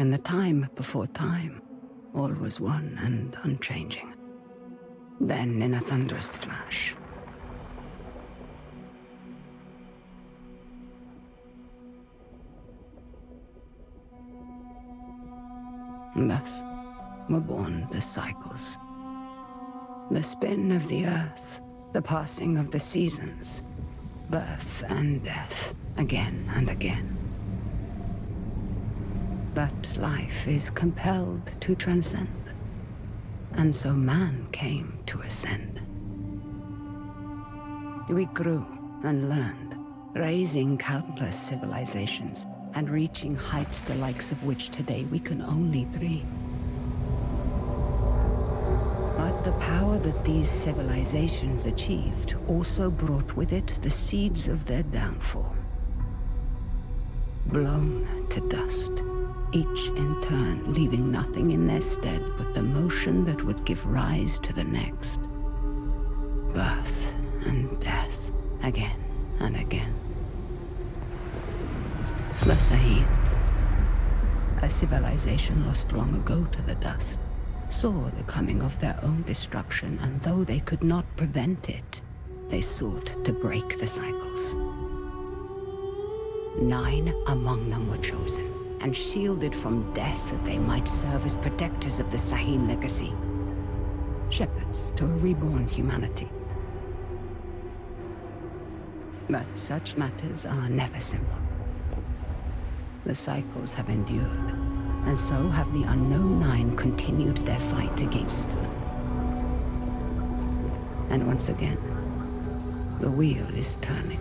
In the time before time, all was one and unchanging. Then, in a thunderous flash, thus were born the cycles. The spin of the earth, the passing of the seasons, birth and death, again and again. But life is compelled to transcend, and so man came to ascend. We grew and learned, raising countless civilizations, and reaching heights the likes of which today we can only dream. But the power that these civilizations achieved also brought with it the seeds of their downfall. Blown to dust, each in turn leaving nothing in their stead but the motion that would give rise to the next. Birth and death, again and again. The Sahid, a civilization lost long ago to the dust, saw the coming of their own destruction, and though they could not prevent it, they sought to break the cycles. 9 among them were chosen, and shielded from death that they might serve as protectors of the Sahid legacy. Shepherds to a reborn humanity. But such matters are never simple. The cycles have endured, and so have the unknown 9 continued their fight against them. And once again, the wheel is turning.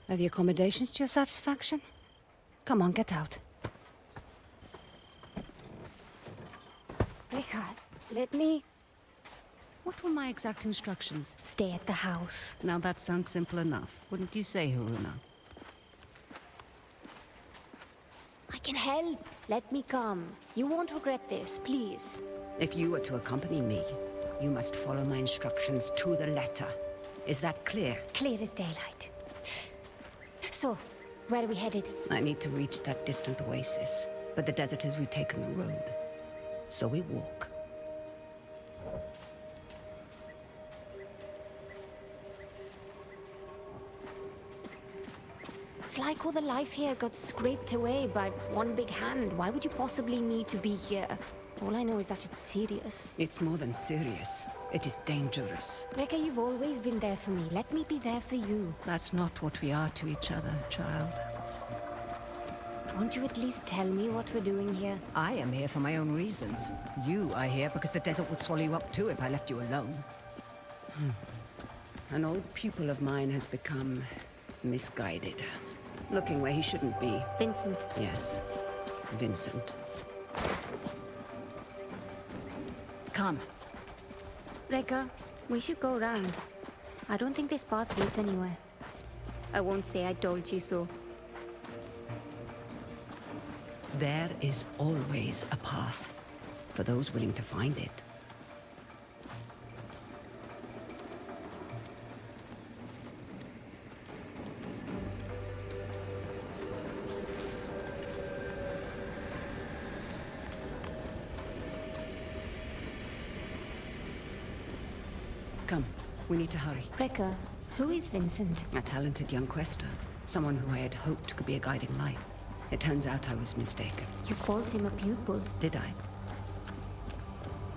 Are the accommodations to your satisfaction? Come on, get out. Rika, let me... What were my exact instructions? stay at the house. Now that sounds simple enough, wouldn't you say, Haroona? I can help. Let me come. You won't regret this, please. If you were to accompany me, you must follow my instructions to the letter. Is that clear? Clear as daylight. So, where are we headed? I need to reach that distant oasis, but the desert has retaken the road. So we walk. It's like all the life here got scraped away by one big hand. Why would you possibly need to be here? All I know is that it's serious. It's more than serious. It is dangerous. Rekka, you've always been there for me. Let me be there for you. That's not what we are to each other, child. Won't you at least tell me what we're doing here? I am here for my own reasons. You are here because the desert would swallow you up too if I left you alone. An old pupil of mine has become misguided. Looking where he shouldn't be. Vincent. Yes, Vincent. Come. Rekka, we should go around. I don't think this path leads anywhere. I won't say I told you so. There is always a path for those willing to find it. Come, we need to hurry. Rekka, who is Vincent? A talented young Quaestor. Someone who I had hoped could be a guiding light. It turns out I was mistaken. You called him a pupil. Did I?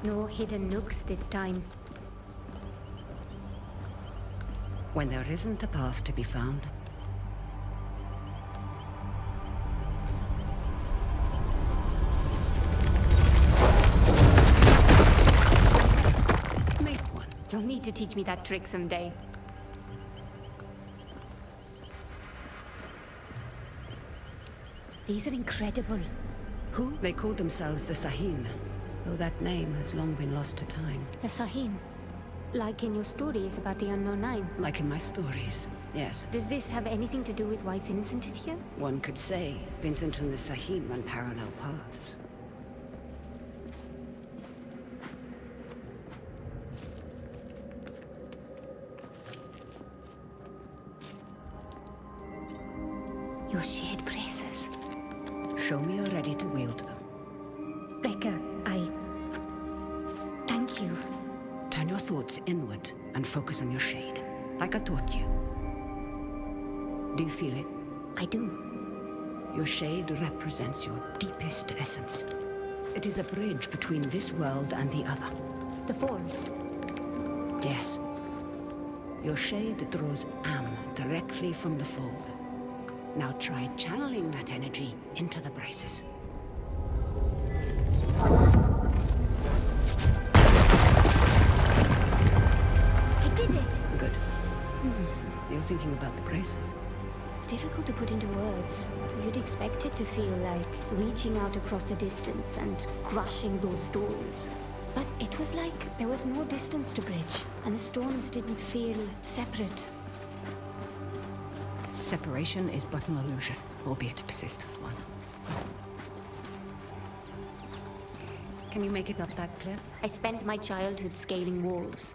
No hidden nooks this time. When there isn't a path to be found, make one. You'll need to teach me that trick someday. These are incredible. Who? They called themselves the Sahin, though that name has long been lost to time. The Sahin. Like in your stories about the Unknown Nine. Like in my stories, yes. Does this have anything to do with why Vincent is here? One could say Vincent and the Sahin run parallel paths. Your shared braces. Show me you're ready to wield them. Rekka, thank you. Turn your thoughts inward and focus on your shade, like I taught you. Do you feel it? I do. Your shade represents your deepest essence. It is a bridge between this world and the other. The Fold. Yes. Your shade draws Am directly from the fold. Now try channeling that energy into the braces. I did it! Good. You're thinking about the braces. It's difficult to put into words. You'd expect it to feel like reaching out across a distance and crushing those stones. But it was like there was no distance to bridge, and the stones didn't feel separate. Separation is but an illusion, albeit a persistent one. Can you make it up that cliff? I spent my childhood scaling walls.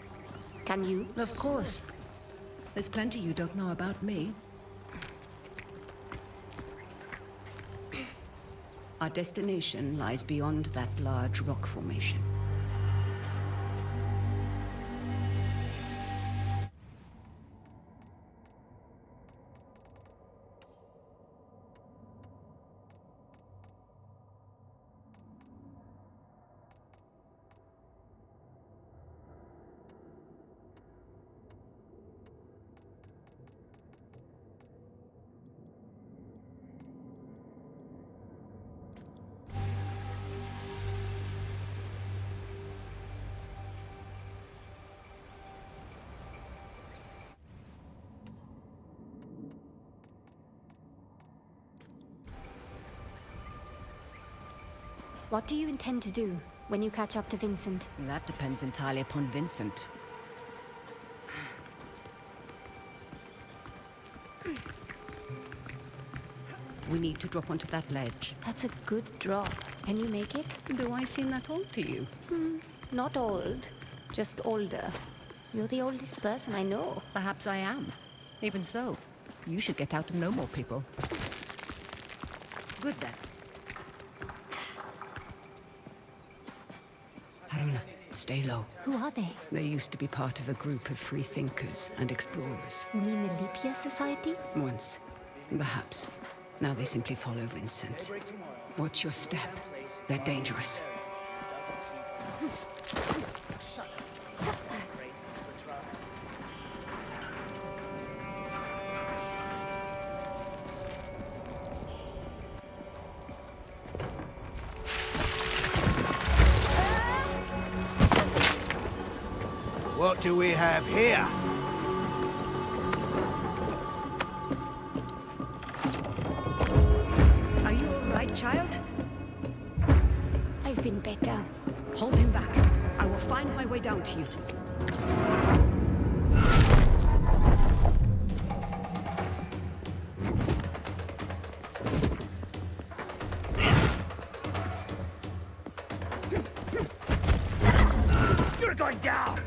Can you? Of course. There's plenty you don't know about me. Our destination lies beyond that large rock formation. What do you intend to do when you catch up to Vincent? That depends entirely upon Vincent. We need to drop onto that ledge. That's a good drop. Can you make it? Do I seem that old to you? Not old, just older. You're the oldest person I know. Perhaps I am. Even so, you should get out and know more people. Good then. Haroona, stay low. Who are they? They used to be part of a group of free thinkers and explorers. You mean the Lipia Society? Once, perhaps. Now they simply follow Vincent. Watch your step. They're dangerous. What do we have here? Are you all right, child? I've been better. Hold him back. I will find my way down to you. You're going down!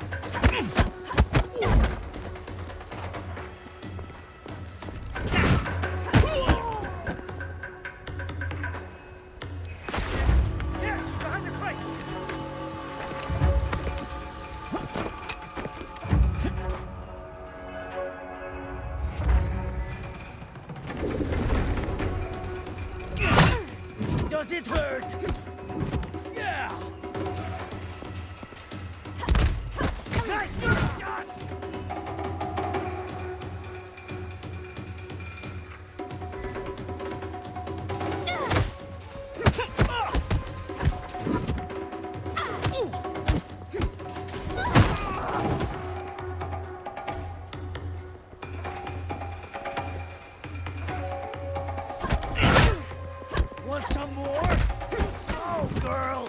Yeah, she's behind the crate! Does it hurt? Yeah! Nice shot! Want some more? Oh, girl!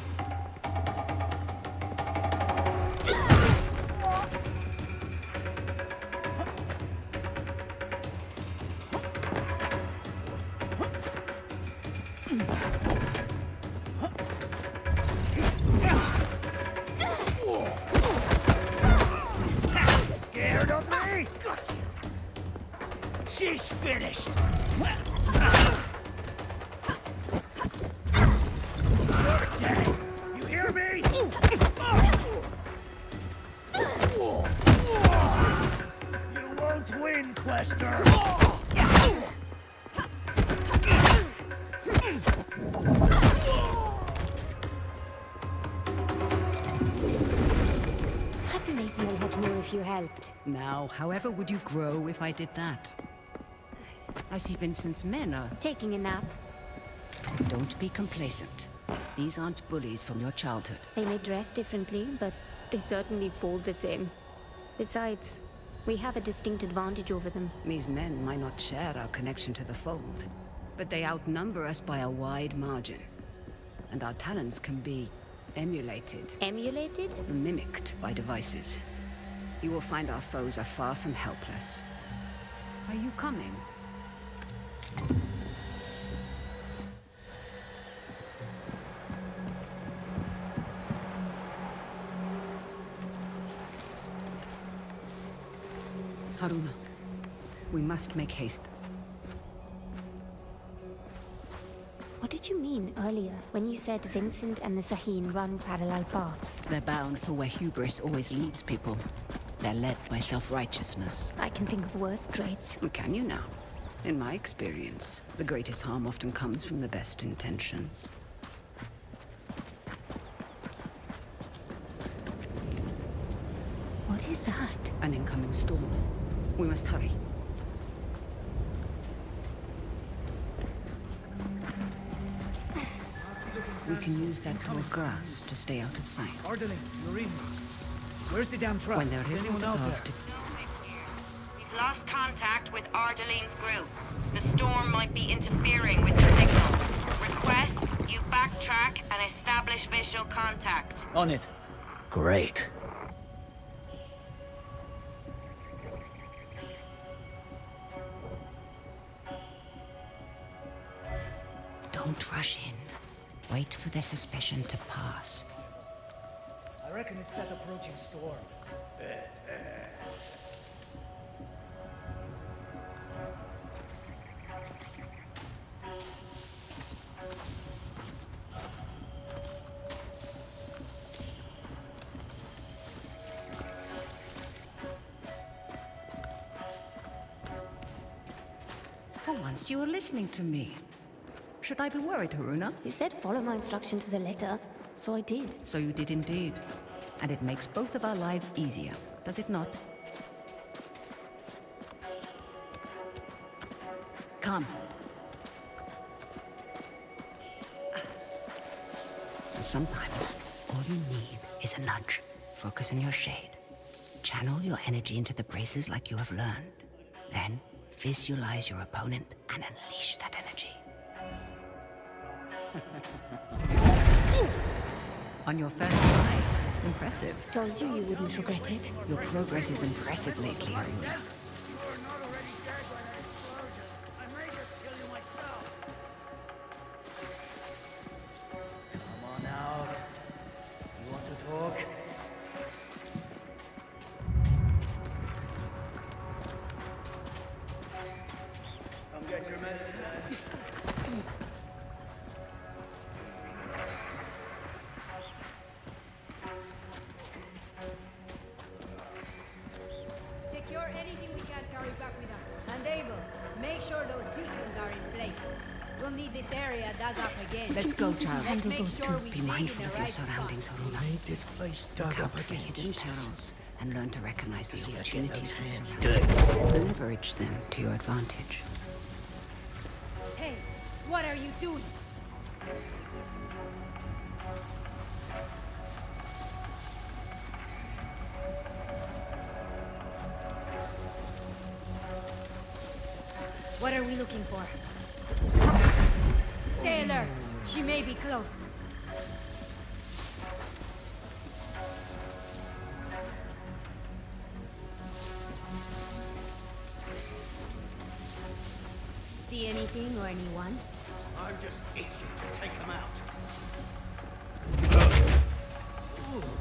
Scared of me? She's finished. You're dead. You hear me? You won't win, Quaestor. I'd be making a lot more if you helped. Now, however would you grow if I did that? I see Vincent's men are... Taking a nap. Don't be complacent. These aren't bullies from your childhood. They may dress differently, but they certainly fall the same. Besides, we have a distinct advantage over them. These men might not share our connection to the fold, but they outnumber us by a wide margin. And our talents can be emulated, Emulated? mimicked by devices. You will find our foes are far from helpless. Are you coming? Haroona, we must make haste. What did you mean earlier when you said Vincent and the Sahin run parallel paths? They're bound for where hubris always leads people. They're led by self-righteousness. I can think of worse traits. Can you now? In my experience, the greatest harm often comes from the best intentions. What is that? An incoming storm. We must hurry. We can use that tall grass to stay out of sight. Ardeling, you're in. Where's the damn truck? When there Is isn't anyone a out path there? to... We've lost contact with Ardeline's group. The storm might be interfering with the signal. Request you backtrack and establish visual contact. On it. Great. Don't rush in. Wait for the suspicion to pass. I reckon it's that approaching storm. For once, you were listening to me. Should I be worried, Haroona? You said follow my instruction to the letter, so I did. So you did indeed. And it makes both of our lives easier, does it not? Come. Sometimes, all you need is a nudge. Focus on your shade. Channel your energy into the braces like you have learned. Then, visualize your opponent and unleash that energy. On your first try. Impressive. Told you you wouldn't regret it. Your progress is impressive lately, Haroona. You are not already dead by that explosion. I may just kill you myself. Come on out. You want to talk? Come get your medicine. Secure anything we can carry back with us. And Abel, make sure those beacons are in place. We'll need this area dug up again. Let's go, child. Let's make sure we Be dig mindful in of the your right surroundings, spot. Haroona. Need this place Look dug out up for again. hidden channels and learn to recognize the See, I get opportunities those that hands surround you. Leverage them to your advantage. Hey, what are you doing? What are we looking for? Stay alert. She may be close. See anything or anyone? I'm just itching to take them out.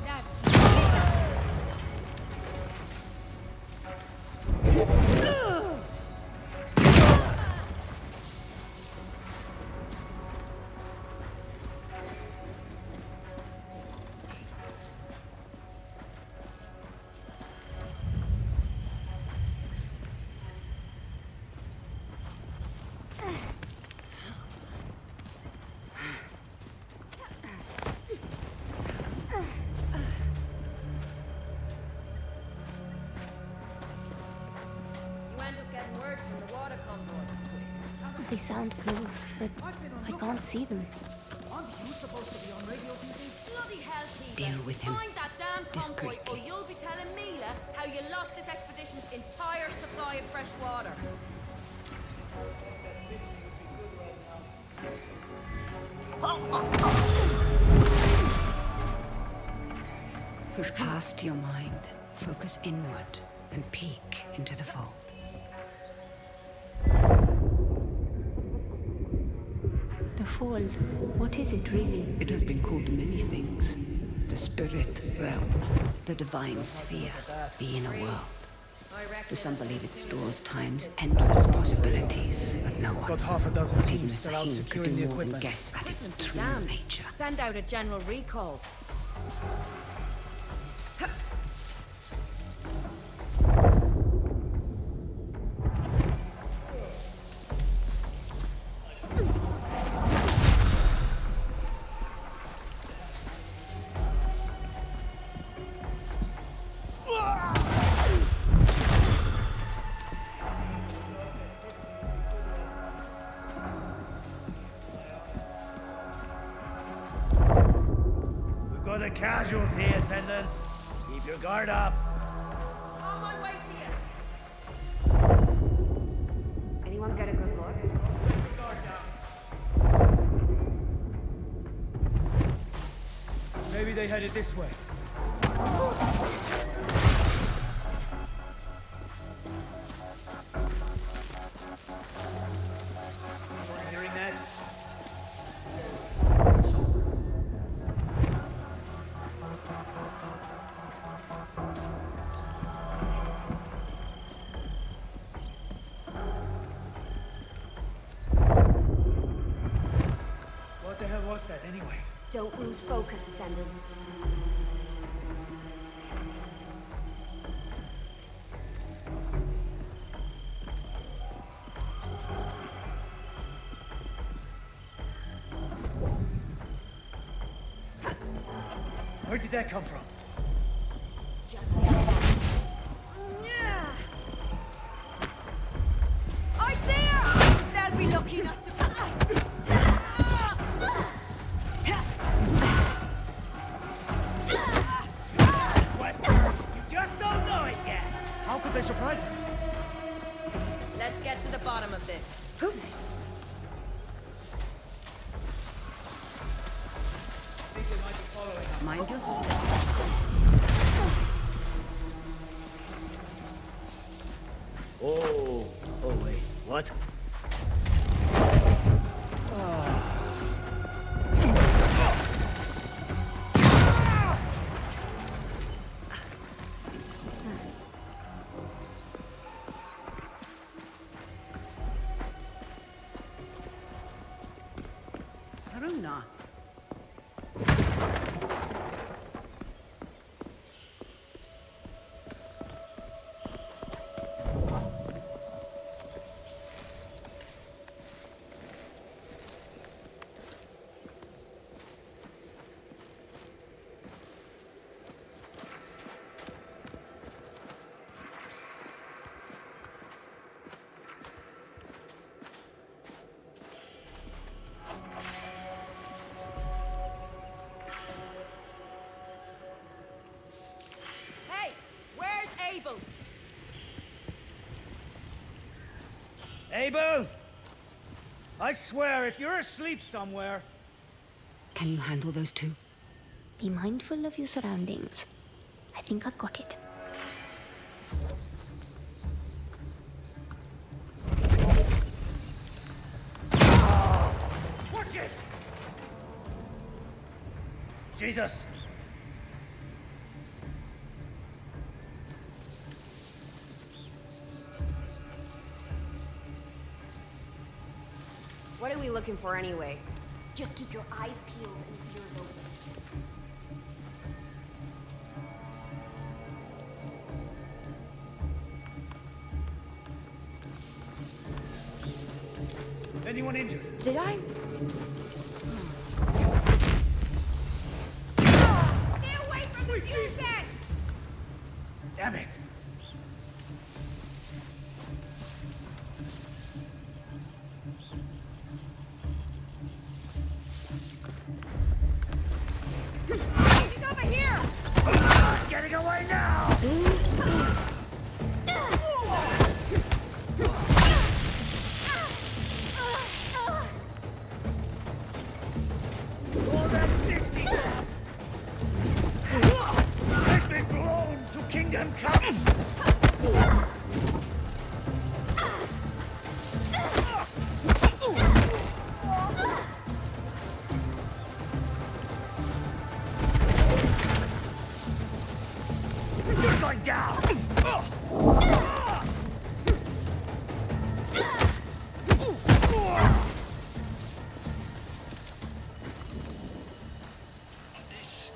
That. You end up getting word from the water convoy. They sound close, but I can't see them. Aren't you supposed to be on radio duty? Bloody hell, Peter. Deal with him Find that damn convoy, or discreetly. you'll be telling Mila how you lost this expedition's entire supply of fresh water. Push past your mind, focus inward, and peek into the fold. The fold, what is it really? It has been called many things. The spirit realm, the divine sphere, the inner world. The some believe it stores time's endless possibilities, but no one, Got half a dozen not even a teams still out Sahim, could securing do the more than equipment. guess at its true Damn. nature. Send out a general recall. We've got a casualty, Ascendants. Keep your guard up. On my way to you. Anyone get a good look? Maybe they headed this way. Hearing that? was that anyway? Don't lose focus, Sanders. Where did that come from? I see her! They'll be lucky not to... Quaestor, you just don't know it yet. How could they surprise us? Let's get to the bottom of this. Think they might be following us. Mind your step. Oh wait, what? Haroona. Hey, where's Abel? Abel! I swear, if you're asleep somewhere... Can you handle those two? Be mindful of your surroundings. I think I've got it. Watch it! Jesus! What are we looking for anyway? Just keep your eyes peeled and ears open. Anyone injured? Did I? Stay away from the fuses! Damn it! He's over here! Getting away now! All that fisty drops! Let me blown to kingdom come! You're going down!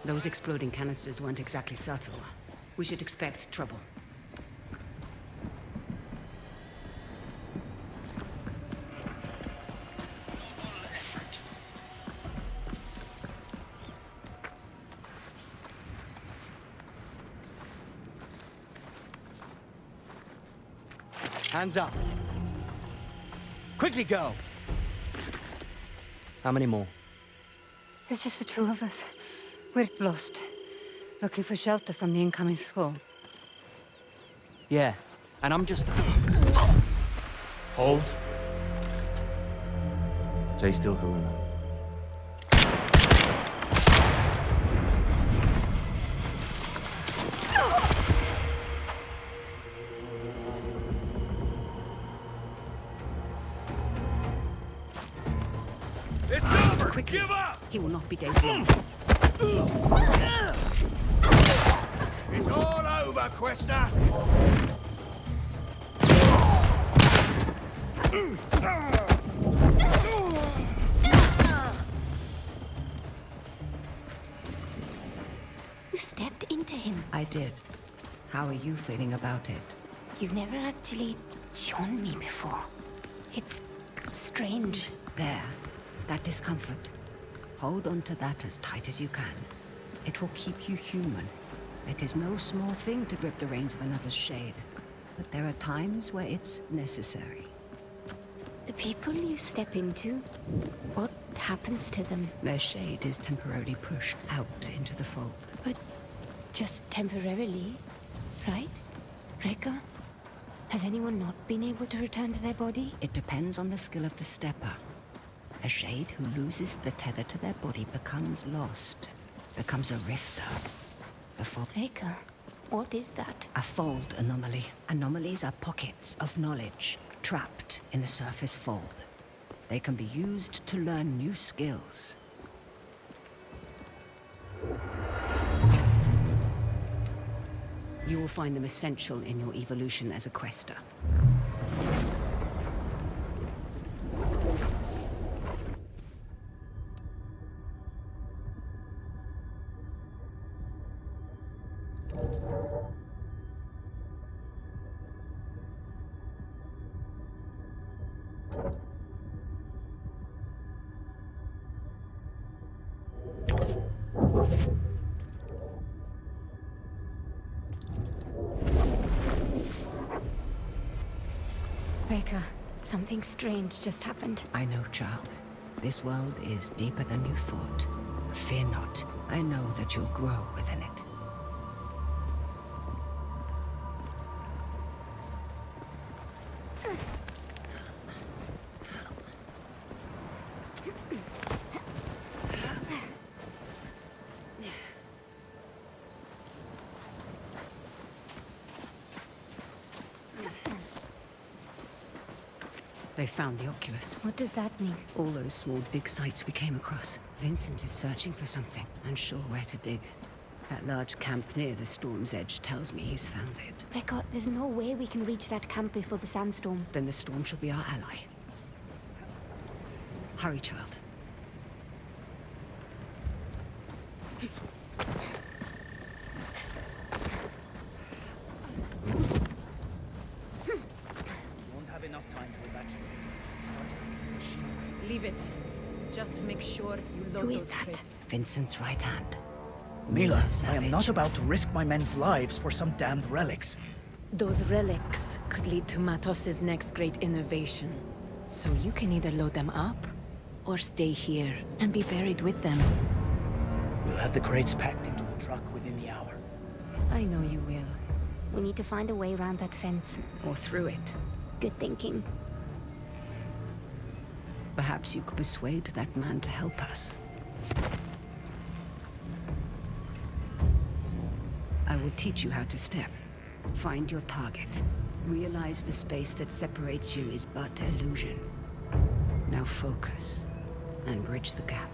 Those exploding canisters weren't exactly subtle. We should expect trouble. Hands up. Quickly go. How many more? It's just the two of us. We're lost. Looking for shelter from the incoming squall. Yeah, and I'm just... Hold. Stay still, Haroona. It's over! Quickly. Give up! He will not be days long. It's all over, Quaestor! I did. How are you feeling about it? You've never actually shown me before. It's strange. There. That discomfort. Hold on to that as tight as you can. It will keep you human. It is no small thing to grip the reins of another's shade. But there are times where it's necessary. The people you step into, what happens to them? Their shade is temporarily pushed out into the fold. But just temporarily, right? Rekka? Has anyone not been able to return to their body? It depends on the skill of the stepper. A shade who loses the tether to their body becomes lost, becomes a rifter. Rekka, what is that? A fold anomaly. Anomalies are pockets of knowledge trapped in the surface fold. They can be used to learn new skills. You will find them essential in your evolution as a Quaestor. Rekka, something strange just happened. I know, child. This world is deeper than you thought. Fear not. I know that you'll grow within it. They found the Oculus. What does that mean? All those small dig sites we came across. Vincent is searching for something, unsure where to dig. That large camp near the storm's edge tells me he's found it. Rekka, there's no way we can reach that camp before the sandstorm. Then the storm shall be our ally. Hurry, child. Leave it. Just make sure you load Who is those that? crates. Vincent's right hand. Mila, I Savage. am not about to risk my men's lives for some damned relics. Those relics could lead to Matos's next great innovation. So you can either load them up, or stay here and be buried with them. We'll have the crates packed into the truck within the hour. I know you will. We need to find a way around that fence. Or through it. Good thinking. Perhaps you could persuade that man to help us. I will teach you how to step. Find your target. Realize the space that separates you is but illusion. Now focus, and bridge the gap.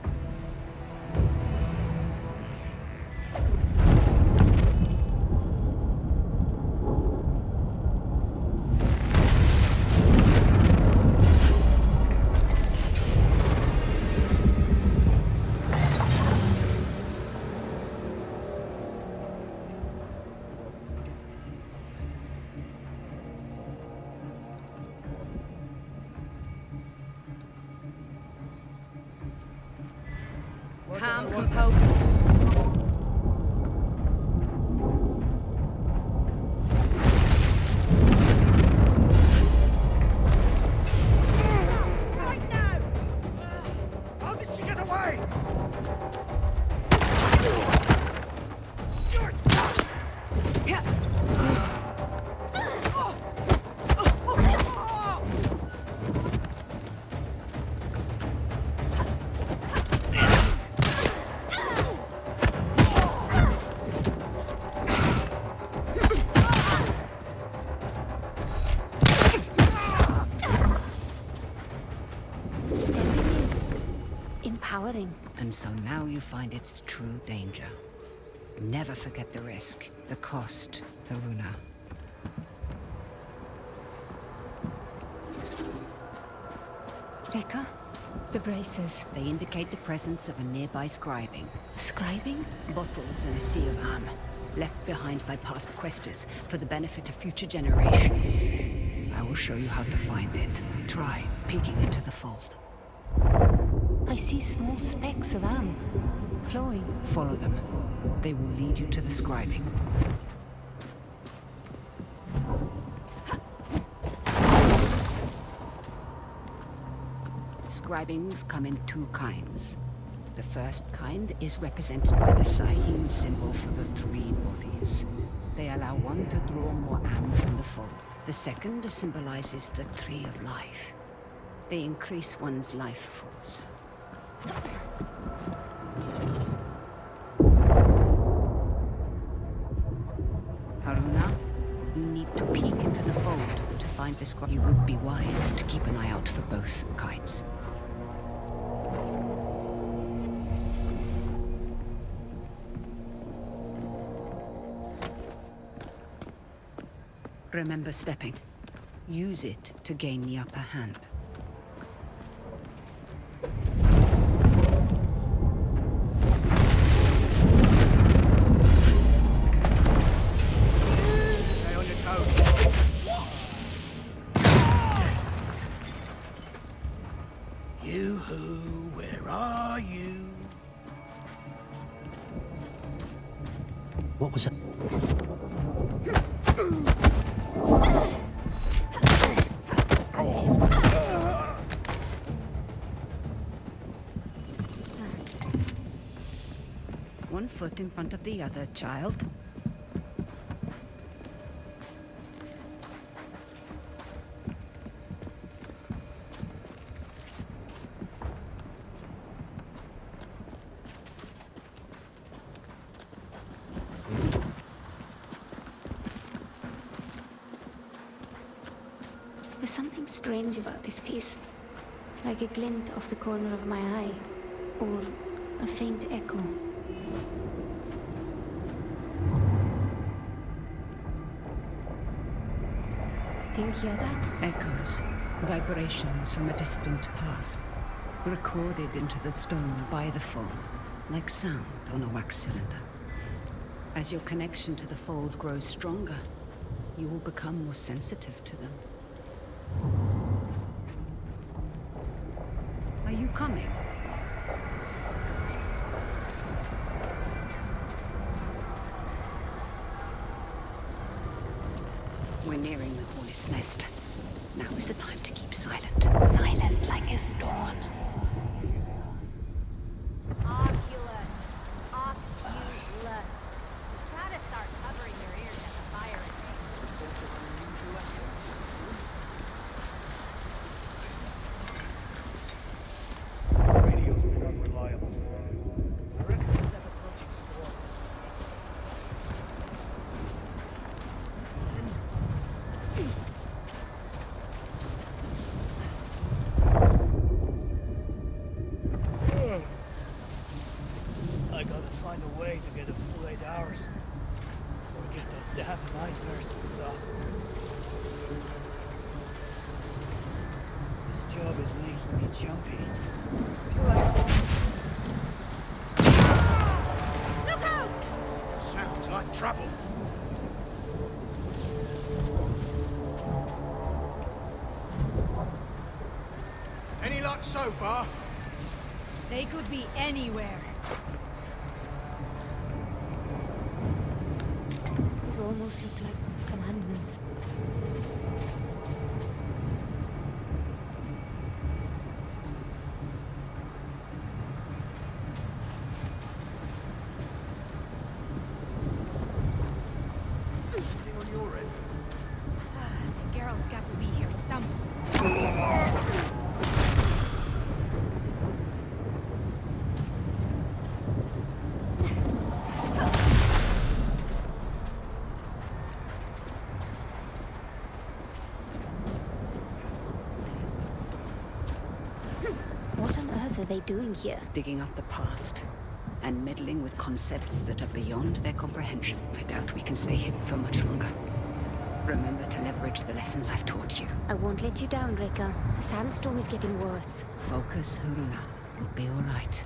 Calm, composed. Right now! How did she get away? Stepping is empowering. And so now you find its true danger. Never forget the risk, the cost, Haroona. Rekka, the braces. They indicate the presence of a nearby scribing. Scribing? Bottles in a sea of armor. left behind by past Quaestors for the benefit of future generations. I will show you how to find it. Try peeking into the fold. I see small specks of amp flowing. Follow them. They will lead you to the scribing. Scribings come in two kinds. The first kind is represented by the Sahim symbol for the three bodies. They allow one to draw more am from the fold. The second symbolizes the tree of life. They increase one's life force. Haroona, you need to peek into the fold to find the scribe. You would be wise to keep an eye out for both kinds. Remember stepping. Use it to gain the upper hand. Stay on your toes. You-hoo, where are you? What was that? One foot in front of the other, child. There's something strange about this piece. Like a glint off the corner of my eye. Or a faint echo. Do you hear that? Echoes, vibrations from a distant past, recorded into the stone by the fold, like sound on a wax cylinder. As your connection to the fold grows stronger, you will become more sensitive to them. Are you coming? We're nearing the hornet's nest. Now is the time to keep silent. Silent like a stone. Oculus. Oculus. Try to start covering your ears at the fire Radio's been unreliable. I reckon it's that approaching storm. I gotta find a way to get a full 8 hours. Or get those damn nightmares to stop. This job is making me jumpy. Feel like... Look out! Sounds like trouble. Any luck so far? They could be anywhere. These almost look like commandments. Anything on your end? The girl's got to be here somewhere. What on earth are they doing here? Digging up the past, and meddling with concepts that are beyond their comprehension. I doubt we can stay hidden for much longer. Remember to leverage the lessons I've taught you. I won't let you down, Rekka. The sandstorm is getting worse. Focus, Haroona. You'll be all right.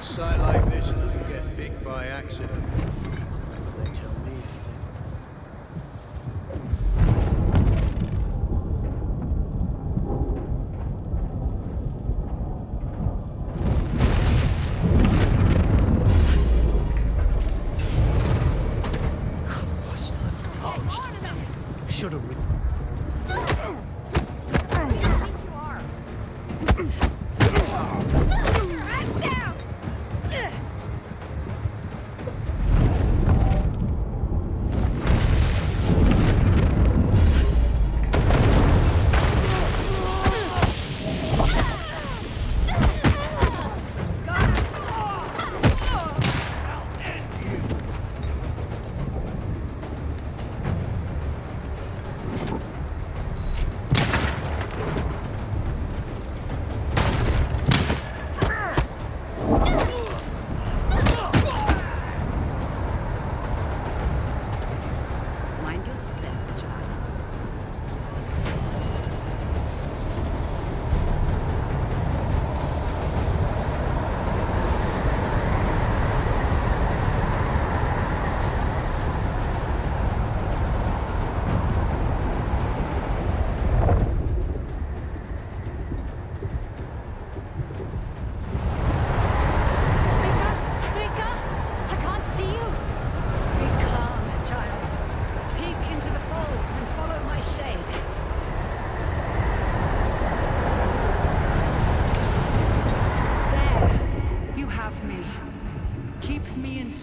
sight like this doesn't get picked by accident. They tell me. Should have.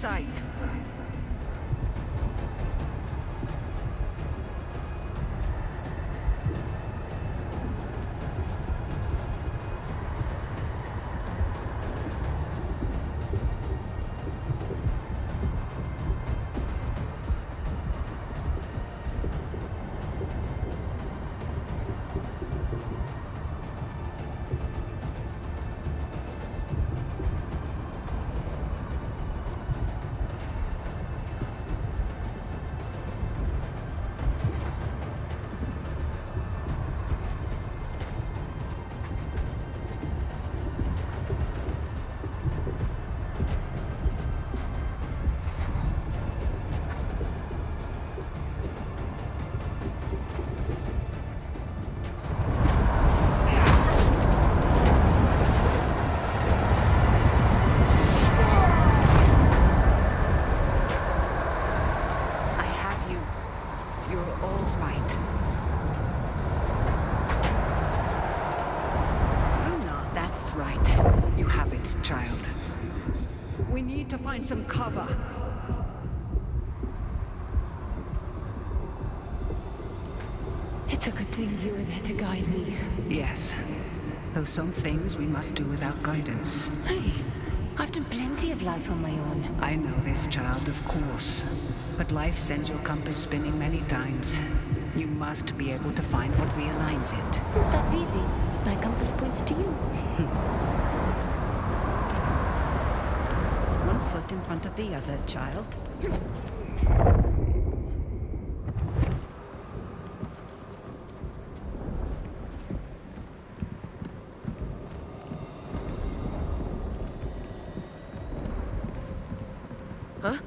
sight. Child. We need to find some cover. It's a good thing you were there to guide me. Yes. Though some things we must do without guidance. Hey, I've done plenty of life on my own. I know this, child, of course. But life sends your compass spinning many times. You must be able to find what realigns it. That's easy. My compass points to you. One foot in front of the other, child. Huh?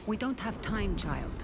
We don't have time, child.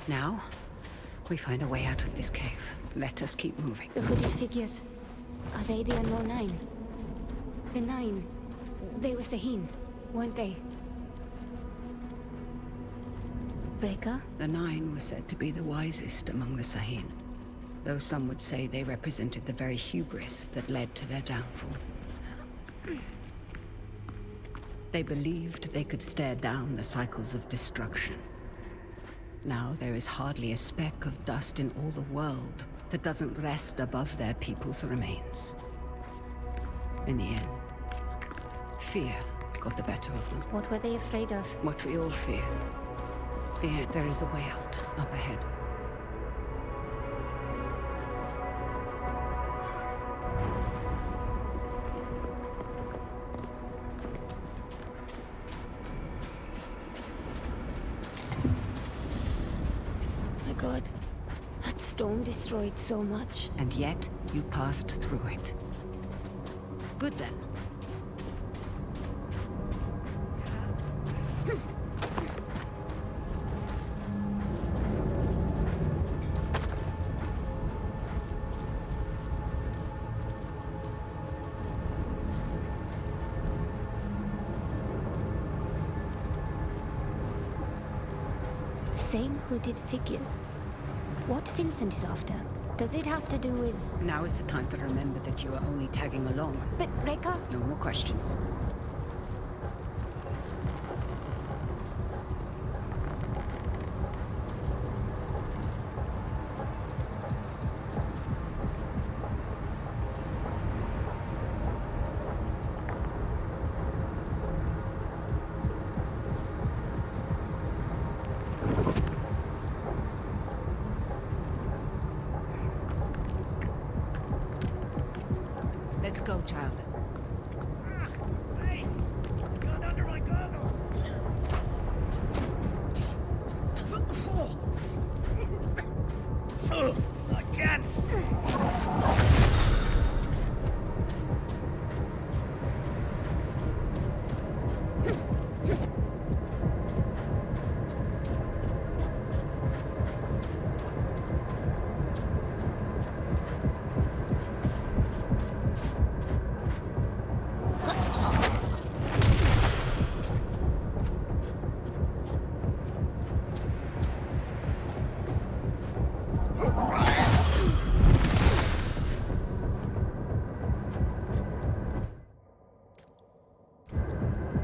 Now, we find a way out of this cave. Let us keep moving. The hooded figures. Are they the unknown nine? The nine. They were Sahin, weren't they? Breaker? The nine were said to be the wisest among the Sahin, though some would say they represented the very hubris that led to their downfall. They believed they could stare down the cycles of destruction. Now there is hardly a speck of dust in all the world that doesn't rest above their people's remains. In the end, fear got the better of them. What were they afraid of? What we all fear. There is a way out, up ahead. My God, that storm destroyed so much. And yet, you passed through it. Good then. Same hooded figures. What Vincent is after? Does it have to do with... Now is the time to remember that you are only tagging along. But Rekka? No more questions. Let's go, child. Face! Got under my goggles! I can't!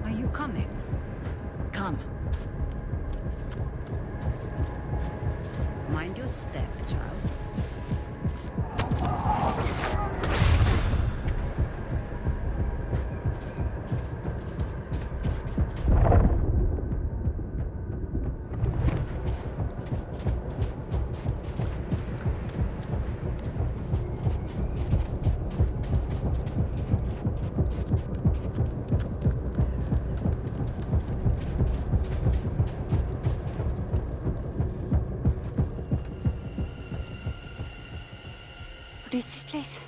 Are you coming? Come. Mind your step, child. What is this place?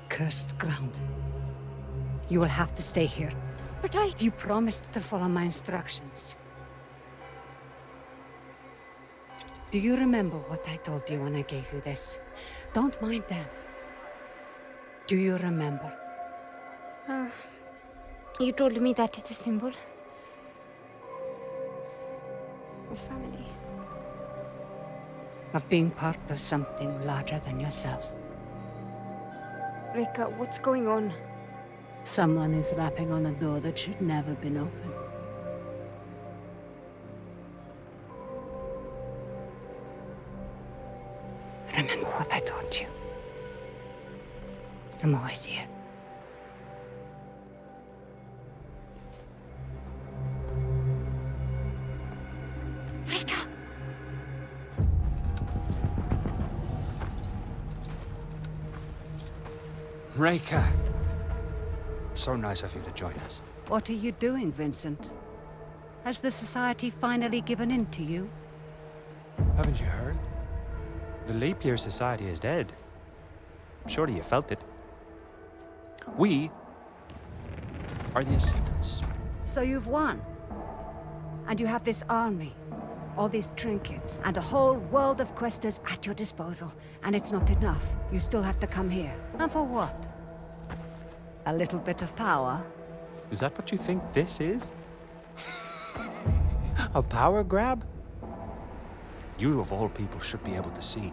Cursed ground. You will have to stay here. But You promised to follow my instructions. Do you remember what I told you when I gave you this? Don't mind them. Do you remember? You told me that is the symbol of family. Of being part of something larger than yourself. Rekka, what's going on? Someone is rapping on a door that should never have been open. Remember what I told you. I'm always here. Rekka! Reika. So nice of you to join us. What are you doing, Vincent? Has the Society finally given in to you? Haven't you heard? The Leap Year Society is dead. Surely you felt it. We are the Ascendants. So you've won. And you have this army, all these trinkets, and a whole world of Quaestors at your disposal. And it's not enough. You still have to come here. And for what? A little bit of power? Is that what you think this is? A power grab? You of all people should be able to see.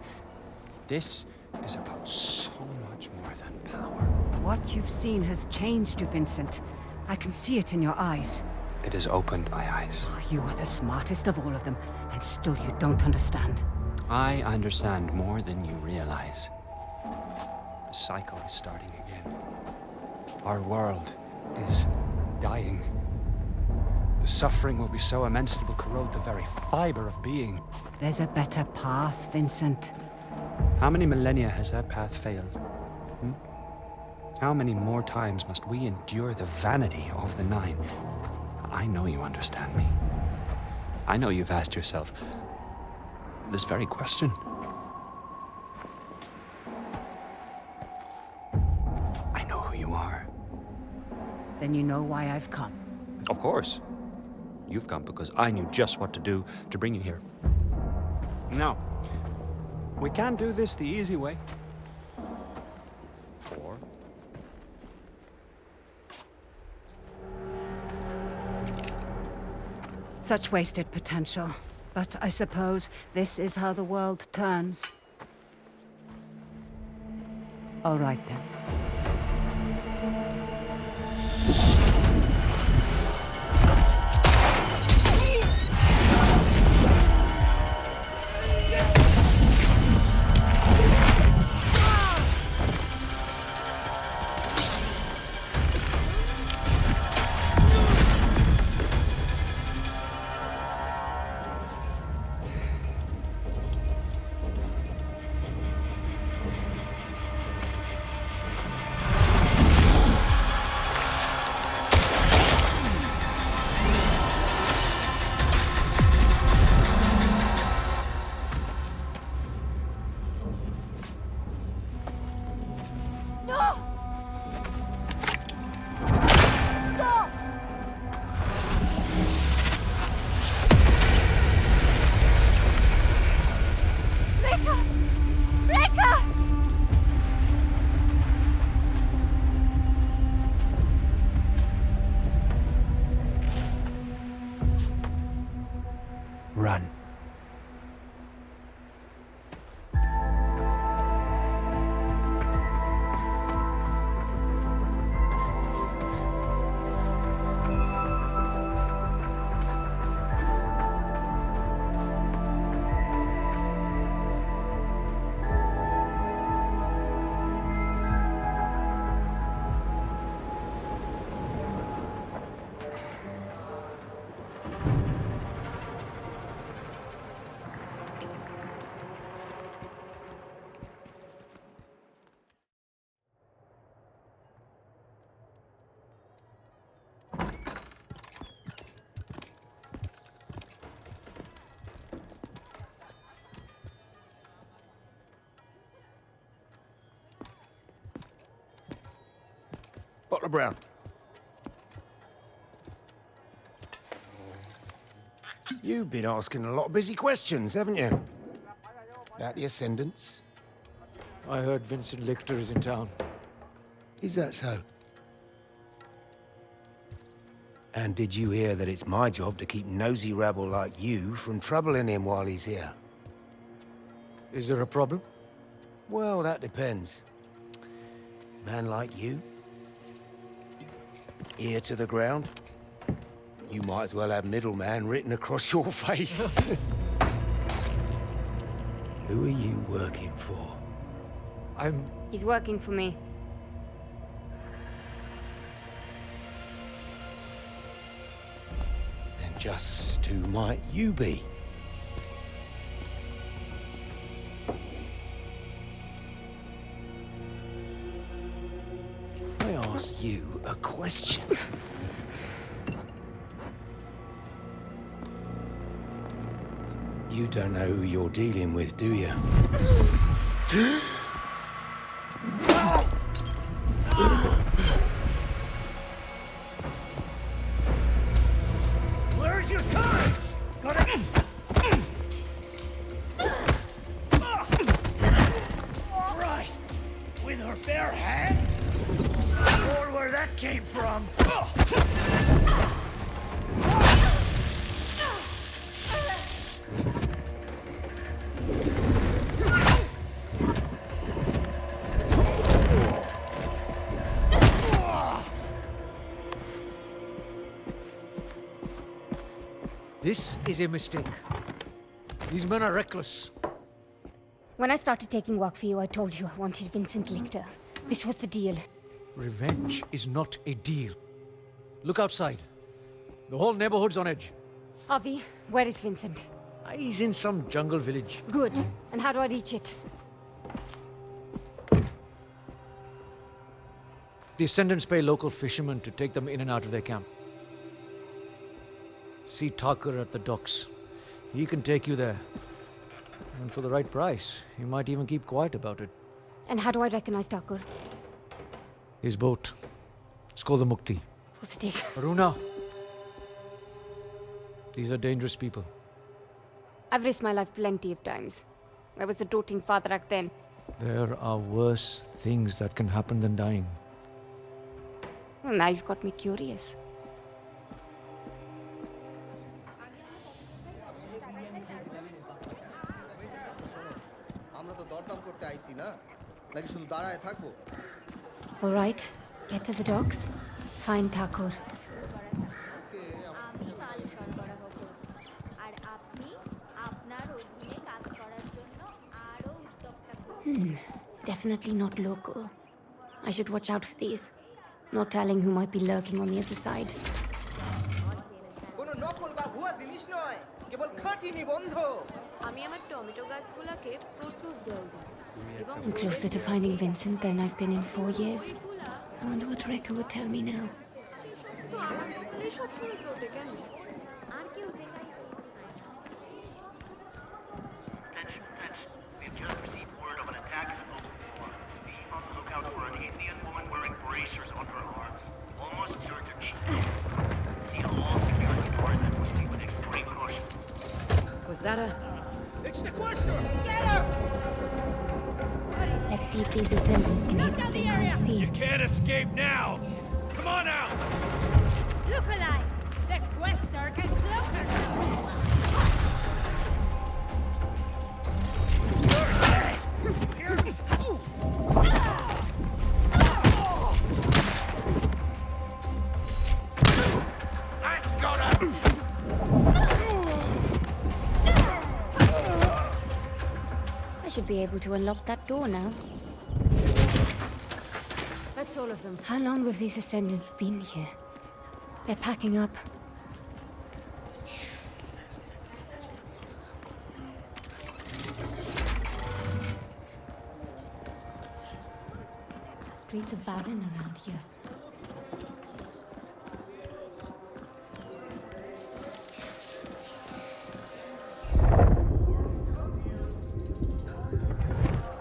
This is about so much more than power. What you've seen has changed you, Vincent. I can see it in your eyes. It has opened my eyes. You are the smartest of all of them, and still you don't understand. I understand more than you realize. The cycle is starting again. Our world is dying. The suffering will be so immense it will corrode the very fiber of being. There's a better path, Vincent. How many millennia has that path failed? How many more times must we endure the vanity of the Nine? I know you understand me. I know you've asked yourself this very question. I know who you are. Then you know why I've come. Of course. You've come because I knew just what to do to bring you here. Now, we can do this the easy way. Or... Such wasted potential. But I suppose this is how the world turns. All right then. Run. Bottle of brown. You've been asking a lot of busy questions, haven't you? About the Ascendants. I heard Vincent Lichter is in town. Is that so? And did you hear that it's my job to keep nosy rabble like you from troubling him while he's here? Is there a problem? Well, that depends. Man like you, ear to the ground, you might as well have middleman written across your face. Who are you working for? He's working for me. And just who might you be? I ask you a question. You don't know who you're dealing with, do you? Where's your courage? Christ! With her bare hands? Or where that came from? This is a mistake. These men are reckless. When I started taking work for you, I told you I wanted Vincent Lichter. This was the deal. Revenge is not a deal. Look outside. The whole neighborhood's on edge. Avi, where is Vincent? He's in some jungle village. Good. And how do I reach it? The Ascendants pay local fishermen to take them in and out of their camp. See Tucker at the docks. He can take you there. And for the right price, he might even keep quiet about it. And how do I recognize Thakur? His boat. It's called the Mukti. What's it is? Haroona. These are dangerous people. I've risked my life plenty of times. I was a doting father back then. There are worse things that can happen than dying. Well, now you've got me curious. All right, get to the docks. Find Thakur. Definitely not local. I should watch out for these. No telling who might be lurking on the other side. I'm closer to finding Vincent than I've been in 4 years. I wonder what Rekha would tell me now. We've just received word of an attack in the local farm. Be on the lookout for an Indian woman wearing bracers on her arms. Almost certain she see all security doors that proceed with extreme caution. Was that a... It's the Quaestor! Get her! Let's see if these ascendants can hit what they can't see. You can't escape now! Come on out! Look alive! The Quaestor can cloak us! I should be able to unlock that door now. That's all of them. How long have these ascendants been here? They're packing up. Streets are barren around here.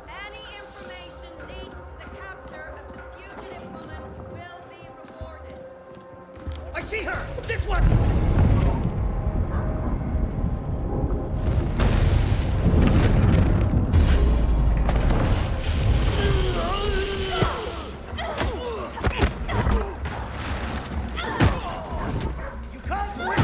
Any information leading to the capture of the fugitive woman will be rewarded. I see her! This one! You can't win!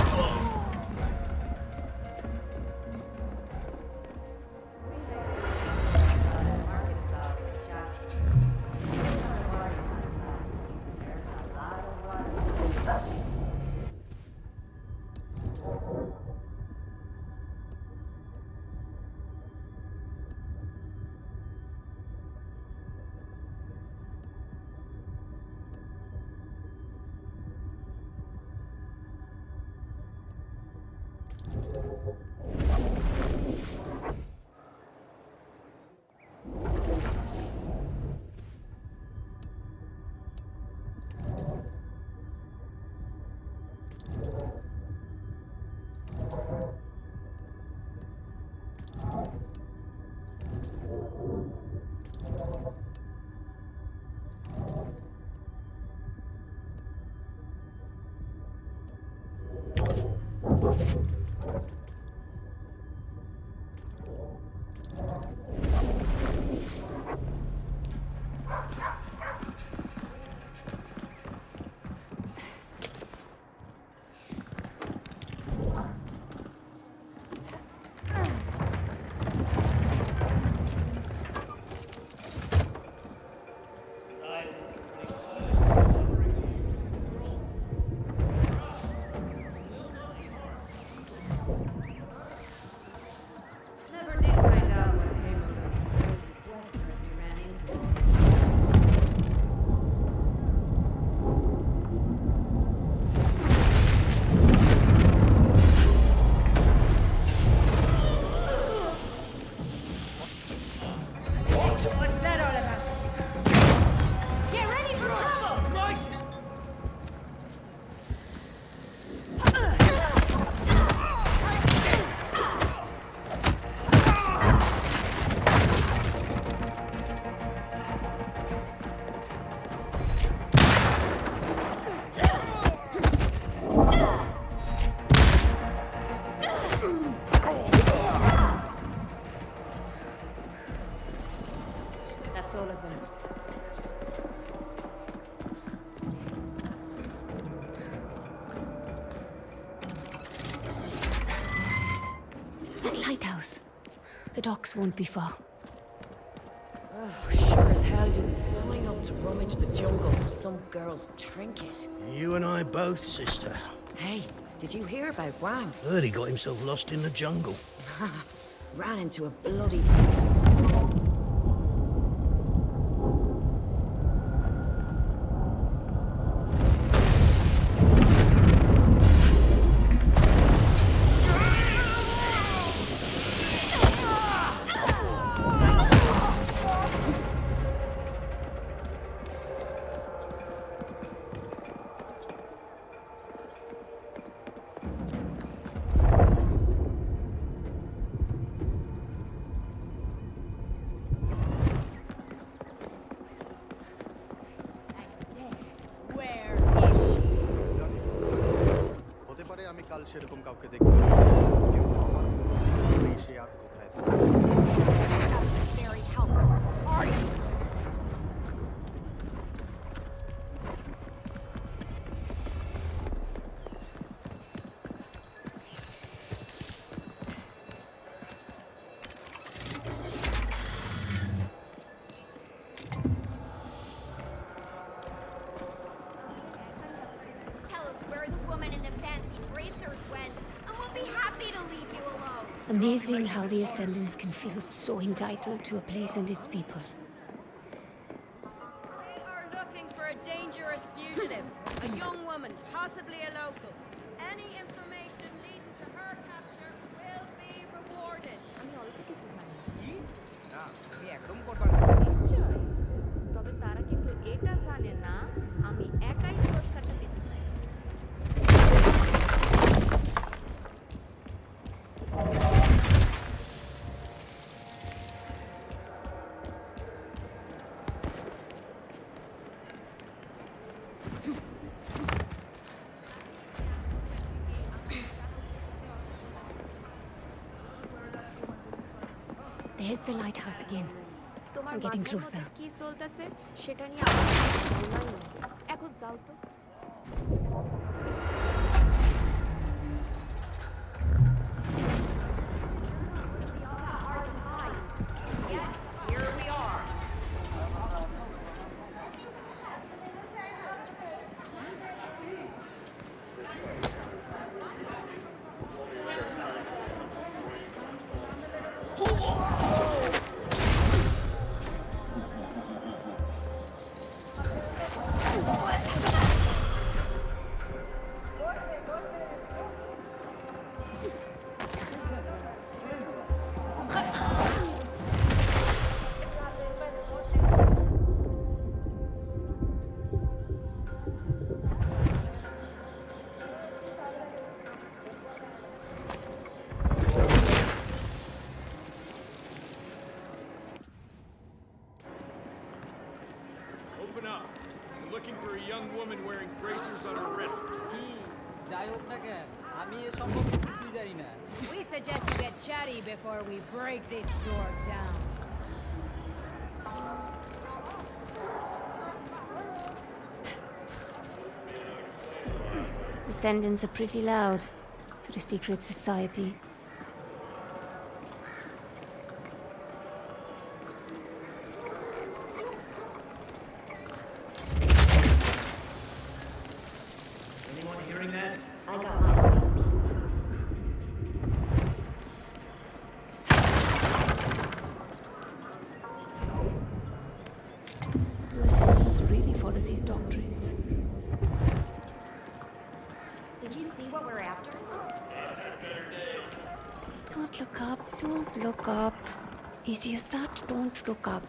Never did find out what came of those crazy Quaestors we ran into. What's that all about? Get ready for trouble! Right! That's all of them. That lighthouse. The docks won't be far. Oh, sure as hell didn't sign up to rummage the jungle for some girl's trinket. You and I both, sister. Hey, did you hear about Wang? Heard he got himself lost in the jungle. Ran into a bloody... হতে পারে আমি কাল সেরকম কাউকে দেখছি কিন্তু আমার মনে সে আজ কোথায় Very helpful. Are you? Tell us where the woman in the fancy bracers went, and we'll be happy to leave you alone. Amazing how the Ascendants can feel so entitled to a place and its people. We are looking for a dangerous fugitive. A young woman, possibly a local. Any information leading to her capture will be rewarded. নিশ্চয় তবে তারা কিন্তু এটা জানে না আমি একাই পুরস্কারটা দিতে চাই There's the lighthouse again. I'm getting closer. কি চলতেছে সেটা নিয়ে আমার এখন যাও তো Here we are. Open up. I'm looking for a young woman wearing bracers on her wrists. We suggest you get chatty before we break this door down. The sentence are pretty loud for a secret society. Anyone hearing that? I got mine. Do assassins really follow these doctrines? Did you see what we're after? Don't look up, don't look up. Easy as that, don't look up.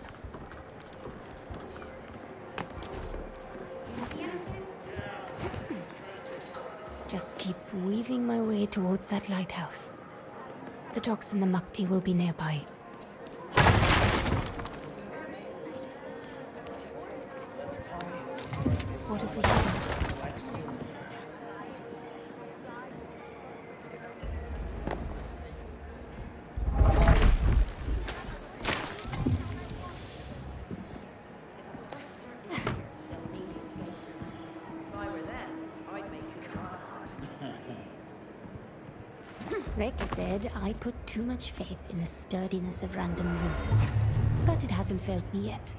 Just keep weaving my way towards that lighthouse. The docks and the Mukti will be nearby. What have we done? Reki said I put too much faith in the sturdiness of random roofs. But it hasn't failed me yet.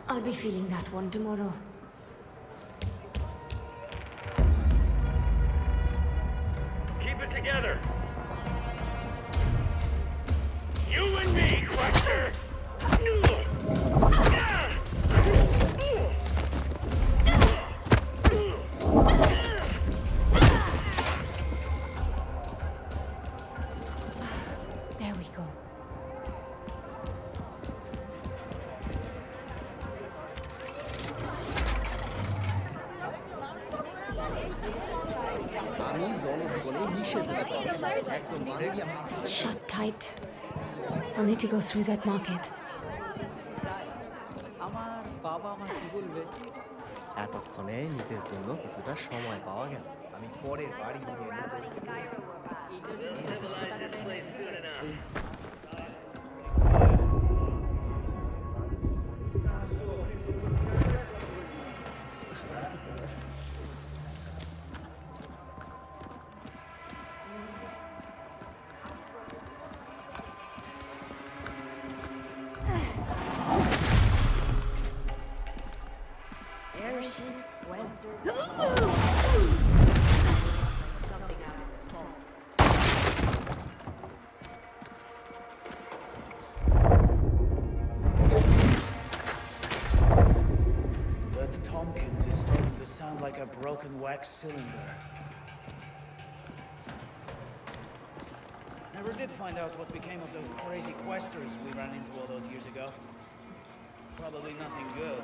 I'll be feeling that one tomorrow. Keep it together. You and me, Quaestor. There we go. Shut tight. I'll need to go through that market. এতক্ষণে নিজের জন্য কিছুটা সময় পাওয়া গেল। আমি পরের বাড়ি নিয়ে নিজে Like a broken wax cylinder. Never did find out what became of those crazy Quaestors we ran into all those years ago. Probably nothing good.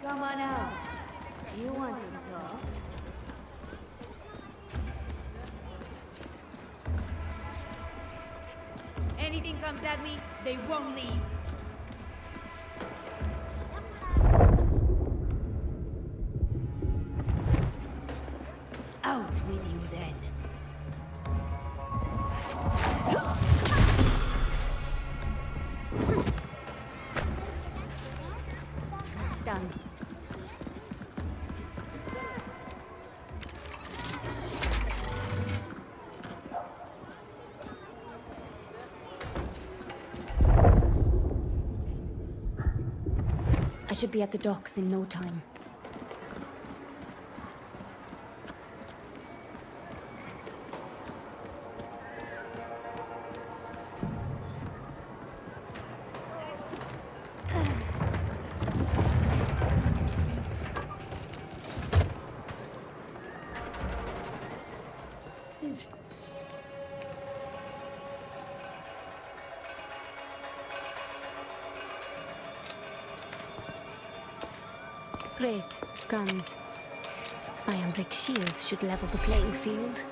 Come on out. You want to talk? Anything comes at me, they won't leave. Out with you then. It's done. I should be at the docks in no time. Great. Guns. Iron brick shields should level the playing field.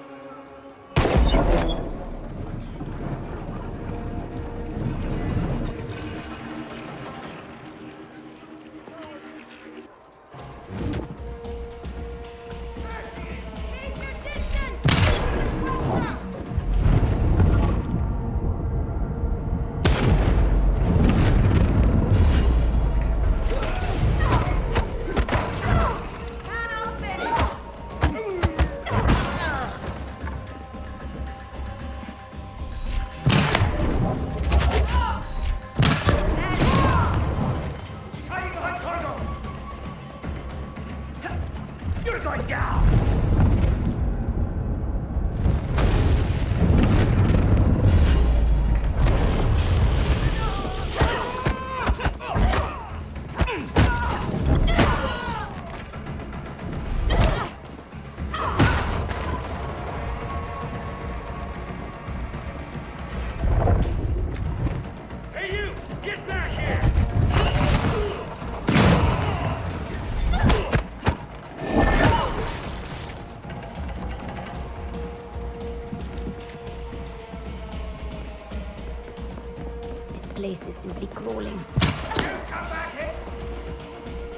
Place is simply crawling. Come back here!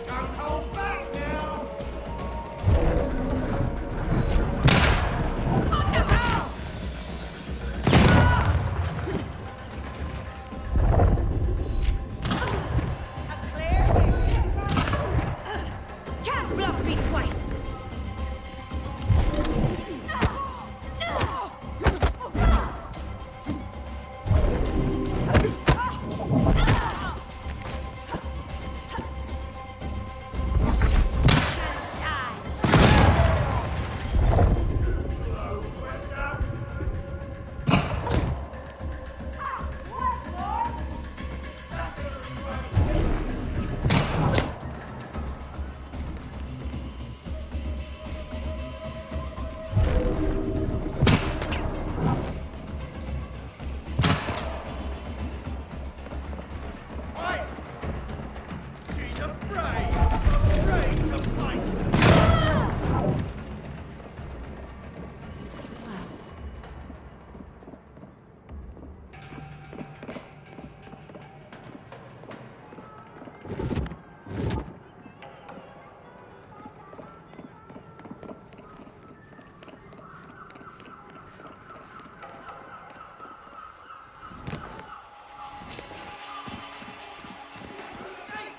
Don't hold back now! What the hell? A clear? Can't bluff me twice!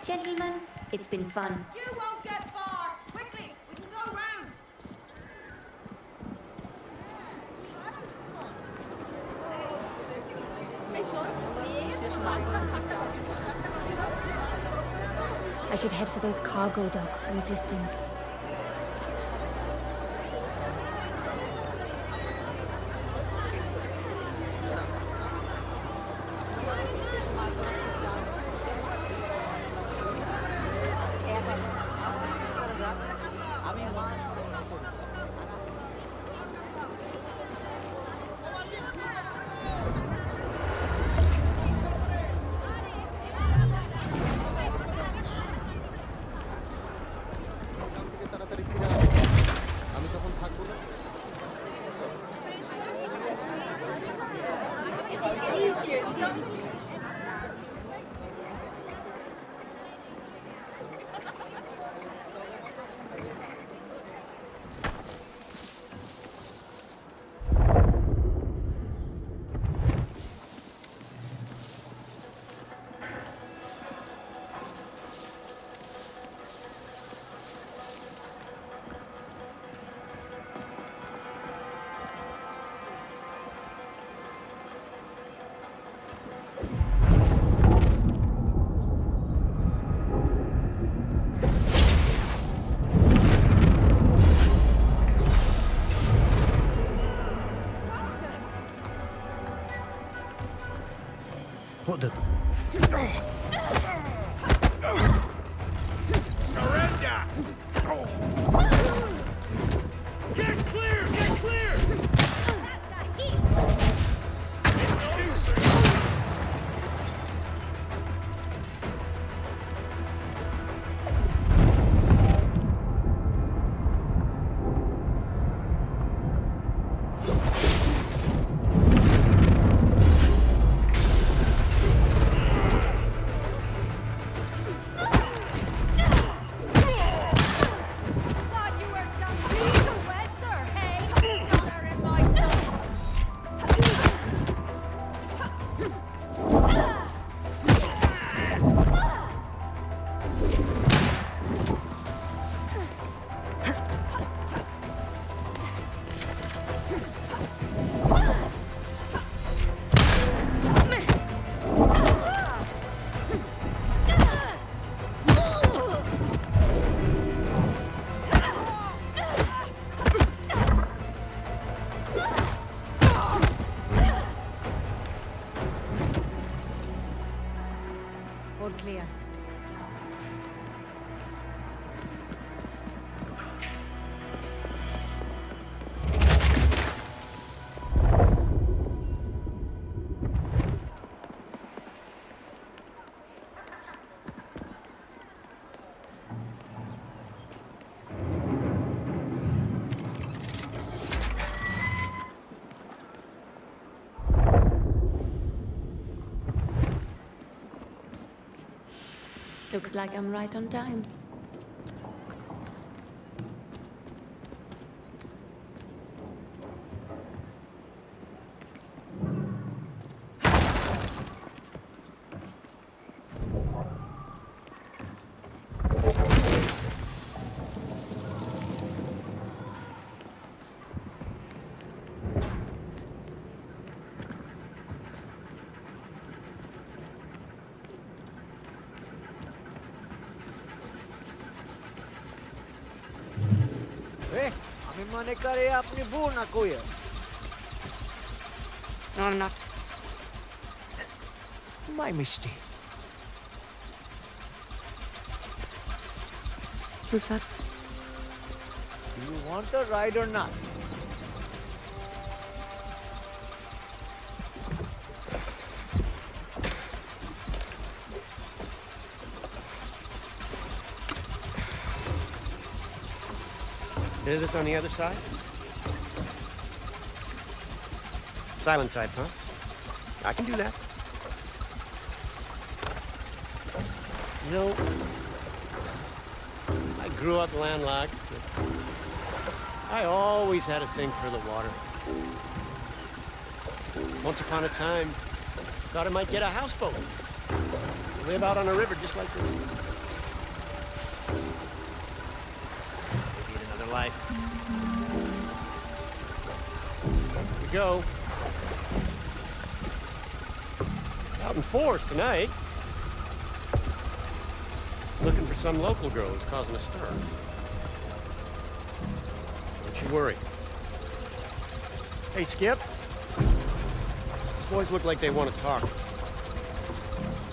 Gentlemen, it's been fun. You won't get far! Quickly, we can go round! I should head for those cargo docks in the distance. clear. Looks like I'm right on time. Mana karya apni bun aku ya? No, I'm not. My mistake. Who's that? Do you want the ride or not? Is this on the other side? Silent type, huh? I can do that. You know, I grew up landlocked, but I always had a thing for the water. Once upon a time, thought I might get a houseboat. Live out on a river just like this one. Life. Here we go. Out in force tonight. Looking for some local girl who's causing a stir. Don't you worry. Hey, Skip. These boys look like they want to talk.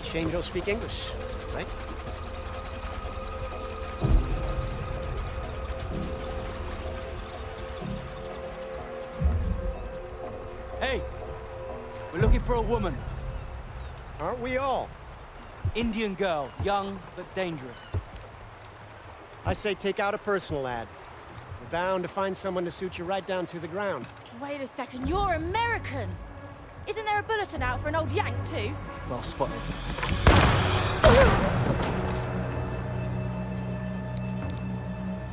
Shame you don't speak English, right? Hey, we're looking for a woman. Aren't we all? Indian girl, young but dangerous. I say take out a personal ad. You're bound to find someone to suit you right down to the ground. Wait a second, you're American! Isn't there a bulletin out for an old Yank too? Well spotted.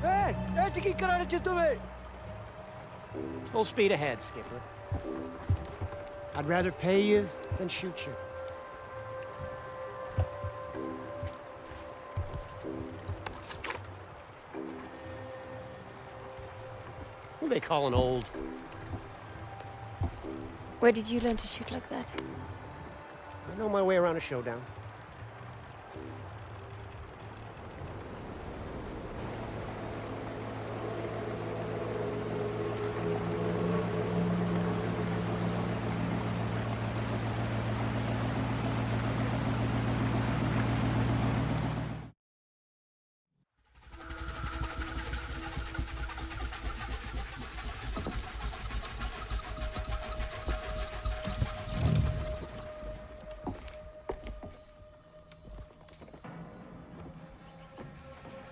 Hey! Hey, ki kara rahe tumhe? Full speed ahead, Skipper. I'd rather pay you than shoot you. Who they calling old? Where did you learn to shoot like that? I know my way around a showdown.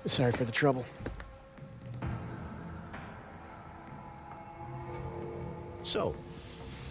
Sorry for the trouble. So,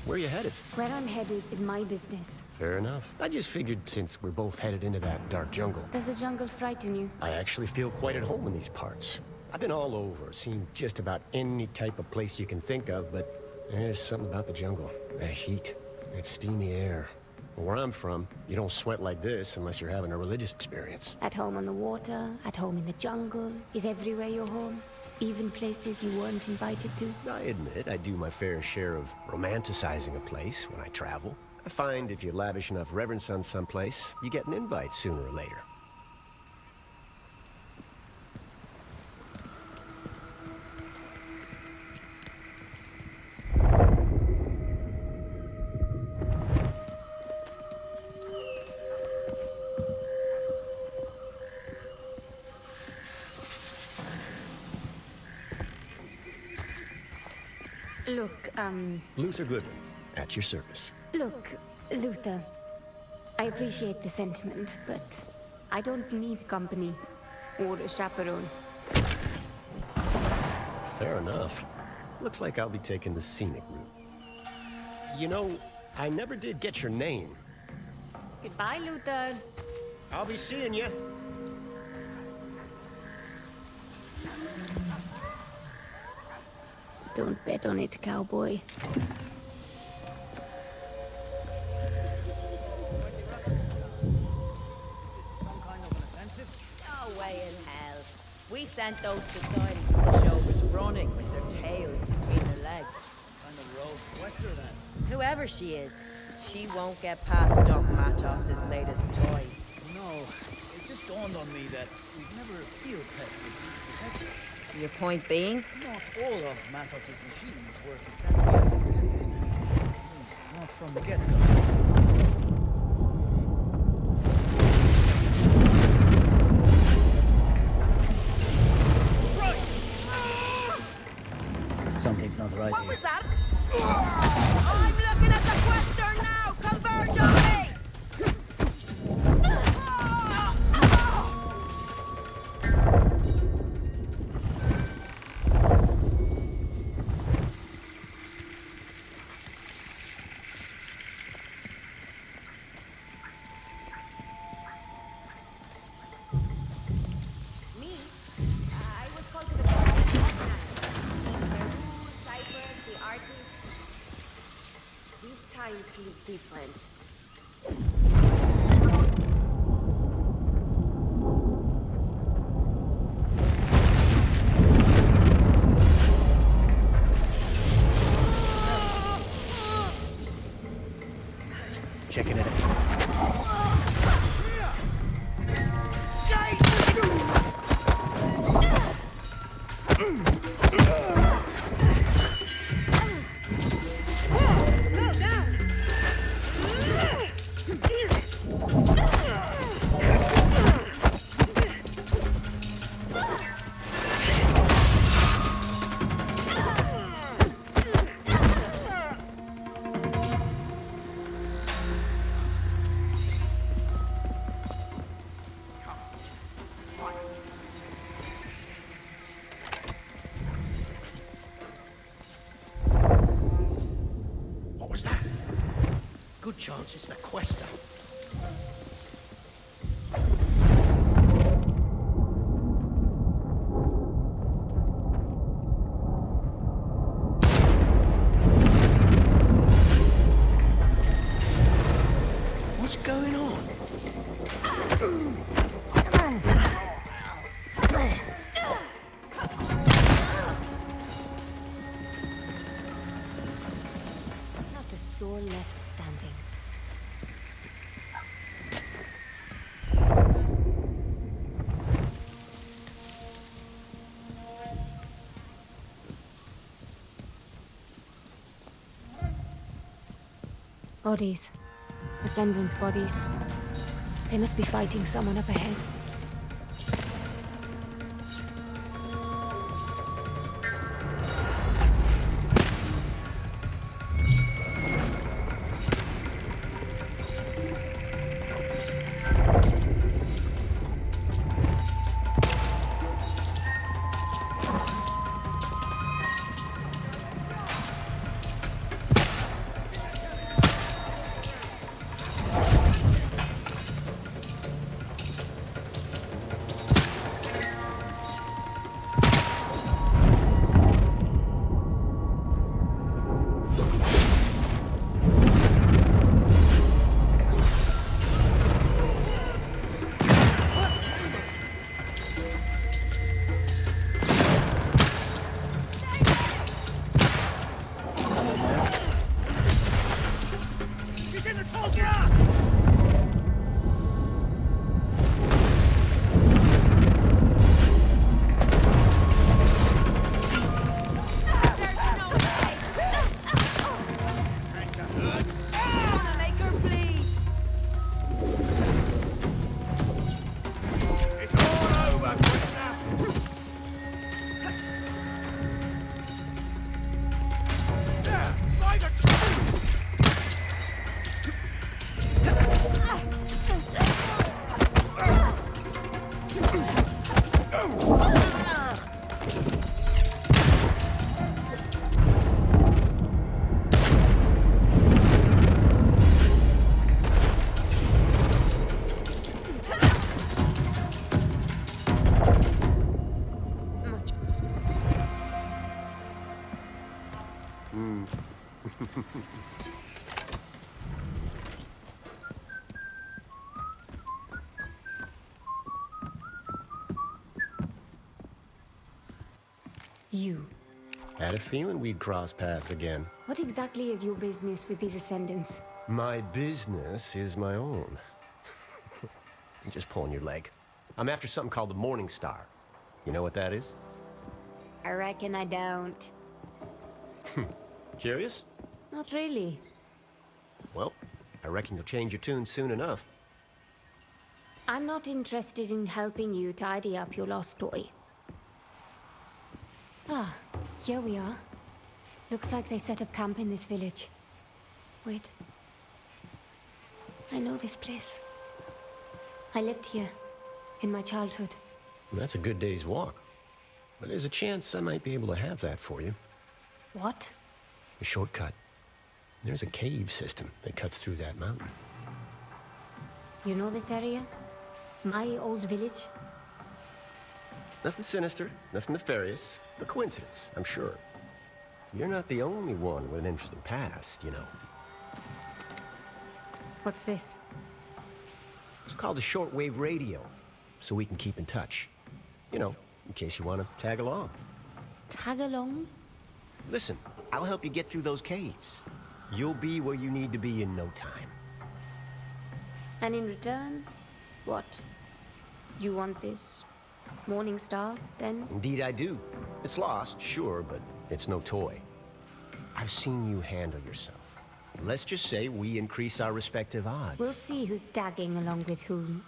where are you headed? Where I'm headed is my business. Fair enough. I just figured since we're both headed into that dark jungle, Does the jungle frighten you? I actually feel quite at home in these parts. I've been all over, seen just about any type of place you can think of, but there's something about the jungle. That heat, that steamy air. Where I'm from, you don't sweat like this unless you're having a religious experience. At home on the water, at home in the jungle. Is everywhere your home? Even places you weren't invited to? I admit I do my fair share of romanticizing a place when I travel. I find if you lavish enough reverence on someplace, you get an invite sooner or later. Look, Luther Goodman, at your service. Look, Luther. I appreciate the sentiment, but I don't need company or a chaperone. Fair enough. Looks like I'll be taking the scenic route. You know, I never did get your name. Goodbye, Luther. I'll be seeing you. Don't bet on it, cowboy. No way in hell. We sent those society pushovers running with their tails between their legs. Kind of rogue Quaestor then. Whoever she is, she won't get past Doc Matos's latest toys. No, it just dawned on me that we've never field tested these detectors. Your point being? Not all of Matos's machines work exactly as intended. At least not from the get-go. Something's not right What here. was that? I'm looking at the Quaestor now! Converge on me! Me? I was called to the Peru, Cyprus, the artist. This time feels different. Checking it out. What was that? Good chance it's the Quaestor. What's going on? Not a soul left standing. Bodies. Ascendant bodies. They must be fighting someone up ahead. Hmm. You. Had a feeling we'd cross paths again. What exactly is your business with these Ascendants? My business is my own. I'm just pulling your leg. I'm after something called the Morning Star. You know what that is? I reckon I don't. Curious? Not really. Well, I reckon you'll change your tune soon enough. I'm not interested in helping you tidy up your lost toy. Ah, here we are. Looks like they set up camp in this village. Wait. I know this place. I lived here, in my childhood. That's a good day's walk. But there's a chance I might be able to have that for you. What? A shortcut. There's a cave system that cuts through that mountain. You know this area? My old village? Nothing sinister, nothing nefarious. A coincidence, I'm sure. You're not the only one with an interesting past, you know. What's this? It's called a shortwave radio, so we can keep in touch. You know, in case you want to tag along. Tag along? Listen, I'll help you get through those caves. You'll be where you need to be in no time. And in return, what? You want this Morning Star, then? Indeed I do. It's lost, sure, but it's no toy. I've seen you handle yourself. Let's just say we increase our respective odds. We'll see who's tagging along with whom.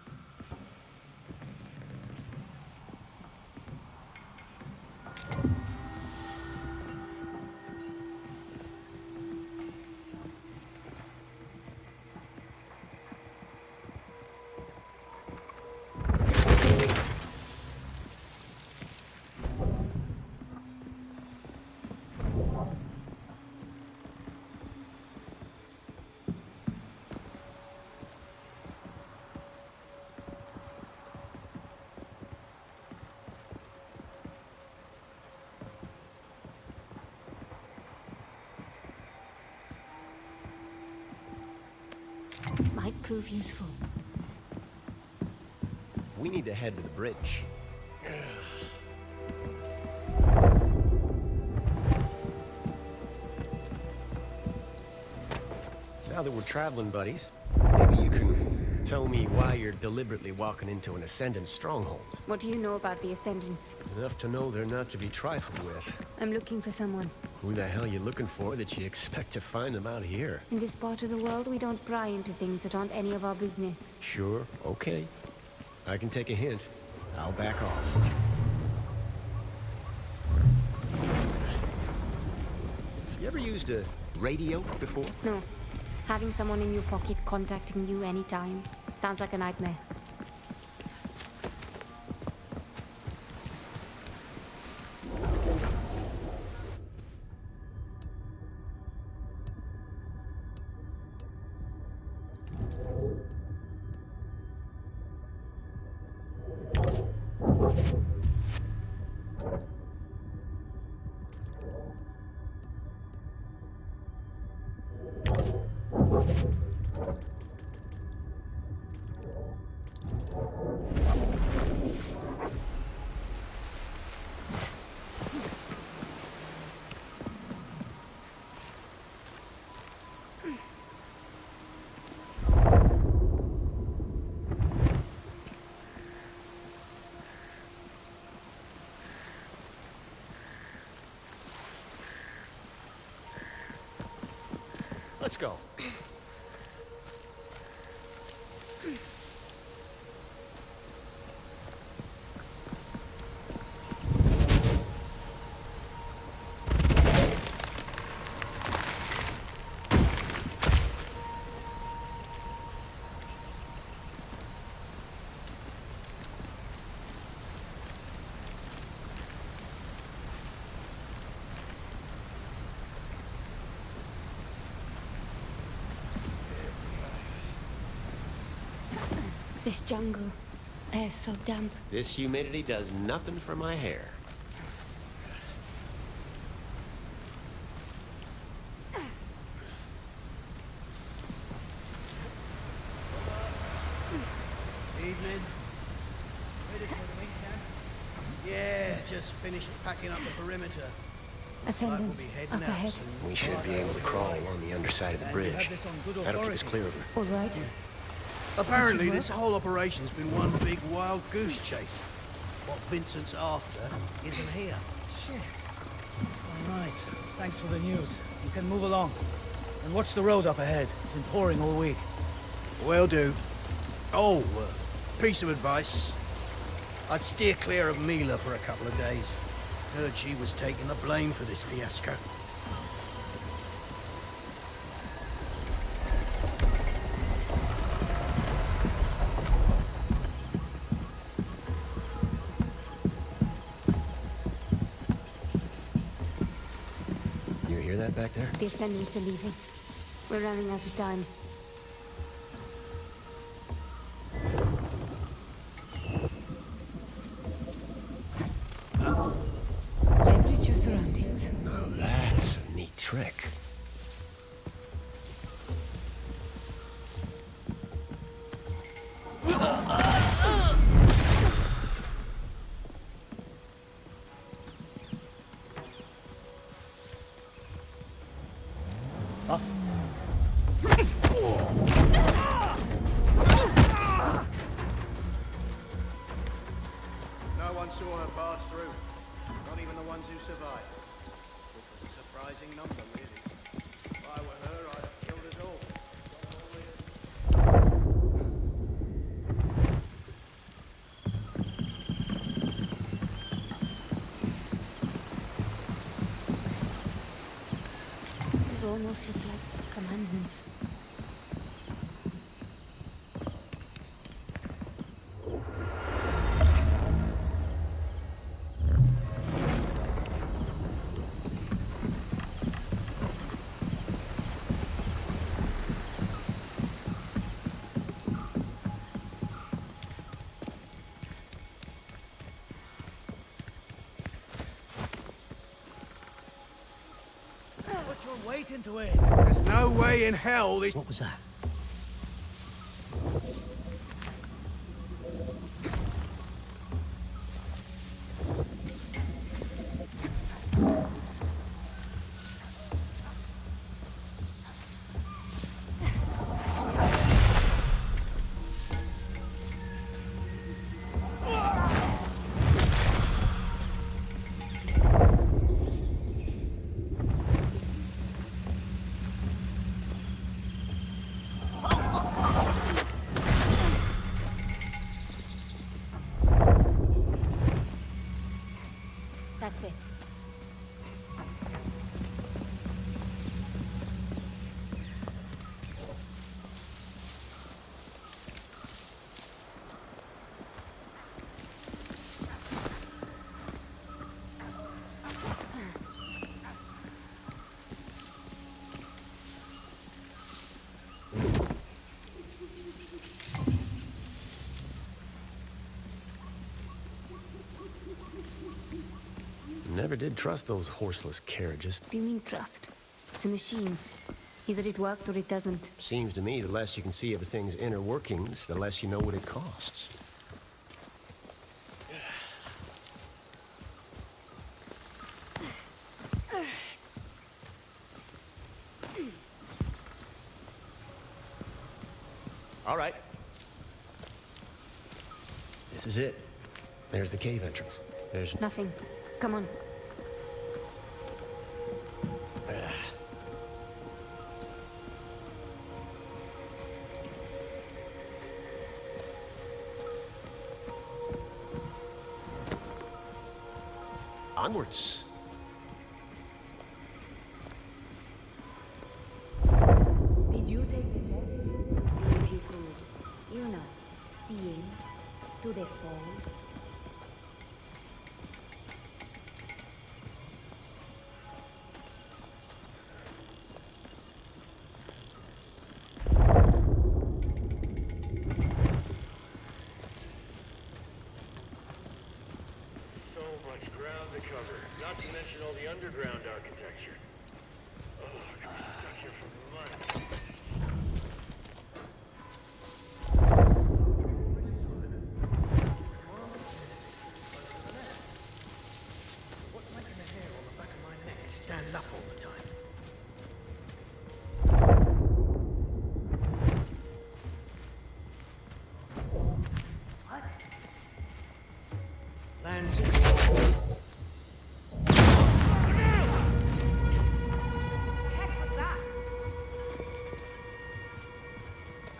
Might prove useful. We need to head to the bridge. Now that we're traveling buddies, maybe you can tell me why you're deliberately walking into an Ascendant stronghold. What do you know about the Ascendants? Enough to know they're not to be trifled with. I'm looking for someone. Who the hell you looking for that you expect to find them out here? In this part of the world, we don't pry into things that aren't any of our business. Sure, okay. I can take a hint. I'll back off. You ever used a radio before? No. Having someone in your pocket contacting you anytime sounds like a nightmare. Let's go. This jungle air's so damp. This humidity does nothing for my hair. men? Ready for the main camp? Yeah, just finished packing up the perimeter. Ascendants, up ahead. We should be able to crawl along the underside of the bridge. That'll keep us clear of her. All right. Apparently, this whole operation's been one big wild goose chase. What Vincent's after isn't here. Shit. All right. Thanks for the news. You can move along. And watch the road up ahead. It's been pouring all week. Will do. Oh, piece of advice. I'd steer clear of Mila for a couple of days. Heard she was taking the blame for this fiasco. You hear that back there? The Ascendants are leaving. We're running out of time. Leverage your surroundings. Now that's a neat trick. No one saw her pass through. Not even the ones who survived. Which was a surprising number, really. If I were her, I'd have killed us all. These almost look like commandments. Put your weight into it. There's no way in hell this... What was that? That's it. Never did trust those horseless carriages. What do you mean trust? It's a machine. Either it works or it doesn't. Seems to me the less you can see everything's inner workings, the less you know what it costs. All right. This is it. There's the cave entrance. There's Nothing. Come on. Onwards. Did you take the test to see if you could, you know, see to the fall? Ground to cover, not to mention all the underground architecture. Oh, I could be stuck here for months. laugh all the time. What? Lance.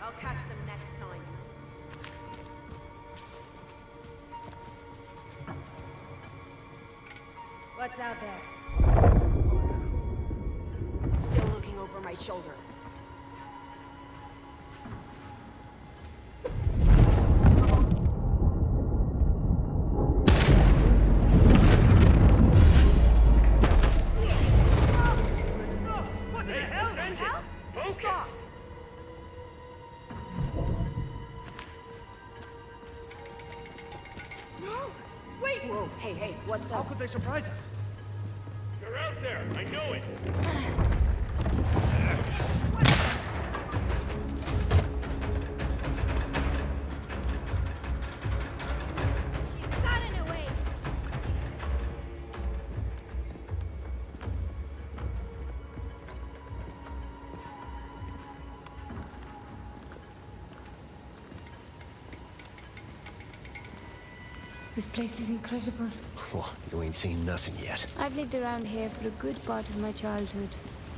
I'll catch them next time. What's out there? Still looking over my shoulder. What the hell? Stop! No! Wait! Whoa, hey, what the? How could they surprise us? You're out there. I know it. She's gotten away. This place is incredible. Oh, you ain't seen nothing yet. I've lived around here for a good part of my childhood,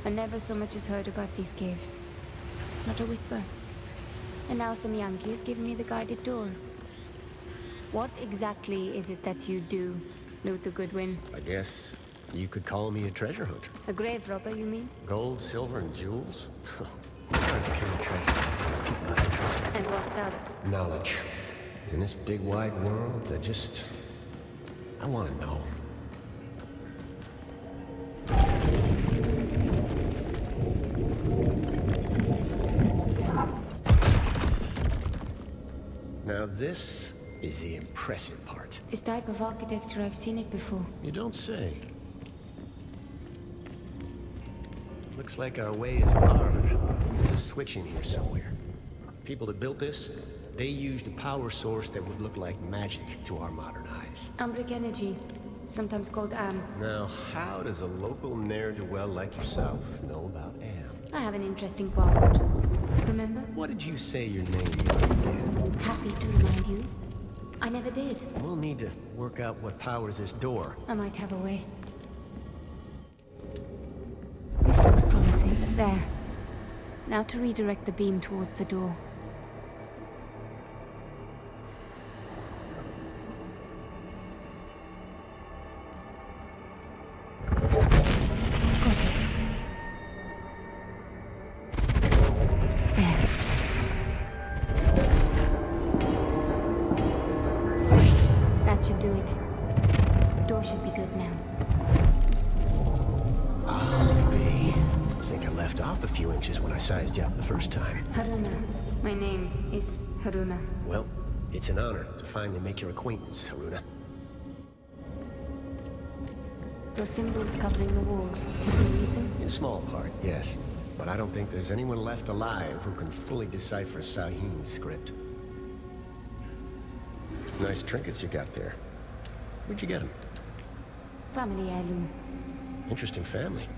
and never so much as heard about these caves. Not a whisper. And now some Yankee has given me the guided door. What exactly is it that you do, Luther Goodwin? I guess you could call me a treasure hunter. A grave robber, you mean? Gold, silver, and jewels? I don't carry treasure. Keep my interest. And what does? Knowledge. In this big wide world, I want to know. Now this is the impressive part. This type of architecture, I've seen it before. You don't say. Looks like our way is barred. There's a switch in here somewhere. People that built this, they used a power source that would look like magic to our modern eyes. Ambric energy, sometimes called AM. Now, how does a local ne'er-do-well like yourself know about AM? I have an interesting past. Remember? What did you say your name was again? Happy to remind you. I never did. We'll need to work out what powers this door. I might have a way. This looks promising. There. Now to redirect the beam towards the door. Should do it. Door should be good now. I'll be. I think I left off a few inches when I sized you up the first time. Haroona. My name is Haroona. Well, it's an honor to finally make your acquaintance, Haroona. Those symbols covering the walls, can you read them? In small part, yes. But I don't think there's anyone left alive who can fully decipher Sahin's script. Nice trinkets you got there. Where'd you get them? Family heirloom. Interesting family.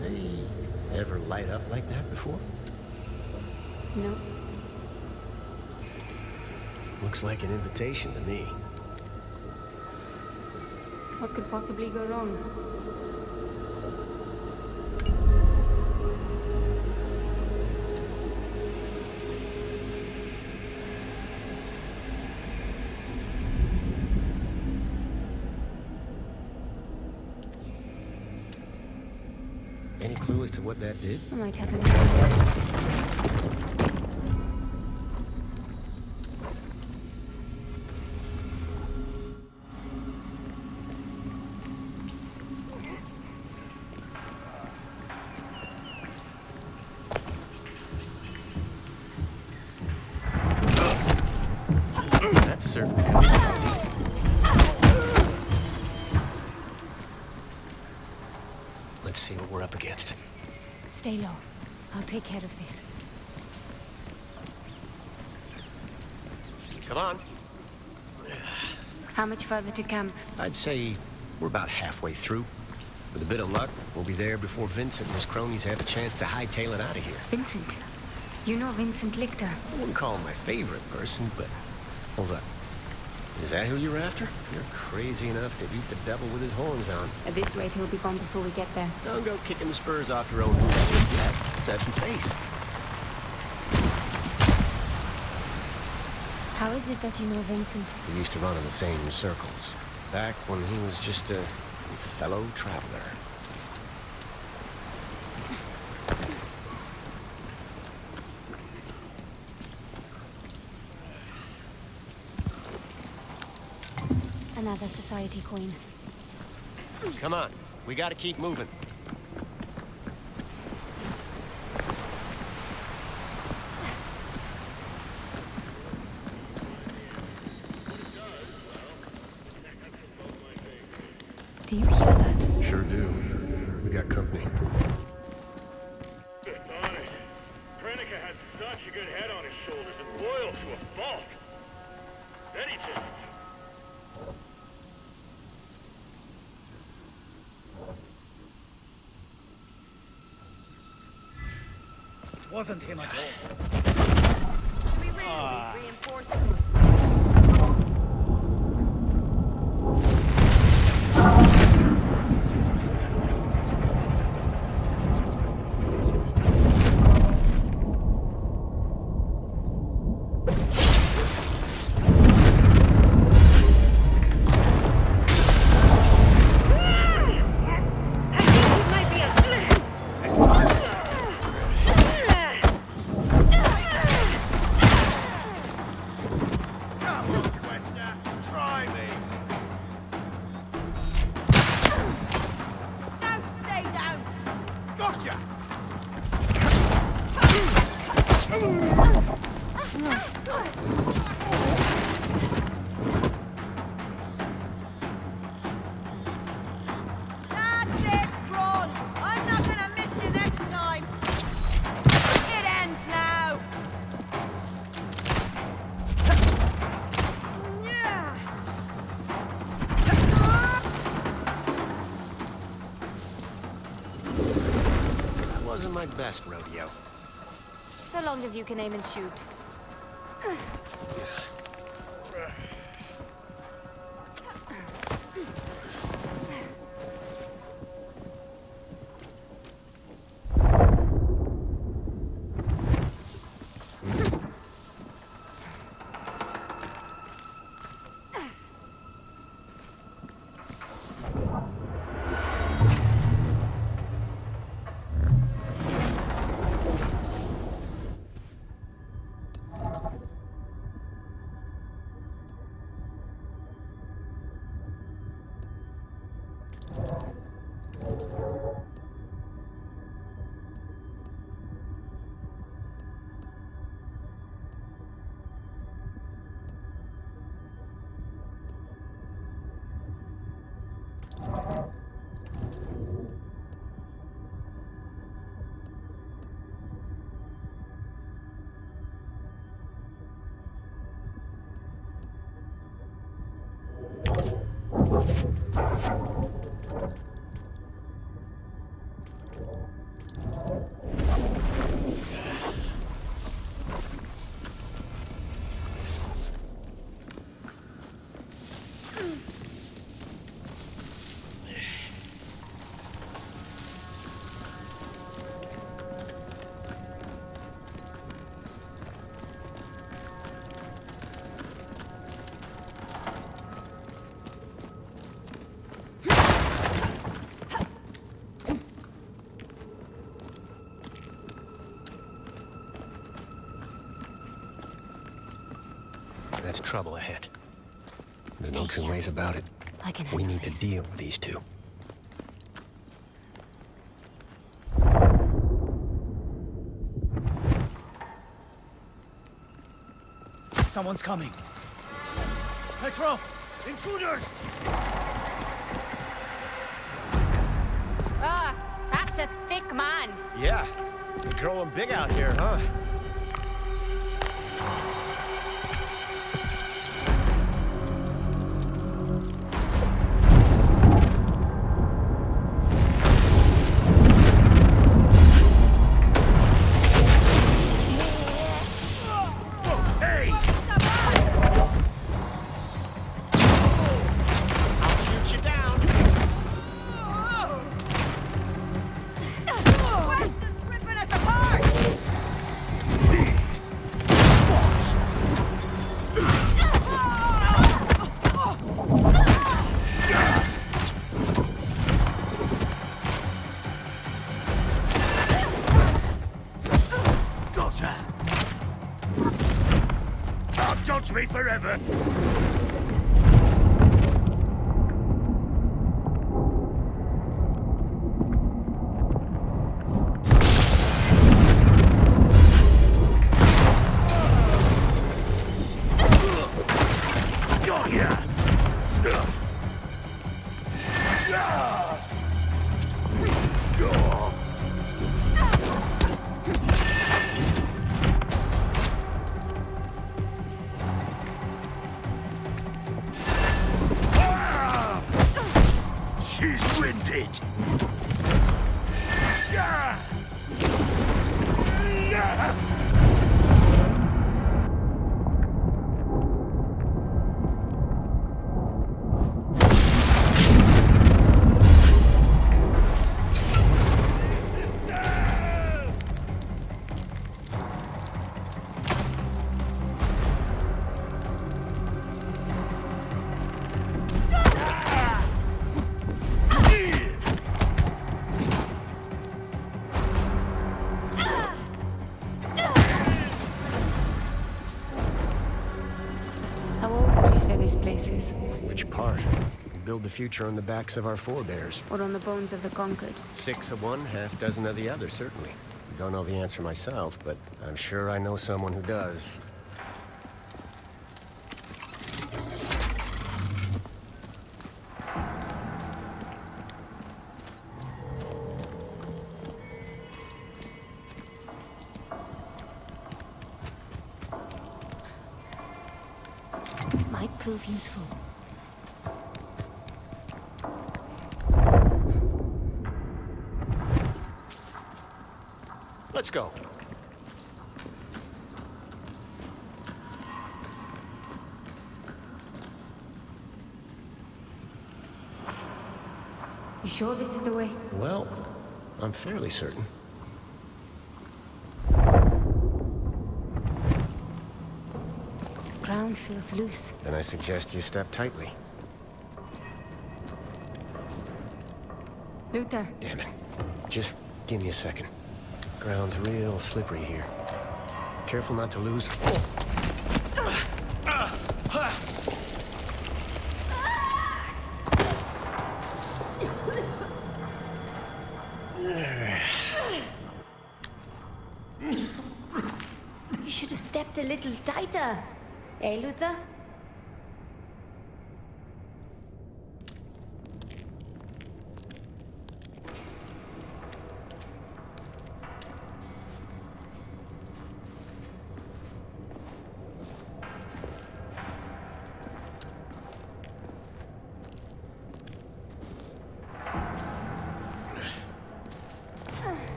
They ever light up like that before? No. Looks like an invitation to me. What could possibly go wrong? Any clue as to what that did? I might have an idea. That's certainly coming. Let's see what we're up against. Stay low. I'll take care of this. Come on. How much further to camp? I'd say we're about halfway through. With a bit of luck, we'll be there before Vincent and his cronies have a chance to hightail it out of here. Vincent. You know Vincent Lichter. I wouldn't call him my favorite person, but... Hold up. Is that who you're after? You're crazy enough to eat the devil with his horns on. At this rate, he'll be gone before we get there. Don't go kicking the spurs off your own hooves yet. Let's have some faith. How is it that you know Vincent? We used to run in the same circles. Back when he was just a fellow traveler. Another society coin. Come on, we gotta keep moving. Do you hear that? Sure do. We got company. Honest, Krennica had such a good head on his shoulders and loyal to a fault. Then he just... It wasn't him at all. We really need reinforcements. Come on, Quaestor. Try me. Now stay down. Gotcha! That's it, Ron. I'm not gonna miss you next time. It ends now. Yeah. That wasn't my best rodeo. So long as you can aim and shoot. That's trouble ahead. There's no two ways about it. I can We handle need to this. deal with these two. Someone's coming. Petrov! Intruders! Ah, that's a thick man. Yeah, you're growing big out here, huh? haunts me forever. She's winded. Which part? We build the future on the backs of our forebears. Or on the bones of the conquered. 6 of one, half dozen of the other, certainly. Don't know the answer myself, but I'm sure I know someone who does. Might prove useful. Let's go. You sure this is the way? Well, I'm fairly certain. Ground feels loose. Then I suggest you step tightly. Luther. Damn it. Just give me a second. Ground's real slippery here. Careful not to lose. You should have stepped a little tighter. Eh, Luther?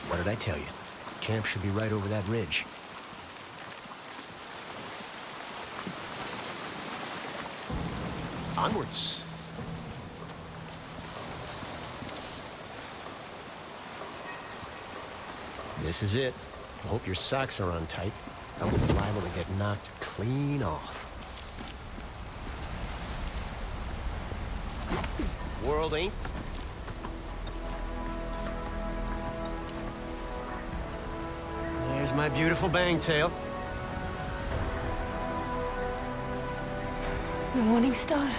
What did I tell you? Camp should be right over that ridge. Onwards. This is it. I hope your socks are on tight, else they're liable to get knocked clean off. World ain't. There's my beautiful bangtail. The morning star.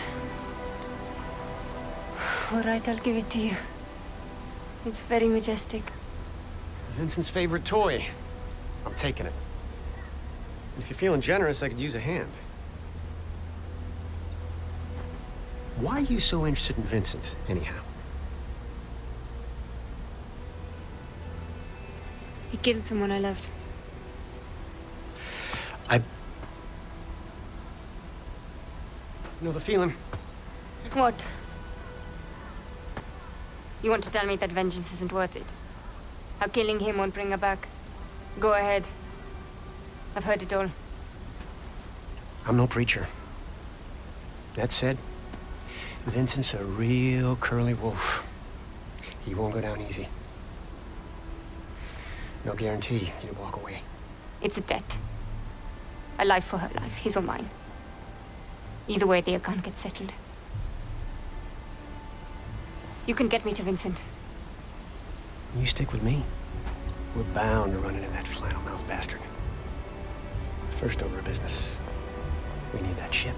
All right, I'll give it to you. It's very majestic. Vincent's favorite toy. I'm taking it. And if you're feeling generous, I could use a hand. Why are you so interested in Vincent, anyhow? He killed someone I loved. You know the feeling? What? You want to tell me that vengeance isn't worth it? How killing him won't bring her back? Go ahead. I've heard it all. I'm no preacher. That said, Vincent's a real curly wolf. He won't go down easy. No guarantee you walk away. It's a debt. A life for her life, his or mine. Either way, the account gets settled. You can get me to Vincent. You stick with me. We're bound to run into that flannel-mouthed bastard. First order of business, we need that ship.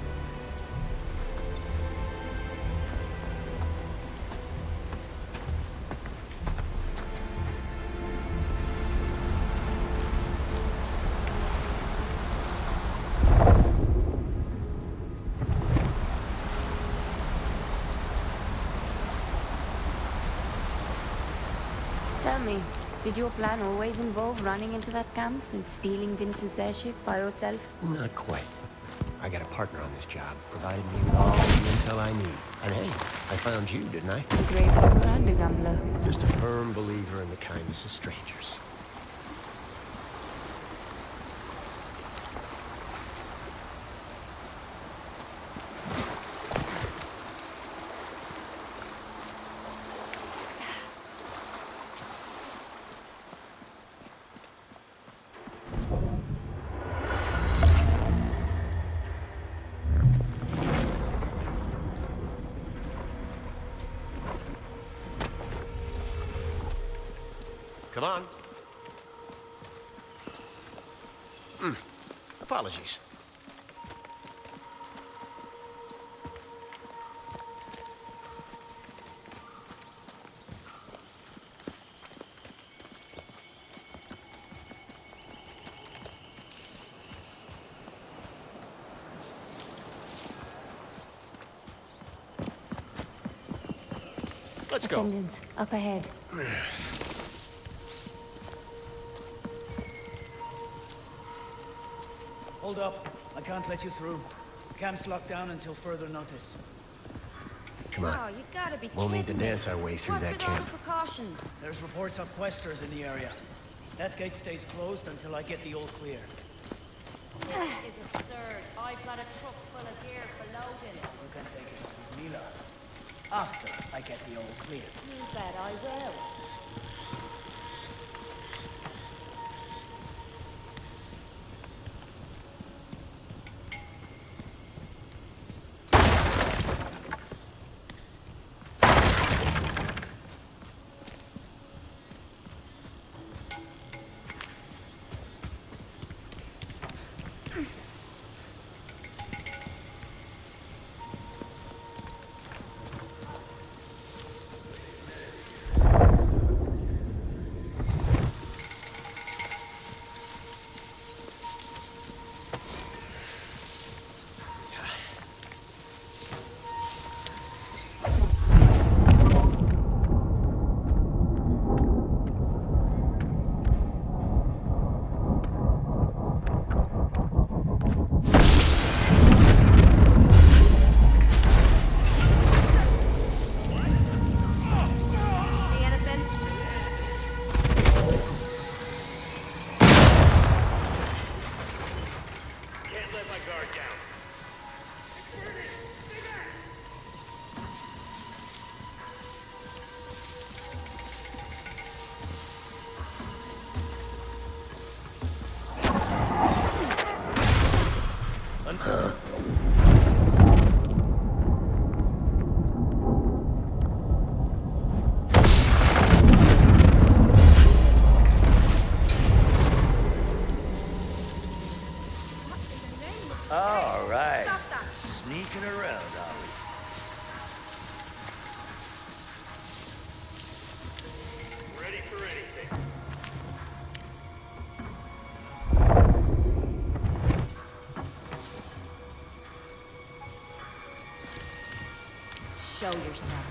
Tell me, did your plan always involve running into that camp and stealing Vincent's airship by yourself? Not quite. I got a partner on this job, provided me with all the intel I need. And hey, I found you, didn't I? A grave robber and a gambler. Just a firm believer in the kindness of strangers. Come on. Apologies. Let's go. Ascendants, up ahead. Hold up. I can't let you through. Camp's locked down until further notice. Come on. Oh, you gotta be We'll need to kidding me. dance our way through What's that with all camp. the precautions? There's reports of Quaestors in the area. That gate stays closed until I get the all clear. This is absurd. I've got a truck full of gear for loading. You can take it up with Mila. After I get the all clear. You bet I will. All right. Sneaking around, are we? Ready for anything. Show yourself.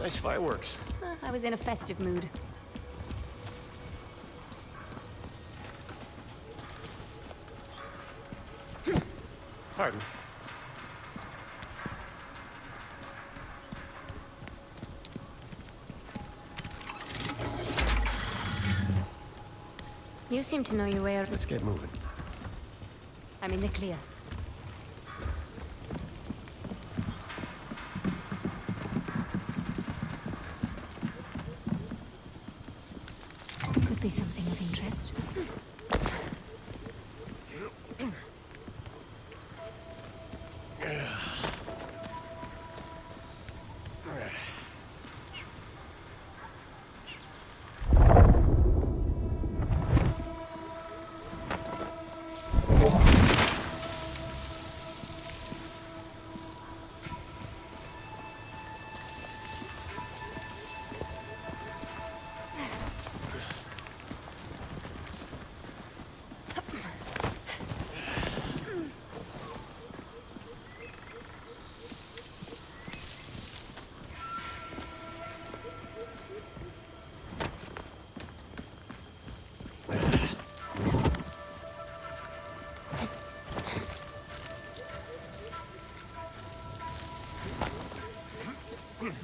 Nice fireworks. I was in a festive mood. Pardon. You seem to know your way around. Let's get moving. I'm in the clear. Could be something of interest.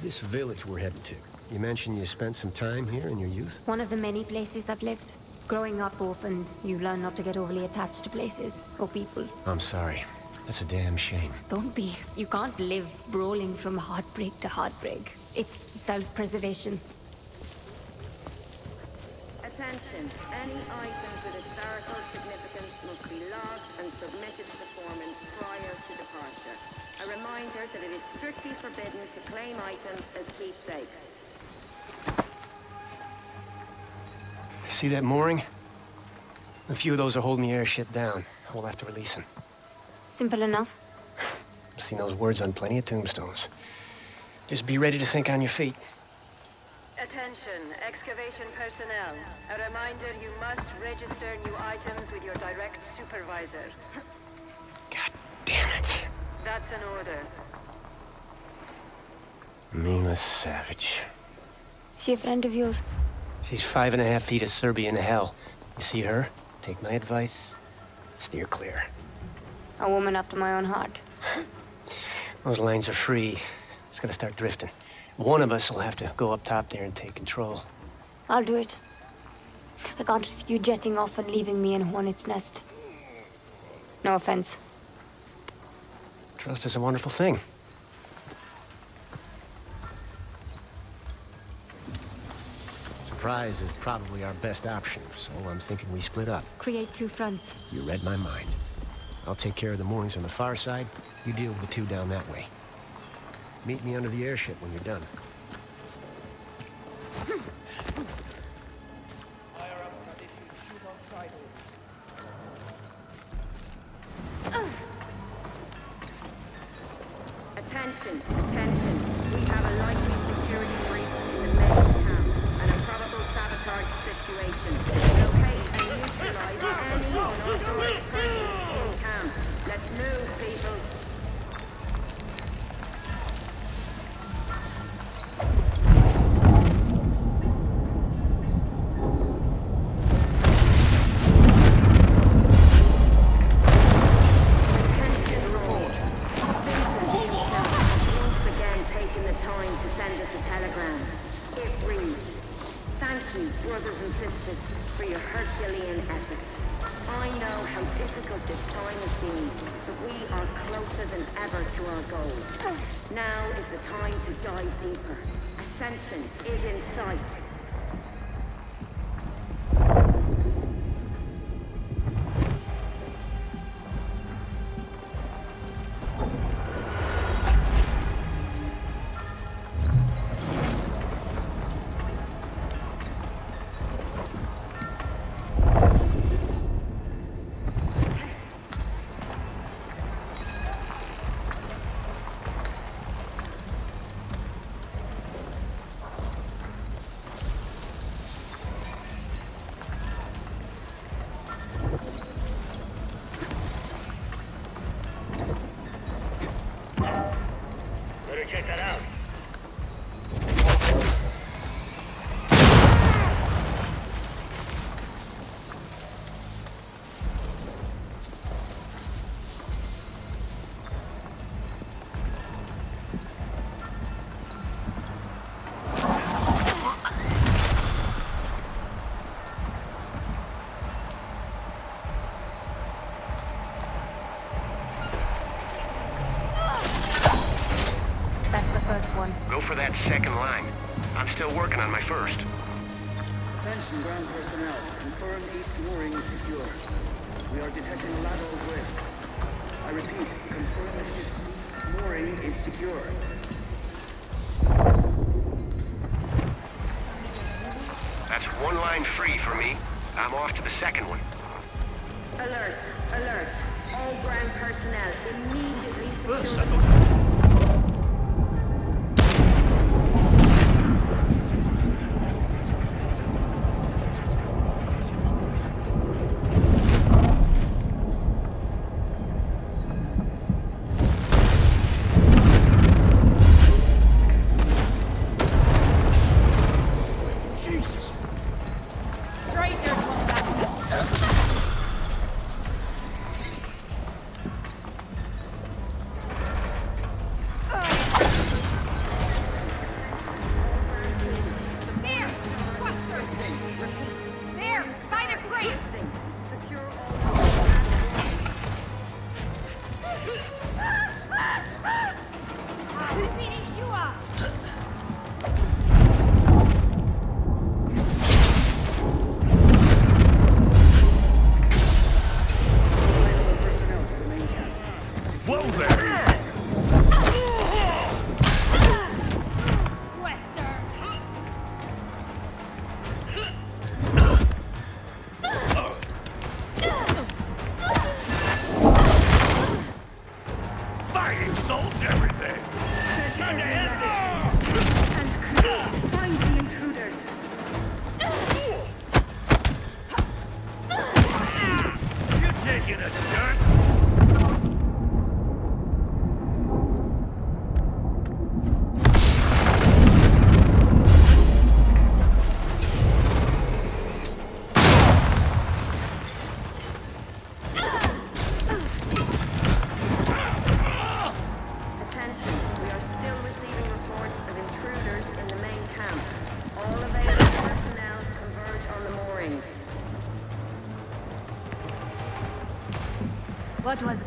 This village we're heading to. You mentioned you spent some time here in your youth? One of the many places I've lived. Growing up orphaned, you learn not to get overly attached to places or people. I'm sorry. That's a damn shame. Don't be. You can't live brawling from heartbreak to heartbreak. It's self-preservation. Attention. Any items with historical significance must be logged and submitted to the foreman prior to departure. A reminder that it is strictly forbidden to claim items as keepsakes. See that mooring? A few of those are holding the airship down. We'll have to release them. Simple enough. Seen those words on plenty of tombstones. Just be ready to think on your feet. Attention, excavation personnel. A reminder you must register new items with your direct supervisor. Damn it. That's an order. Mila Savage. She a friend of yours? She's 5.5 feet of Serbian hell. You see her? Take my advice. Steer clear. A woman after my own heart. Those lines are free. It's gonna start drifting. One of us will have to go up top there and take control. I'll do it. I can't risk you jetting off and leaving me in Hornet's Nest. No offense. Trust is a wonderful thing. Surprise is probably our best option, so I'm thinking we split up. Create two fronts. You read my mind. I'll take care of the moorings on the far side. You deal with the two down that way. Meet me under the airship when you're done. Attention, attention. We have a likely security breach in the main camp and a probable sabotage situation. Locate and neutralize any unauthorized persons in camp. Let's move, people. Ascension is in sight. for that second line. I'm still working on my first. Attention ground personnel. Confirm east mooring is secure. We are detecting a lateral drift. I repeat, confirm that east mooring is secure. That's one line free for me. I'm off to the second one. Alert, alert. All ground personnel immediately secure. Jesus! There! Quaestor! There! By the crate! I'm beating you up! Whoa there! Fighting solves everything! Time to end this! Find the intruders. You taking a dirt? Attention, we are still receiving reports of intruders in the main camp. All available personnel converge on the moorings. What was...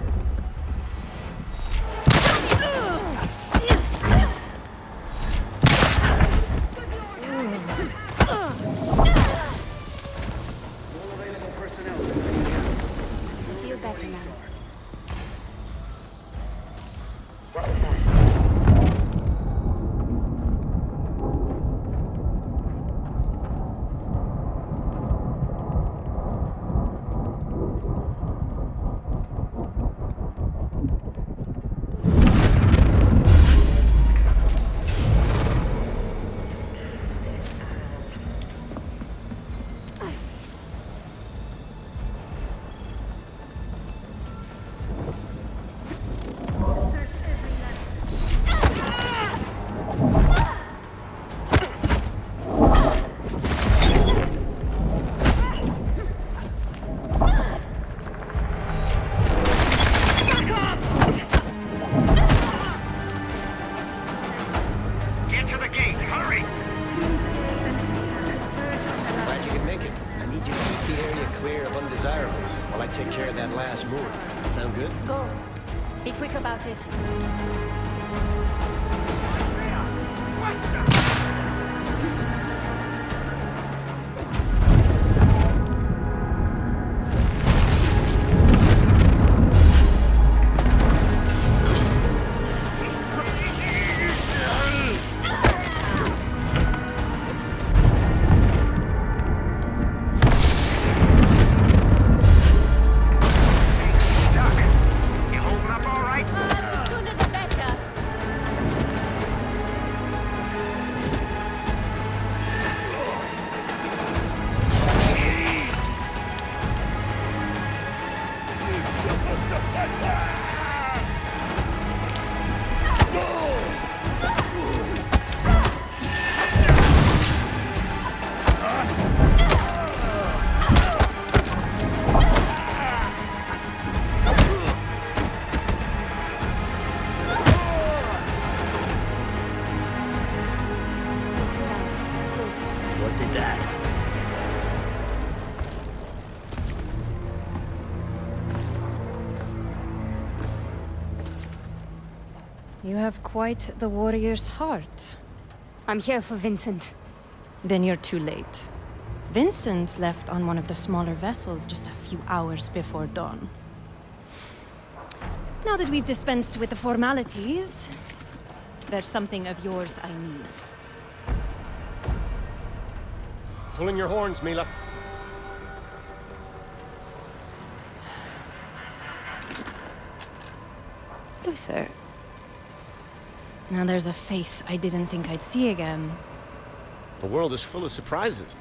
I feel better now. What was that? Get to the gate, hurry! Glad you can make it. I need you to keep the area clear of undesirables while I take care of that last mooring. Sound good? Go. Be quick about it. You holding up all right? The sooner the better. What did that? You have quite the warrior's heart. I'm here for Vincent. Then you're too late. Vincent left on one of the smaller vessels just a few hours before dawn. Now that we've dispensed with the formalities, there's something of yours I need. Pull in your horns, Mila. Luther. Now there's a face I didn't think I'd see again. The world is full of surprises.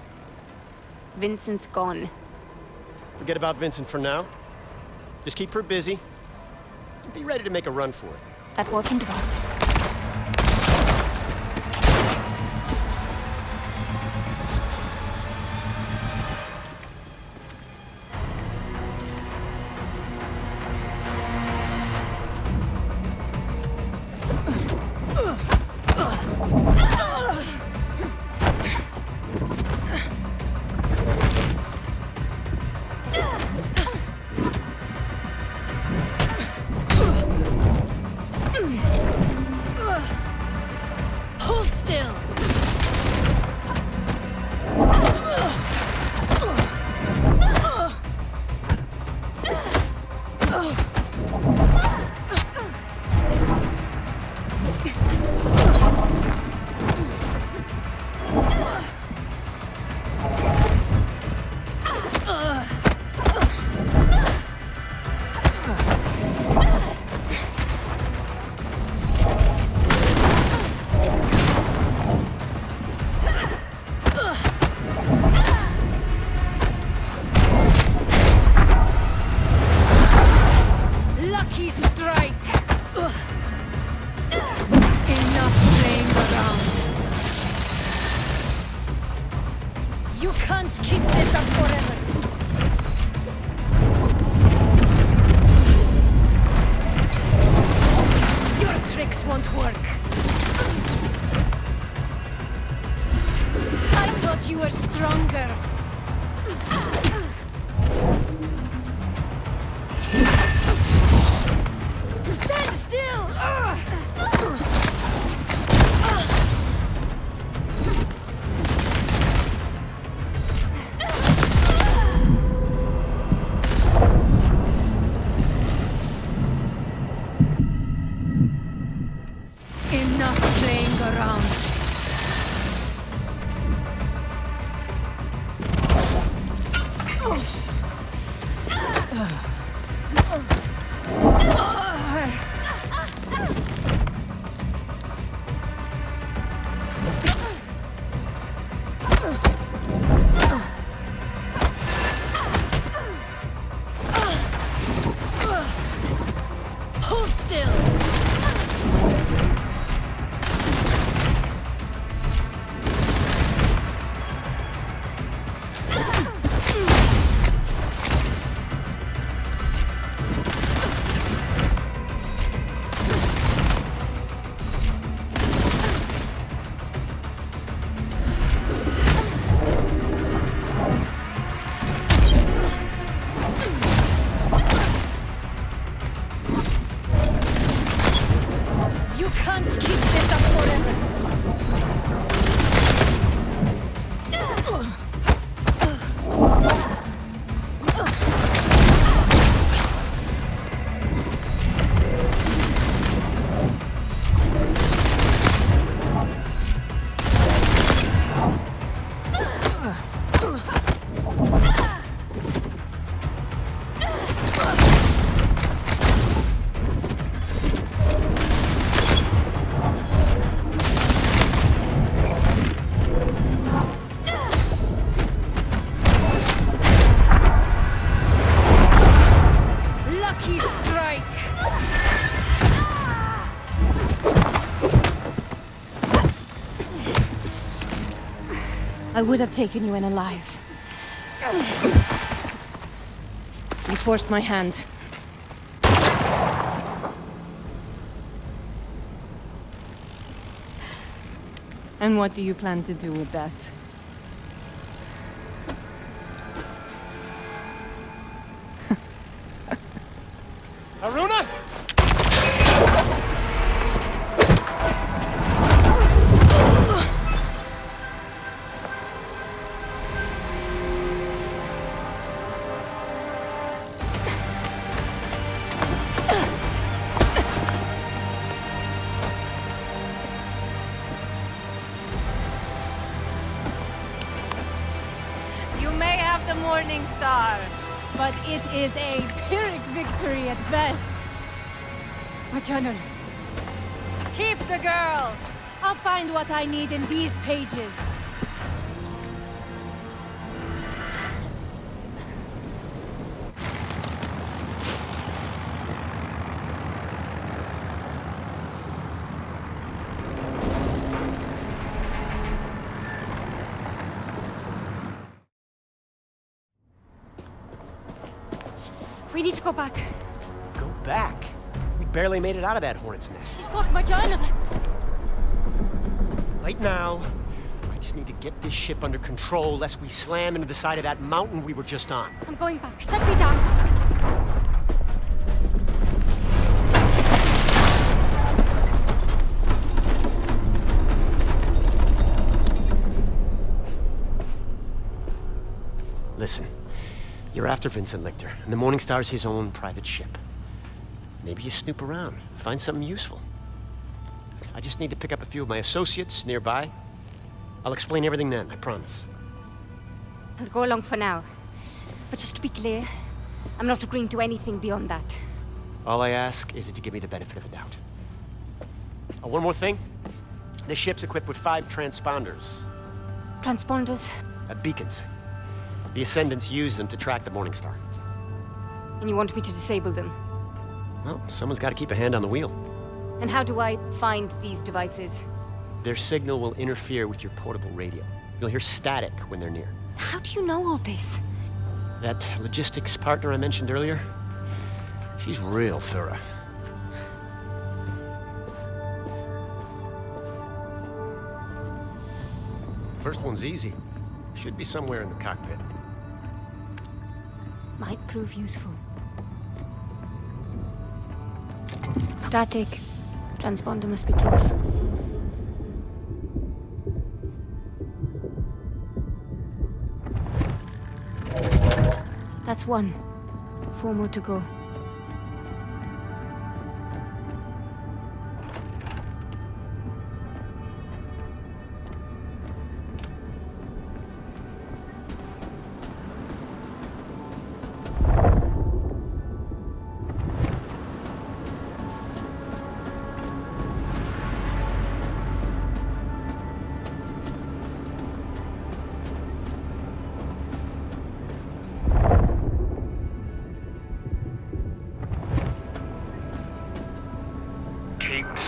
Vincent's gone. Forget about Vincent for now. Just keep her busy. Be ready to make a run for it. That wasn't right. I would have taken you in alive. You forced my hand. And what do you plan to do with that? Haroona! Morning Star, but it is a Pyrrhic victory at best. My journal. Keep the girl. I'll find what I need in these pages. We need to go back. Go back? We barely made it out of that hornet's nest. She's got my journal. Right now, I just need to get this ship under control lest we slam into the side of that mountain we were just on. I'm going back. Set me down. Listen, you're after Vincent Lichter, and the Morning Star's his own private ship. Maybe you snoop around, find something useful. I just need to pick up a few of my associates nearby. I'll explain everything then, I promise. I'll go along for now. But just to be clear, I'm not agreeing to anything beyond that. All I ask is that you give me the benefit of the doubt. Oh, one more thing. This ship's equipped with 5 transponders. Transponders? Beacons. The Ascendants use them to track the Morning Star. And you want me to disable them? Well, someone's got to keep a hand on the wheel. And how do I find these devices? Their signal will interfere with your portable radio. You'll hear static when they're near. How do you know all this? That logistics partner I mentioned earlier, she's real thorough. First one's easy. Should be somewhere in the cockpit. Might prove useful. Static. Transponder must be close. That's 1. 4 more to go.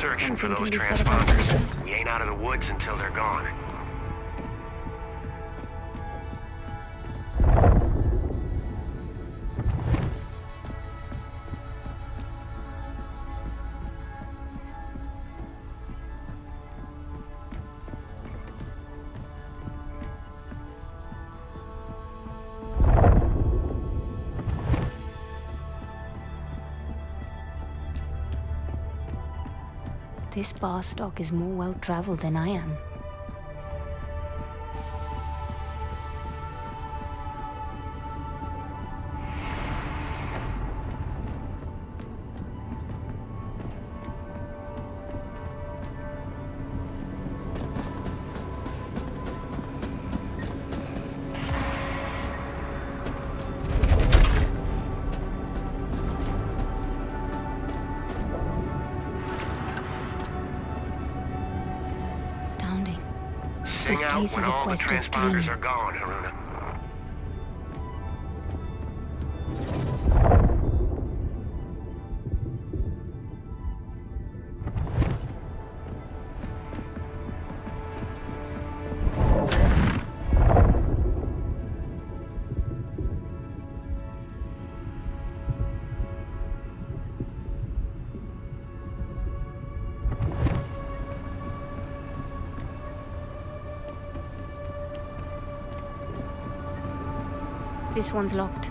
Searching for those transponders. We ain't out of the woods until they're gone. This bar stock is more well-traveled than I am. This place is a Quaestor's dream. Transponders are gone, Haroona. This one's locked.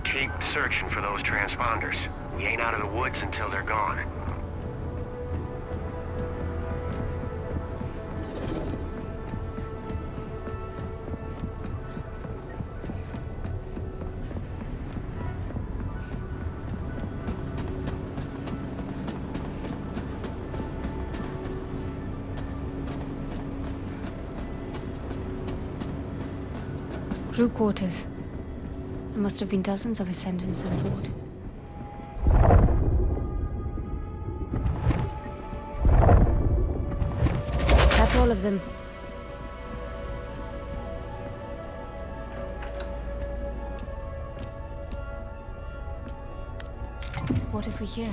Keep searching for those transponders. We ain't out of the woods until they're gone. Crew quarters. There must have been dozens of Ascendants on board. That's all of them. What if we hear?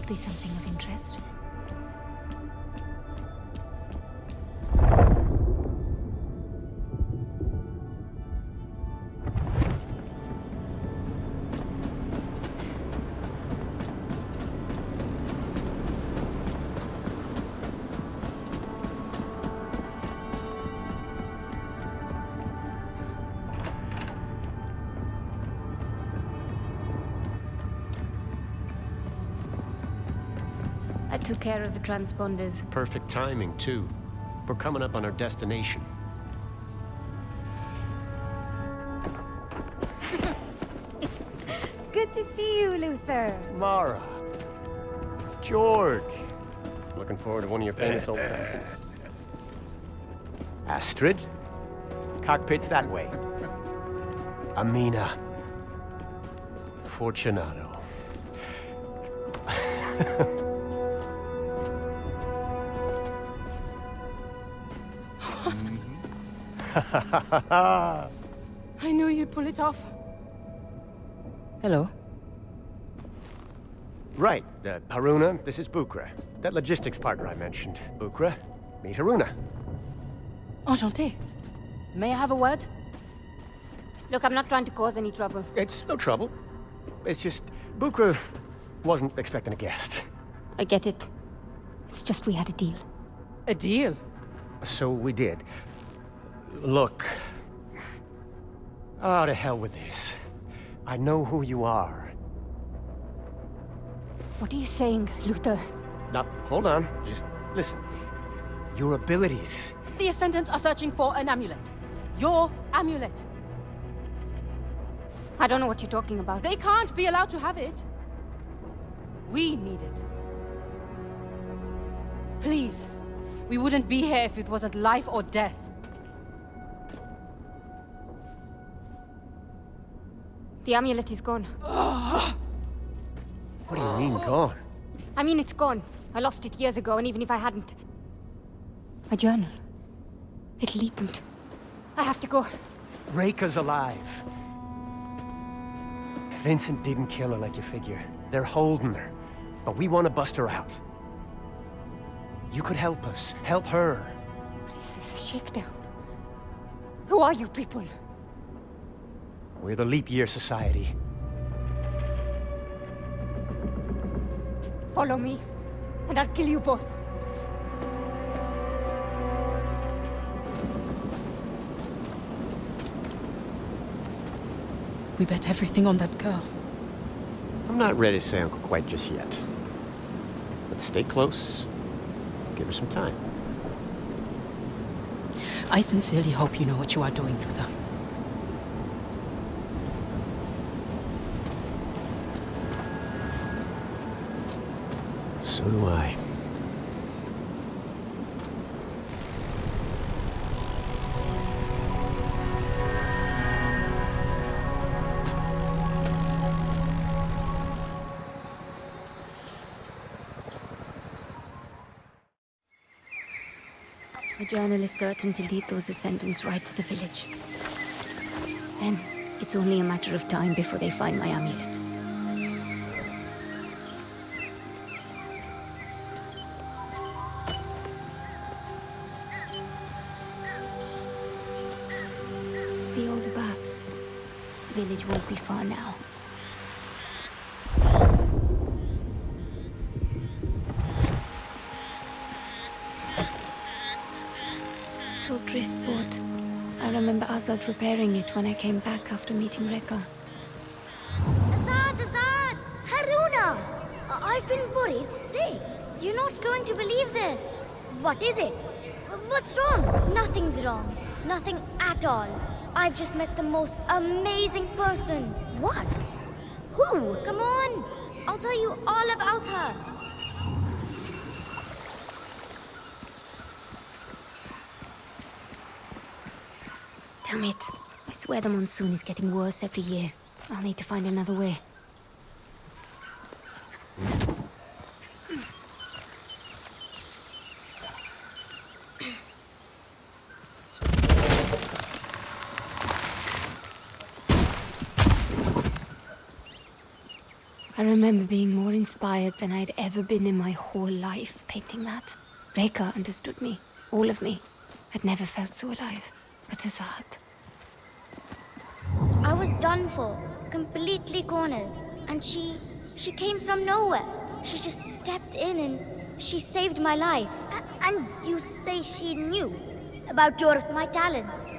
Be something of interest. I took care of the transponders. Perfect timing, too. We're coming up on our destination. Good to see you, Luther. Mara. George. Looking forward to one of your famous old fashions. Astrid. Cockpit's that way. Amina. Fortunato. I knew you'd pull it off. Hello. Right, Haroona, this is Bukra. That logistics partner I mentioned. Bukra, meet Haroona. Enchanté. May I have a word? Look, I'm not trying to cause any trouble. It's no trouble. It's just, Bukra wasn't expecting a guest. I get it. It's just we had a deal. A deal? So we did. Look. Oh, to hell with this. I know who you are. What are you saying, Luther? Now, hold on. Just listen. Your abilities. The Ascendants are searching for an amulet. Your amulet. I don't know what you're talking about. They can't be allowed to have it. We need it. Please. We wouldn't be here if it wasn't life or death. The amulet is gone. What do you mean, gone? I mean, it's gone. I lost it years ago, and even if I hadn't... My journal. It'll lead them to... I have to go. Reika's alive. Vincent didn't kill her like you figure. They're holding her. But we want to bust her out. You could help us. Help her. What is this, a shakedown? Who are you people? We're the Leap Year Society. Follow me, and I'll kill you both. We bet everything on that girl. I'm not ready to say uncle quite just yet. But stay close. Give her some time. I sincerely hope you know what you are doing, Luther. So do I. A journal is certain to lead those ascendants right to the village. Then, it's only a matter of time before they find my amulet. The older baths. Village won't be far now. It's old driftboard. I remember Azad repairing it when I came back after meeting Rekka. Azad! Haroona! I've been worried sick. You're not going to believe this. What is it? What's wrong? Nothing's wrong. Nothing at all. I've just met the most amazing person. What? Who? Come on! I'll tell you all about her. Damn it. I swear the monsoon is getting worse every year. I'll need to find another way. I remember being more inspired than I'd ever been in my whole life painting that. Rekka understood me. All of me. I'd never felt so alive. But Azad. I was done for. Completely cornered. And she came from nowhere. She just stepped in and she saved my life. And you say she knew about my talents.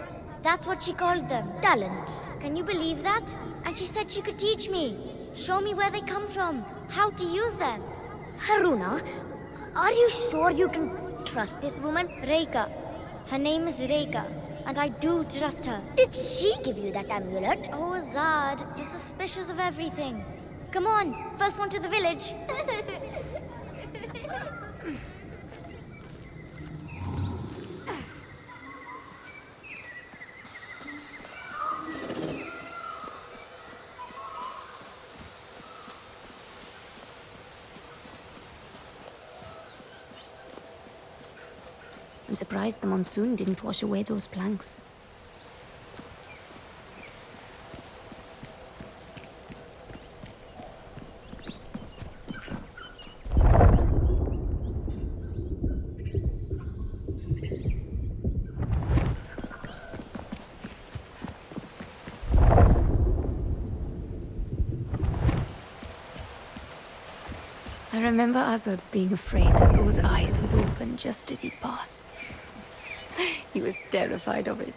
That's what she called them. Talents. Can you believe that? And she said she could teach me. Show me where they come from. How to use them. Haroona, are you sure you can trust this woman? Rekka. Her name is Rekka. And I do trust her. Did she give you that amulet? Oh, Azad, you're suspicious of everything. Come on, first one to the village. I'm surprised the monsoon didn't wash away those planks. I remember Azad being afraid that those eyes would open just as he'd pass. He was terrified of it.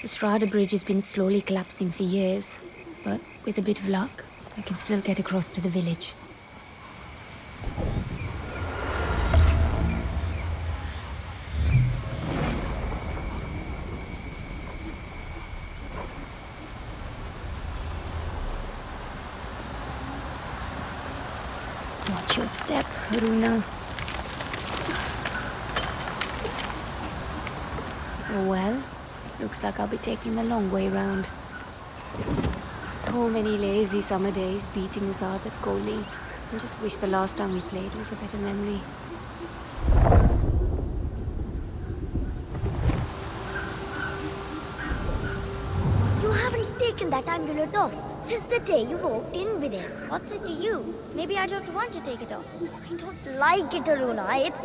The Strada Bridge has been slowly collapsing for years, but with a bit of luck, I can still get across to the village. Watch your step, Haroona. Oh well. Looks like I'll be taking the long way round. So many lazy summer days beating Azad at goalie. I just wish the last time we played was a better memory. You haven't taken that amulet off since the day you walked in with it. What's it to you? Maybe I don't want to take it off. I don't like it, Haroona. It's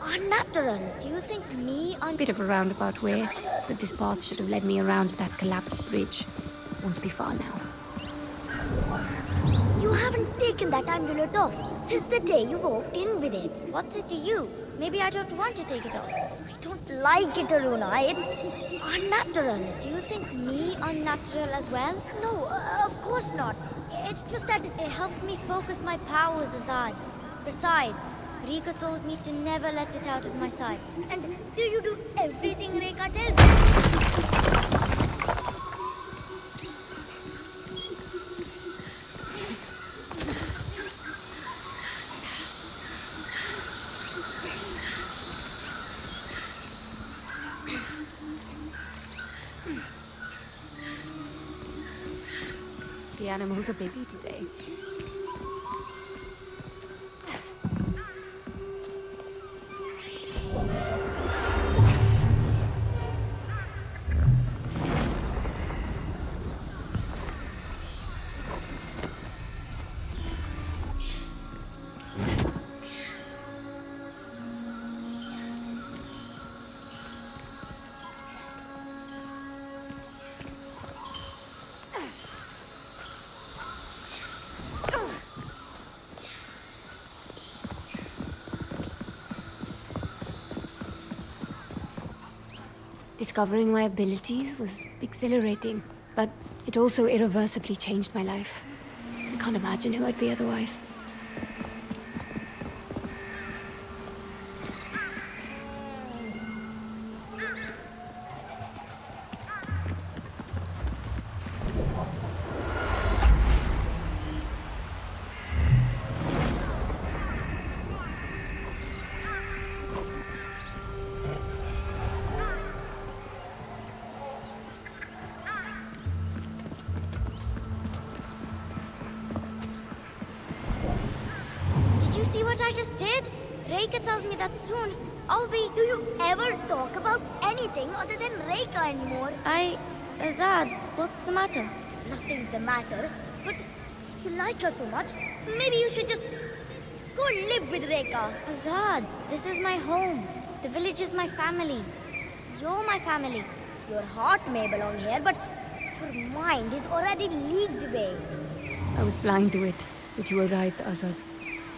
unnatural. Do you think me on... Bit of a roundabout way. but this path should have led me around that collapsed bridge. Won't be far now. You haven't taken that amulet off since the day you walked in with it. What's it to you? Maybe I don't want to take it off. I don't like it, Haroona. It's unnatural. Do you think me unnatural as well? No, of course not. It's just that it helps me focus my powers, Azad. Besides, Rika told me to never let it out of my sight. And do you do everything Rika tells you? The animals are busy today. Discovering my abilities was exhilarating, but it also irreversibly changed my life. I can't imagine who I'd be otherwise. Did you see what I just did? Reika tells me that soon I'll be... Do you ever talk about anything other than Reika anymore? Azad, what's the matter? Nothing's the matter, but if you like her so much, maybe you should just go live with Reika. Azad, this is my home. The village is my family. You're my family. Your heart may belong here, but your mind is already leagues away. I was blind to it, but you were right, Azad.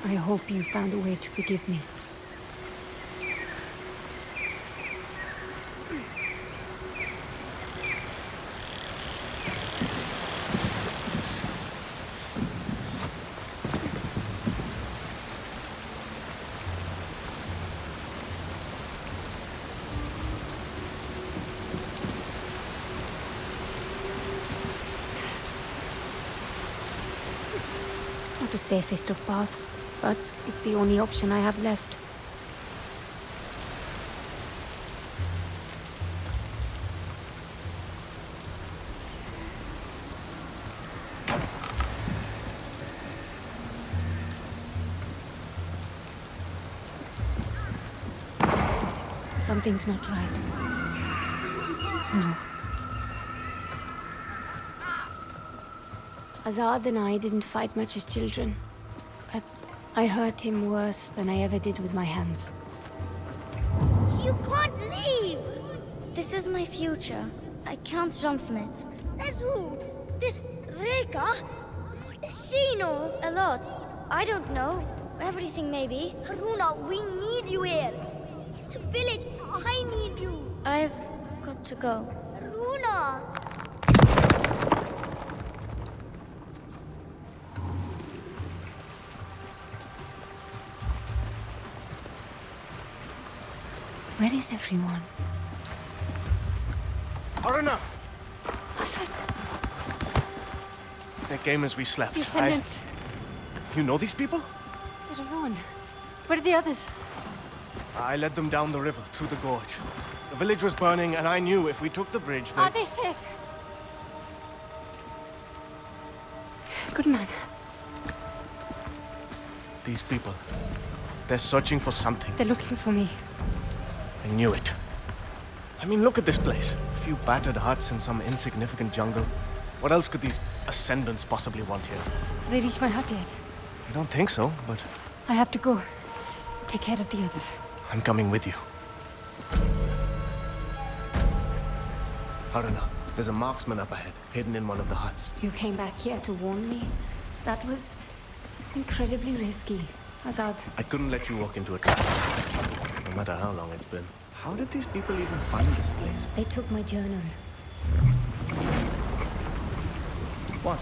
I hope you found a way to forgive me. Not the safest of paths, but it's the only option I have left. Something's not right. No. Azad and I didn't fight much as children, but I hurt him worse than I ever did with my hands. You can't leave! This is my future. I can't run from it. Says who? This Reika? What does she know? A lot. I don't know. Everything, maybe. Haroona, we need you here. In the village, I need you. I've got to go. Haroona! Where is everyone? Haroona! Azad, They came as we slept. The Ascendants. You know these people? They're alone. Where are the others? I led them down the river, through the gorge. The village was burning, and I knew if we took the bridge, Are they safe? Good man. These people, they're searching for something. They're looking for me. I knew it. I mean, look at this place. A few battered huts in some insignificant jungle. What else could these ascendants possibly want here? Have they reached my hut yet? I don't think so, but I have to go. Take care of the others. I'm coming with you. Haroona, there's a marksman up ahead, hidden in one of the huts. You came back here to warn me? That was incredibly risky. Azad. I couldn't let you walk into a trap, no matter how long it's been. How did these people even find this place? They took my journal. What?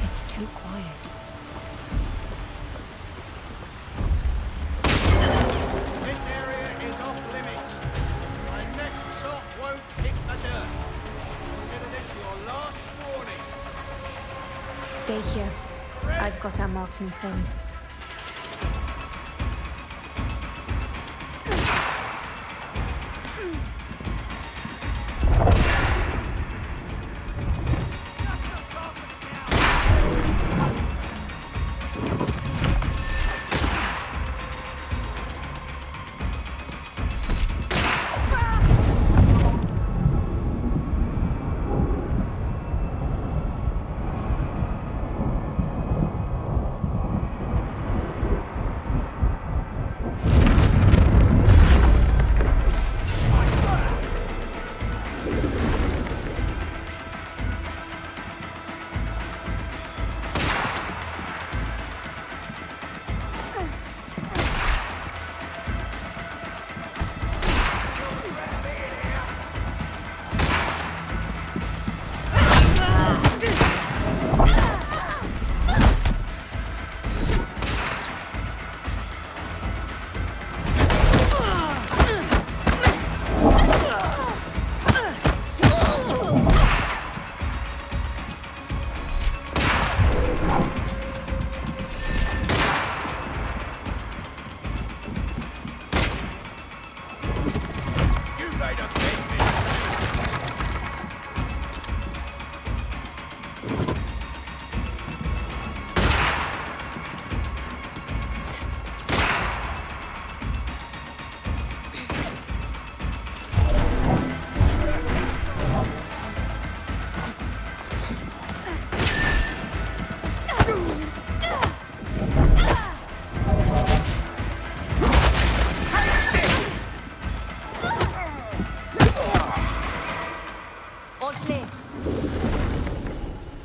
It's too quiet. This area is off limits. My next shot won't hit the dirt. Consider this your last warning. Stay here. I've got our marksman friend.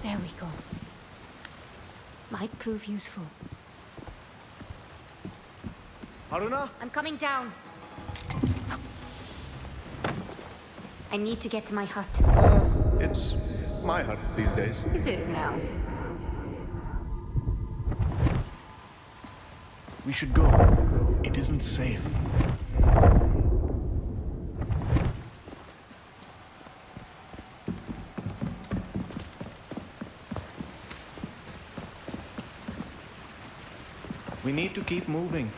There we go. Might prove useful. Haroona? I'm coming down. I need to get to my hut. It's my hut these days. Is it now? We should go. It isn't safe. We need to keep moving.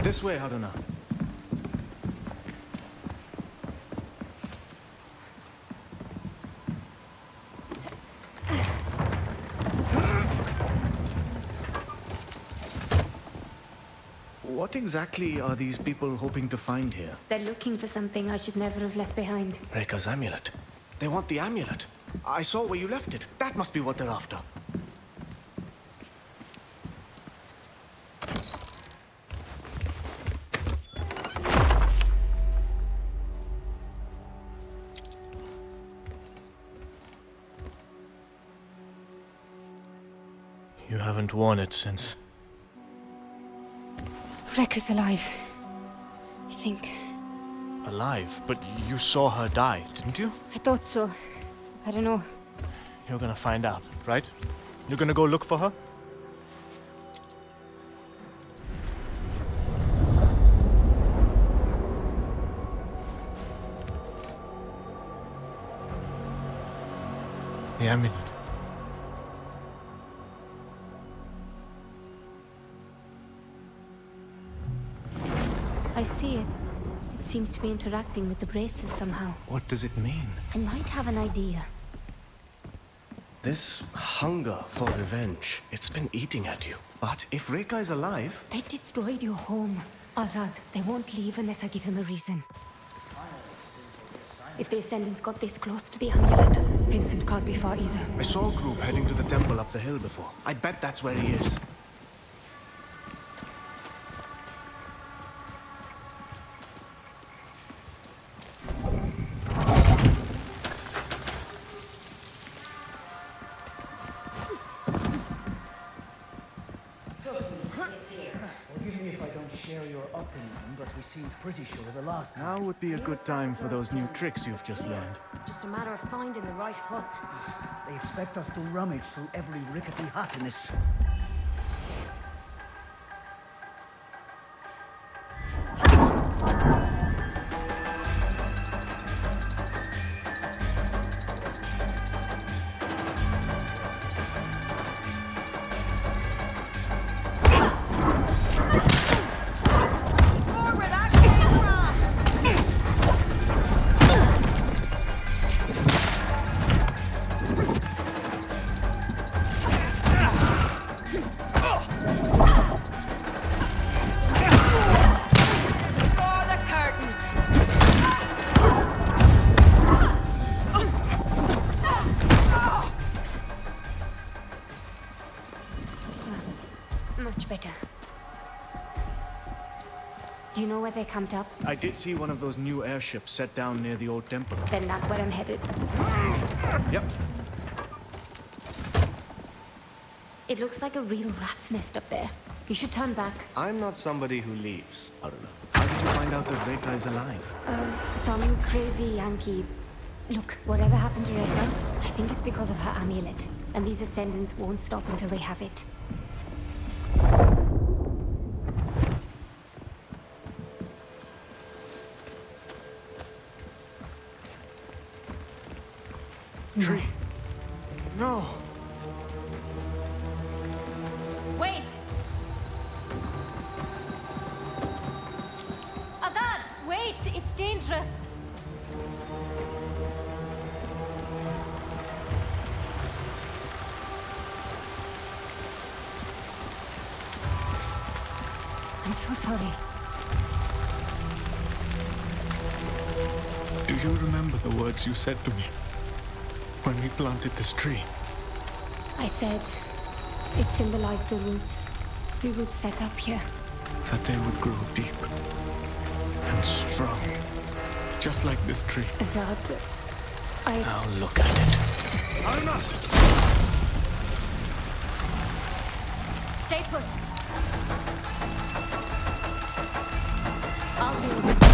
This way, Haroona. What exactly are these people hoping to find here? They're looking for something I should never have left behind. Rekha's amulet. They want the amulet. I saw where you left it. That must be what they're after. You haven't worn it since... Rekka's alive. I think. Alive? But you saw her die, didn't you? I thought so. I don't know. You're gonna find out, right? You're gonna go look for her? The amulet. I see it. It seems to be interacting with the braces somehow. What does it mean? I might have an idea. This hunger for revenge, it's been eating at you. But if Rekka is alive... They've destroyed your home. Azad, they won't leave unless I give them a reason. If the Ascendants got this close to the amulet, Vincent can't be far either. I saw a group heading to the temple up the hill before. I bet that's where he is. Forgive me if I don't share your optimism, but we seemed pretty sure the last Now would be a good time for those new tricks you've just learned. Just a matter of finding the right hut. They expect us to rummage through every rickety hut in this... Much better. Do you know where they camped up? I did see one of those new airships set down near the old temple. Then that's where I'm headed. Yep. It looks like a real rat's nest up there. You should turn back. I'm not somebody who leaves, Haroona. How did you find out that Rekka is alive? Some crazy Yankee. Look, whatever happened to Rekka, I think it's because of her amulet. And these Ascendants won't stop until they have it. Tree. No. Wait! Azad, wait! It's dangerous! I'm so sorry. Do you remember the words you said to me when we planted this tree? I said it symbolized the roots we would set up here. That they would grow deep and strong, just like this tree. Azad, Now look at it. Haroona! Stay put. I'll deal with this.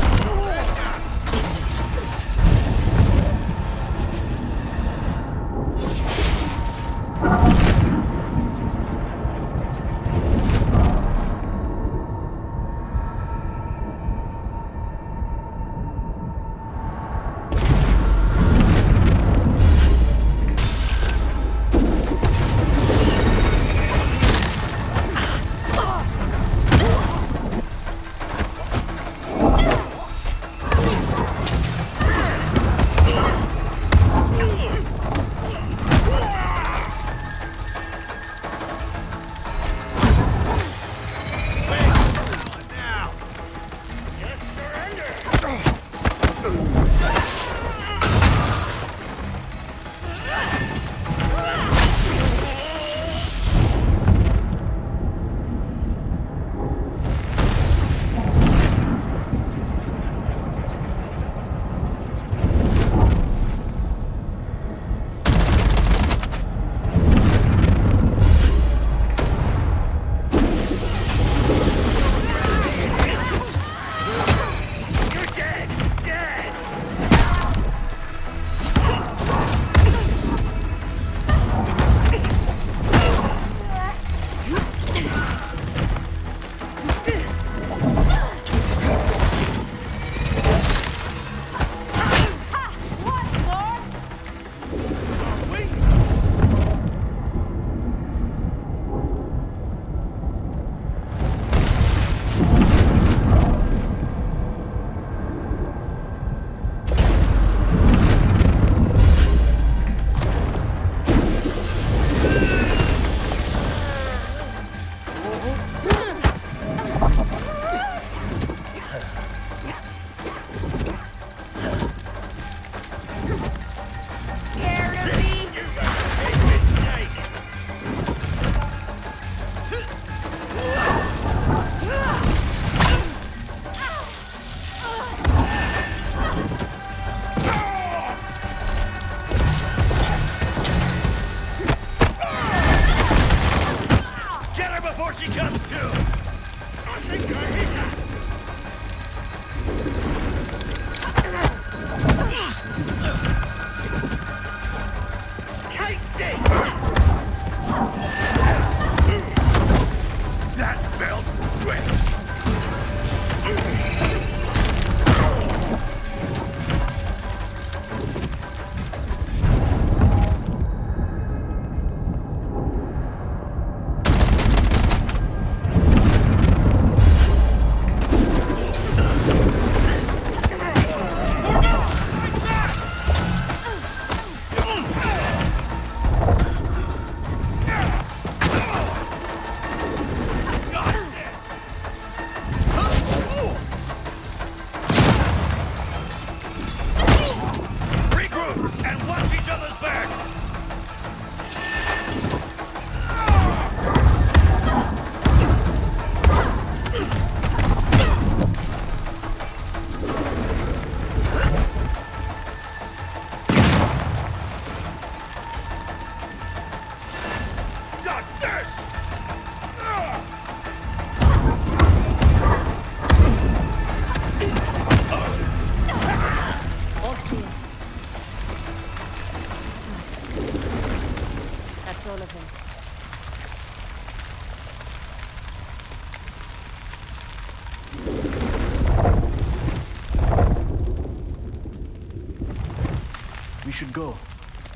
We should go.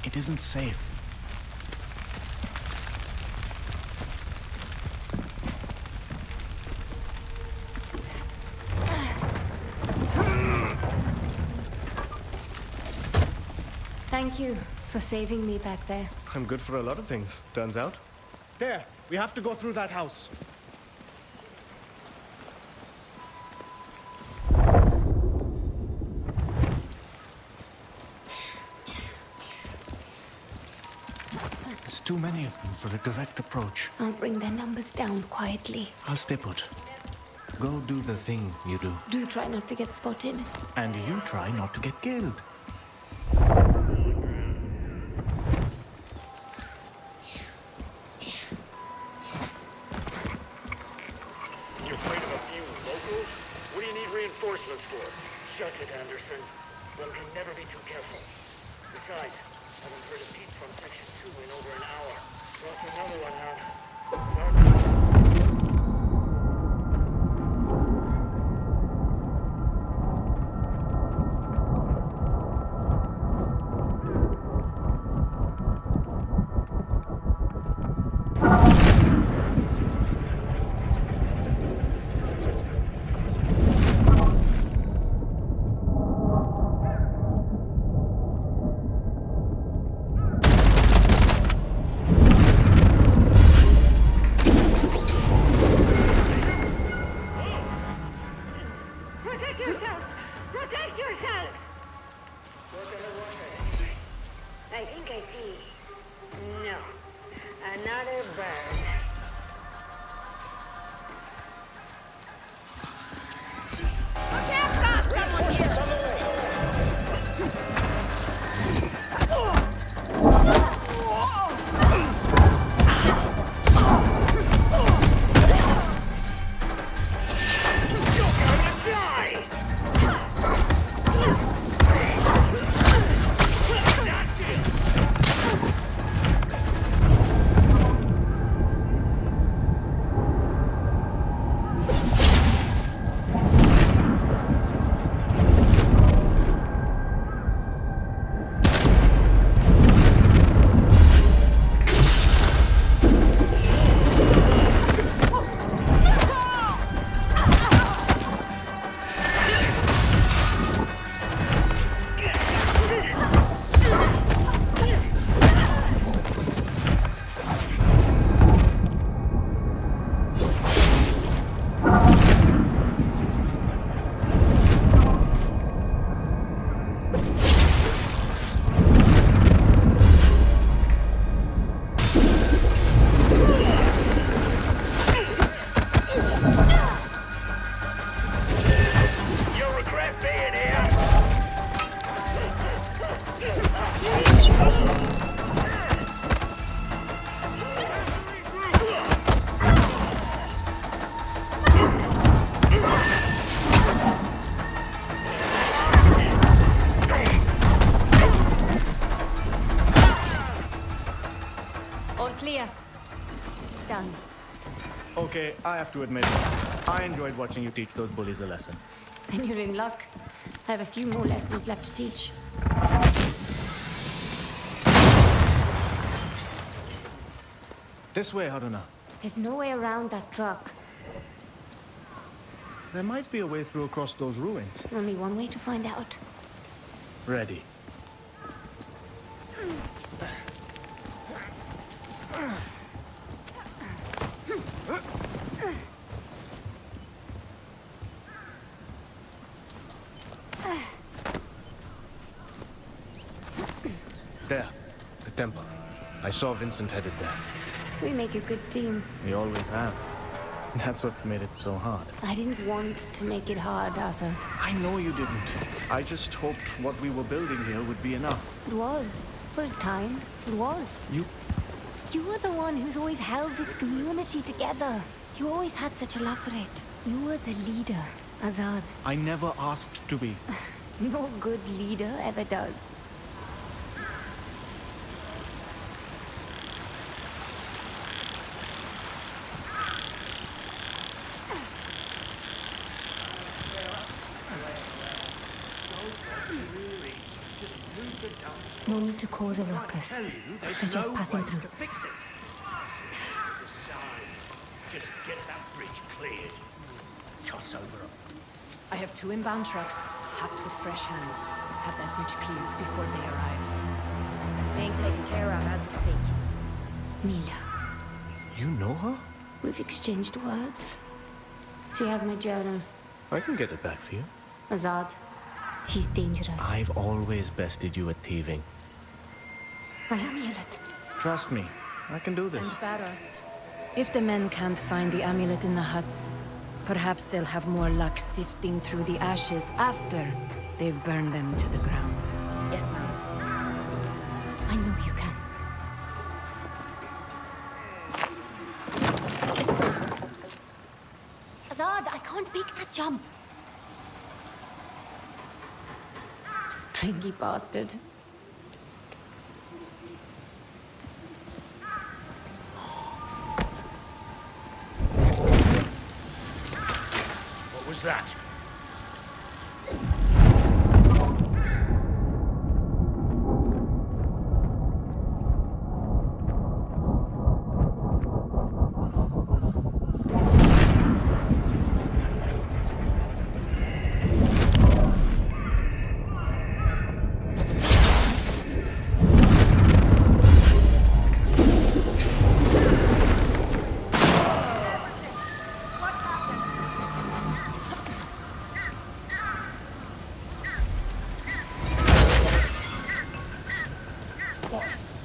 It isn't safe. Thank you for saving me back there. I'm good for a lot of things, turns out. There! We have to go through that house. There's too many of them for a direct approach. I'll bring their numbers down quietly. I'll stay put. Go do the thing you do. Do try not to get spotted. And you try not to get killed. You afraid of a few locals? What do you need reinforcements for? Shut it, Anderson. One can never be too careful. Besides, I haven't heard a peep from Section 2 in over an hour. Brought another one out. Okay, I have to admit, I enjoyed watching you teach those bullies a lesson. Then you're in luck. I have a few more lessons left to teach. This way, Haroona. There's no way around that truck. There might be a way through across those ruins. Only one way to find out. Ready. There, the temple. I saw Vincent headed there. We make a good team. We always have. That's what made it so hard. I didn't want to make it hard, Asa. I know you didn't. I just hoped what we were building here would be enough. It was. For a time, it was. You were the one who's always held this community together. You always had such a love for it. You were the leader, Azad. I never asked to be. No good leader ever does. No need to cause a ruckus. They're just passing through. Just get that bridge cleared. Toss over. I have 2 inbound trucks, packed with fresh hands. Have that bridge cleared before they arrive. Being taken care of as we speak. Mila. You know her? We've exchanged words. She has my journal. I can get it back for you. Azad. She's dangerous. I've always bested you at thieving. My amulet. Trust me, I can do this. And Barost. If the men can't find the amulet in the huts, perhaps they'll have more luck sifting through the ashes after they've burned them to the ground. Yes, ma'am. I know you can. Azad, I can't make that jump. Springy bastard. What was that?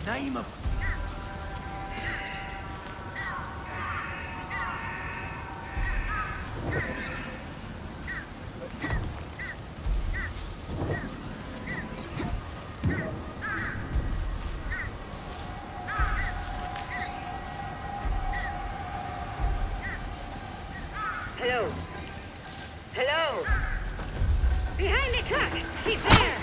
Name of... Hello? Hello? Behind the truck! She's there!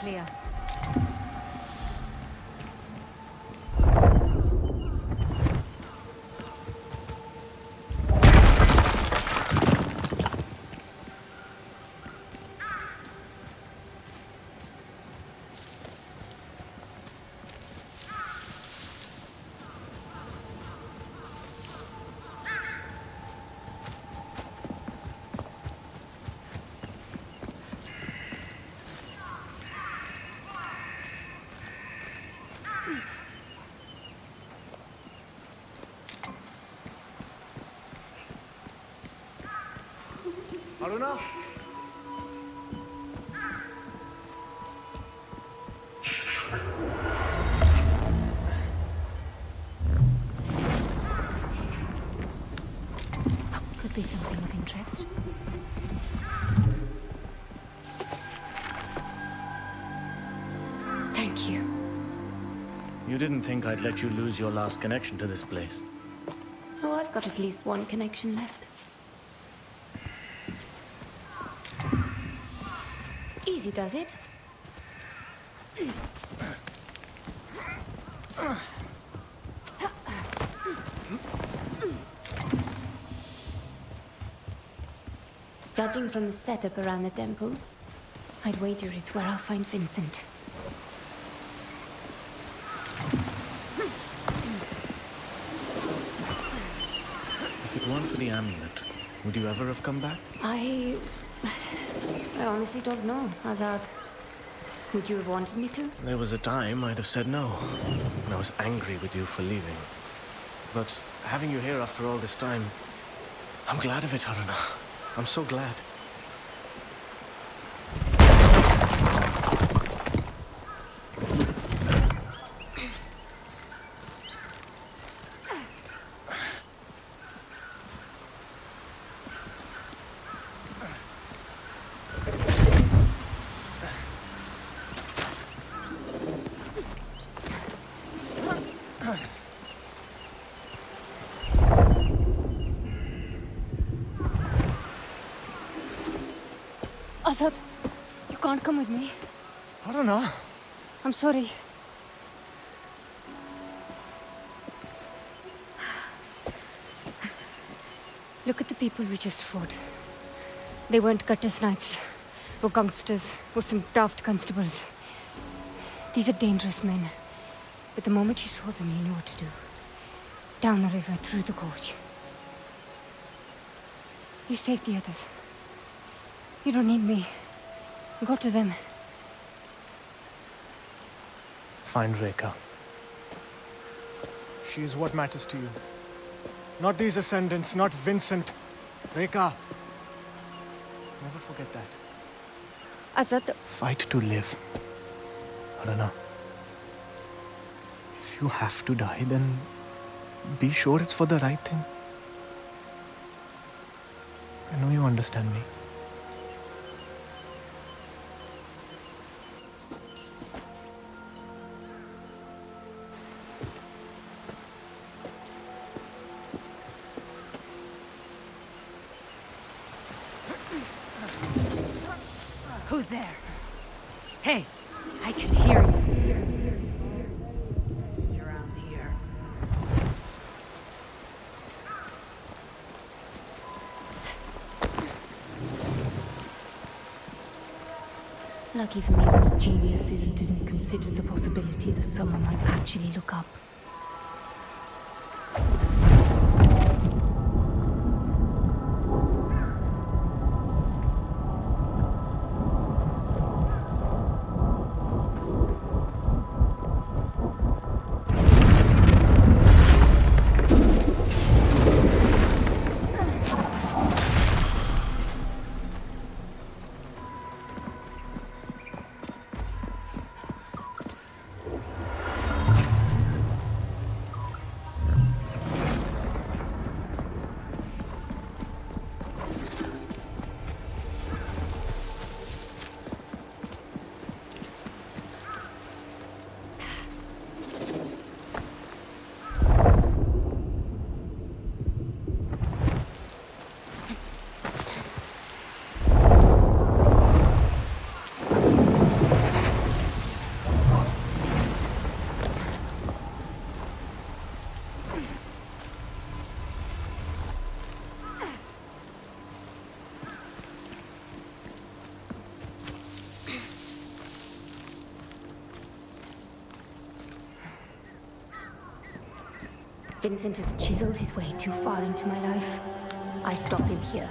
clear. Haroona? Could be something of interest. Thank you. You didn't think I'd let you lose your last connection to this place. Oh, I've got at least one connection left. Easy does it. Judging from the setup around the temple, I'd wager it's where I'll find Vincent. If it weren't for the amulet, would you ever have come back? I honestly don't know, Azad. Would you have wanted me to? There was a time I'd have said no, and I was angry with you for leaving. But having you here after all this time, I'm glad of it, Haroona. I'm so glad. Azad, you can't come with me. Haroona. I'm sorry. Look at the people we just fought. They weren't gutter snipes, or gangsters, or some daft constables. These are dangerous men. But the moment you saw them, you knew what to do. Down the river, through the gorge. You saved the others. You don't need me. Go to them. Find Rekha. She is what matters to you. Not these ascendants, not Vincent. Rekha. Never forget that. Azad... Fight to live. Haroona. If you have to die, then be sure it's for the right thing. I know you understand me. Who's there? Hey, I can hear you. You're around here. Lucky for me, those geniuses didn't consider the possibility that someone might actually look up. Vincent has chiseled his way too far into my life. I stop him here.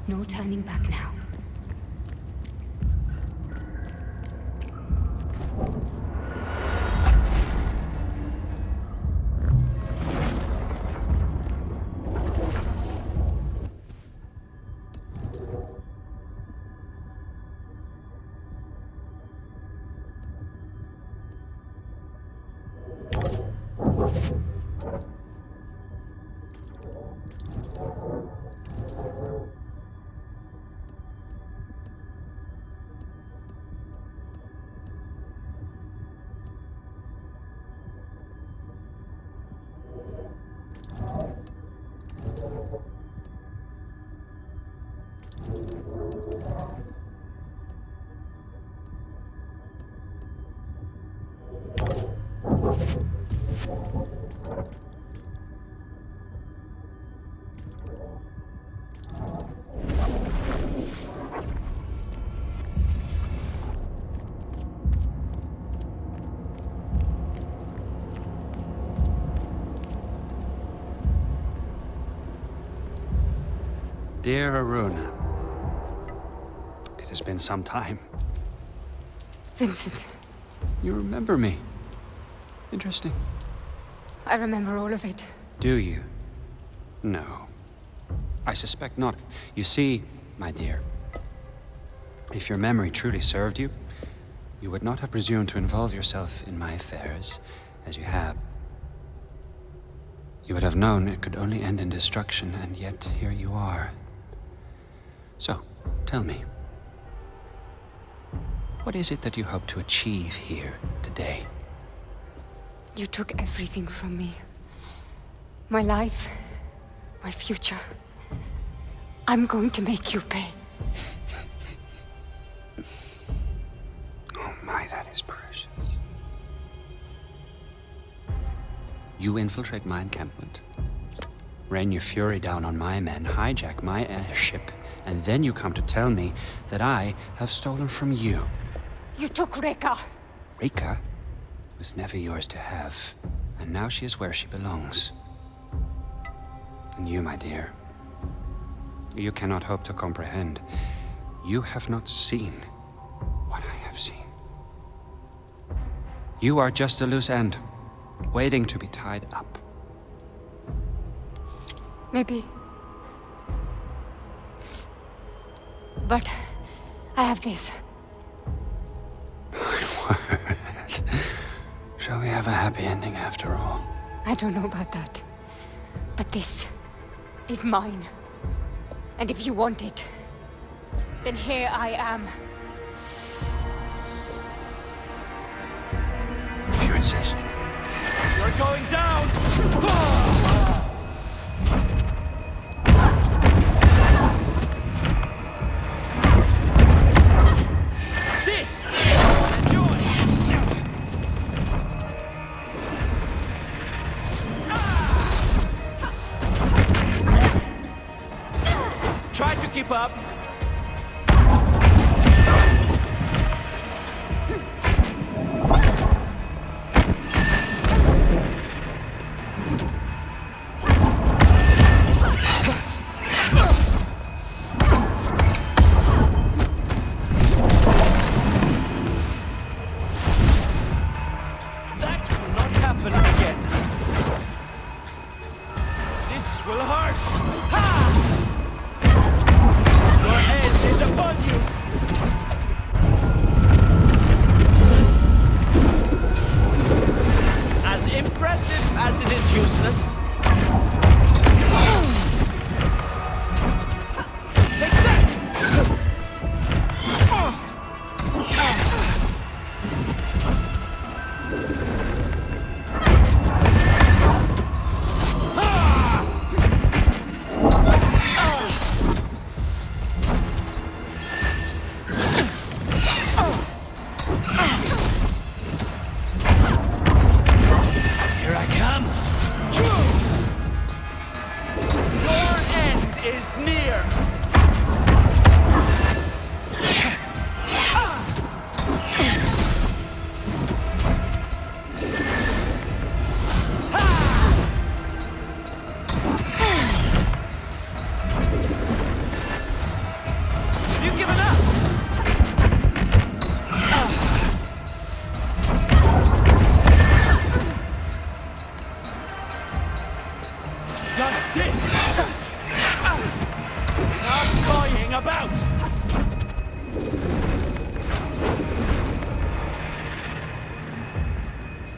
No turning back now. Dear Haroona, it has been some time. Vincent, You remember me. Interesting. I remember all of it. Do you? No. I suspect not. You see, my dear, if your memory truly served you, you would not have presumed to involve yourself in my affairs, as you have. You would have known it could only end in destruction, and yet here you are. So, tell me, what is it that you hope to achieve here today? You took everything from me. My life, my future. I'm going to make you pay. Oh my, that is precious. You infiltrate my encampment, rain your fury down on my men, hijack my airship, and then you come to tell me that I have stolen from you. You took Reka. Reka was never yours to have, and now she is where she belongs. And you, my dear, you cannot hope to comprehend. You have not seen what I have seen. You are just a loose end, waiting to be tied up. Maybe. But I have this. Shall we have a happy ending after all? I don't know about that. But this is mine. And if you want it, then here I am. If you insist. You're going down! Try to keep up. That will not happen again. This will hurt. Ha! Your end is upon you! As impressive as it is useless. Take that! Here I come. Your end is near. Have you given up? Does this? Not toying about.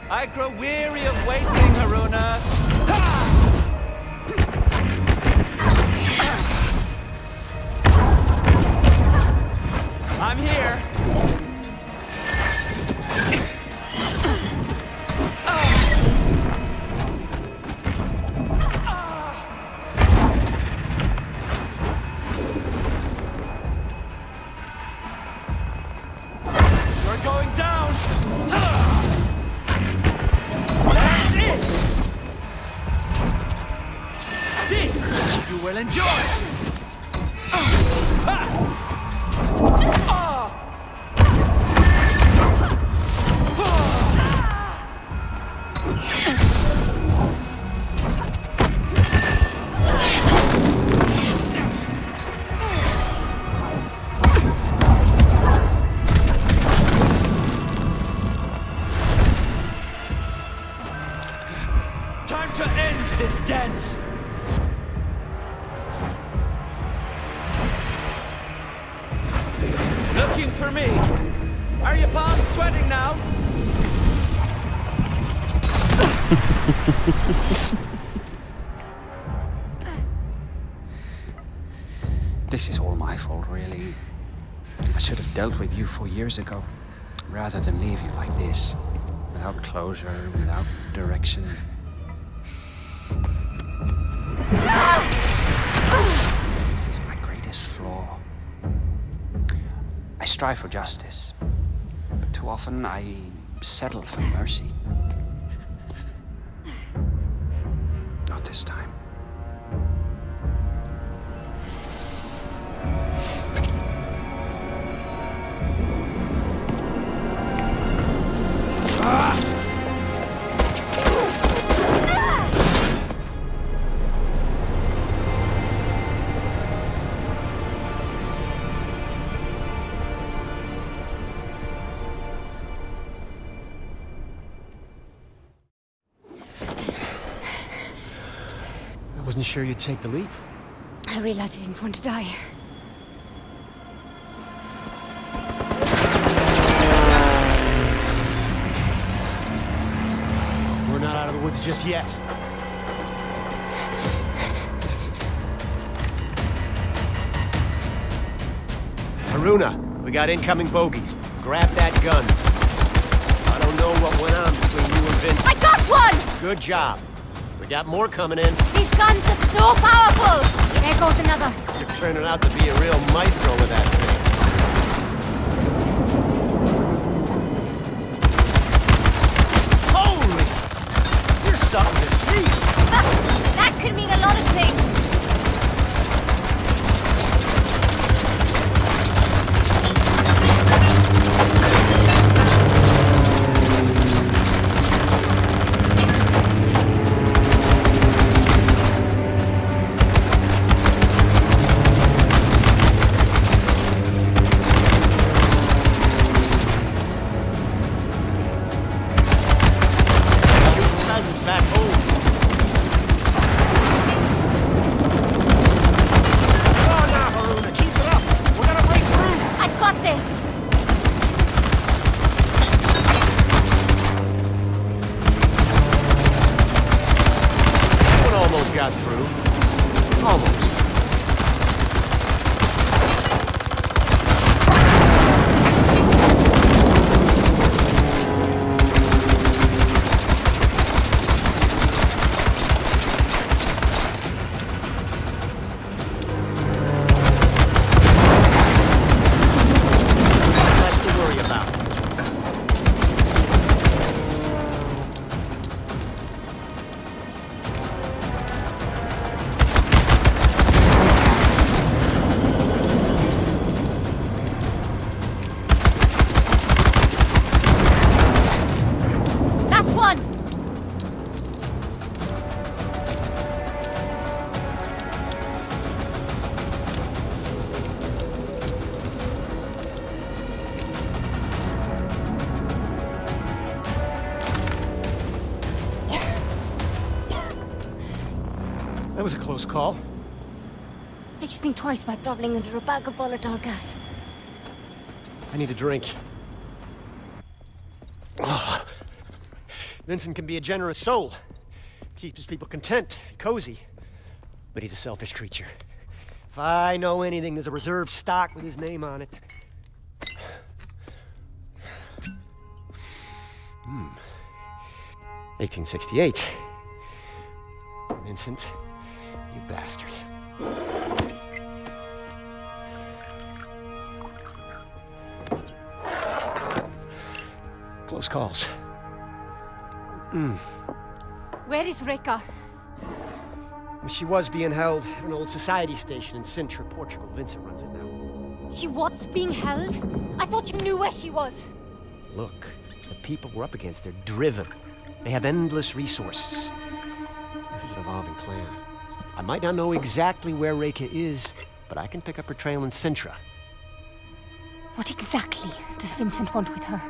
I grow weary of waiting, Haroona. I'm here. You will enjoy! Time to end this dance! Looking for me? Are your palms sweating now? This is all my fault, really. I should have dealt with you 4 years ago, rather than leave you like this, without closure, without direction. This is my greatest flaw. I strive for justice, but too often I settle for mercy. Not this time. I wasn't sure you'd take the leap. I realized I didn't want to die. We're not out of the woods just yet. Haroona, we got incoming bogeys. Grab that gun. I don't know what went on between you and Vince. I got one! Good job. We got more coming in. These guns are so powerful! There goes another. You're turning out to be a real maestro with that thing. Holy! You're something to see! That could mean a lot of things. Back home. Come on now, Haroona, keep it up. We're gonna break through. I got this. One almost got through. Almost. That was a close call. I just think twice about traveling under a bag of volatile gas. I need a drink. Oh. Vincent can be a generous soul. Keeps his people content, cozy. But he's a selfish creature. If I know anything, there's a reserve stock with his name on it. 1868. Vincent, you bastard. Close calls. Where is Reka? She was being held at an old society station in Sintra, Portugal. Vincent runs it now. She was being held? I thought you knew where she was. Look, the people we're up against, they're driven. They have endless resources. This is an evolving plan. I might not know exactly where Reika is, but I can pick up her trail in Sintra. What exactly does Vincent want with her?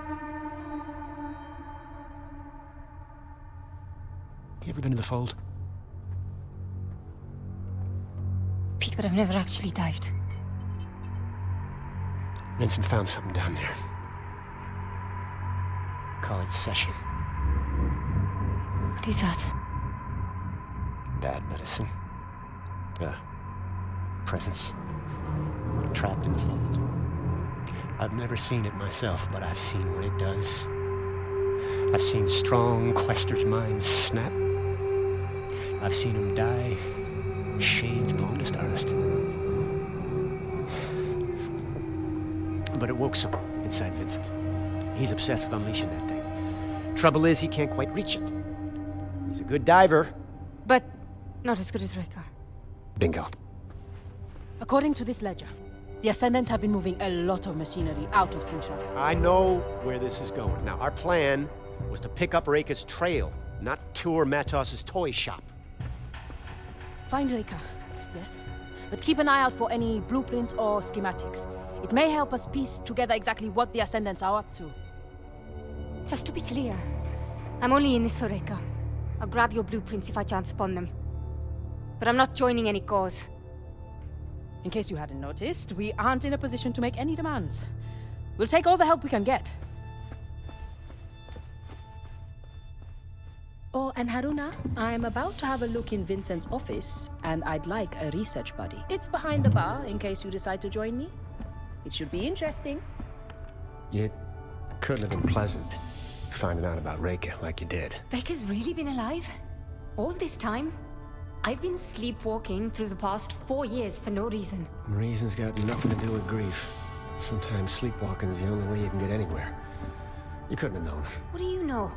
You ever been to the Fold? Peak that I've never actually dived. Vincent found something down there. Call it Session. What is that? Bad medicine. Presence. Trapped in the Fold. I've never seen it myself, but I've seen what it does. I've seen strong Quaestor's minds snap. I've seen him die. Shane's blown to stardust. But it woke some inside Vincent. He's obsessed with unleashing that thing. Trouble is, he can't quite reach it. He's a good diver. But not as good as Reika. Bingo. According to this ledger, the Ascendants have been moving a lot of machinery out of Sintra. I know where this is going. Now, our plan was to pick up Reika's trail, not tour Matos's toy shop. Find Reika, yes. But keep an eye out for any blueprints or schematics. It may help us piece together exactly what the Ascendants are up to. Just to be clear, I'm only in this for Reika. I'll grab your blueprints if I chance upon them. But I'm not joining any cause. In case you hadn't noticed, we aren't in a position to make any demands. We'll take all the help we can get. Oh, and Haroona, I'm about to have a look in Vincent's office, and I'd like a research buddy. It's behind the bar, in case you decide to join me. It should be interesting. It couldn't have been pleasant, finding out about Reika like you did. Reika's really been alive? All this time? I've been sleepwalking through the past 4 years for no reason. Reason's got nothing to do with grief. Sometimes sleepwalking is the only way you can get anywhere. You couldn't have known. What do you know?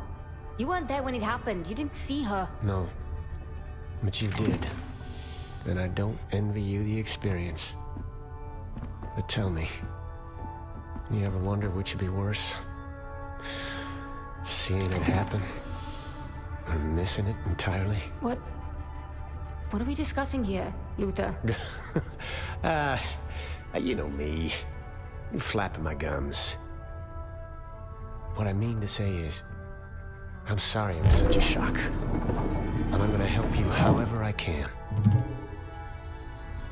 You weren't there when it happened. You didn't see her. No. But you did. And I don't envy you the experience. But tell me, you ever wonder which would be worse? Seeing it happen? Or missing it entirely? What are we discussing here, Luther? You know me. You flapping my gums. What I mean to say is, I'm sorry it was such a shock. And I'm gonna help you however I can.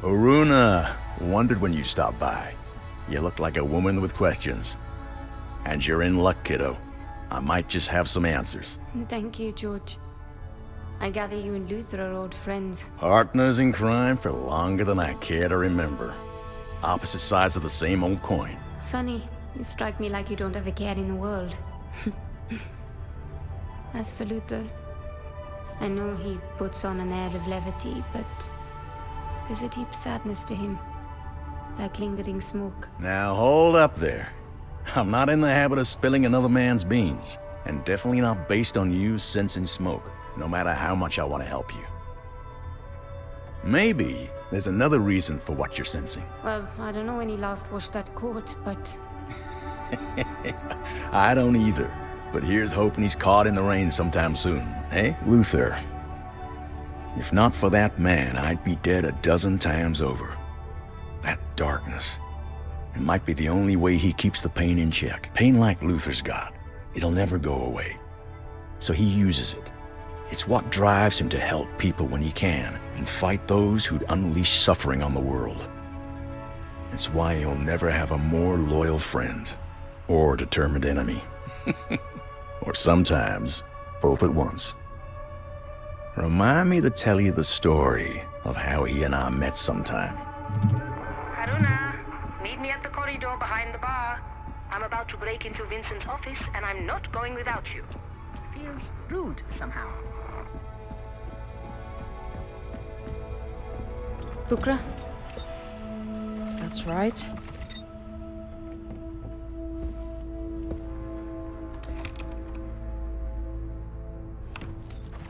Haroona, wondered when you stopped by. You look like a woman with questions. And you're in luck, kiddo. I might just have some answers. Thank you, George. I gather you and Luther are old friends. Partners in crime for longer than I care to remember. Opposite sides of the same old coin. Funny, you strike me like you don't have a care in the world. As for Luther, I know he puts on an air of levity, but there's a deep sadness to him, like lingering smoke. Now hold up there. I'm not in the habit of spilling another man's beans, and definitely not based on you sensing smoke, no matter how much I want to help you. Maybe there's another reason for what you're sensing. Well, I don't know when he last washed that coat, but... I don't either. But here's hoping he's caught in the rain sometime soon, eh? Luther, if not for that man, I'd be dead a dozen times over. That darkness, it might be the only way he keeps the pain in check. Pain like Luther's got, it'll never go away. So he uses it. It's what drives him to help people when he can, and fight those who'd unleash suffering on the world. It's why he'll never have a more loyal friend, or determined enemy. Or sometimes, both at once. Remind me to tell you the story of how he and I met sometime. Haroona, meet me at the corridor behind the bar. I'm about to break into Vincent's office, and I'm not going without you. Feels rude somehow. Bukra? That's right.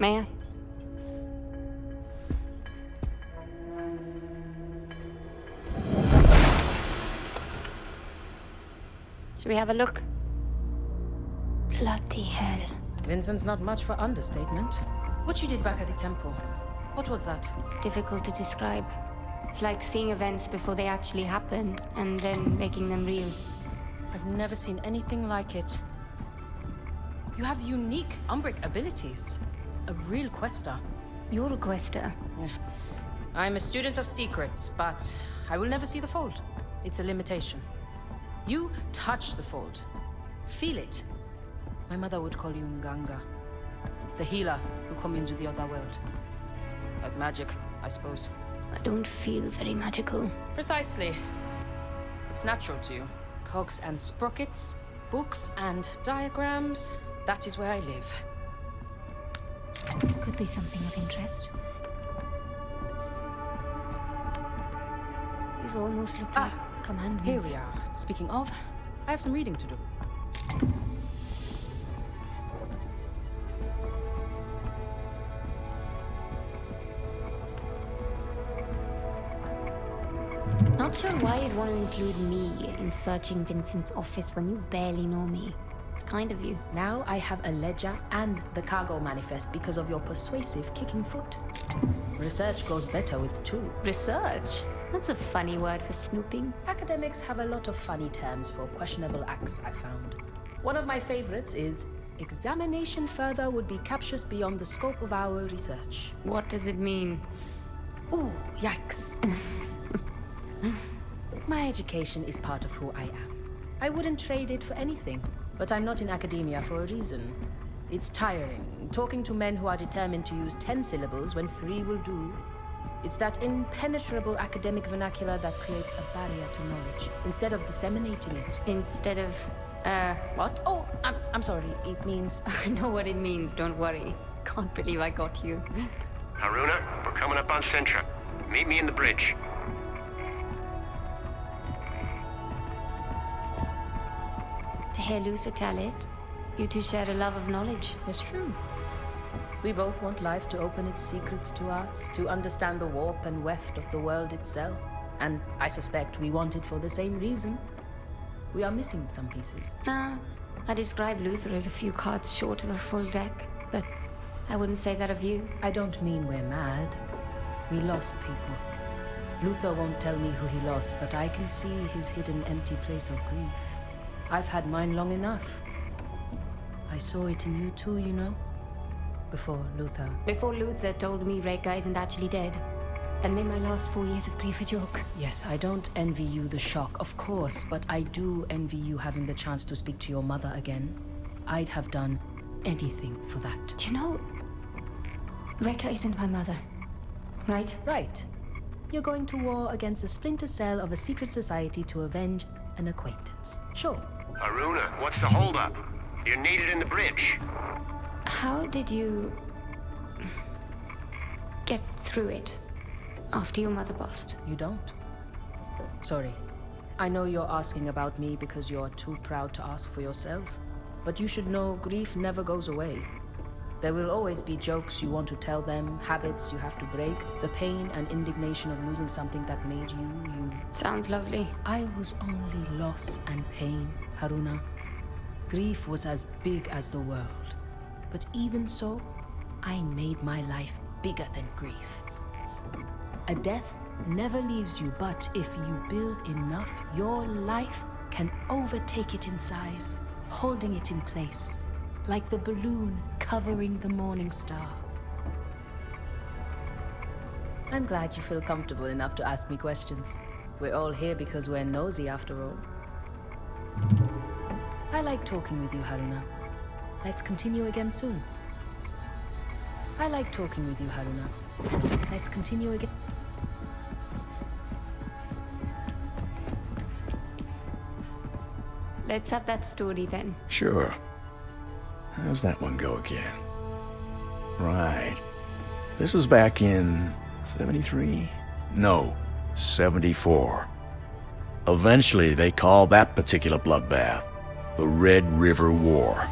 May I? Should we have a look? Bloody hell. Vincent's not much for understatement. What you did back at the temple, what was that? It's difficult to describe. It's like seeing events before they actually happen, and then making them real. I've never seen anything like it. You have unique Umbric abilities. A real Quaestor. You're a Quaestor. Yeah. I'm a student of secrets, but I will never see the Fold. It's a limitation. You touch the Fold. Feel it. My mother would call you Nganga. The healer who communes with the other world. Like magic, I suppose. I don't feel very magical. Precisely. It's natural to you. Cogs and sprockets, books and diagrams. That is where I live. Could be something of interest. These almost look like commandments. Here we are. Speaking of, I have some reading to do. Not sure why you'd want to include me in searching Vincent's office when you barely know me. It's kind of you. Now I have a ledger and the cargo manifest because of your persuasive kicking foot. Research goes better with two. Research? That's a funny word for snooping. Academics have a lot of funny terms for questionable acts, I found. One of my favorites is, examination further would be captious beyond the scope of our research. What does it mean? Ooh, yikes. My education is part of who I am. I wouldn't trade it for anything, but I'm not in academia for a reason. It's tiring, talking to men who are determined to use 10 syllables when 3 will do. It's that impenetrable academic vernacular that creates a barrier to knowledge, instead of disseminating it. Instead of, what? Oh, I'm sorry, it means... I know what it means, don't worry. Can't believe I got you. Haroona, we're coming up on Sintra. Meet me in the bridge. To hear Luther tell it, you two share a love of knowledge. It's true. We both want life to open its secrets to us, to understand the warp and weft of the world itself. And I suspect we want it for the same reason. We are missing some pieces. I describe Luther as a few cards short of a full deck, but I wouldn't say that of you. I don't mean we're mad. We lost people. Luther won't tell me who he lost, but I can see his hidden empty place of grief. I've had mine long enough. I saw it in you too, you know? Before Luther. Before Luther told me Reka isn't actually dead, and made my last 4 years of grief a joke. Yes, I don't envy you the shock, of course, but I do envy you having the chance to speak to your mother again. I'd have done anything for that. Do you know, Reka isn't my mother, right? Right. You're going to war against a splinter cell of a secret society to avenge an acquaintance. Sure. Haroona, what's the holdup? You're needed in the bridge. How did you get through it after your mother passed? You don't? Sorry. I know you're asking about me because you're too proud to ask for yourself. But you should know grief never goes away. There will always be jokes you want to tell them, habits you have to break, the pain and indignation of losing something that made you, you. Sounds lovely. I was only loss and pain, Haroona. Grief was as big as the world. But even so, I made my life bigger than grief. A death never leaves you, but if you build enough, your life can overtake it in size, holding it in place, like the balloon covering the morning star. I'm glad you feel comfortable enough to ask me questions. We're all here because we're nosy after all. I like talking with you, Haroona. Let's continue again soon. I like talking with you, Haroona. Let's continue again. Let's have that story then. Sure. How's that one go again? Right. This was back in 73? No, 74. Eventually, they called that particular bloodbath the Red River War.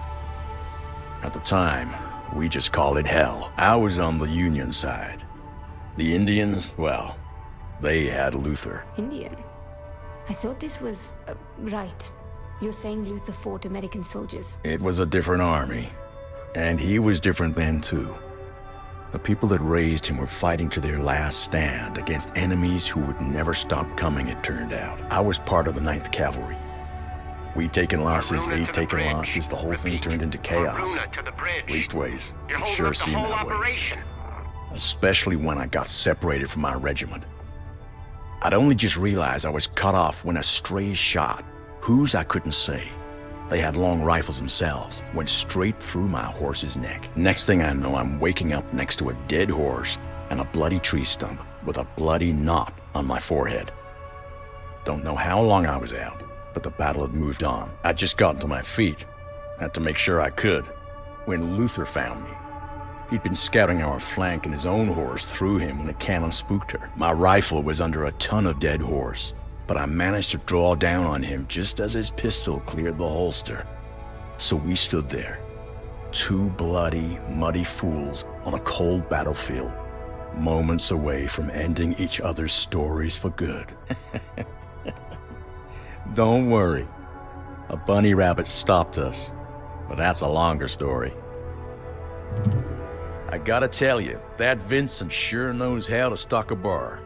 At the time, we just called it hell. I was on the Union side. The Indians, well, they had Luther. Indian? I thought this was... right. You're saying Luther fought American soldiers? It was a different army. And he was different then, too. The people that raised him were fighting to their last stand against enemies who would never stop coming, it turned out. I was part of the 9th Cavalry. We'd taken losses, they'd taken losses, the whole thing turned into chaos. Leastways, it sure seemed that way. Especially when I got separated from my regiment. I'd only just realized I was cut off when a stray shot, whose I couldn't say, they had long rifles themselves, went straight through my horse's neck. Next thing I know, I'm waking up next to a dead horse and a bloody tree stump with a bloody knot on my forehead. Don't know how long I was out, but the battle had moved on. I'd just gotten to my feet, had to make sure I could, when Luther found me. He'd been scouting our flank and his own horse threw him when a cannon spooked her. My rifle was under a ton of dead horse, but I managed to draw down on him just as his pistol cleared the holster. So we stood there, two bloody, muddy fools on a cold battlefield, moments away from ending each other's stories for good. Don't worry, a bunny rabbit stopped us, but that's a longer story. I gotta tell you, that Vincent sure knows how to stock a bar.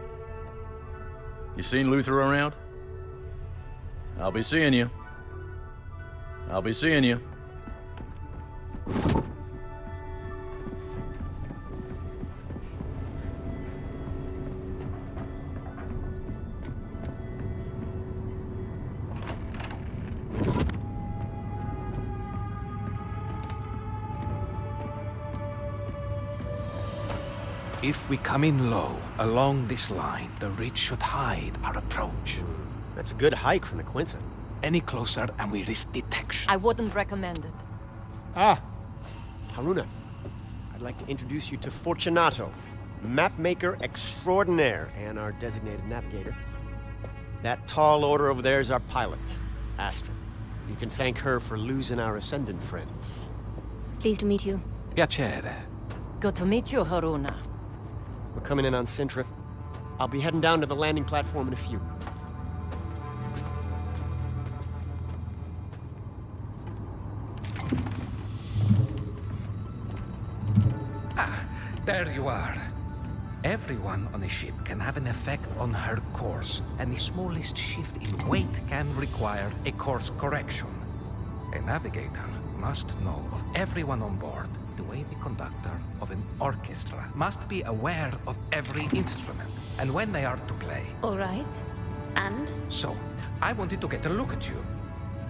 You seen Luther around? I'll be seeing you. I'll be seeing you. If we come in low, along this line, the ridge should hide our approach. That's a good hike from the Quincy. Any closer and we risk detection. I wouldn't recommend it. Ah, Haroona. I'd like to introduce you to Fortunato, mapmaker extraordinaire and our designated navigator. That tall order over there is our pilot, Astrid. You can thank her for losing our Ascendant friends. Pleased to meet you. Piacere. Good to meet you, Haroona. We're coming in on Sintra. I'll be heading down to the landing platform in a few. There you are. Everyone on a ship can have an effect on her course, and the smallest shift in weight can require a course correction. A navigator must know of everyone on board, the way the conductor of an orchestra must be aware of every instrument, and when they are to play. All right. And? So, I wanted to get a look at you.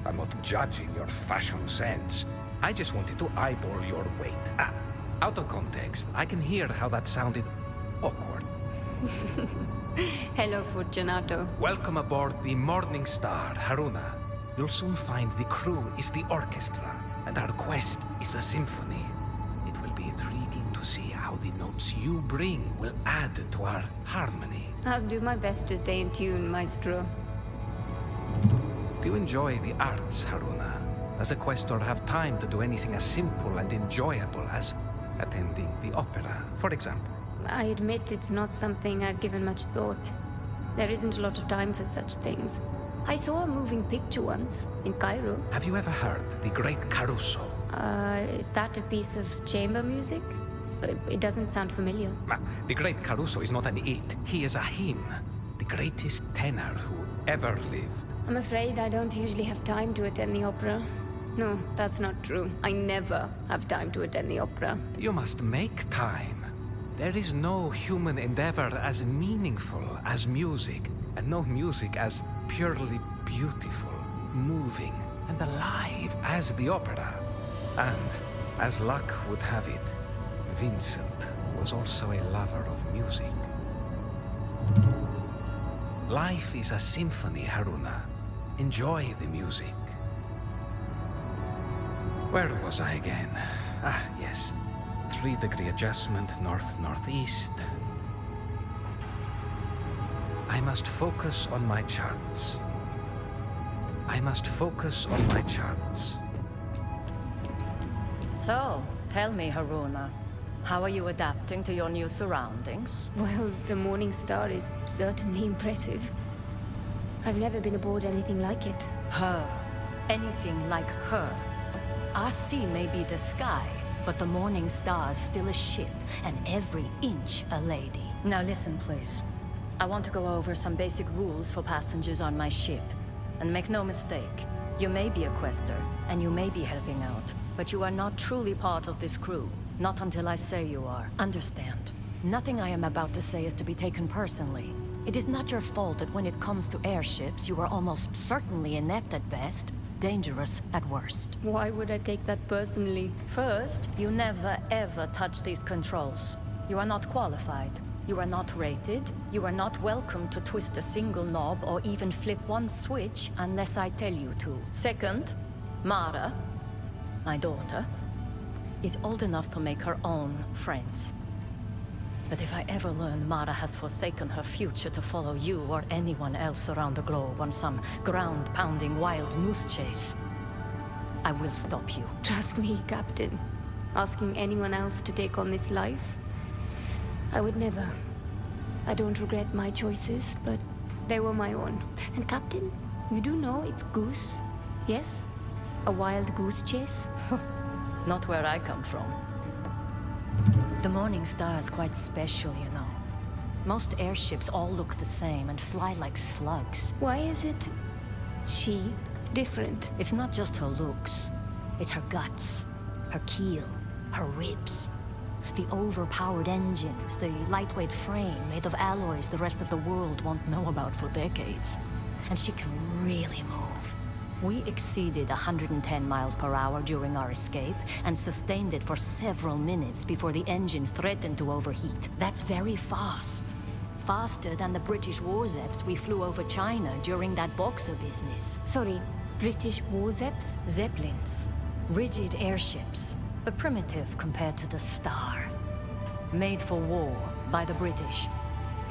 I'm not judging your fashion sense. I just wanted to eyeball your weight. Out of context, I can hear how that sounded awkward. Hello, Fortunato. Welcome aboard the Morning Star, Haroona. You'll soon find the crew is the orchestra, and our quest is a symphony. It will be intriguing to see how the notes you bring will add to our harmony. I'll do my best to stay in tune, Maestro. Do you enjoy the arts, Haroona? Does a Quaestor have time to do anything as simple and enjoyable as attending the opera, for example? I admit it's not something I've given much thought. There isn't a lot of time for such things. I saw a moving picture once, in Cairo. Have you ever heard the Great Caruso? Is that a piece of chamber music? It doesn't sound familiar. The Great Caruso is not an it, he is a him. The greatest tenor who ever lived. I'm afraid I don't usually have time to attend the opera. No, that's not true. I never have time to attend the opera. You must make time. There is no human endeavor as meaningful as music, and no music as purely beautiful, moving, and alive as the opera. And, as luck would have it, Vincent was also a lover of music. Life is a symphony, Haroona. Enjoy the music. Where was I again? Yes. 3-degree adjustment, north-northeast. I must focus on my charts. I must focus on my charts. So, tell me, Haroona, how are you adapting to your new surroundings? Well, the Morning Star is certainly impressive. I've never been aboard anything like it. Her. anything like her. Our sea may be the sky, but the Morning Star is still a ship, and every inch a lady. Now listen, please. I want to go over some basic rules for passengers on my ship. And make no mistake, you may be a Quaestor, and you may be helping out, but you are not truly part of this crew. Not until I say you are. Understand? Nothing I am about to say is to be taken personally. It is not your fault that when it comes to airships, you are almost certainly inept at best, dangerous at worst. Why would I take that personally? First, you never ever touch these controls. You are not qualified. You are not rated. You are not welcome to twist a single knob or even flip one switch unless I tell you to. Second, Mara, my daughter, is old enough to make her own friends. But if I ever learn Mara has forsaken her future to follow you or anyone else around the globe on some ground-pounding wild moose chase, I will stop you. Trust me, Captain. Asking anyone else to take on this life? I would never. I don't regret my choices, but they were my own. And Captain, you do know it's goose, yes? A wild goose chase? Not where I come from. The Morning Star is quite special, you know. Most airships all look the same and fly like slugs. Why is it she different? It's not just her looks. It's her guts, her keel, her ribs. The overpowered engines, the lightweight frame made of alloys the rest of the world won't know about for decades. And she can really move. We exceeded 110 miles per hour during our escape and sustained it for several minutes before the engines threatened to overheat. That's very fast. Faster than the British Warzeps we flew over China during that Boxer business. Sorry, British Warzeps? Zeppelins. Rigid airships, but primitive compared to the Star. Made for war by the British.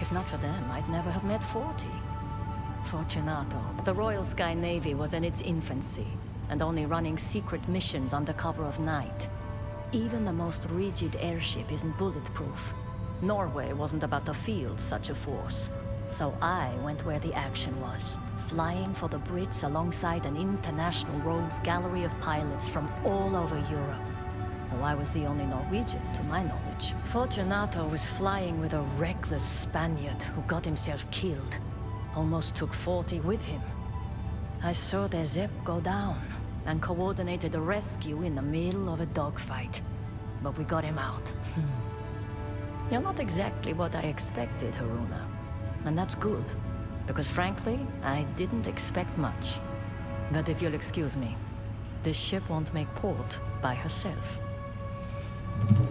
If not for them, I'd never have met 40. Fortunato. The Royal Sky Navy was in its infancy, and only running secret missions under cover of night. Even the most rigid airship isn't bulletproof. Norway wasn't about to field such a force. So I went where the action was, flying for the Brits alongside an international rogues gallery of pilots from all over Europe. Though I was the only Norwegian, to my knowledge. Fortunato was flying with a reckless Spaniard who got himself killed. Almost took 40 with him. I saw their Zepp go down and coordinated a rescue in the middle of a dogfight. But we got him out. You're not exactly what I expected, Haroona. And that's good, because frankly, I didn't expect much. But if you'll excuse me, this ship won't make port by herself.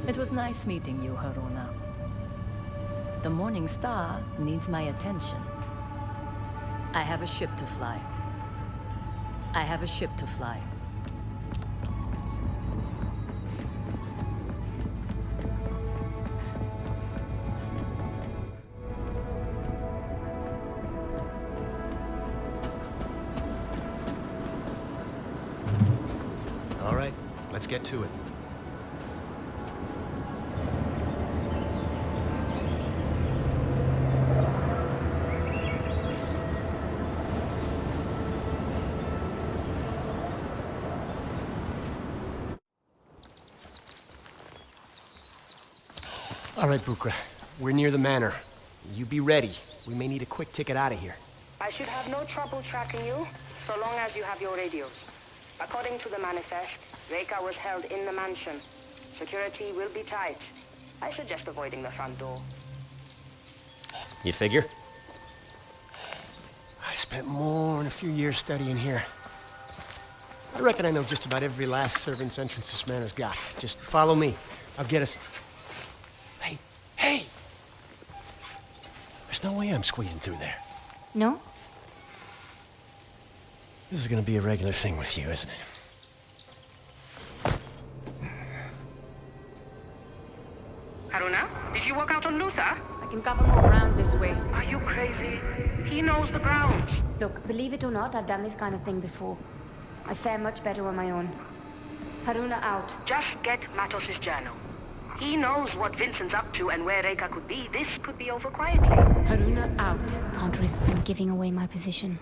It was nice meeting you, Haroona. The Morning Star needs my attention. I have a ship to fly. I have a ship to fly. All right, let's get to it. All right, Bukra. We're near the manor. You be ready. We may need a quick ticket out of here. I should have no trouble tracking you, so long as you have your radios. According to the manifest, Reika was held in the mansion. Security will be tight. I suggest avoiding the front door. You figure? I spent more than a few years studying here. I reckon I know just about every last servant's entrance this manor's got. Just follow me. I'll get us... Hey! There's no way I'm squeezing through there. No? This is gonna be a regular thing with you, isn't it? Haroona, did you work out on Luther? I can cover more ground this way. Are you crazy? He knows the grounds. Look, believe it or not, I've done this kind of thing before. I fare much better on my own. Haroona out. Just get Matos's journal. He knows what Vincent's up to and where Reika could be. This could be over quietly. Haroona out. Can't risk them giving away my position.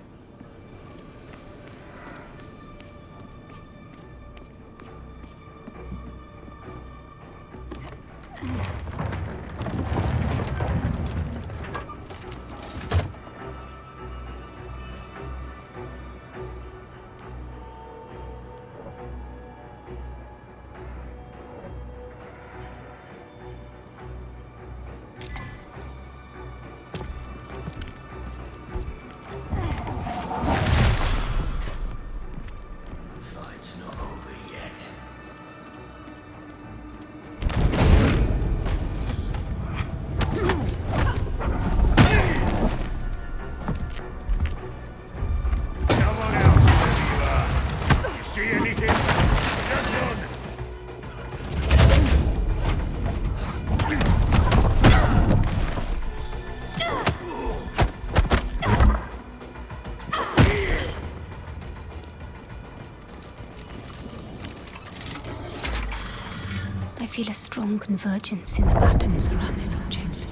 feel a strong convergence in the patterns around this object.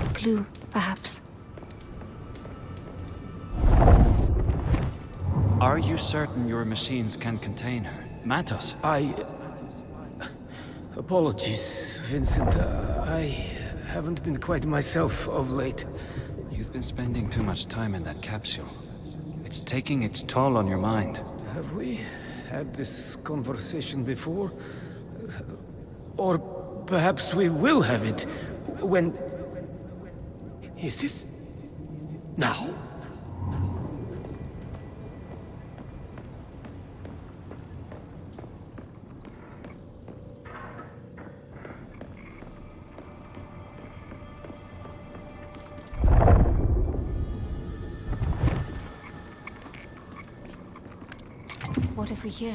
A clue, perhaps. Are you certain your machines can contain her? Matos? Apologies, Vincent. I haven't been quite myself of late. You've been spending too much time in that capsule. It's taking its toll on your mind. Have we had this conversation before? Or perhaps we will have it when... Is this... now? What have we here?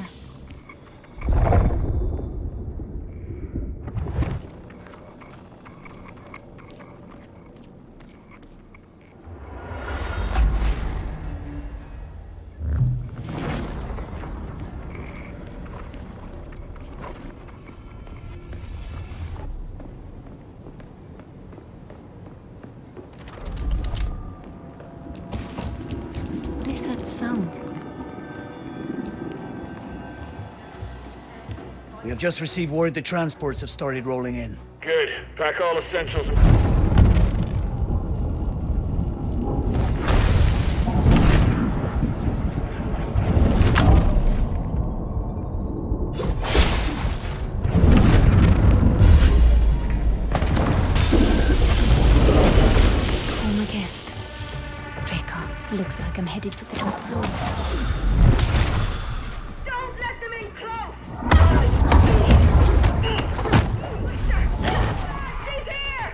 What is that sound? We have just received word the transports have started rolling in. Good. Pack all essentials. Home a guest. Reka, looks like I'm headed for the top floor. Don't let them in close! She's here!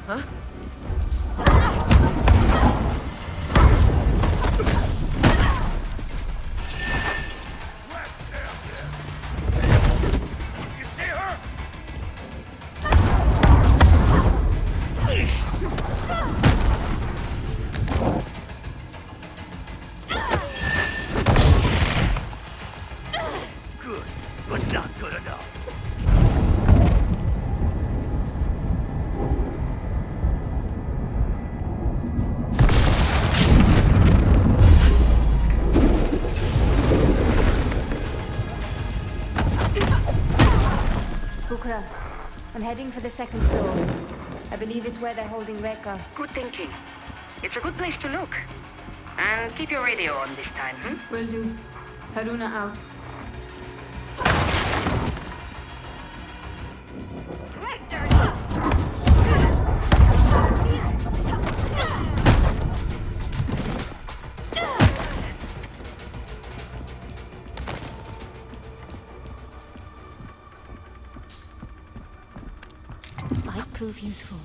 Huh? You see her? Good, but not good enough. Bukra, I'm heading for the second floor. I believe it's where they're holding Reka. Good thinking. It's a good place to look. And keep your radio on this time, Will do. Haroona out. Might prove useful.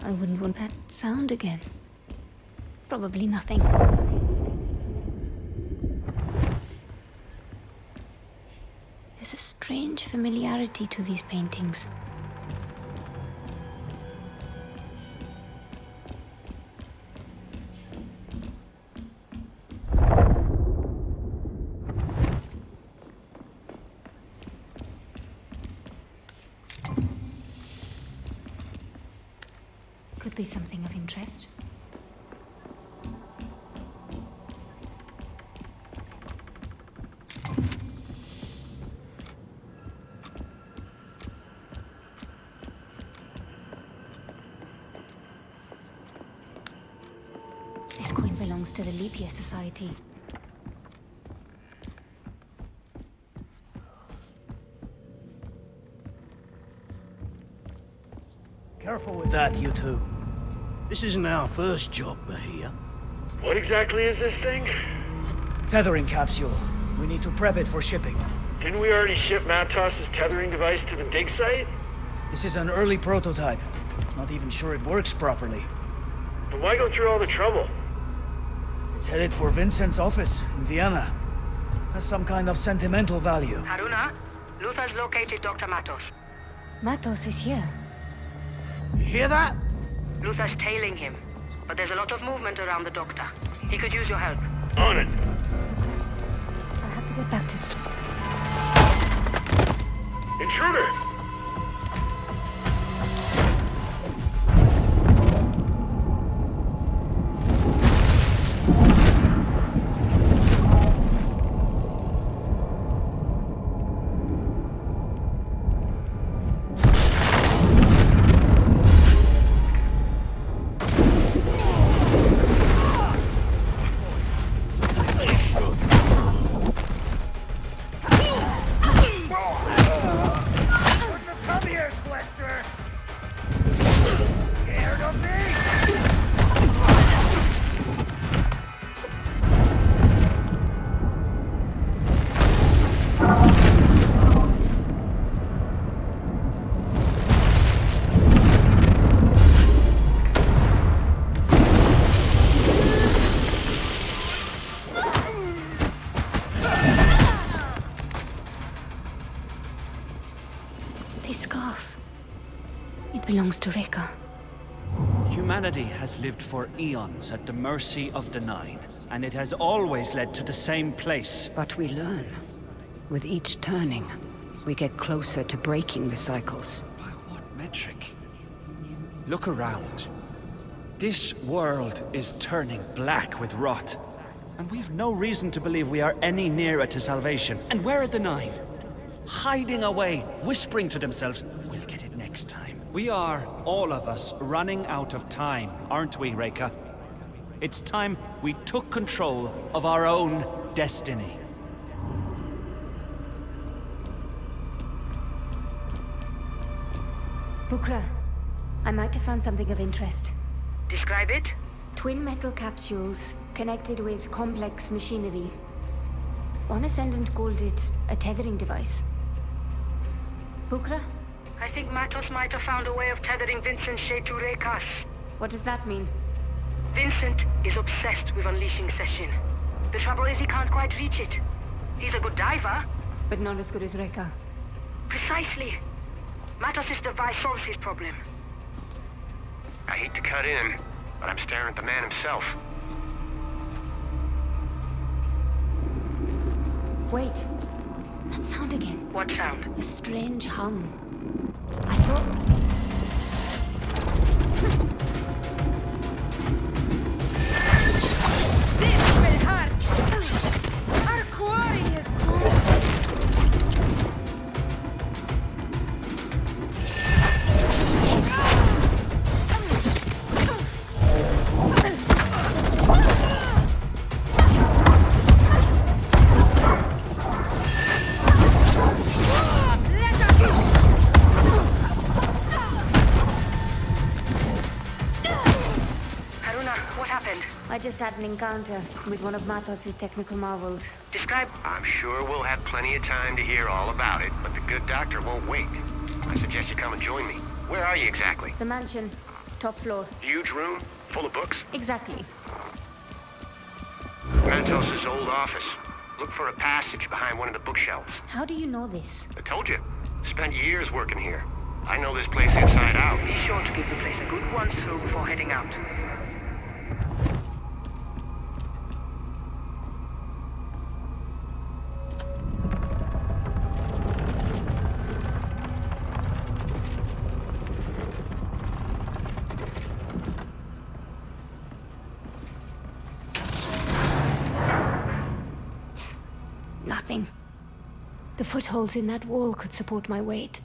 I wouldn't want that sound again. Probably nothing. There's a strange familiarity to these paintings. Could be something of interest. This coin belongs to the Libya Society. Careful with that, you two. This isn't our first job, Mahia. What exactly is this thing? Tethering capsule. We need to prep it for shipping. Didn't we already ship Matos's tethering device to the dig site? This is an early prototype. Not even sure it works properly. But why go through all the trouble? It's headed for Vincent's office in Vienna. Has some kind of sentimental value. Haroona, Luther's located Dr. Matos. Matos is here. You hear that? Luther's tailing him, but there's a lot of movement around the doctor. He could use your help. On it. I have to get back to... Intruder! Come here, Quaestor! Scared of me? This scarf. It belongs to Rekka. Humanity has lived for eons at the mercy of the Nine, and it has always led to the same place. But we learn. With each turning, we get closer to breaking the cycles. By what metric? Look around. This world is turning black with rot, and we've no reason to believe we are any nearer to salvation. And where are the Nine? Hiding away, whispering to themselves, we'll get it next time. We are, all of us, running out of time, aren't we, Rekka? It's time we took control of our own destiny. Bukra, I might have found something of interest. Describe it? Twin metal capsules connected with complex machinery. One ascendant called it a tethering device. Bukra? I think Matos might have found a way of tethering Vincent's shade to Rekka's. What does that mean? Vincent is obsessed with unleashing Session. The trouble is he can't quite reach it. He's a good diver. But not as good as Rekka. Precisely. Matos' device solves his problem. I hate to cut in, but I'm staring at the man himself. Wait. That sound again. What sound? A strange hum. I thought... This will hurt! Our quarry is I just had an encounter with one of Matos' technical marvels. Describe... I'm sure we'll have plenty of time to hear all about it, but the good doctor won't wait. I suggest you come and join me. Where are you exactly? The mansion. Top floor. Huge room? Full of books? Exactly. Matos' old office. Look for a passage behind one of the bookshelves. How do you know this? I told you. Spent years working here. I know this place inside out. Be sure to give the place a good once through before heading out. Nothing. The footholds in that wall could support my weight.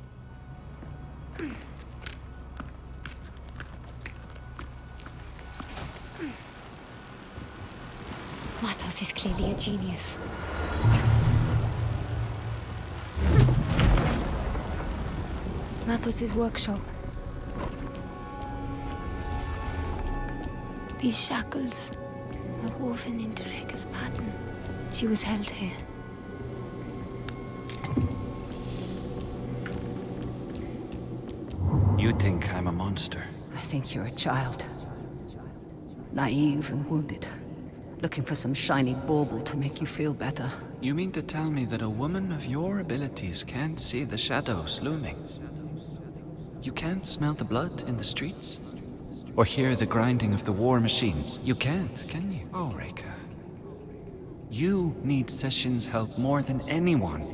Matos is clearly a genius. Matos' workshop. These shackles were woven into Reka's pattern. She was held here. You think I'm a monster? I think you're a child. Naive and wounded. Looking for some shiny bauble to make you feel better. You mean to tell me that a woman of your abilities can't see the shadows looming? You can't smell the blood in the streets? Or hear the grinding of the war machines? You can't, can you? Oh, Reka. You need Session's help more than anyone.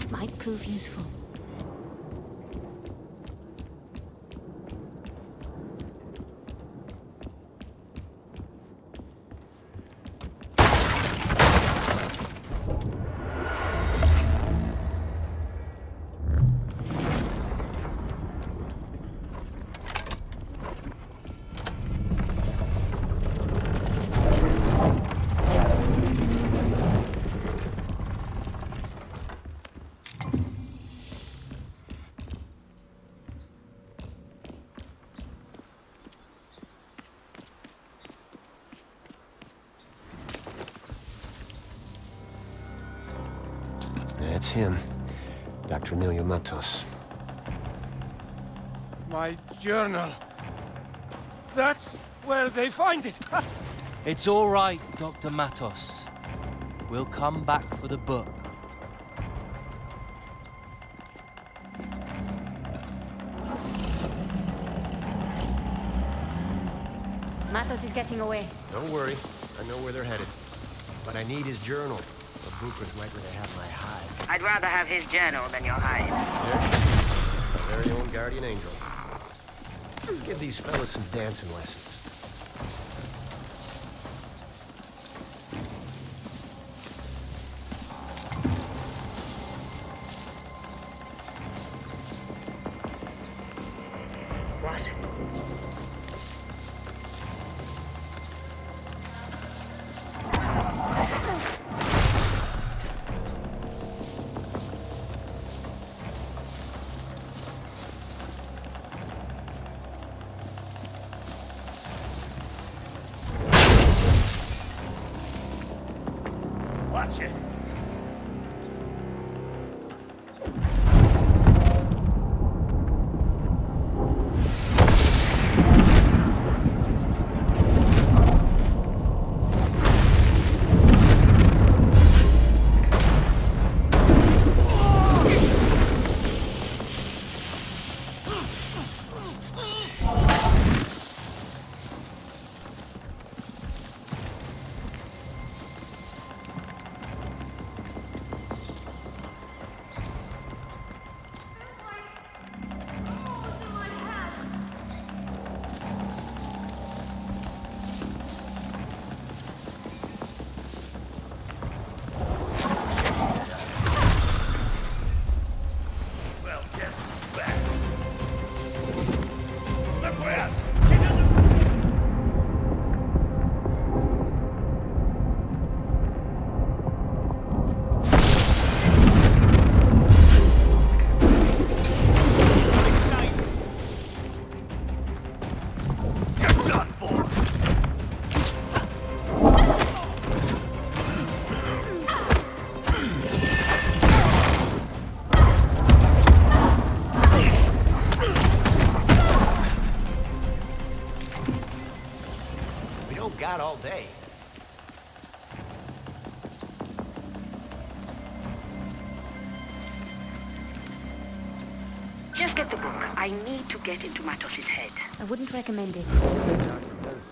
Might prove useful. That's him. Dr. Emilio Matos. My journal. That's where they find it. It's all right, Dr. Matos. We'll come back for the book. Matos is getting away. Don't worry. I know where they're headed. But I need his journal. The Bucra's likely to have my hide. I'd rather have his journal than your hide. Yeah. My very own guardian angel. Let's give these fellas some dancing lessons. What? Watch it. Got all day. Just get the book. I need to get into Matos's head. I wouldn't recommend it. Does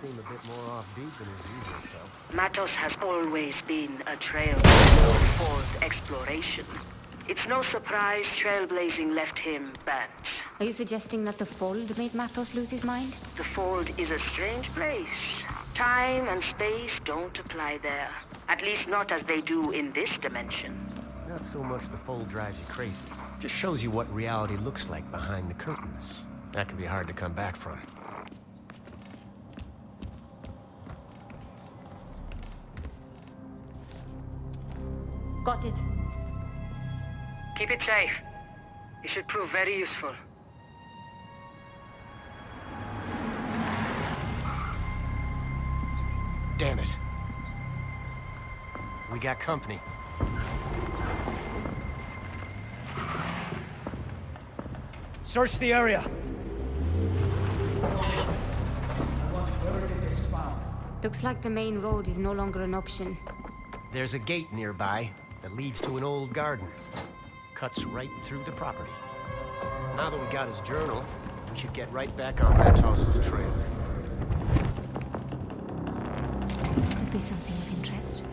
seem a bit more offbeat than his usual self. Matos has always been a trailblazer for exploration. It's no surprise trailblazing left him banned. Are you suggesting that the Fold made Matos lose his mind? The Fold is a strange place. Time and space don't apply there. At least not as they do in this dimension. Not so much the Fold drives you crazy. Just shows you what reality looks like behind the curtains. That can be hard to come back from. Got it. Keep it safe. It should prove very useful. Damn it. We got company. Search the area. Looks like the main road is no longer an option. There's a gate nearby that leads to an old garden. Cuts right through the property. Now that we got his journal, we should get right back on Matos's trail. Could be something of interest.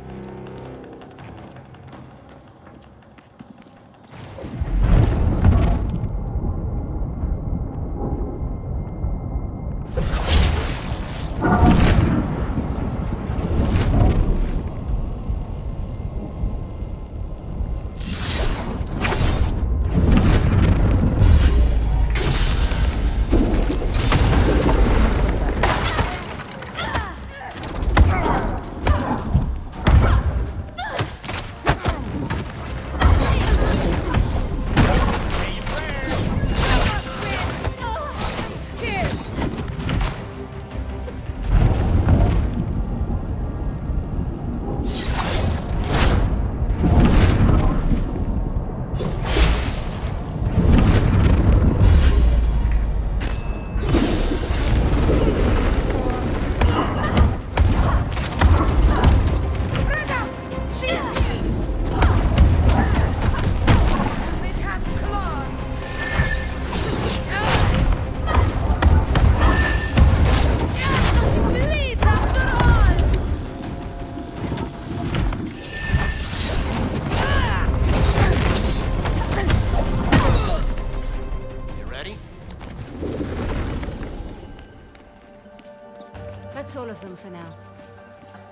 That's all of them for now.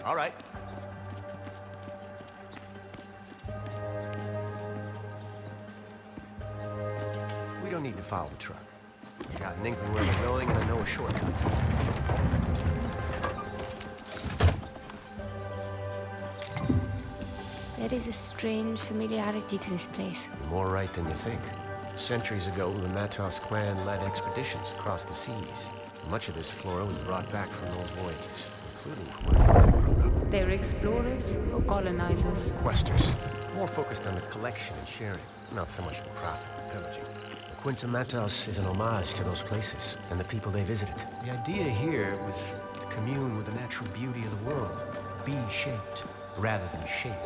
All right. We don't need to follow the truck. I got an inkling where we're going, and I know a shortcut. There is a strange familiarity to this place. You're more right than you think. Centuries ago, the Matos clan led expeditions across the seas. Much of this flora was brought back from those voyages, including They were explorers or colonizers? Quaestors. More focused on the collection and sharing, not so much the profit and pillaging. Quinta Matos is an homage to those places and the people they visited. The idea here was to commune with the natural beauty of the world, be shaped rather than shaped.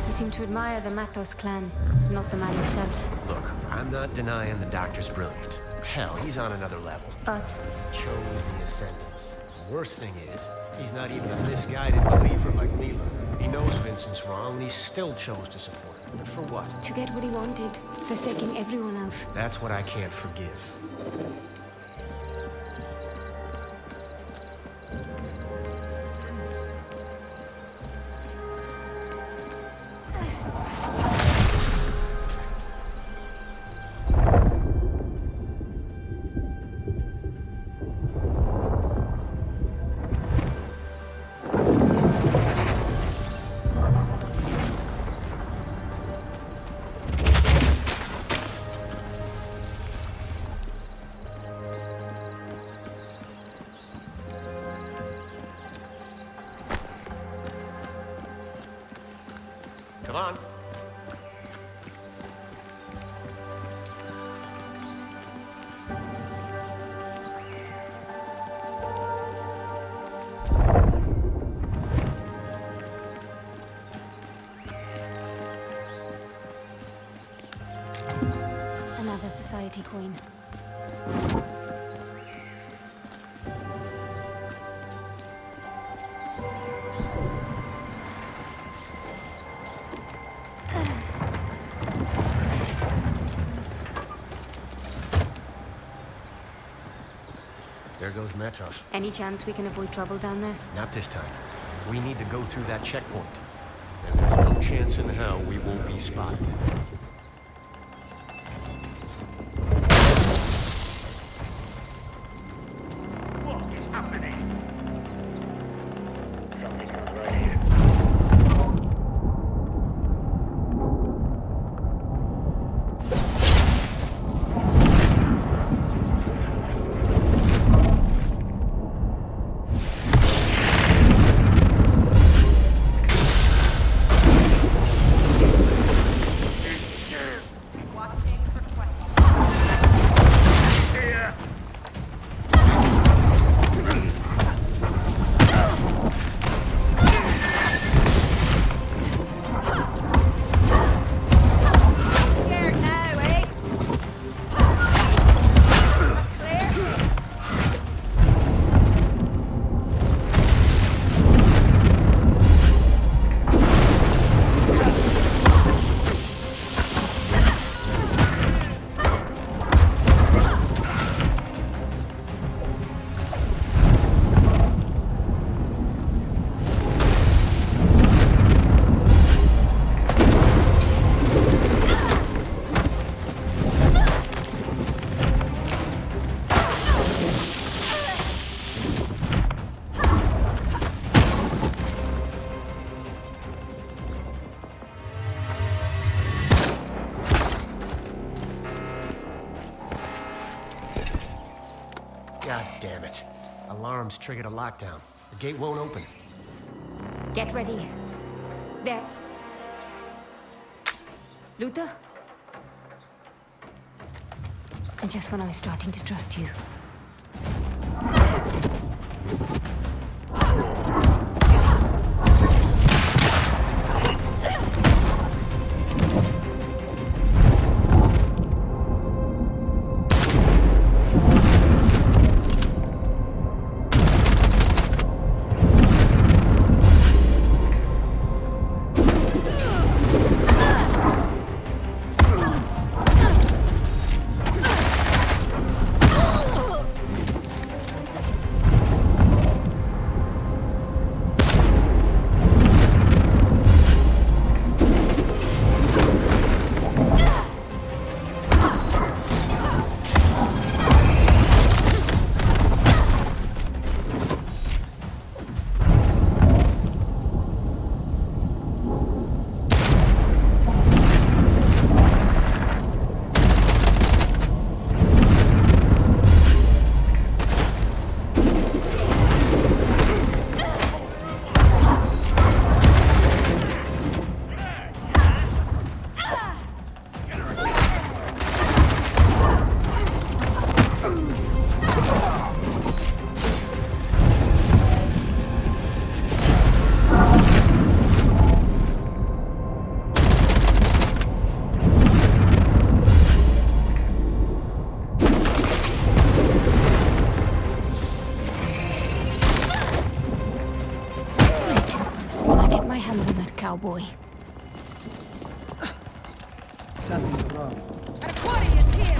You seem to admire the Matos clan, not the man himself. Look, I'm not denying the doctor's brilliant. Hell, he's on another level. But Chose the Ascendants. The worst thing is, he's not even a misguided believer like Mila. He knows Vincent's wrong, and he still chose to support him. But for what? to get what he wanted, forsaking everyone else. That's what I can't forgive. Come on. Another society coin. There goes Matos. Any chance we can avoid trouble down there? Not this time. We need to go through that checkpoint. And there's no chance in hell we won't be spotted. What is happening? Something's not right here. damn it. Alarms triggered a lockdown. The gate won't open. Get ready. There. Luther? And just when I was starting to trust you. Cowboy. Something's wrong. Our quarry is here!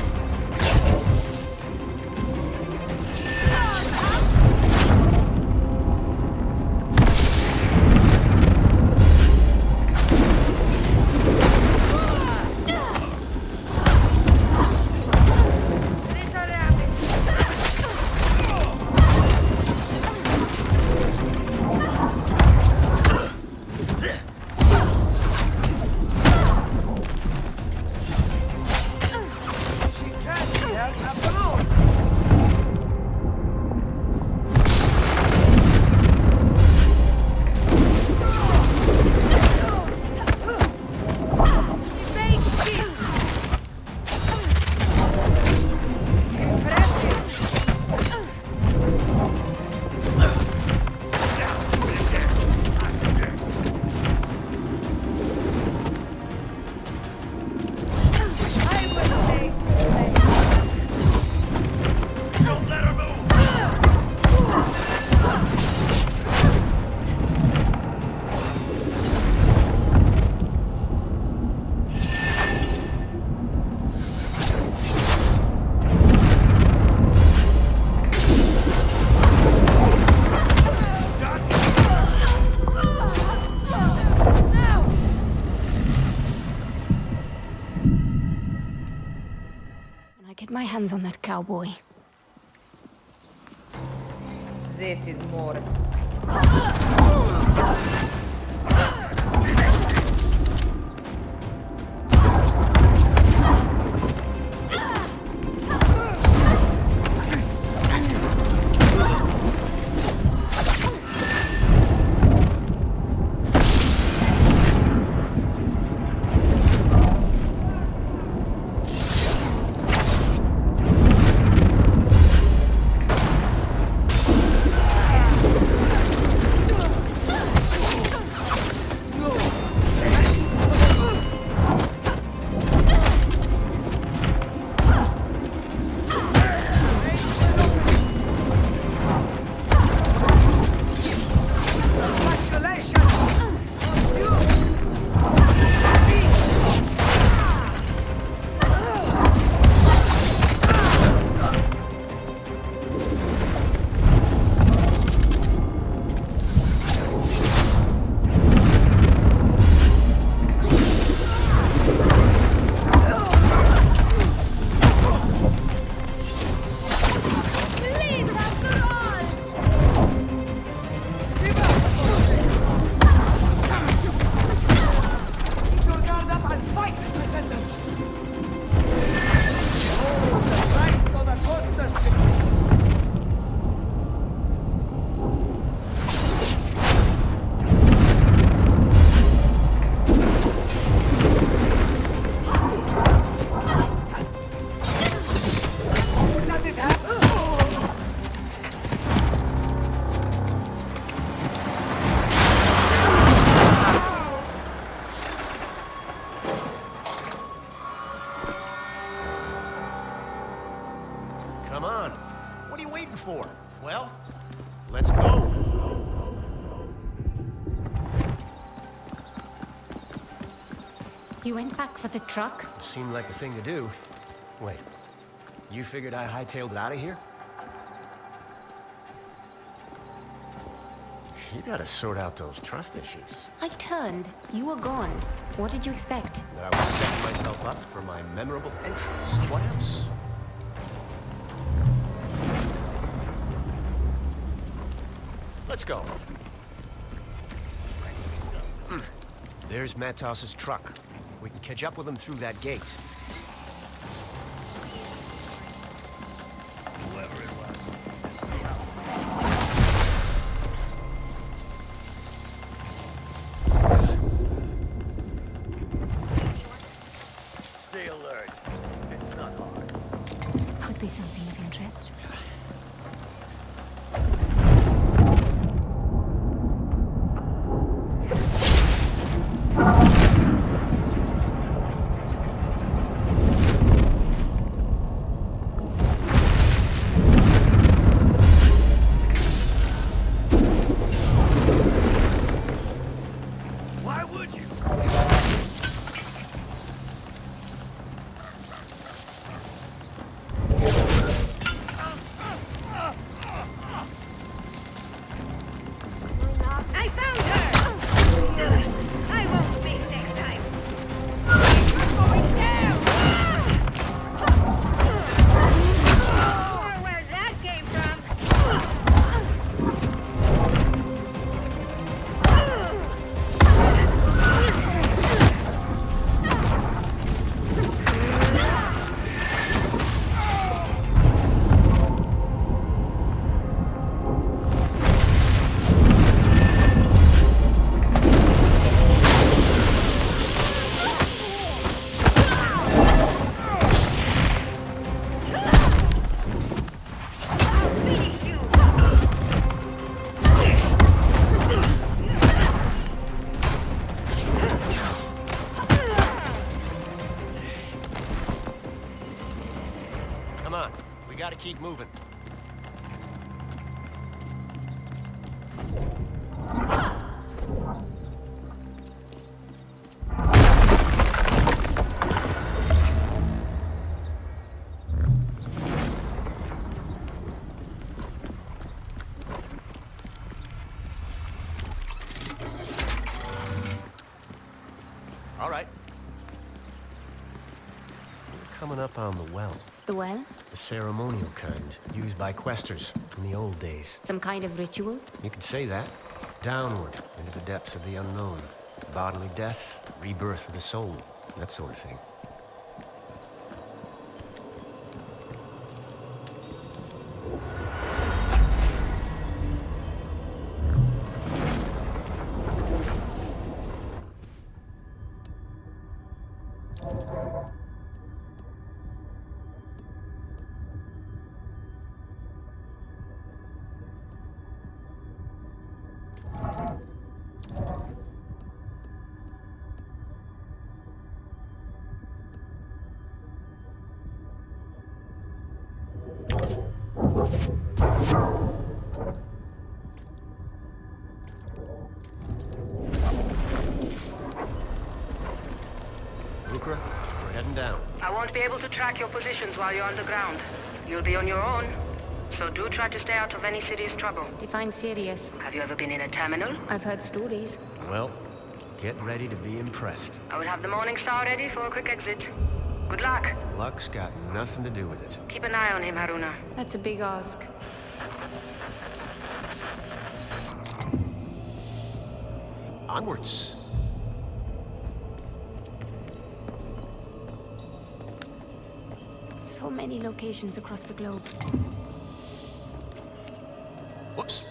My hands on that cowboy. This is more. for? Well, let's go. You went back for the truck? Seemed like the thing to do. Wait, you figured I hightailed it out of here? You gotta sort out those trust issues. I turned. You were gone. What did you expect? That I was setting myself up for my memorable entrance. What else? Let's go. There's Matos's truck. We can catch up with him through that gate. Whoever it was. Stay alert. It's not hard. Could be something of interest. Why would you? I found her! Yes! I won't miss next time! You're going down! Or where that came from! Come on, we gotta keep moving. All right. We're coming up on the well. The well? The ceremonial kind, used by Quaestors in the old days. Some kind of ritual? You could say that. Downward, into the depths of the unknown. Bodily death, rebirth of the soul, that sort of thing. Lucra, we're heading down. I won't be able to track your positions while you're underground. You'll be on your own, so do try to stay out of any serious trouble. Define serious. Have you ever been in a terminal? I've heard stories. Well, get ready to be impressed. I will have the Morning Star ready for a quick exit. Good luck. Luck's got nothing to do with it. Keep an eye on him, Haroona. That's a big ask. Onwards. So many locations across the globe. Whoops.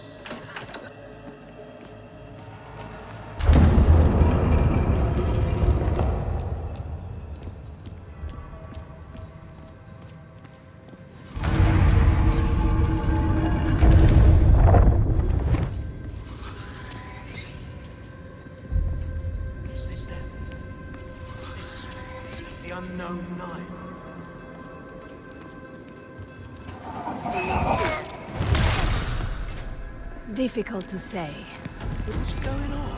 Is this them? Is this the unknown night? Difficult to say. What's going on?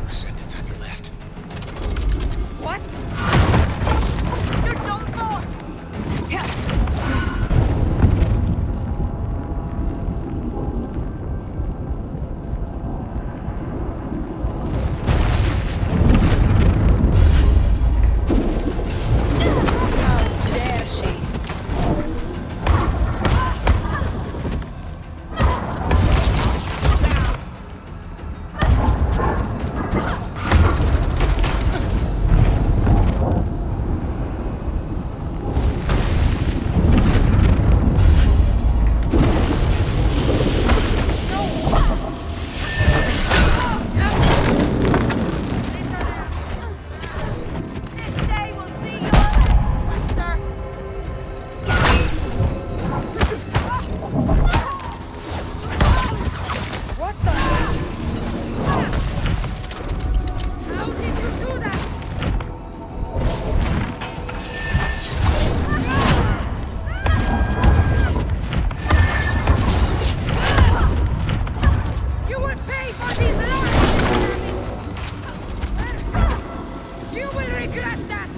Ascendant's on your left. What? You're done for! There she. This day will see you, Quaestor. What the? How did you do that? You will pay for these lies! You will regret that,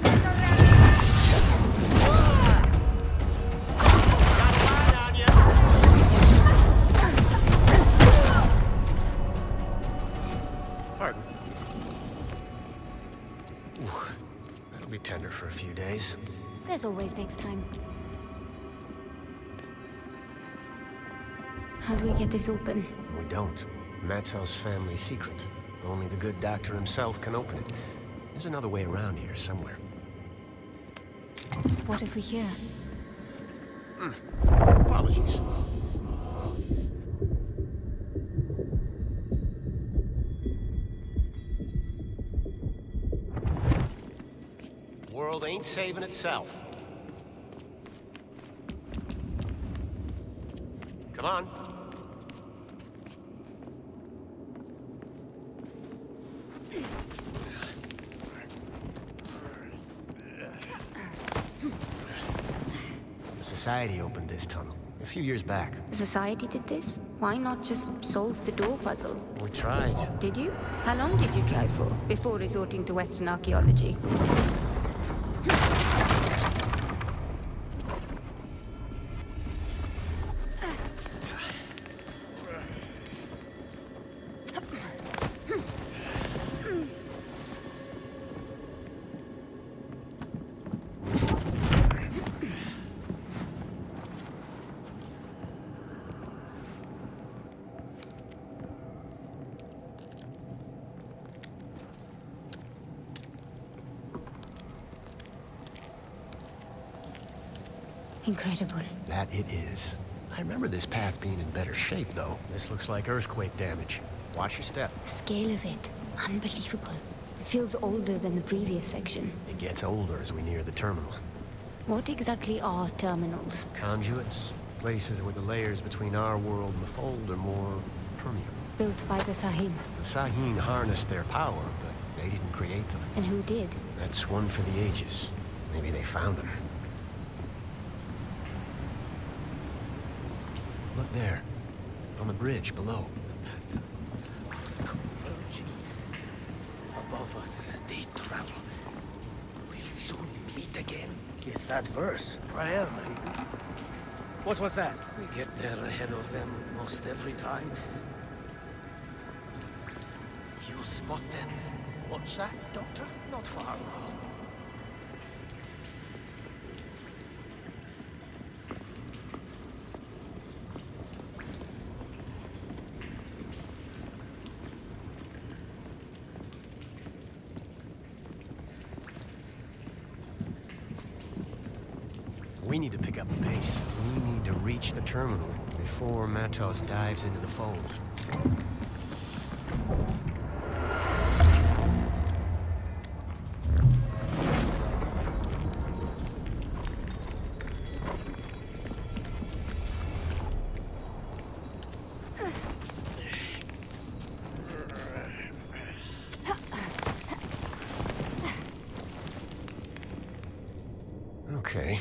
Pardon. Ooh, that'll be tender for a few days. There's always next time. How do we get this open? We don't. Matos' family secret. Only the good doctor himself can open it. There's another way around here somewhere. What if we hear? Apologies. World ain't saving itself. Come on. The Society opened this tunnel a few years back. The Society did this? Why not just solve the door puzzle? We tried. Did you? How long did you try for, before resorting to Western archaeology? Incredible. That it is. I remember this path being in better shape, though. This looks like earthquake damage. Watch your step. The scale of it, unbelievable. It feels older than the previous section. It gets older as we near the terminal. What exactly are terminals? Conduits, places where the layers between our world and the Fold are more permeable. Built by the Sahib. The Saheen harnessed their power, but they didn't create them. And who did? That's one for the ages. Maybe they found them. Look there, on the bridge below. Converging. Above us, they travel. We'll soon meet again. Is that verse? Prayer, maybe. What was that? We get there ahead of them most every time. Yes. You spot them. What's that, Doctor? Not far now. We need to pick up the pace. We need to reach the terminal before Matos dives into the Fold. Okay.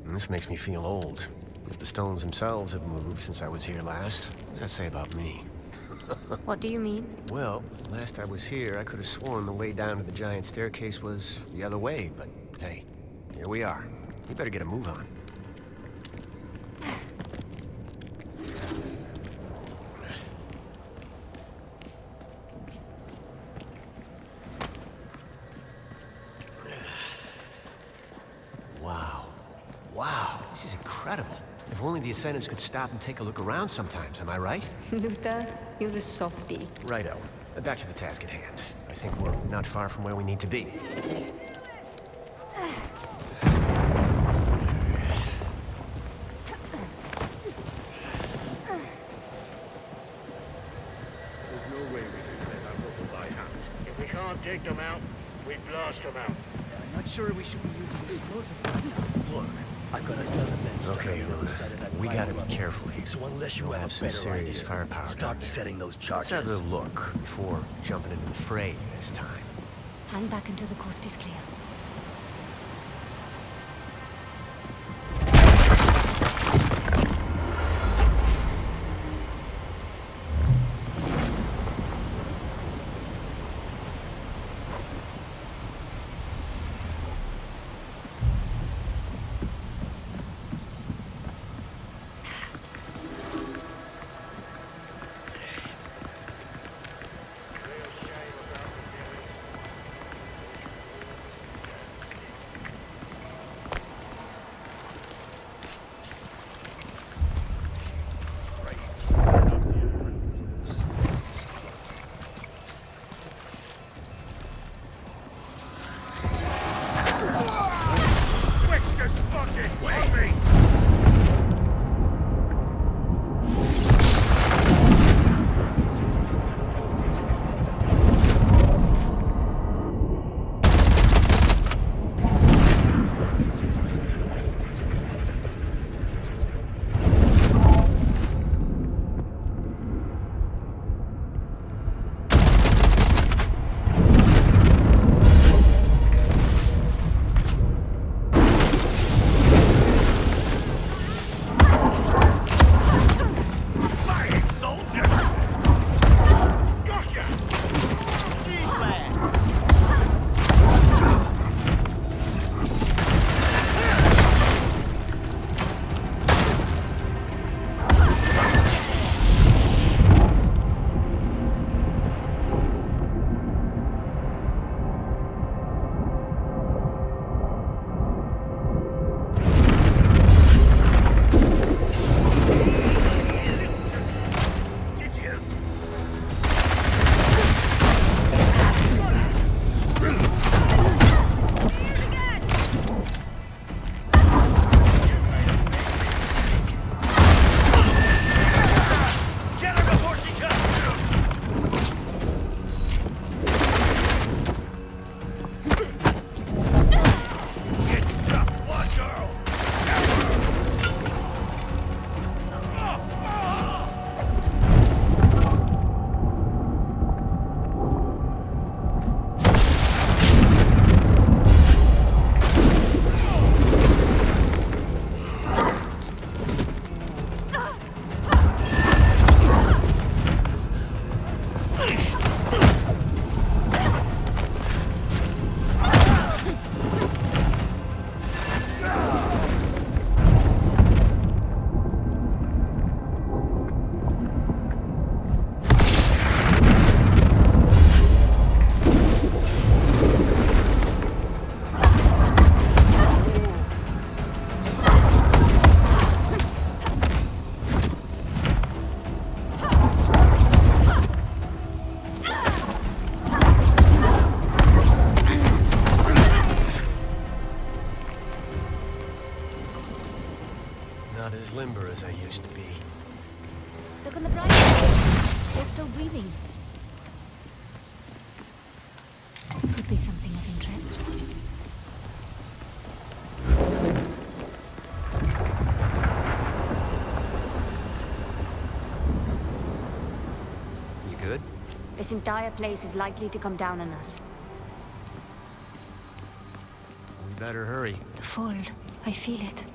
This makes me feel old. If the stones themselves have moved since I was here last, what does that say about me? What do you mean? Well, last I was here, I could have sworn the way down to the giant staircase was the other way, but hey, here we are. We better get a move on. Wow, this is incredible. If only the Ascendants could stop and take a look around sometimes, am I right? Luther, you're a softie. Righto. Back to the task at hand. I think we're not far from where we need to be. There's no way we can let our local by hand. If we can't dig them out, we blast them out. I'm not sure we should be using explosive right now. Look, I've got a dozen men stuck Okay, on the other side of that we gotta pile be careful here. So unless you We'll have a some better serious idea, firepower start setting those Let's charges. have a look before jumping into the fray this time. Hang back until the coast is clear. Quaestor spotted! On me! Fighting soldier! Gotcha! He's there! Get her before she comes through! It's just one girl! Not as limber as I used to be. Look on the bright side. They're still breathing. Could be something of interest. You good? This entire place is likely to come down on us. You better hurry. The fold. I feel it.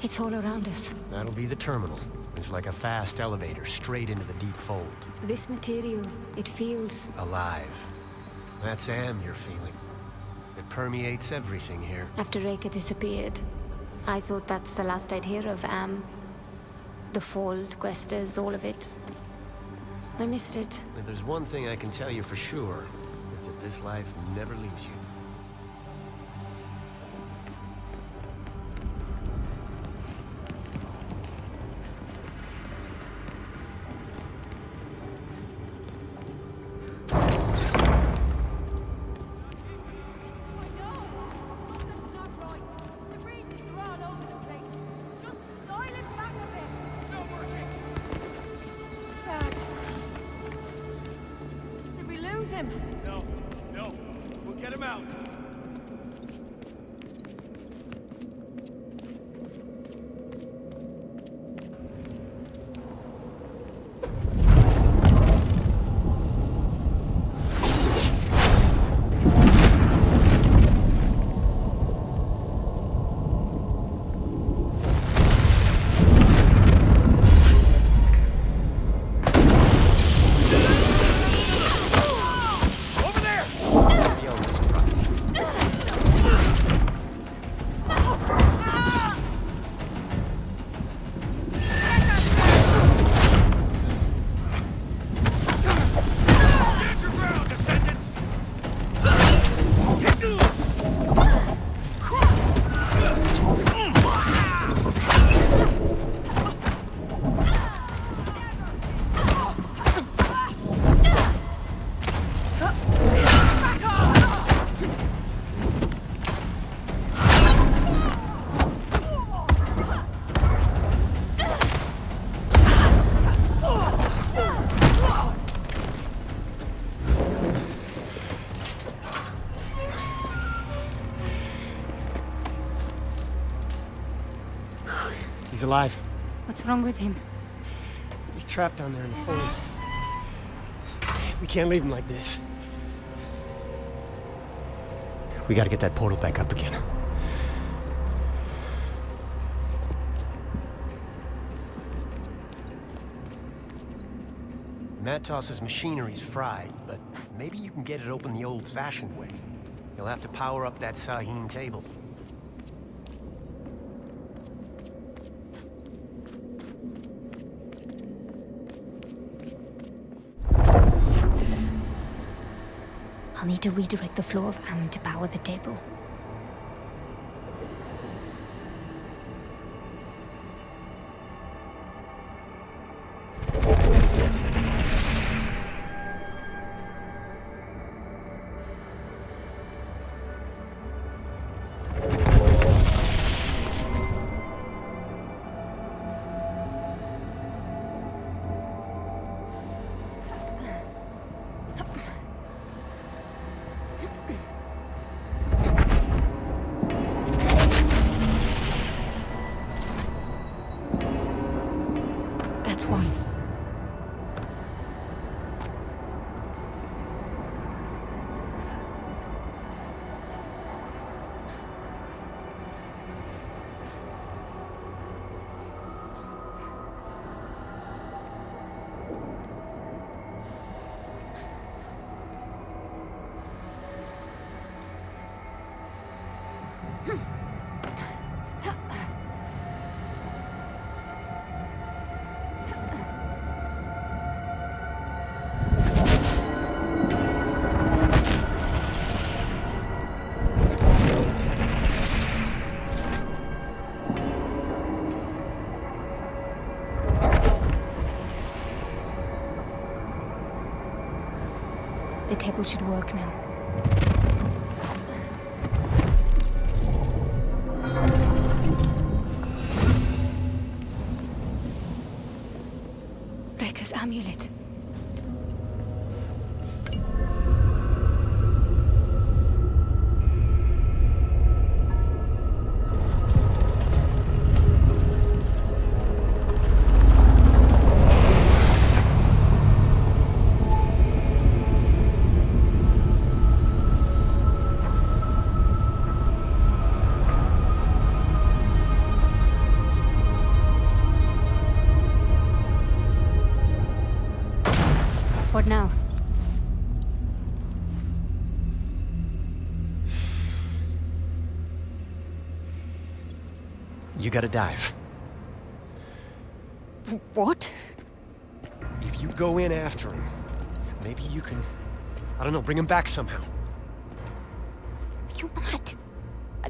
It's all around us. That'll be the terminal. It's like a fast elevator straight into the deep fold. This material, it feels... Alive. That's Am you're feeling. It permeates everything here. After Reka disappeared, I thought that's the last I'd hear of Am. The fold, Quaestors, all of it. I missed it. If there's one thing I can tell you for sure, it's that this life never leaves you. No. We'll get him out. He's alive. What's wrong with him? He's trapped down there in the fold. We can't leave him like this. We gotta get that portal back up again. Matos's machinery's fried, but maybe you can get it open the old-fashioned way. You'll have to power up that Sahim table. I'll need to redirect the flow of Am to power the table. That's one. The table should work now. Reka's amulet. What now? You gotta dive. What? If you go in after him, maybe you can, I don't know, bring him back somehow. You mad?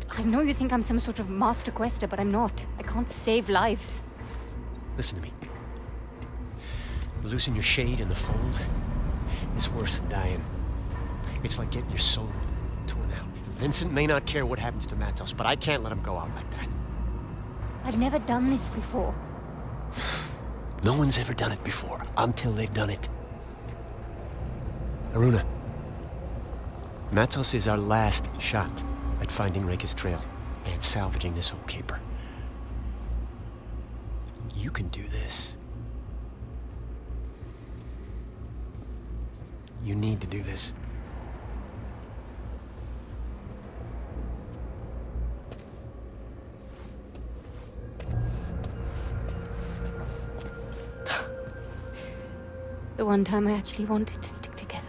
I know you think I'm some sort of master quester, but I'm not. I can't save lives. Listen to me. Losing your shade in the fold is worse than dying. It's like getting your soul torn out. Vincent may not care what happens to Matos, but I can't let him go out like that. I've never done this before. No one's ever done it before, until they've done it. Haroona, Matos is our last shot at finding Reka's trail and salvaging this old caper. You can do this. You need to do this. The one time I actually wanted to stick together.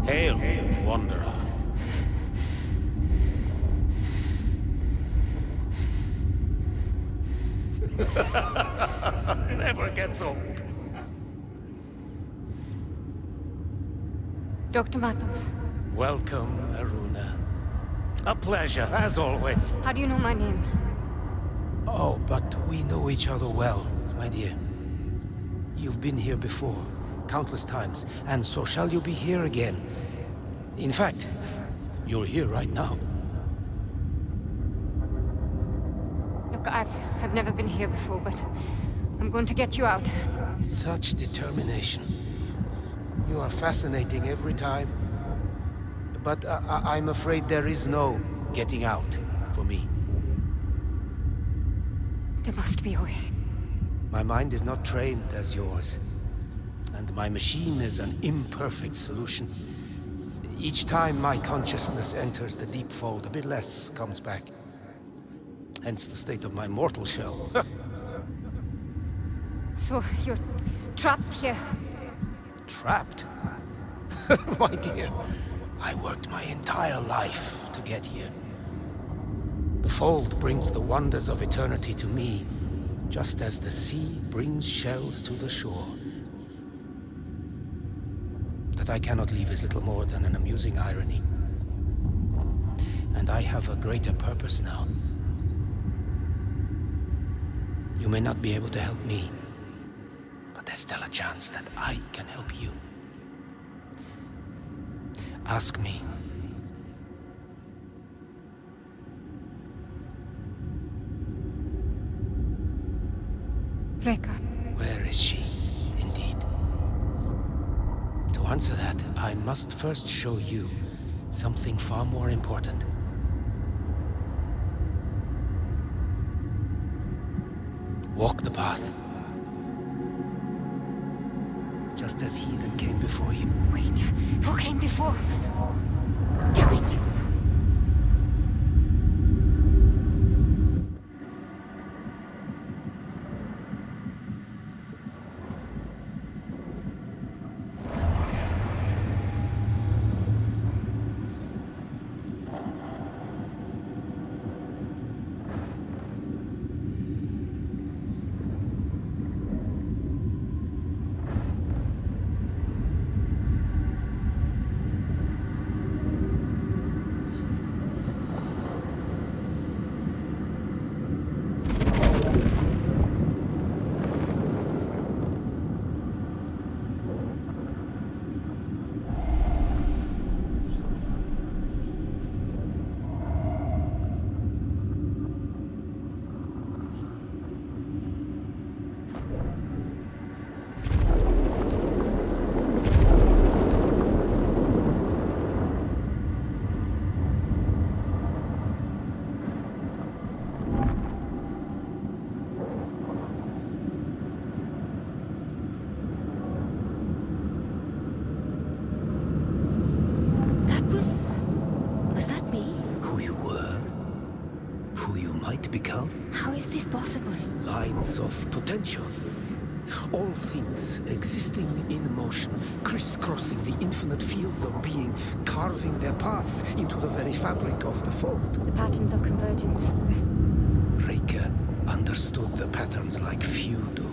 Hail, Wanderer. Never gets old. Dr. Matos, Welcome, Haroona. A pleasure, as always. how do you know my name? Oh, but we know each other well, my dear. You've been here before, countless times, and so shall you be here again. In fact, you're here right now. Look, I've never been here before, but I'm going to get you out. Such determination. You are fascinating every time. But I'm afraid there is no getting out for me. There must be a way. My mind is not trained as yours. And my machine is an imperfect solution. Each time my consciousness enters the deep fold, a bit less comes back. Hence the state of my mortal shell. So, you're trapped here? Trapped? My dear, I worked my entire life to get here. The fold brings the wonders of eternity to me, just as the sea brings shells to the shore. That I cannot leave is little more than an amusing irony. And I have a greater purpose now. You may not be able to help me, but there's still a chance that I can help you. Ask me. Reka. Where is she, indeed? To answer that, I must first show you something far more important. Walk the path. Just as he that came before you. Wait, who came before? Damn it! fields of potential. All things existing in motion, crisscrossing the infinite fields of being, carving their paths into the very fabric of the fold. The patterns of convergence. Reika understood the patterns like few do.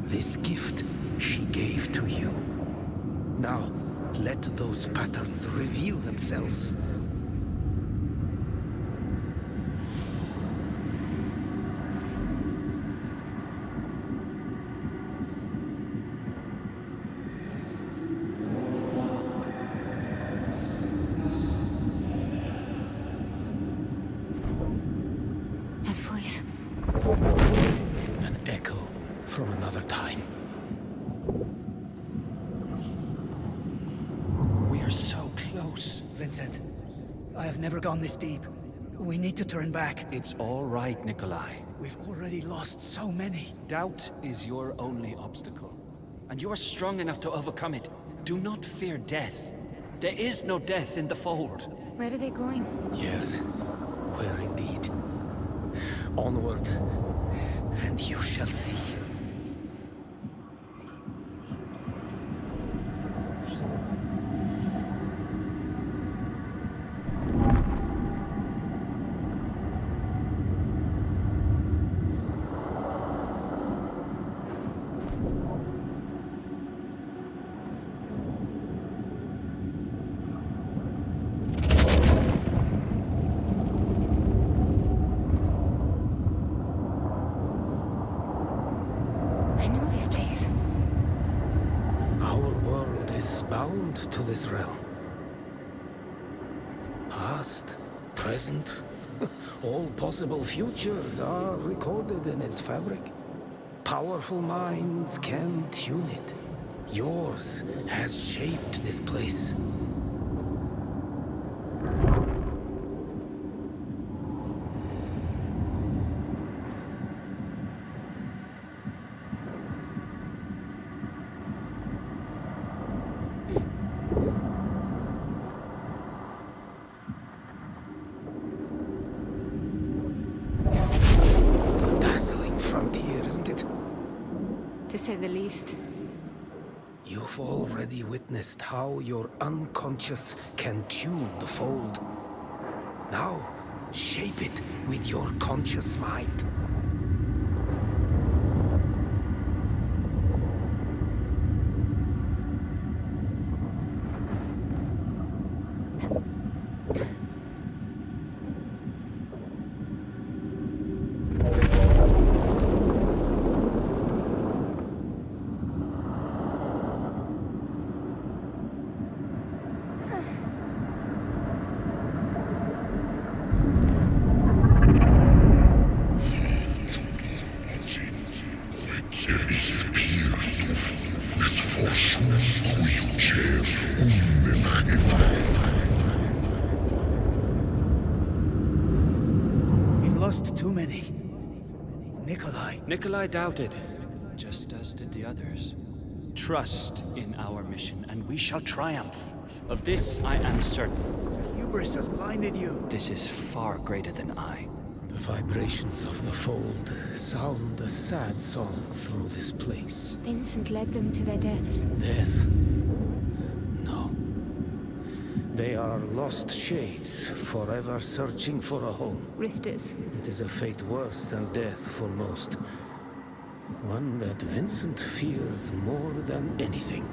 This gift she gave to you. Now, let those patterns reveal themselves. That voice. Vincent. An echo from another time. We are so close. Vincent, I have never gone this deep. We need to turn back. It's all right, Nikolai. We've already lost so many. Doubt is your only obstacle. And you are strong enough to overcome it. Do not fear death. There is no death in the fold. Where are they going? Yes, where indeed. Onward, and you shall see. Bound to this realm. Past, present, all possible futures are recorded in its fabric. Powerful minds can tune it. Yours has shaped this place. To say the least. You've already witnessed how your unconscious can tune the fold. Now, shape it with your conscious mind. We've lost too many. Nikolai doubted, just as did the others. Trust in our mission, and we shall triumph. Of this I am certain. Hubris has blinded you. This is far greater than I. The vibrations of the fold sound a sad song through this place. Vincent led them to their deaths. Death? No. They are lost shades, forever searching for a home. Rifters. It is a fate worse than death for most. One that Vincent fears more than anything.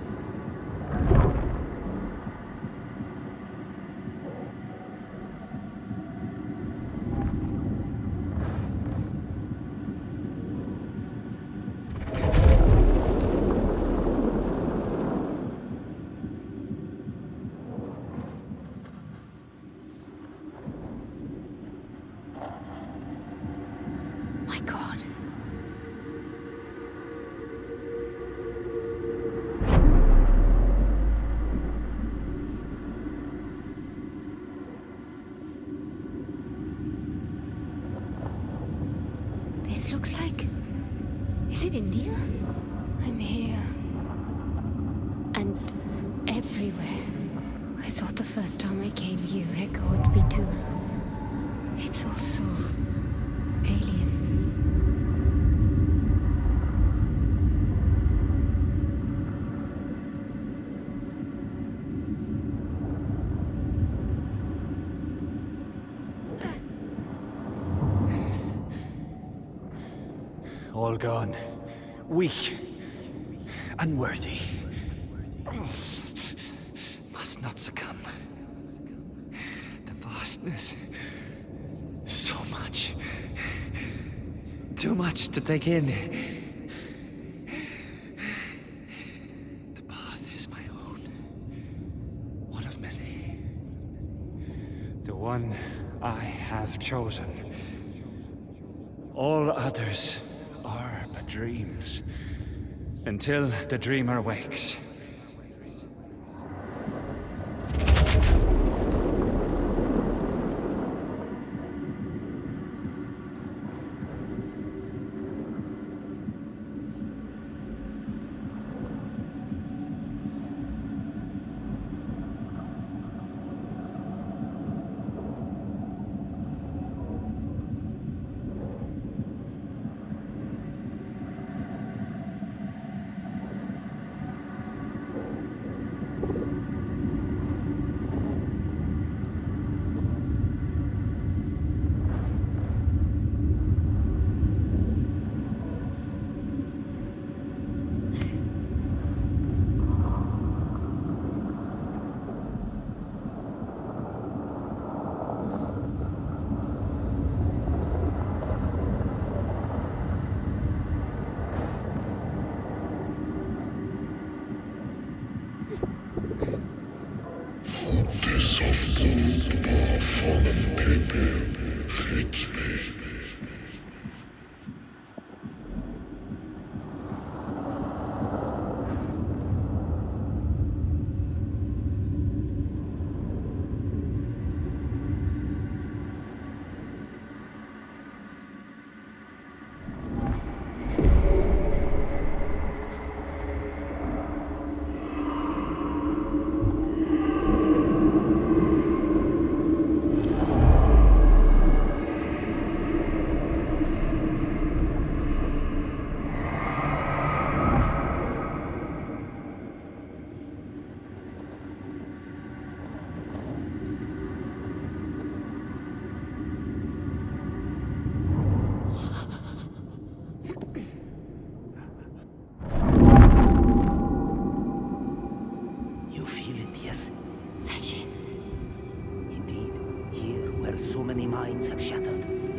My God. This looks like... Is it India? I'm here. And everywhere. I thought the first time I came here, Rekka would be too. It's also... alien. All gone. Weak. Unworthy. Must not succumb. The vastness. So much. Too much to take in. The path is my own. One of many. The one I have chosen. All others are but dreams. Until the dreamer wakes.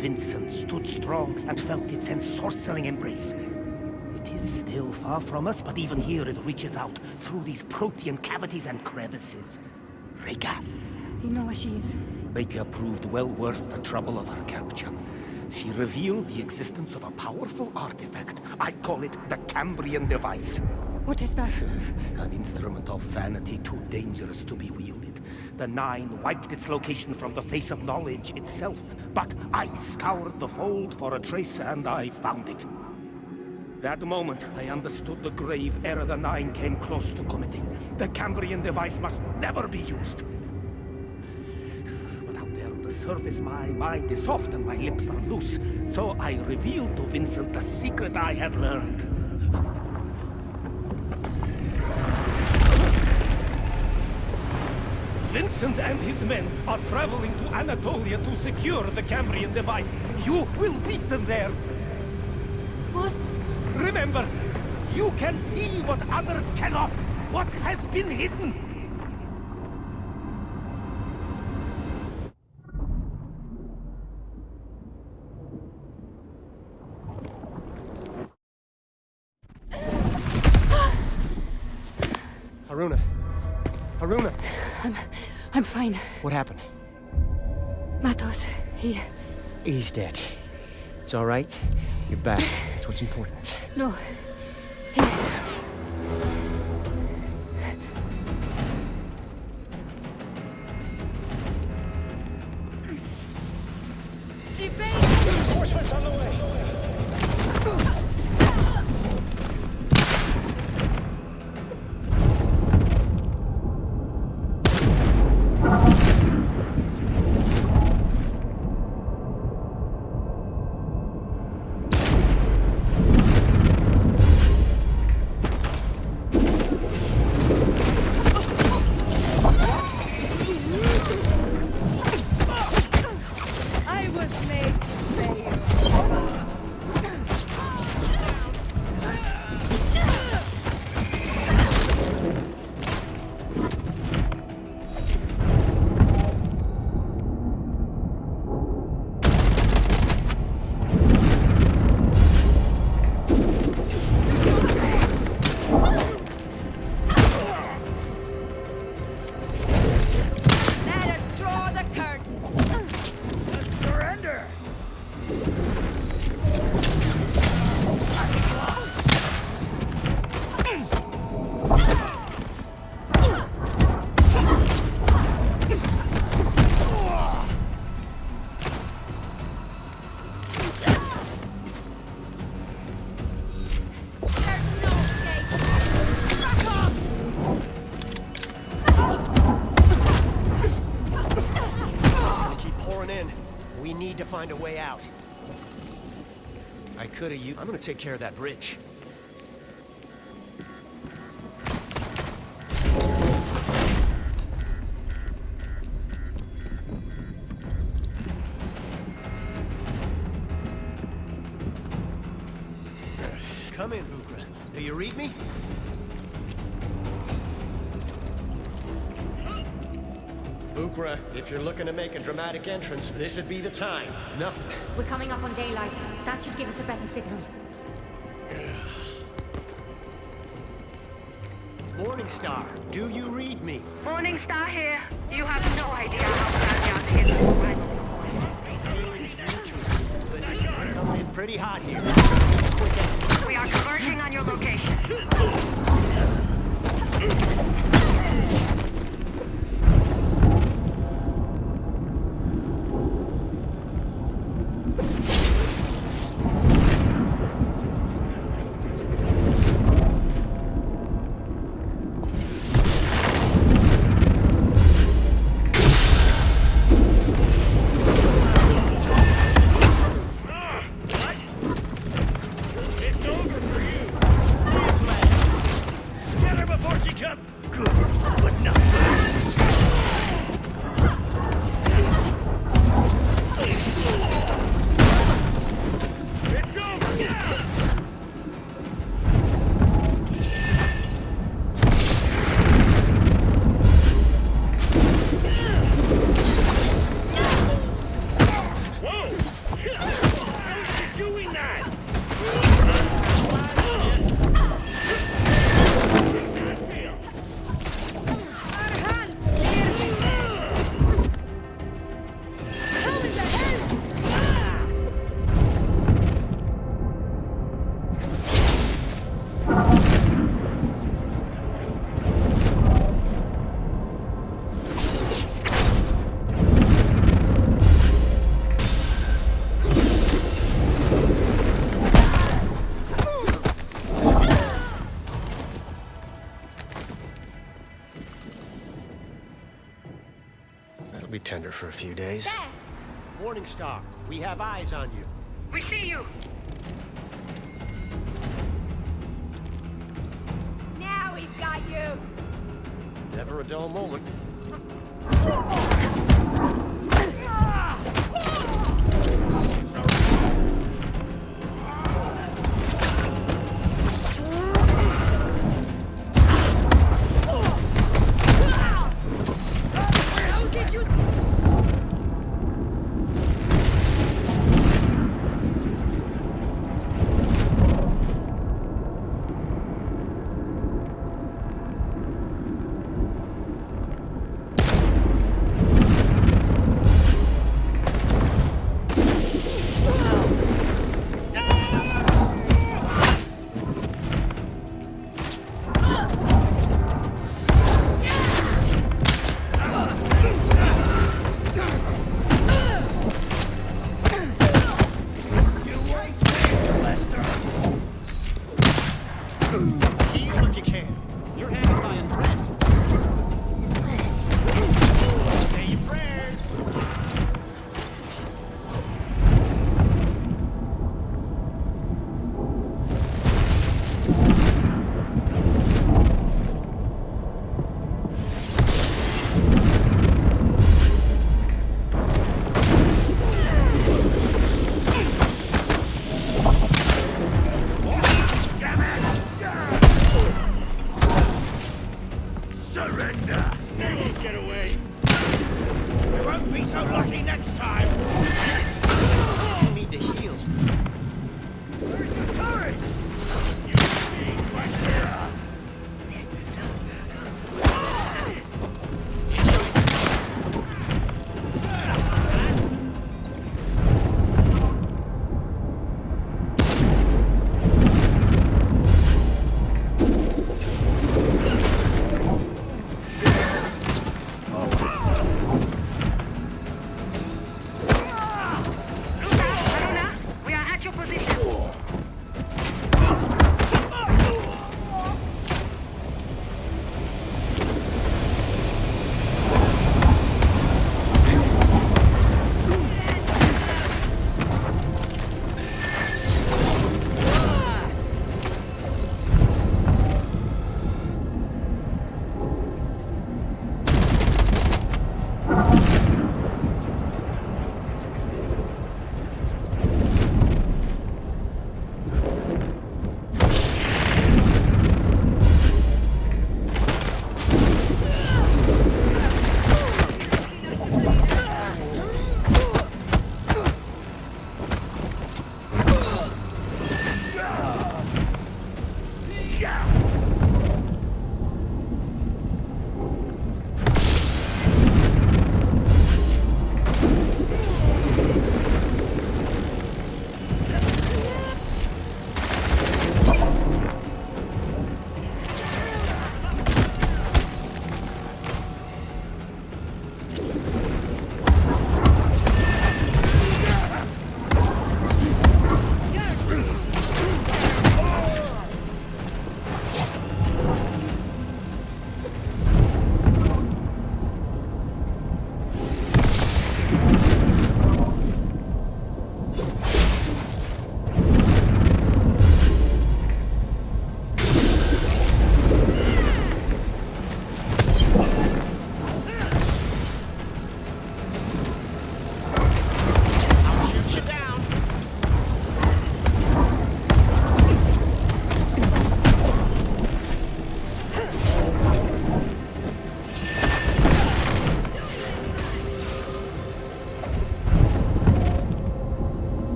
Vincent stood strong and felt its ensorceling embrace. It is still far from us, but even here it reaches out through these protean cavities and crevices. Rika. You know where she is? Rika proved well worth the trouble of her capture. She revealed the existence of a powerful artifact. I call it the Cambrian device. What is that? An instrument of vanity too dangerous to be wielded. The Nine wiped its location from the face of knowledge itself. But I scoured the fold for a trace, and I found it. That moment, I understood the grave error the Nine came close to committing. The Cambrian device must never be used. But out there on the surface, my mind is soft and my lips are loose. So I revealed to Vincent the secret I had learned. Vincent and his men are traveling to Anatolia to secure the Cambrian device. You will beat them there. What? Remember, you can see what others cannot. What has been hidden. Haroona. Haroona. I'm fine. What happened? Matos, He's dead. It's all right. You're back. That's what's important. No. Reinforcements on the way. find a way out. I could've used... I'm gonna take care of that bridge. Come in, Ukra. Do you read me? Ukra, if you're looking to make a dramatic entrance, this would be the time. Nothing. We're coming up on daylight. That should give us a better signal. Morningstar, do you read me? Morningstar here. You have no idea how bad hit this one. Listen, coming in pretty hot here. We are converging on your location. Be tender for a few days. There. Morningstar, we have eyes on you. We see you. Now we've got you. Never a dull moment.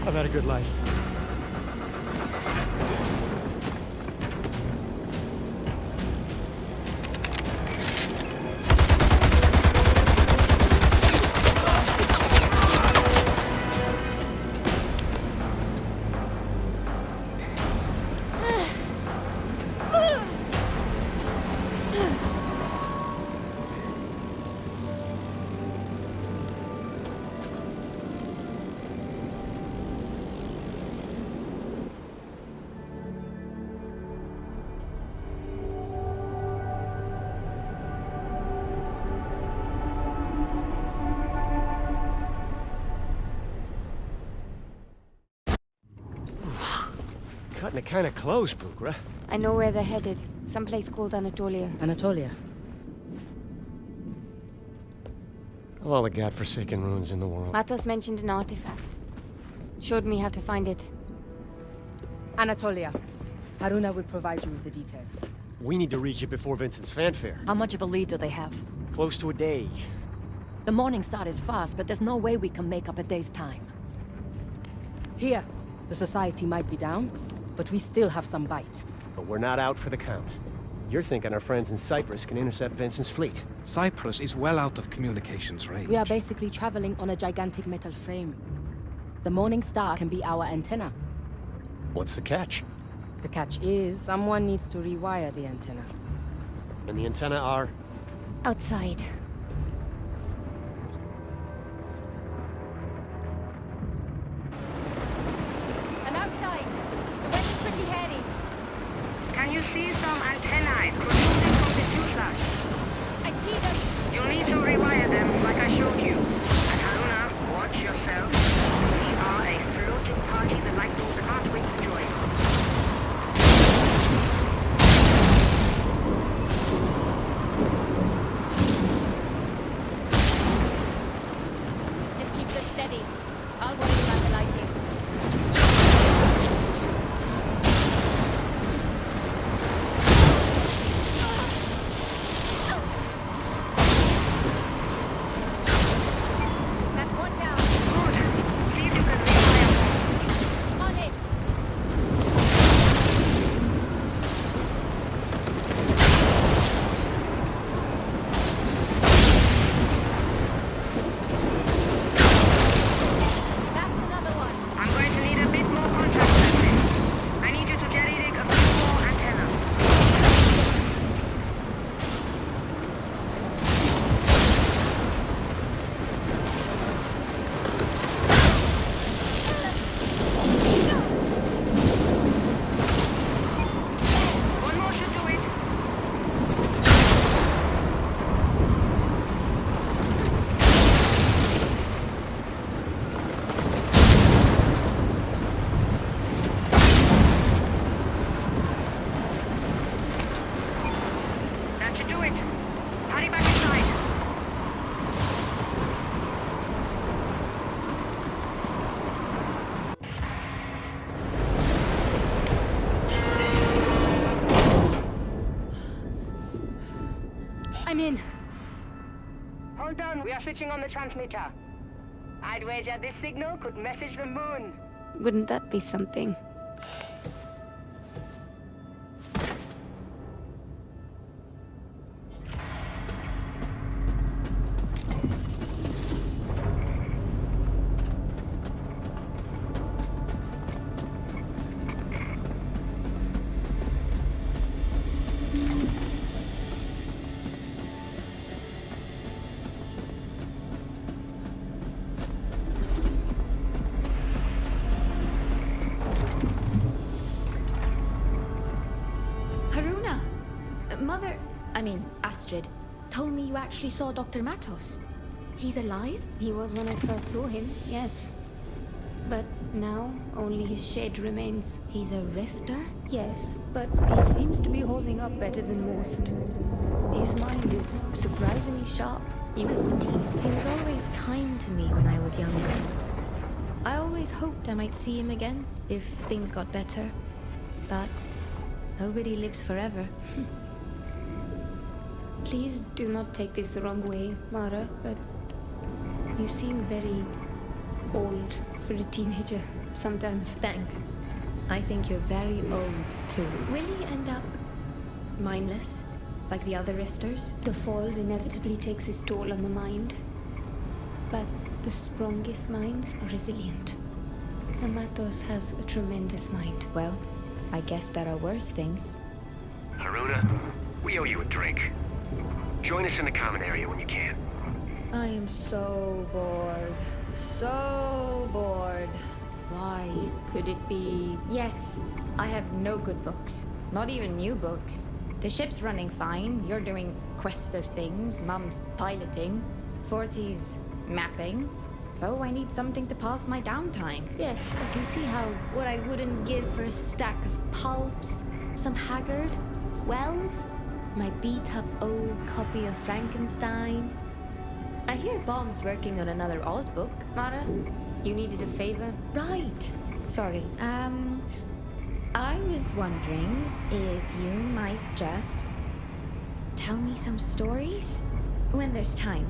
I've had a good life. Cutting it kind of close, Bugra. I know where they're headed. Someplace called Anatolia. Anatolia? Of all the godforsaken ruins in the world. Matos mentioned an artifact. Showed me how to find it. Anatolia. Haroona will provide you with the details. We need to reach it before Vincent's fanfare. How much of a lead do they have? Close to a day. The morning star is fast, but there's no way we can make up a day's time. Here, the society might be down, but we still have some bite. But we're not out for the count. You're thinking our friends in Cyprus can intercept Vincent's fleet. Cyprus is well out of communications range. We are basically traveling on a gigantic metal frame. The morning star can be our antenna. What's the catch? The catch is, someone needs to rewire the antenna. And the antenna are? Outside. I'm outside. The weather's pretty hairy. Can you see some antennae protruding from the fuselage? I see them. You'll need to rewire them like I showed you. And Haroona, watch yourself. We are a floating party the Lightning can't wait to join. Just keep this steady. I'll worry about the lighting. That's one down. Good. See if you can rewire more. On it. That's another one. I'm going to need a bit more contact memory. I need you to jerry-rig a few more antennas. One more should do it. That should do it. Hurry back inside. I'm in. Hold on, we are switching on the transmitter. I'd wager this signal could message the moon. Wouldn't that be something? Haroona! Mother, I mean, Astrid, told me you actually saw Dr. Matos. He's alive? He was when I first saw him, yes. But now, only his shed remains. He's a rifter? Yes, but he seems to be holding up better than most. His mind is surprisingly sharp. You know, He was always kind to me when I was younger. I always hoped I might see him again, if things got better. But nobody lives forever. please do not take this the wrong way, Mara, but you seem very old for a teenager. sometimes. Thanks. I think you're very old, too. Will he end up mindless, like the other rifters? The Fold inevitably takes its toll on the mind. But the strongest minds are resilient. And Matos has a tremendous mind. Well, I guess there are worse things. Haroona, we owe you a drink. Join us in the common area when you can. I am so bored. So bored. Why? Could it be... Yes, I have no good books. Not even new books. The ship's running fine. You're doing Quaestor things. Mum's piloting. 40's mapping. So I need something to pass my downtime. Yes, I can see how. What I wouldn't give for a stack of pulps, some Haggard, Wells, my beat-up old copy of Frankenstein. I hear Bomb's working on another Oz book. Mara, you needed a favor? Right. Sorry. I was wondering if you might just tell me some stories when there's time.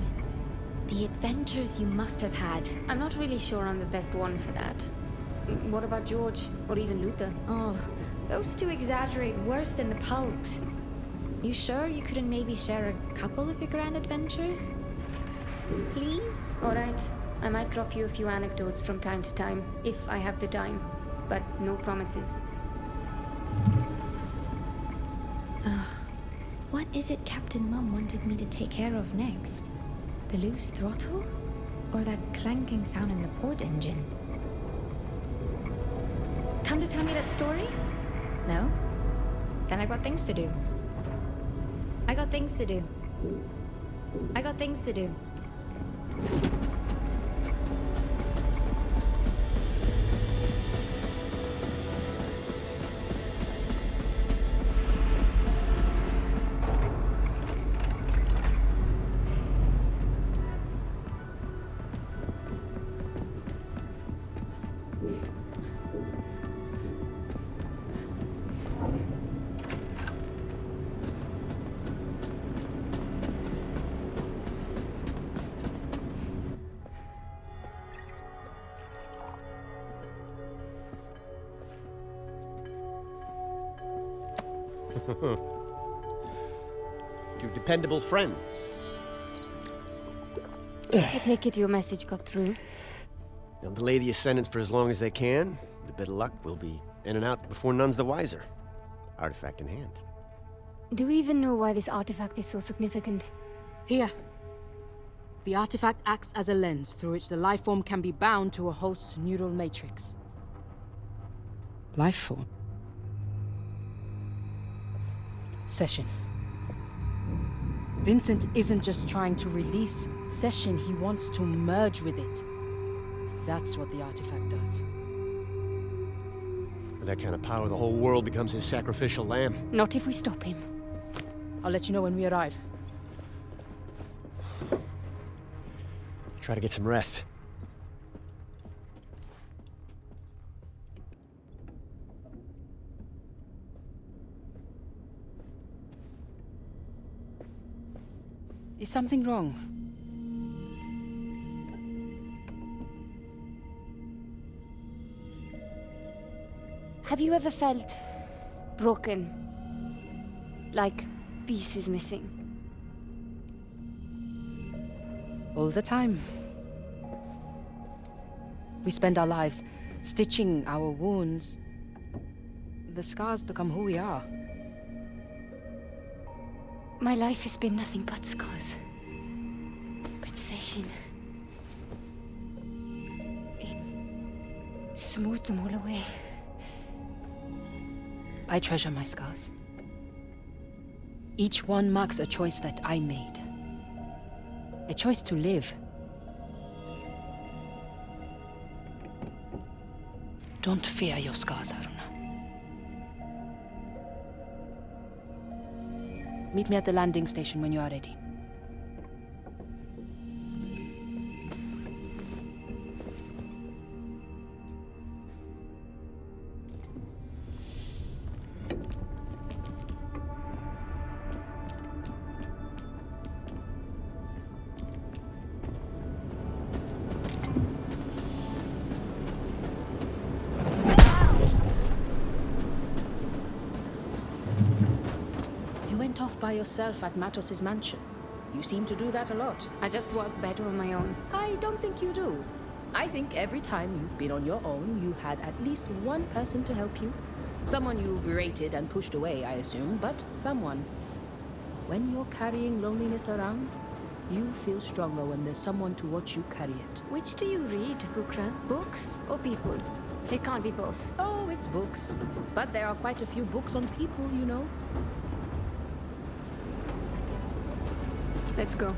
The adventures you must have had. I'm not really sure I'm the best one for that. What about George? Or even Luther? Oh, those two exaggerate worse than the pulps. You sure you couldn't maybe share a couple of your grand adventures? Please? Alright. I might drop you a few anecdotes from time to time, if I have the time. But no promises. Ugh. What is it Captain Mum wanted me to take care of next? The loose throttle? Or that clanking sound in the port engine? Come to tell me that story? No? Then I got things to do. I got things to do. I got things to do. Two dependable friends. I take it your message got through. They'll delay the ascendance for as long as they can. With a bit of luck, we'll be in and out before none's the wiser. Artifact in hand. Do we even know why this artifact is so significant? Here. The artifact acts as a lens through which the life form can be bound to a host neural matrix. Life form? Session. Vincent isn't just trying to release Session, he wants to merge with it. That's what the artifact does. With that kind of power, the whole world becomes his sacrificial lamb. Not if we stop him. I'll let you know when we arrive. Try to get some rest. Is something wrong? Have you ever felt broken? Like pieces missing? All the time. We spend our lives stitching our wounds. The scars become who we are. My life has been nothing but scars. But Session... it smoothed them all away. I treasure my scars. Each one marks a choice that I made. A choice to live. Don't fear your scars, Haroona. Meet me at the landing station when you are ready. by yourself at Matos's mansion. You seem to do that a lot. I just work better on my own. I don't think you do. I think every time you've been on your own, you had at least one person to help you. Someone you berated and pushed away, I assume, but someone. When you're carrying loneliness around, you feel stronger when there's someone to watch you carry it. Which do you read, Bukra? Books or people? It can't be both. Oh, it's books. But there are quite a few books on people, you know. Let's go.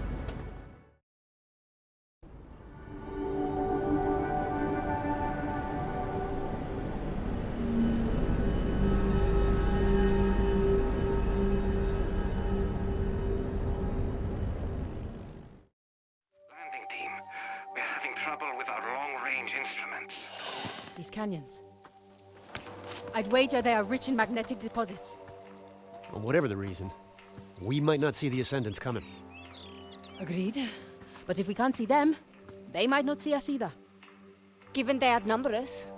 Landing team, we're having trouble with our long-range instruments. These canyons. I'd wager they are rich in magnetic deposits. Well, whatever the reason, we might not see the Ascendants coming. Agreed. But if we can't see them, they might not see us either. Given they outnumber us,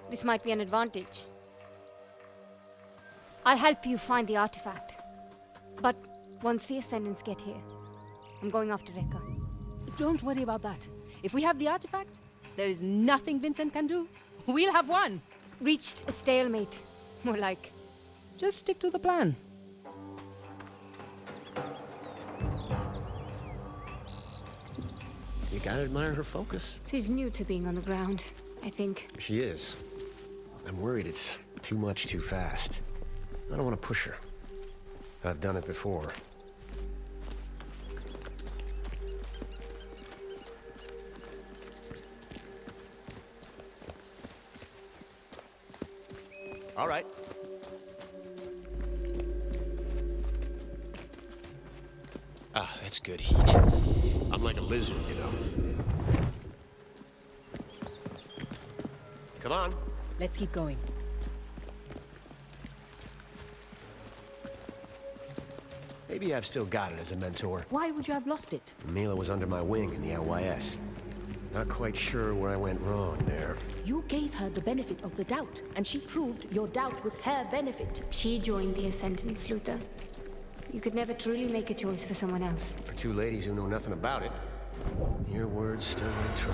this might be an advantage. I'll help you find the artifact. But once the Ascendants get here, I'm going after Rekka. Don't worry about that. If we have the artifact, there is nothing Vincent can do. We'll have one. Reached a stalemate. More like. Just stick to the plan. You gotta admire her focus. She's new to being on the ground, I think. She is. I'm worried it's too much too fast. I don't want to push her. I've done it before. All right. Ah, that's good heat. I'm like a lizard, you know. Come on. Let's keep going. Maybe I've still got it as a mentor. Why would you have lost it? Mila was under my wing in the LYS. Not quite sure where I went wrong there. You gave her the benefit of the doubt, and she proved your doubt was her benefit. She joined the Ascendants, Luther. You could never truly make a choice for someone else. For two ladies who know nothing about it, your words still ring true.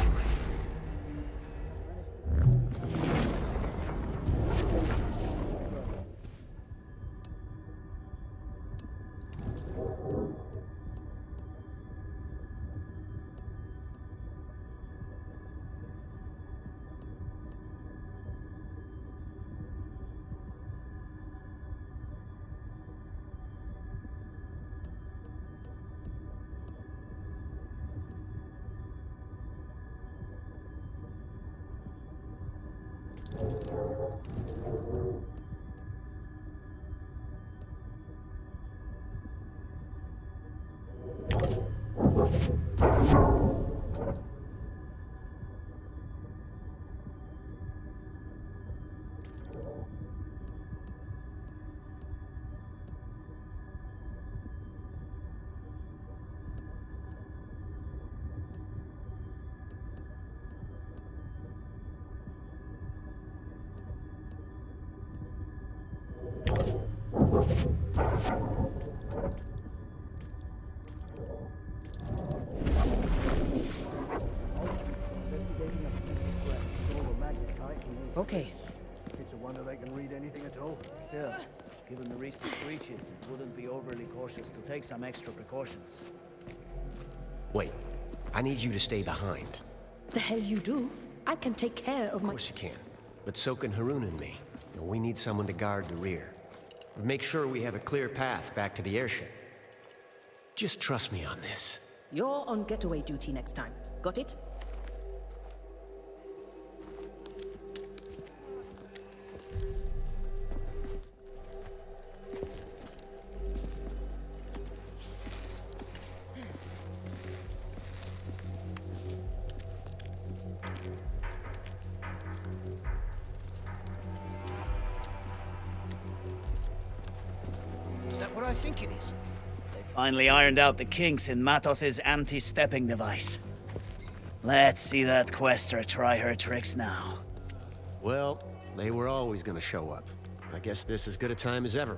Okay. It's a wonder they can read anything at all. Still, given the recent breaches, it wouldn't be overly cautious to take some extra precautions. Wait, I need you to stay behind. The hell you do? I can take care of my... Of course you can. But so can Haroona and me. And we need someone to guard the rear. Make sure we have a clear path back to the airship. Just trust me on this. You're on getaway duty next time. Got it? Is that what I think it is? Finally ironed out the kinks in Matos's anti-stepping device. Let's see that Quaestor try her tricks now. Well, they were always gonna show up. I guess this is as good a time as ever.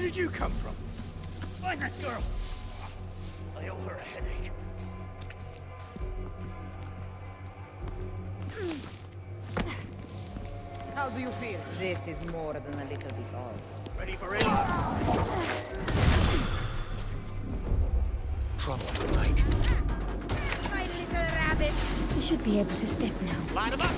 did you come from? Find that girl! I owe her a headache. How do you feel? This is more than a little bit odd. Ready for it? Trouble, right? My little rabbit. You should be able to step now. Line him up!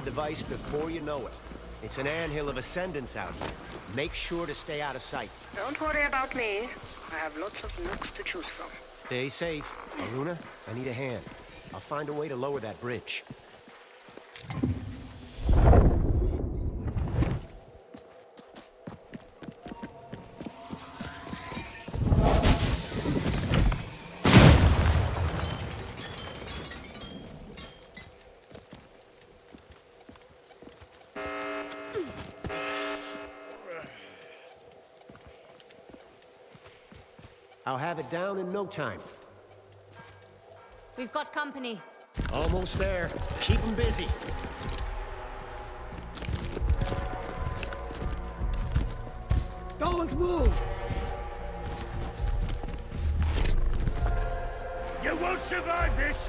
Device before you know it. It's an anthill of ascendance out here. Make sure to stay out of sight. Don't worry about me. I have lots of nooks to choose from. Stay safe. Haroona, I need a hand. I'll find a way to lower that bridge. I'll have it down in no time. We've got company. Almost there. Keep them busy. Don't move! You won't survive this!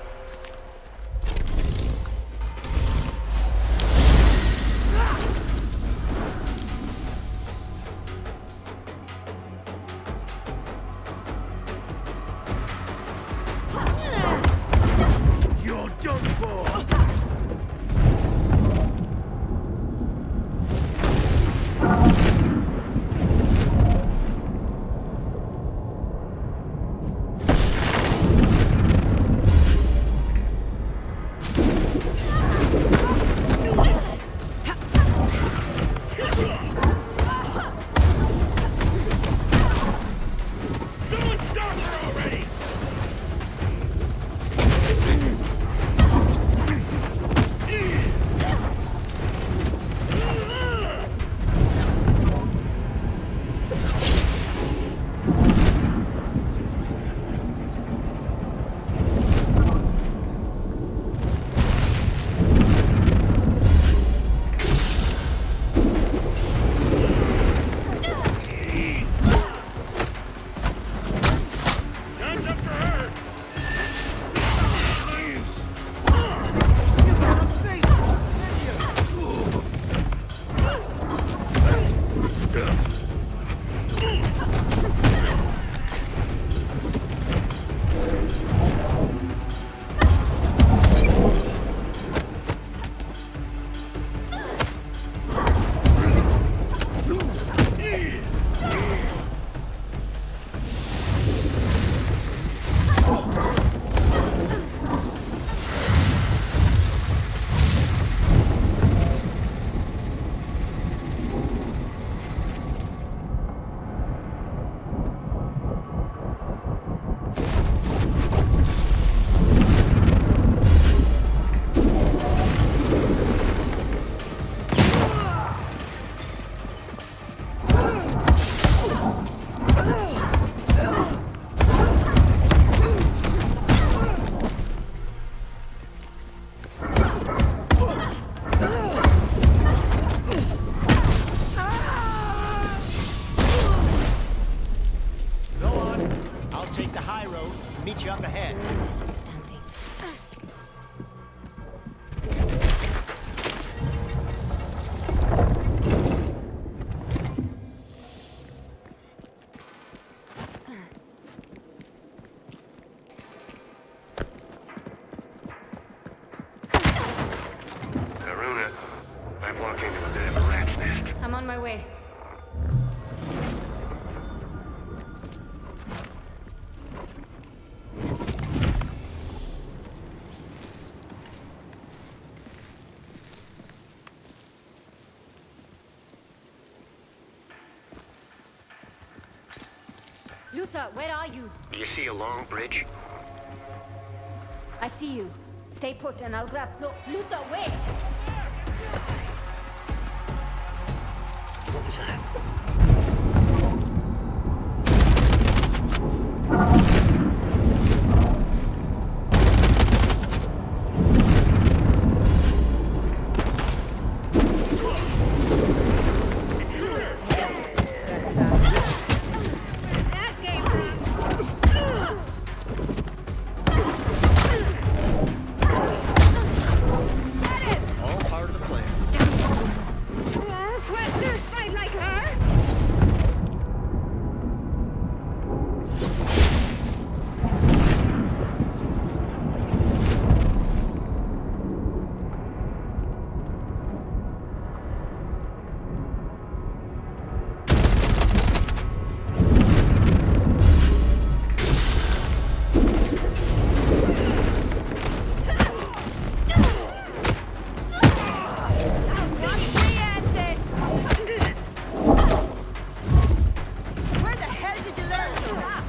You're done for! road. Meet you up ahead. Standing. Haroona, I've walked into a bit of a rat's nest. I'm on my way. Luther, where are you? You see a long bridge? I see you. Stay put and I'll grab... No, Luther, wait! What was that? All part of the plan. Quaestor, fight like her! Where the hell did you learn to rap?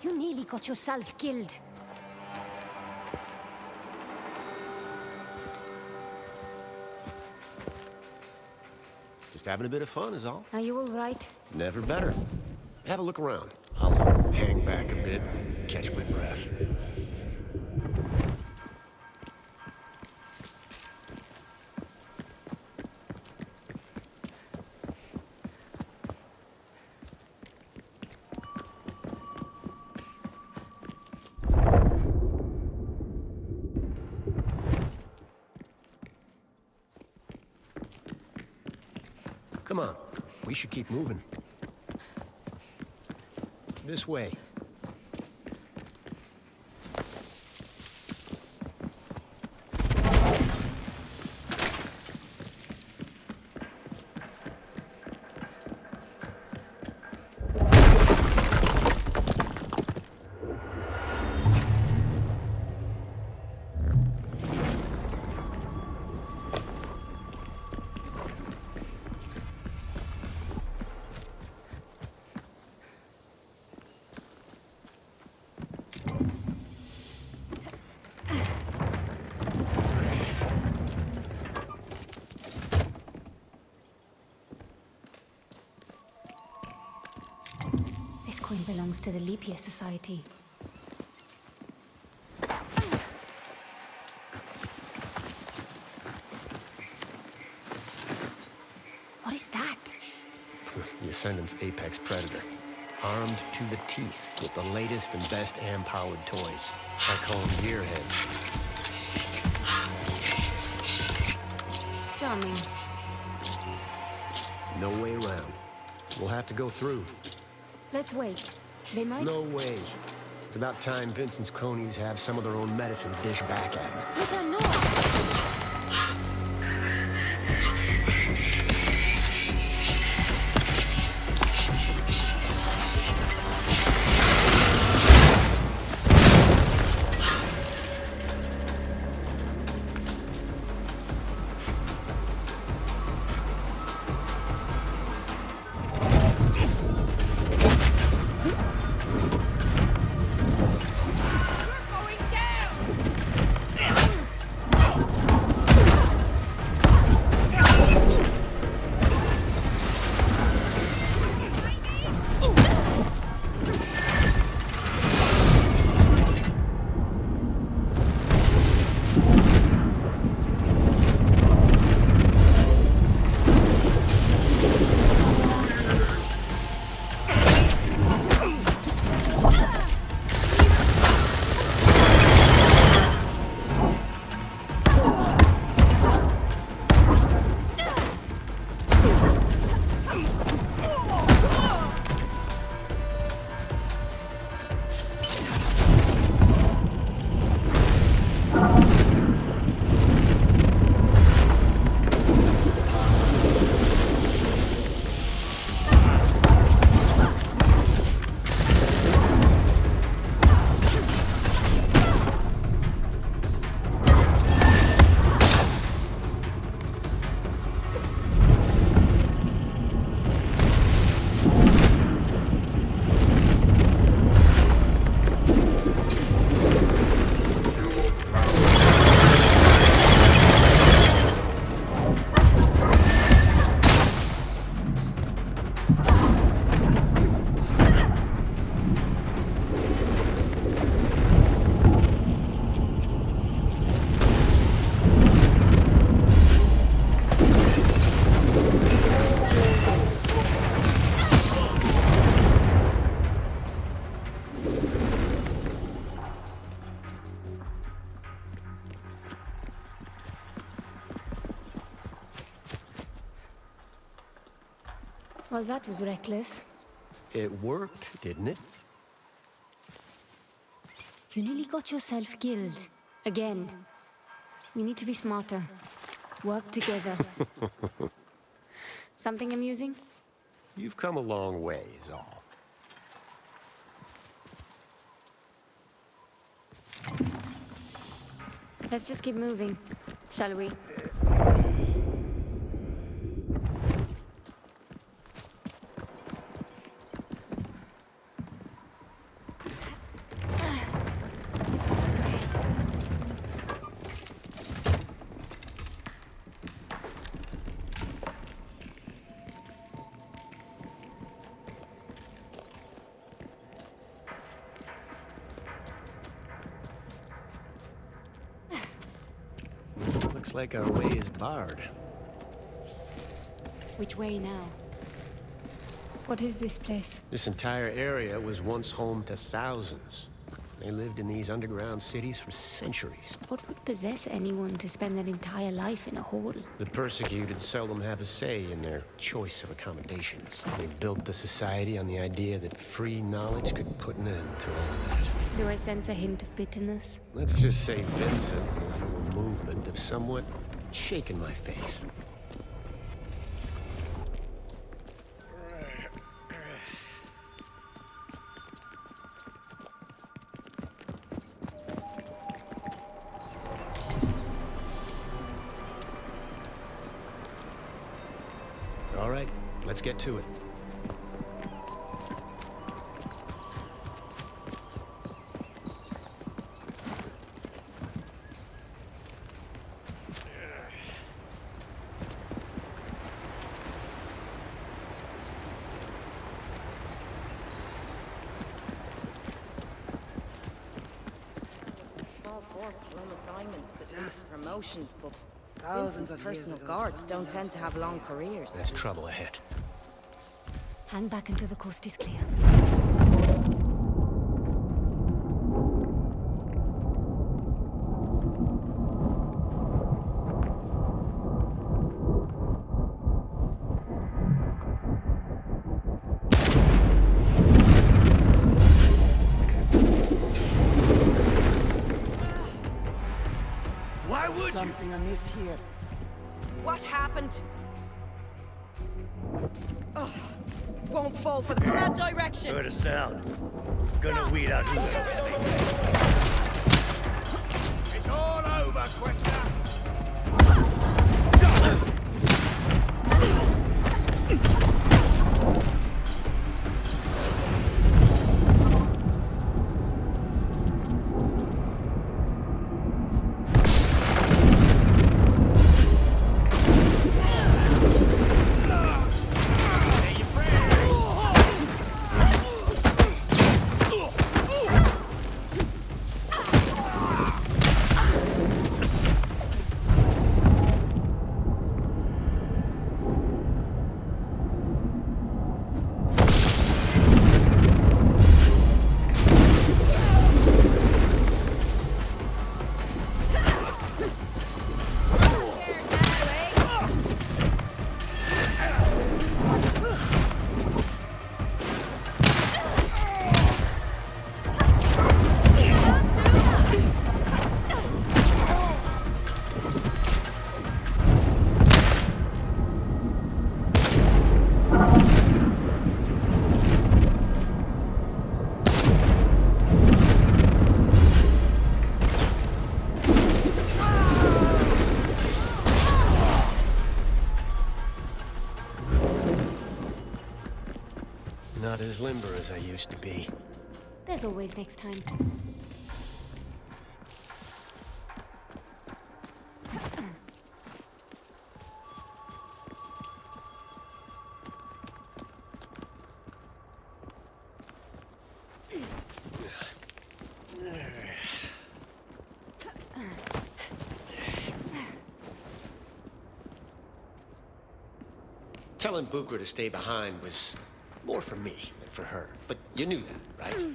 You nearly got yourself killed. Just having a bit of fun is all. Are you all right? Never better. Have a look around. I'll hang back a bit, catch my breath. Come on, we should keep moving. This way. This coin belongs to the Leap Year Society. What is that? The Ascendant's apex predator. Armed to the teeth with the latest and best AM-powered toys. I call them gearheads. Charming. No way around. We'll have to go through. Let's wait. They might... No way. It's about time Vincent's cronies have some of their own medicine to dish back at me. Luther, no! Well, that was reckless. It worked, didn't it? You nearly got yourself killed. Again. We need to be smarter. Work together. Something amusing? You've come a long way, is all. Let's just keep moving, shall we? Looks like our way is barred. Which way now? What is this place? This entire area was once home to thousands. They lived in these underground cities for centuries. What would possess anyone to spend their entire life in a hole? The persecuted seldom have a say in their choice of accommodations. They built the society on the idea that free knowledge could put an end to all of that. Do I sense a hint of bitterness? Let's just say Vincent, his little movement, have somewhat shaken my faith. All right, let's get to it. Promotions, but Thousands Vincent's of years personal ago, guards someone don't tend to have long careers. There's trouble ahead. Hang back until the coast is clear. Why would Something amiss here. What happened? Ugh. Won't fall for that direction. Heard a sound. Gonna weed out who that's It's all over, Quaestor! Not as limber as I used to be. There's always next time. Telling Bukra to stay behind was more for me than for her. But you knew that, right?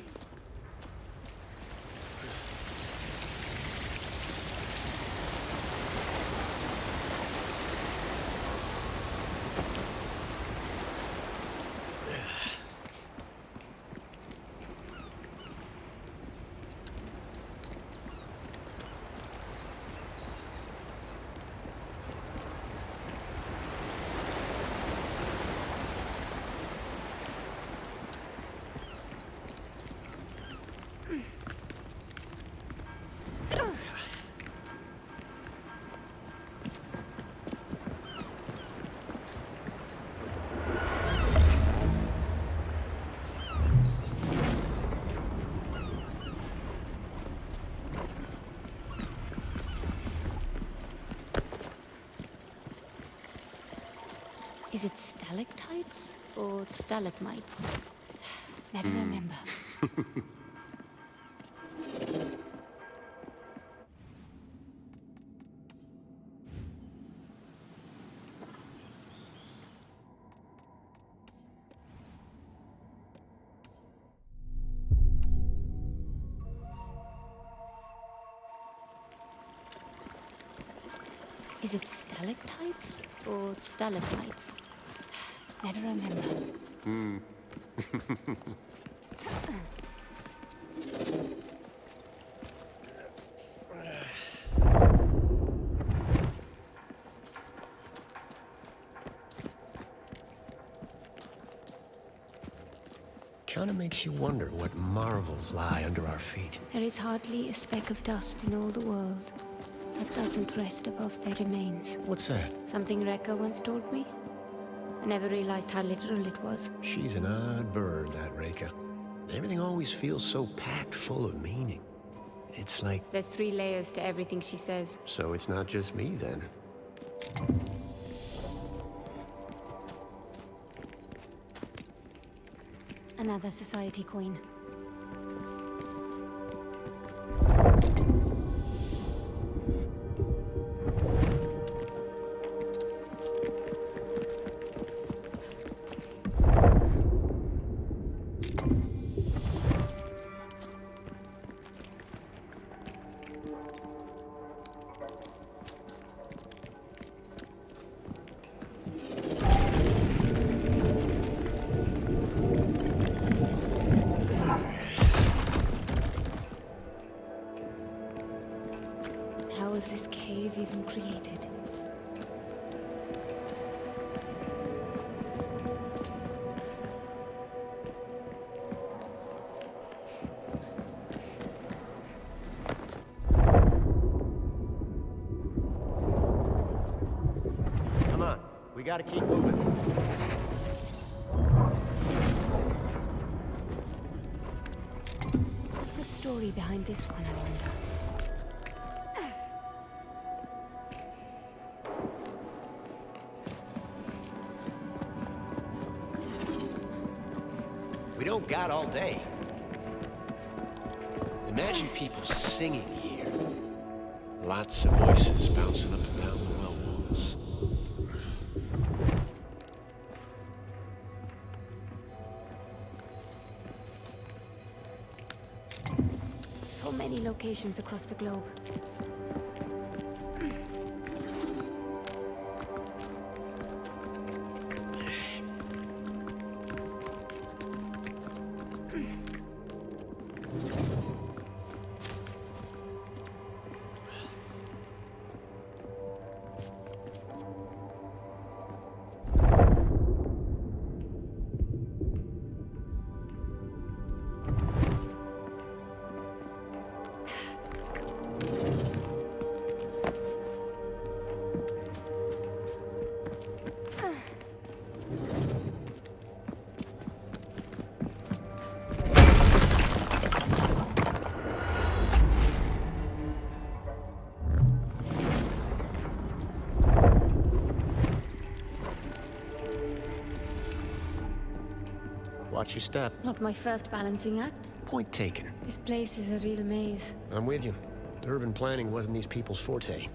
Is it stalactites or stalagmites? Never remember. Is it stalactites or stalagmites? Never remember. Kinda makes you wonder what marvels lie under our feet. There is hardly a speck of dust in all the world that doesn't rest above their remains. What's that? Something Rekka once told me. I never realized how literal it was. She's an odd bird, that Rekka. Everything always feels so packed full of meaning. It's like... There's 3 layers to everything she says. So it's not just me, then. Another society coin. How was this cave even created? Come on, we gotta keep moving. What's the story behind this one, I wonder? We don't got all day. Imagine people singing here. Lots of voices bouncing up and down the well walls. So many locations across the globe. Watch your step. Not my first balancing act. Point taken. This place is a real maze. I'm with you. Urban planning wasn't these people's forte.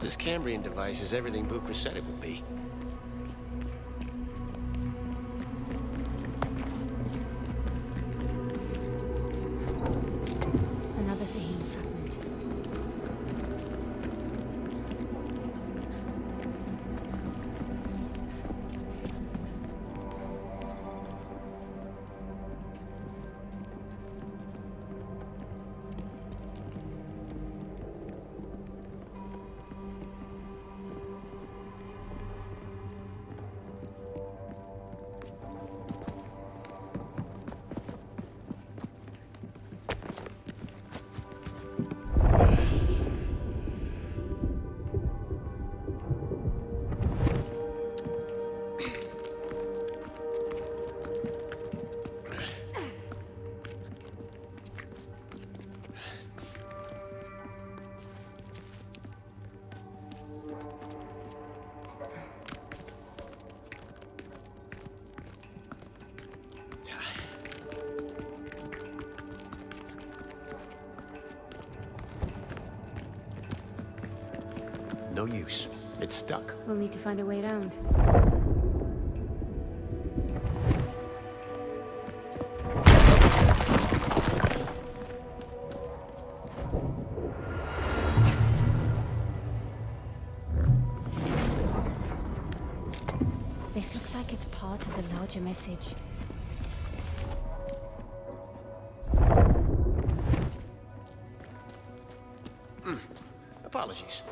This Cambrian device is everything Bucra said it would be. Another Sahim fragment. No use. It's stuck. We'll need to find a way around. This looks like it's part of a larger message. Apologies.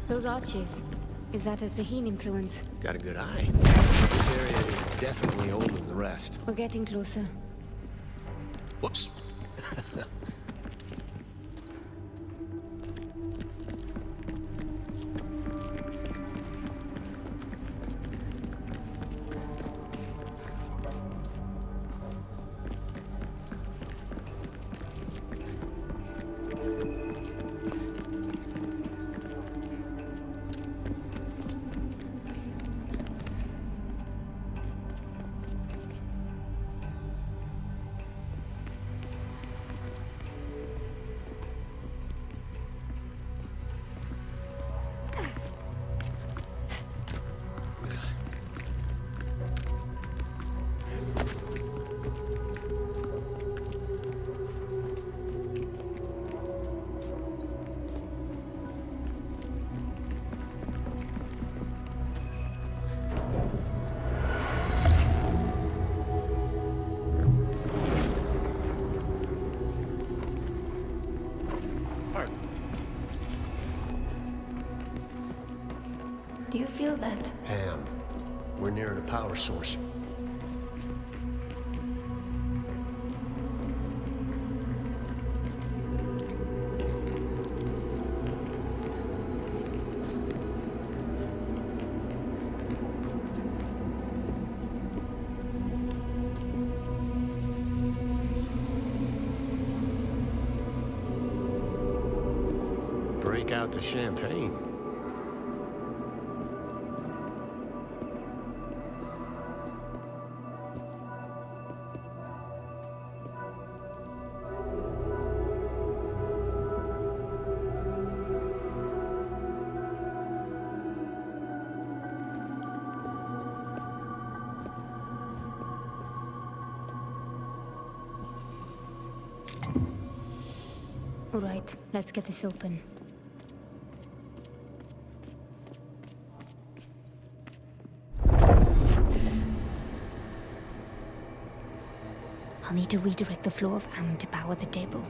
Those arches, is that a Zaheen influence? Got a good eye. This area is definitely older than the rest. We're getting closer. Whoops. Do you feel that? Am. We're near the power source. Break out the champagne. All right, let's get this open. I'll need to redirect the flow of Am to power the table.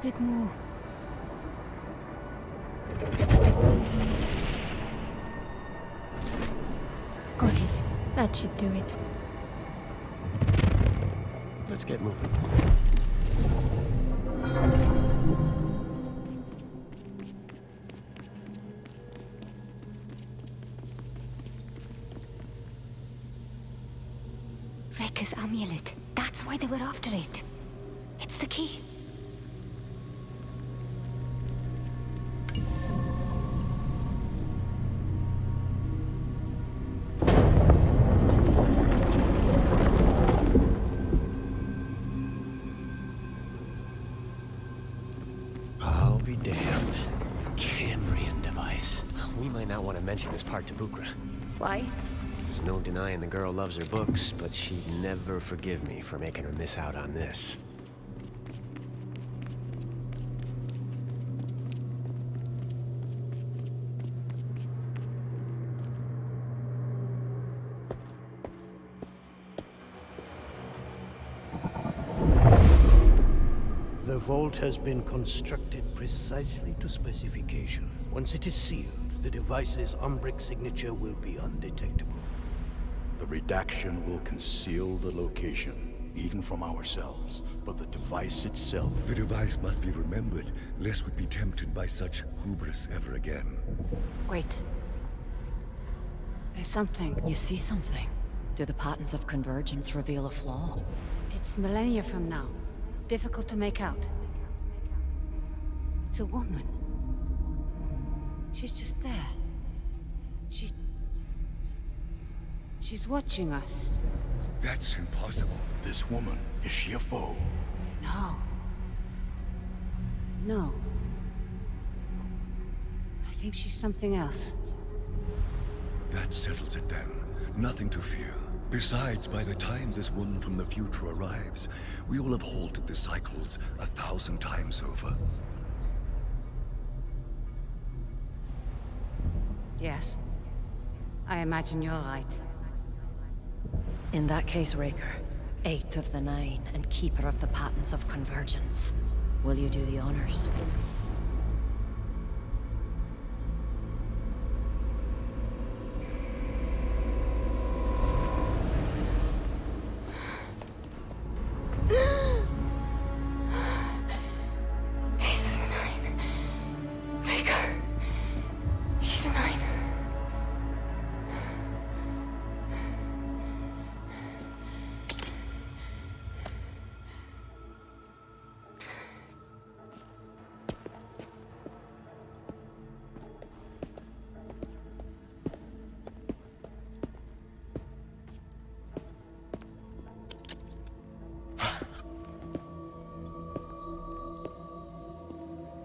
bit more. Got it. That should do it. Let's get moving. Rekka's amulet. That's why they were after it. It's the key. I'll be damned. Cambrian device. We might not want to mention this part to Bukra. Why? There's no denying the girl loves her books, but she'd never forgive me for making her miss out on this. The vault has been constructed precisely to specification. Once it is sealed, the device's Umbric signature will be undetectable. The redaction will conceal the location, even from ourselves, but the device itself... The device must be remembered, lest we be tempted by such hubris ever again. Wait. There's something. You see something? Do the patterns of convergence reveal a flaw? It's millennia from now. Difficult to make out. It's a woman. She's just there. She's watching us. That's impossible. This woman, is she a foe? No. No. I think she's something else. That settles it then. Nothing to fear. Besides, by the time this woman from the future arrives, we will have halted the cycles 1,000 times over. Yes. I imagine you're right. In that case, Raker, 8th of the 9 and keeper of the patterns of convergence, will you do the honors?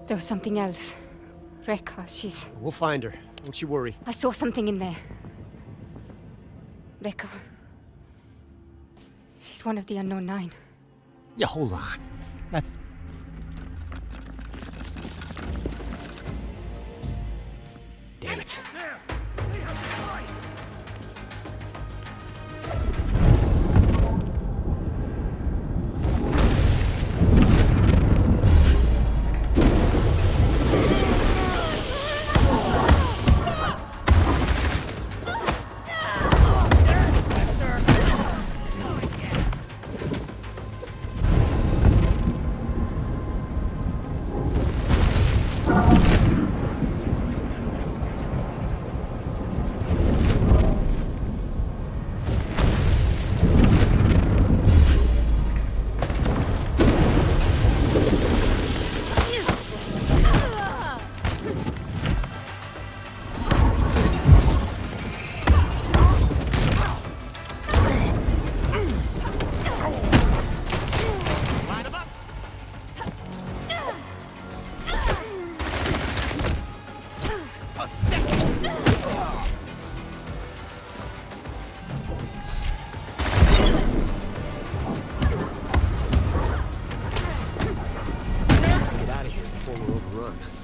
There was something else. Rekka, she's... We'll find her. Don't you worry. I saw something in there. Rekka. She's one of the unknown 9. Yeah, hold on. That's... Damn it.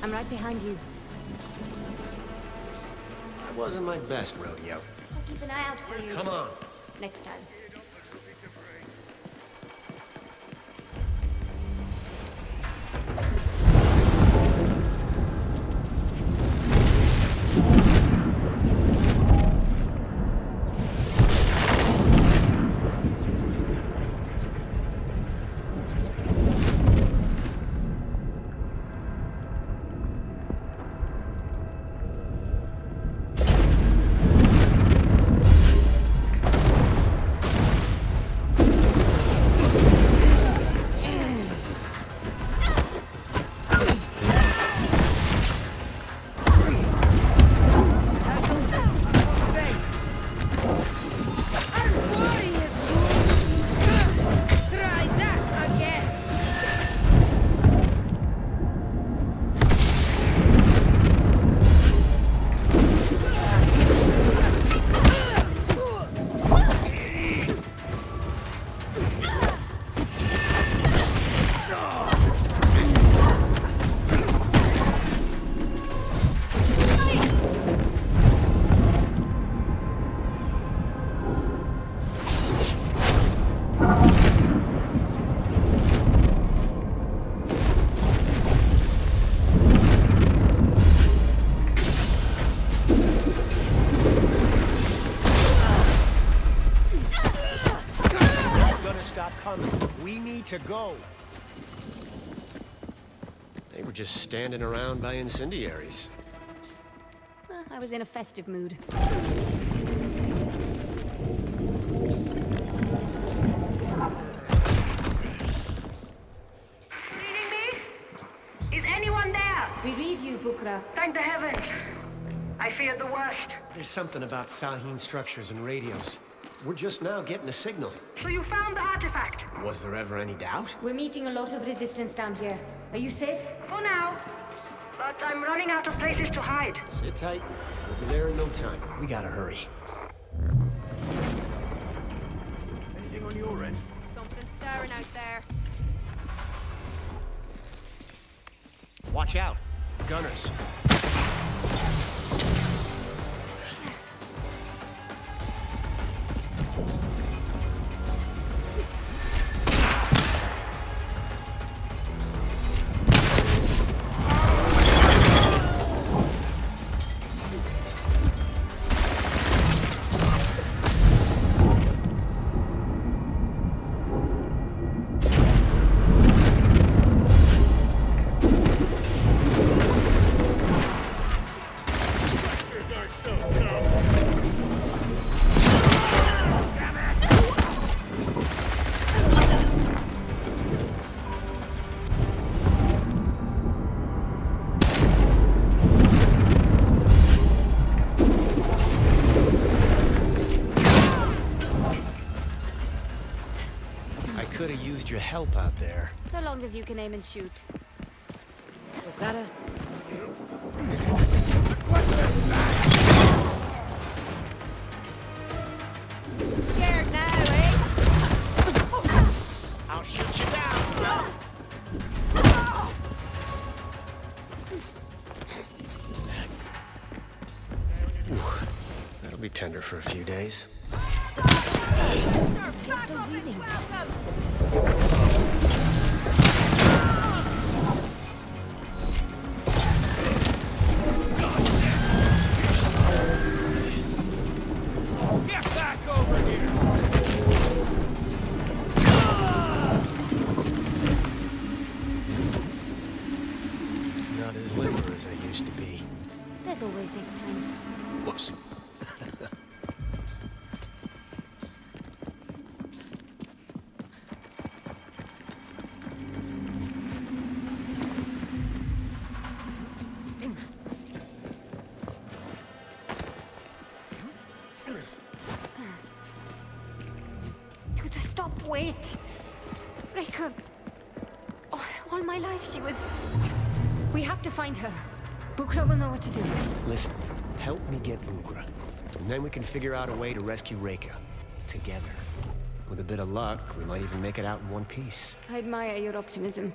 I'm right behind you. That wasn't my best rodeo. I'll keep an eye out for you. Come on. Next time. stop coming. We need to go. They were just standing around by incendiaries. I was in a festive mood. Reading me? Is anyone there? We read you, Bukra. Thank the heavens. I feared the worst. There's something about Sahin structures and radios. We're just now getting a signal. So you found the artifact? Was there ever any doubt? We're meeting a lot of resistance down here. Are you safe? For now. But I'm running out of places to hide. Sit tight. We'll be there in no time. We gotta hurry. Anything on your end? Something stirring out there. Watch out. Gunners. Could have used your help out there. So long as you can aim and shoot. Was that a... Scared now, eh? I'll shoot you down. Ooh, that'll be tender for a few days. You're still breathing. Get back over here! Not as limber as I used to be. There's always next time. Whoops. Dude, stop, wait. Reka. Oh, all my life she was... We have to find her. Bukra will know what to do. Listen, help me get Ugra. And then we can figure out a way to rescue Reka. Together. With a bit of luck, we might even make it out in one piece. I admire your optimism.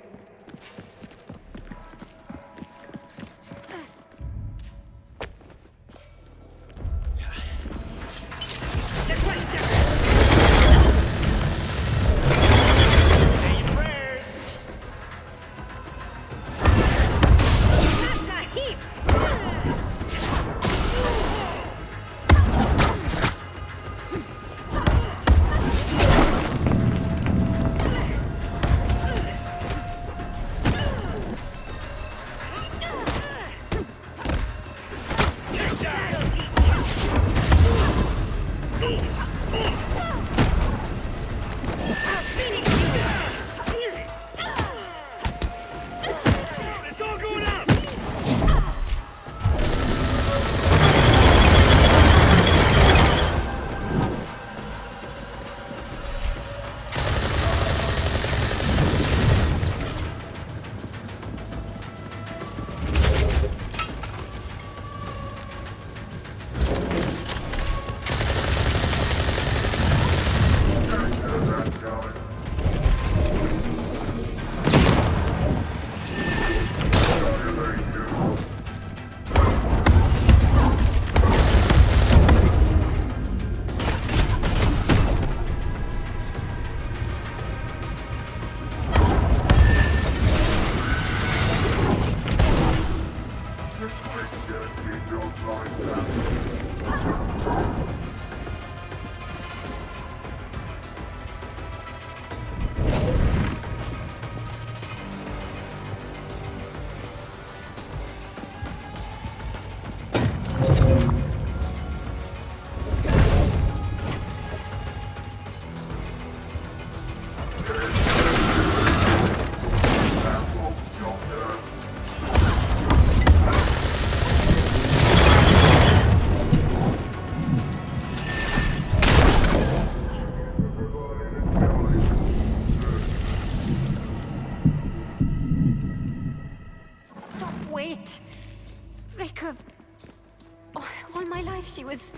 She was...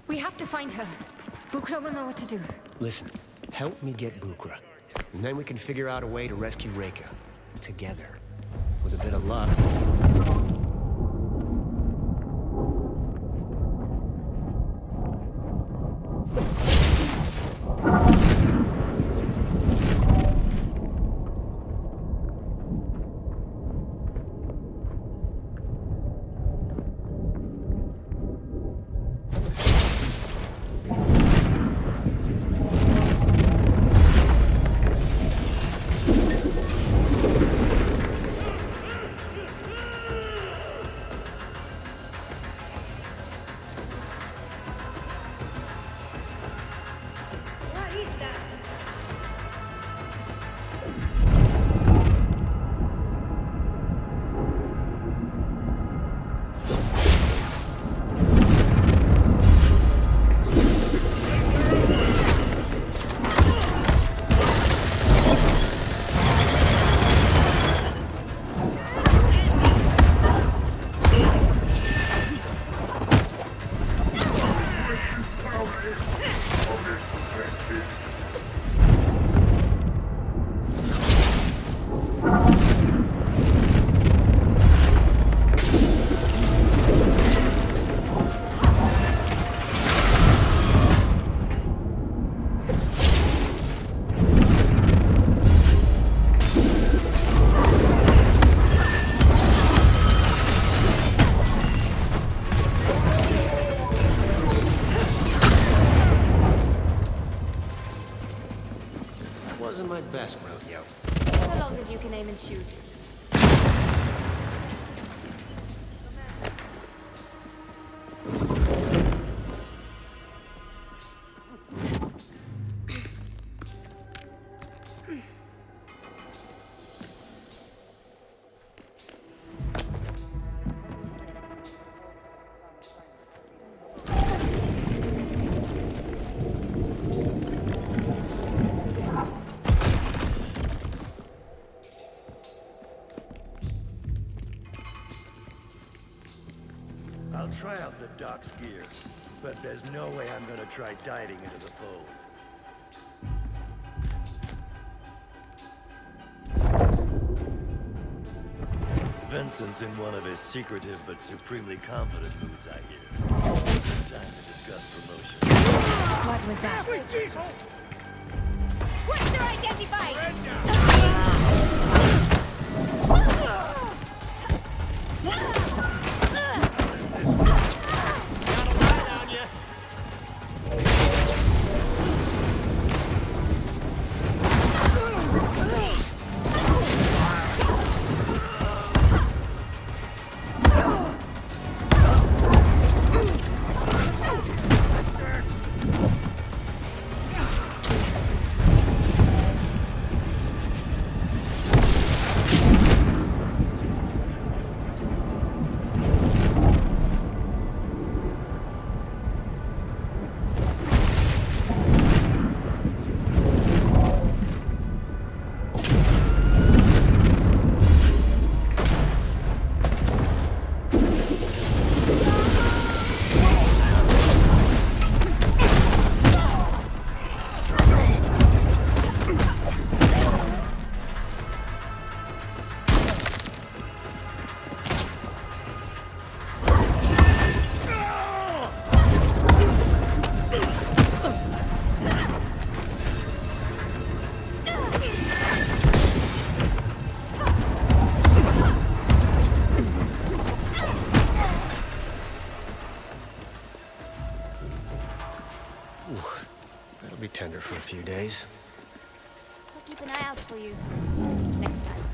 We have to find her. Bukra will know what to do. Listen, help me get Bukra. And then we can figure out a way to rescue Reika. Together. With a bit of luck. Best rodeo. So long as you can aim and shoot. I'll try out the Doc's gear, but there's no way I'm gonna try diving into the fold. Vincent's in one of his secretive but supremely confident moods, I hear. Time to discuss promotion. What was that? Sweet Jesus! Quaestor identified! That'll be tender for a few days. I'll keep an eye out for you. Next time.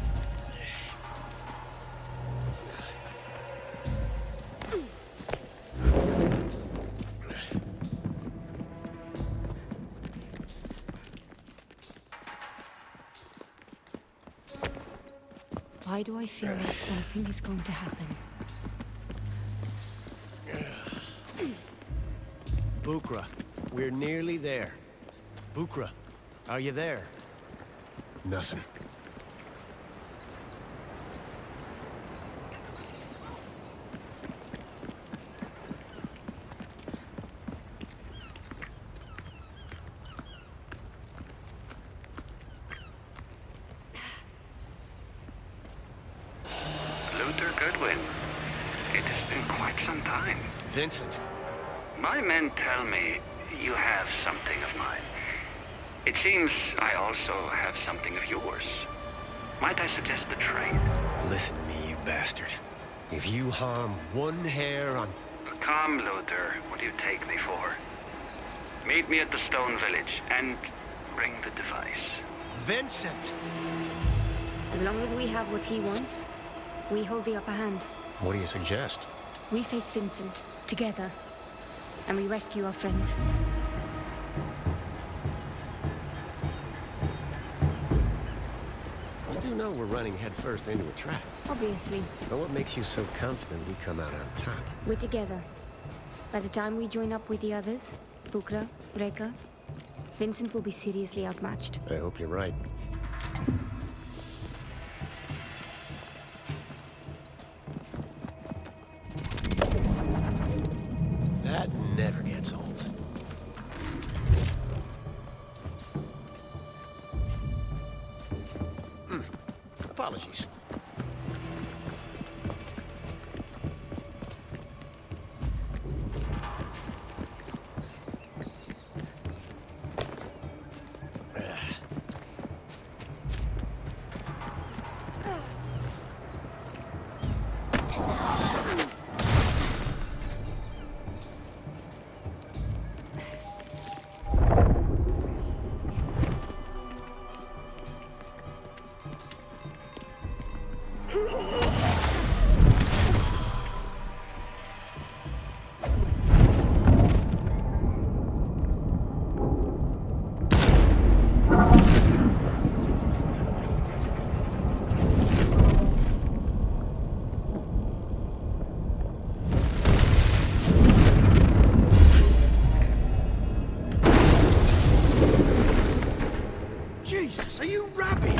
Why do I feel like something is going to happen? Bukra, we're nearly there. Bukra, are you there? Nothing. Luther Goodwin. It has been quite some time. Vincent. My men tell me you have something of mine. It seems I also have something of yours. Might I suggest the trade? Listen to me, you bastard. If you harm one hair on... Come, Luther. What do you take me for? Meet me at the Stone Village and bring the device. Vincent! As long as we have what he wants, we hold the upper hand. What do you suggest? We face Vincent, together. And we rescue our friends. You do know we're running headfirst into a trap. Obviously. But what makes you so confident we come out on top? We're together. By the time we join up with the others, Bukra, Reka, Vincent will be seriously outmatched. I hope you're right. That never gets old. Apologies. Jesus, are you rabid?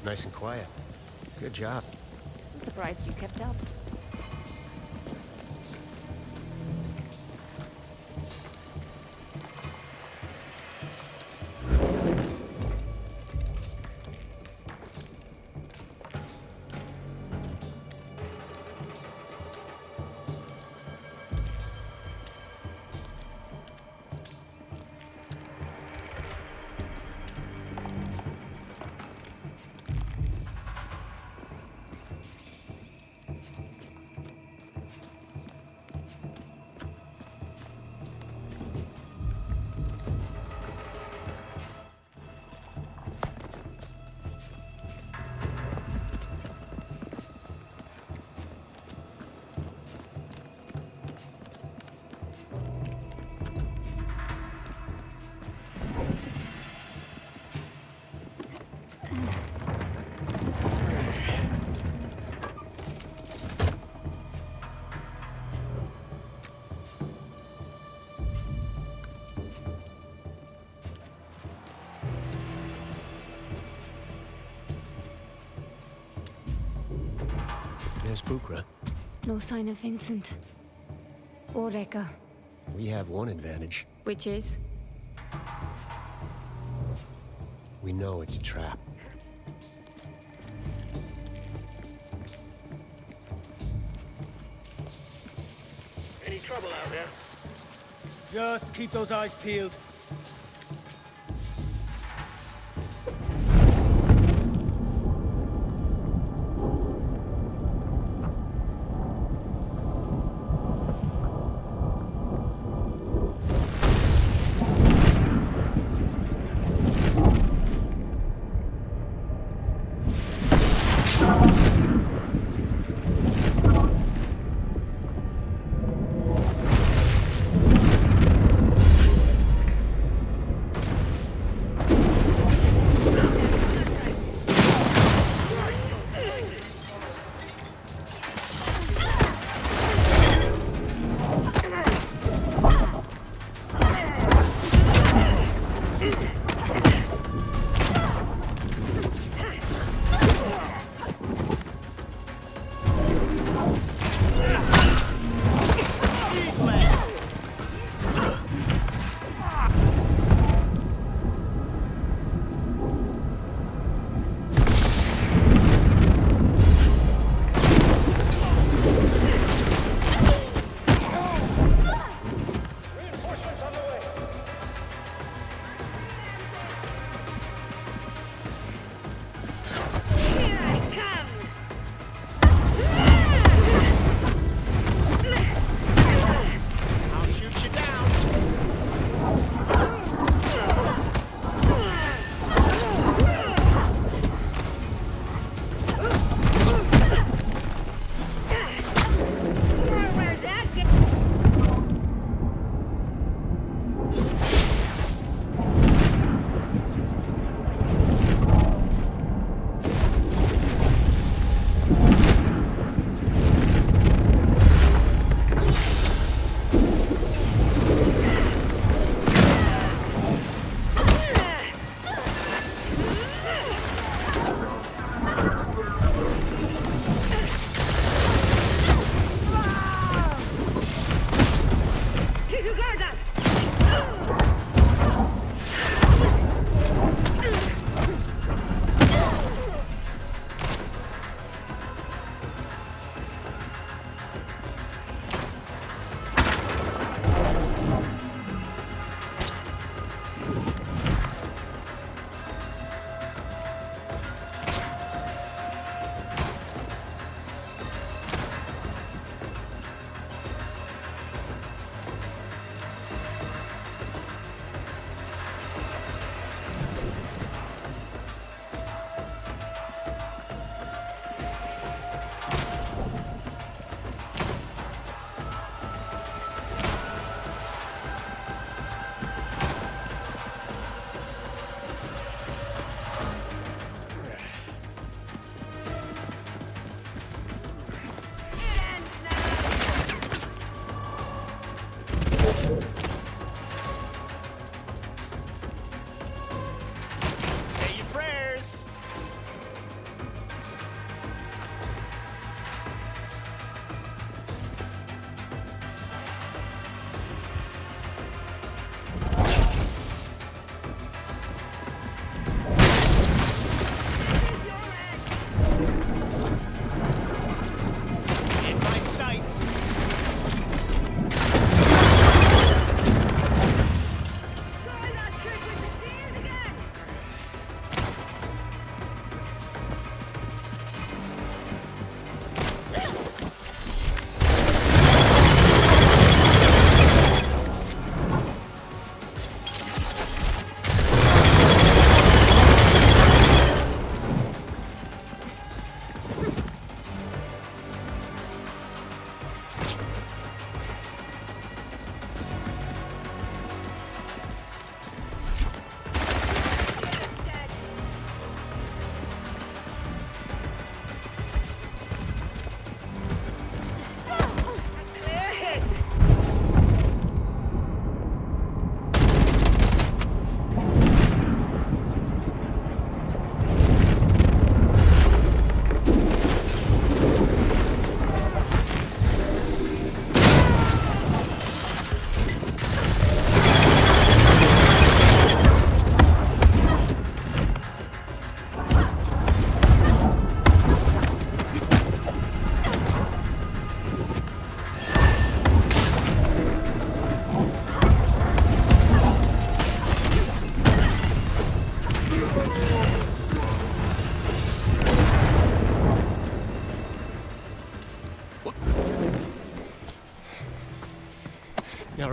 Nice and quiet. Good job. I'm surprised you kept up. There's Bukra. No sign of Vincent. Or Reka. We have one advantage. Which is? We know it's a trap. Any trouble out there? Just keep those eyes peeled.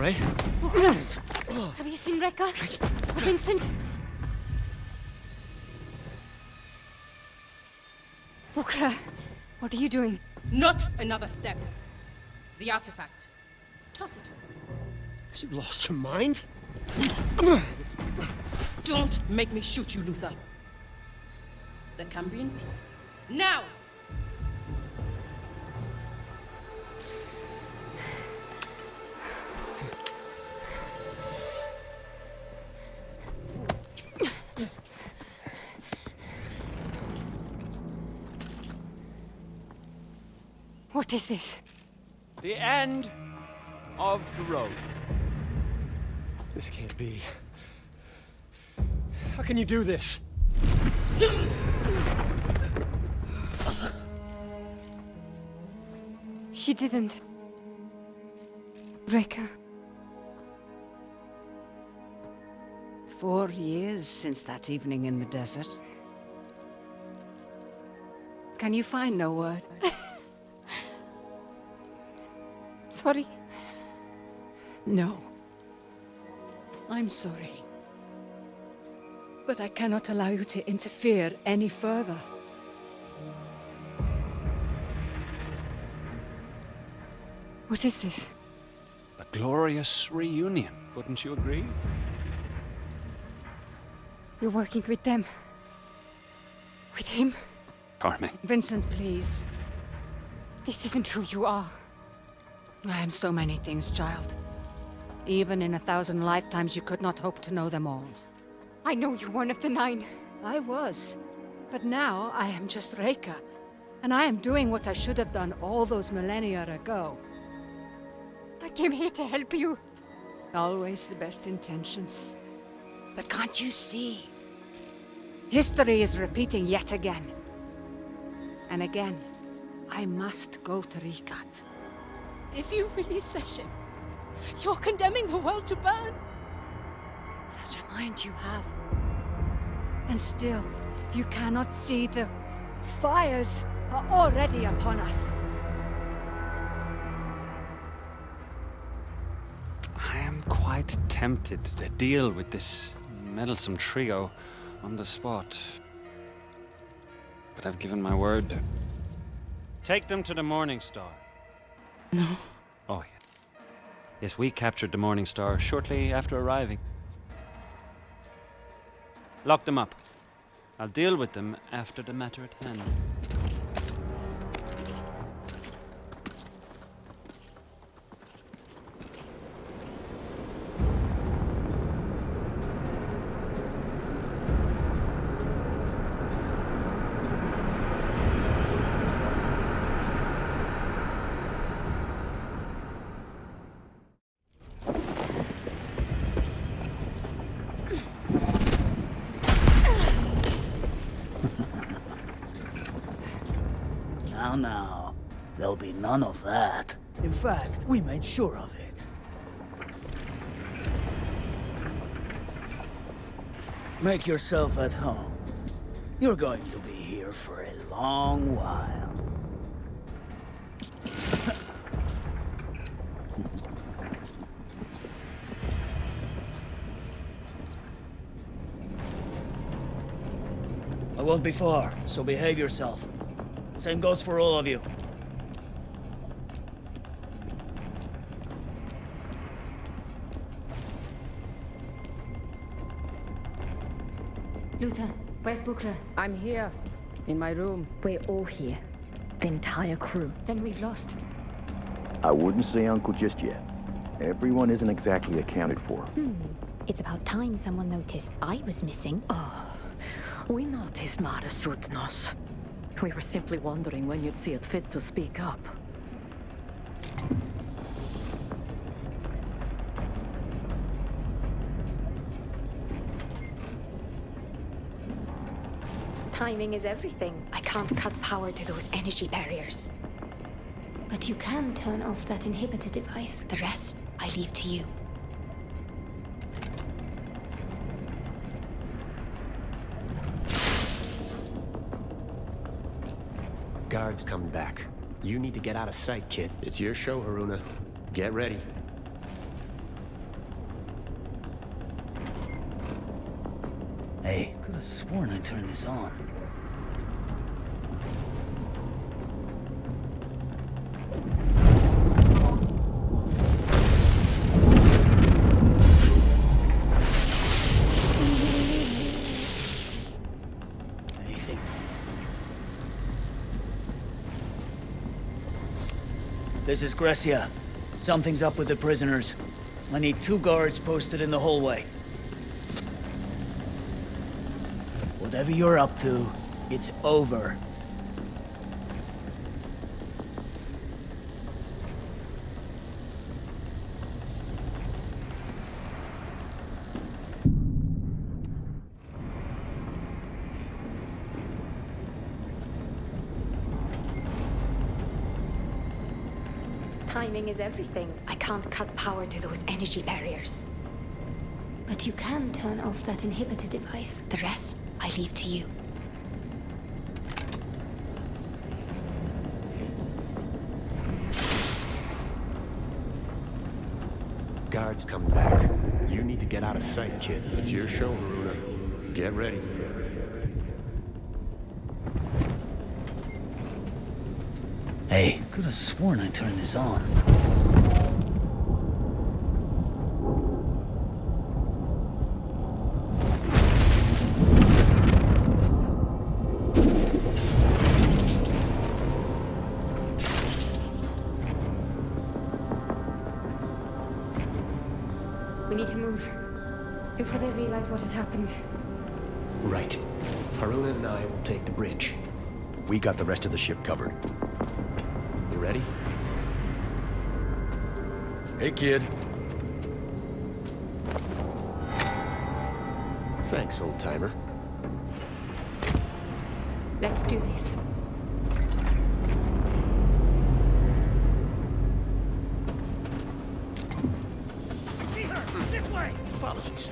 right? Have you seen Rekka? Vincent? Bukra, what are you doing? Not another step. The artifact. Toss it. Has she lost her mind? Don't make me shoot you, Luther. The Cambrian peace. Now! What is this? The end of the road. This can't be. How can you do this? She didn't. Rekka. 4 years since that evening in the desert. Can you find no word? Sorry. No. I'm sorry. But I cannot allow you to interfere any further. What is this? A glorious reunion, wouldn't you agree? You're working with them. With him? Charming. Vincent, please. This isn't who you are. I am so many things, child. Even in 1,000 lifetimes, you could not hope to know them all. I know you're one of the 9. I was. But now, I am just Rekka. And I am doing what I should have done all those millennia ago. I came here to help you. Always the best intentions. But can't you see? History is repeating yet again. And again, I must go to Rikat. If you release Session, you're condemning the world to burn. Such a mind you have. And still, you cannot see the fires are already upon us. I am quite tempted to deal with this meddlesome trio on the spot. But I've given my word. Take them to the Morning Star. No. Oh, yeah. Yes, we captured the Morning Star shortly after arriving. Lock them up. I'll deal with them after the matter at hand. Now, there'll be none of that. In fact, we made sure of it. Make yourself at home. You're going to be here for a long while. I won't be far, so behave yourself. Same goes for all of you. Luther, where's Bukra? I'm here, in my room. We're all here. The entire crew. Then we've lost. I wouldn't say uncle just yet. Everyone isn't exactly accounted for. It's about time someone noticed I was missing. Oh, we noticed Mara Sutnos. We were simply wondering when you'd see it fit to speak up. Timing is everything. I can't cut power to those energy barriers. But you can turn off that inhibitor device. The rest, I leave to you. Guard's coming back. You need to get out of sight, kid. It's your show, Haroona. Get ready. Hey, could have sworn I turned this on. Anything? This is Grecia. Something's up with the prisoners. I need 2 guards posted in the hallway. Whatever you're up to, it's over. Timing is everything. I can't cut power to those energy barriers. But you can turn off that inhibitor device. The rest, I leave to you. Guards coming back. You need to get out of sight, kid. It's your show, Haroona. Get ready. Hey, could have sworn I turned this on. We need to move before they realize what has happened. Right. Haroona and I will take the bridge. We got the rest of the ship covered. You ready? Hey, kid. Thanks, old-timer. Let's do this. This way! Apologies.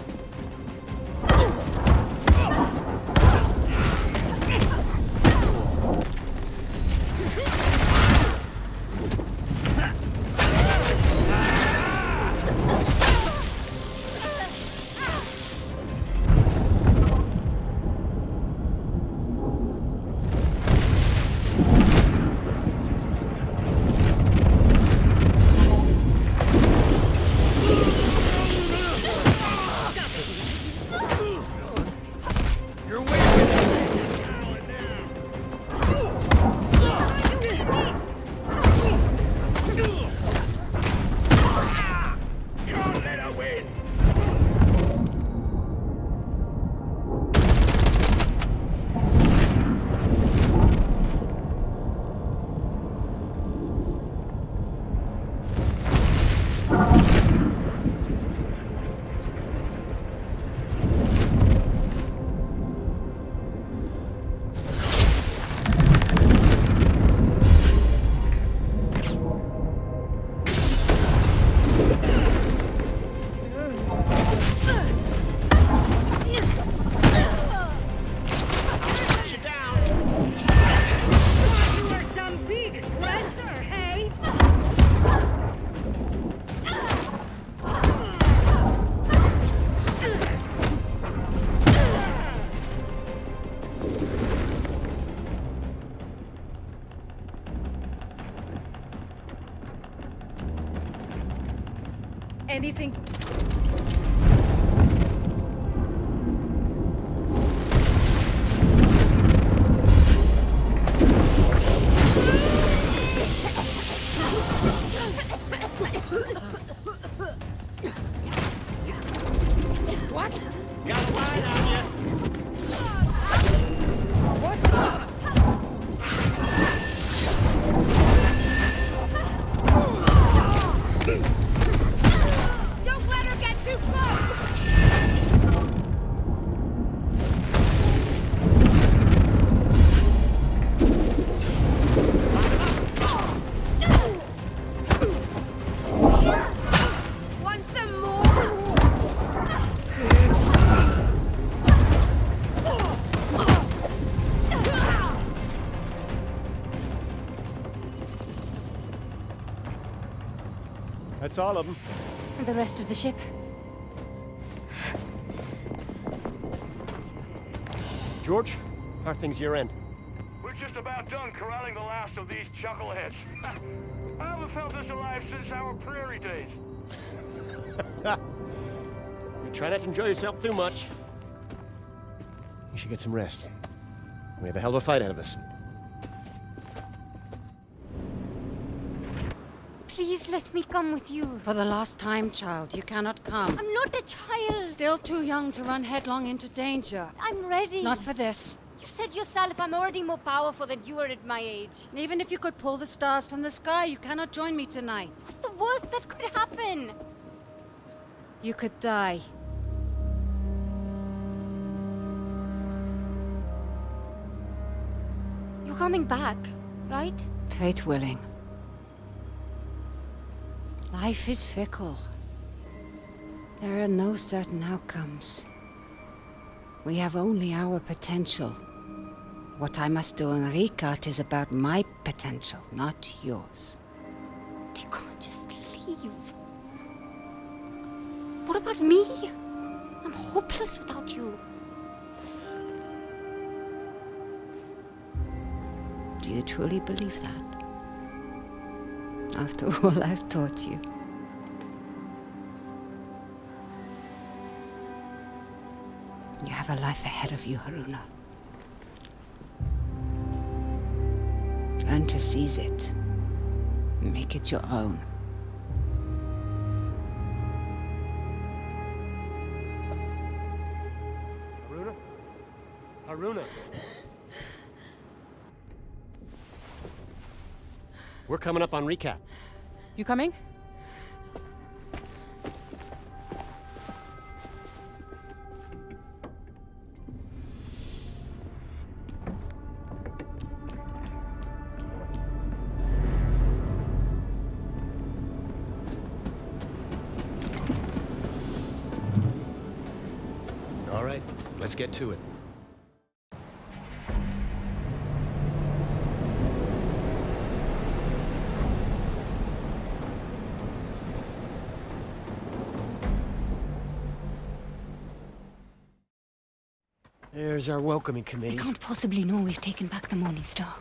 Anything? What? Got a line on you. What? Don't let her get too close! Want some more? That's all of them. The rest of the ship? George, how are things your end? We're just about done corralling the last of these chuckleheads. I haven't felt this alive since our prairie days. You try not to enjoy yourself too much. You should get some rest. We have a hell of a fight ahead of us. Please let me come with you. For the last time, child, you cannot come. I'm not a child. Still too young to run headlong into danger. I'm ready. Not for this. You said yourself I'm already more powerful than you are at my age. Even if you could pull the stars from the sky, you cannot join me tonight. What's the worst that could happen? You could die. You're coming back, right? Fate willing. Life is fickle. There are no certain outcomes. We have only our potential. What I must do in Rikat is about my potential, not yours. You can't just leave. What about me? I'm hopeless without you. Do you truly believe that? After all I've taught you. You have a life ahead of you, Haroona. Learn to seize it. Make it your own. Haroona? Haroona! We're coming up on recap. You coming? All right, let's get to it. There's our welcoming committee. They can't possibly know we've taken back the Morning Star.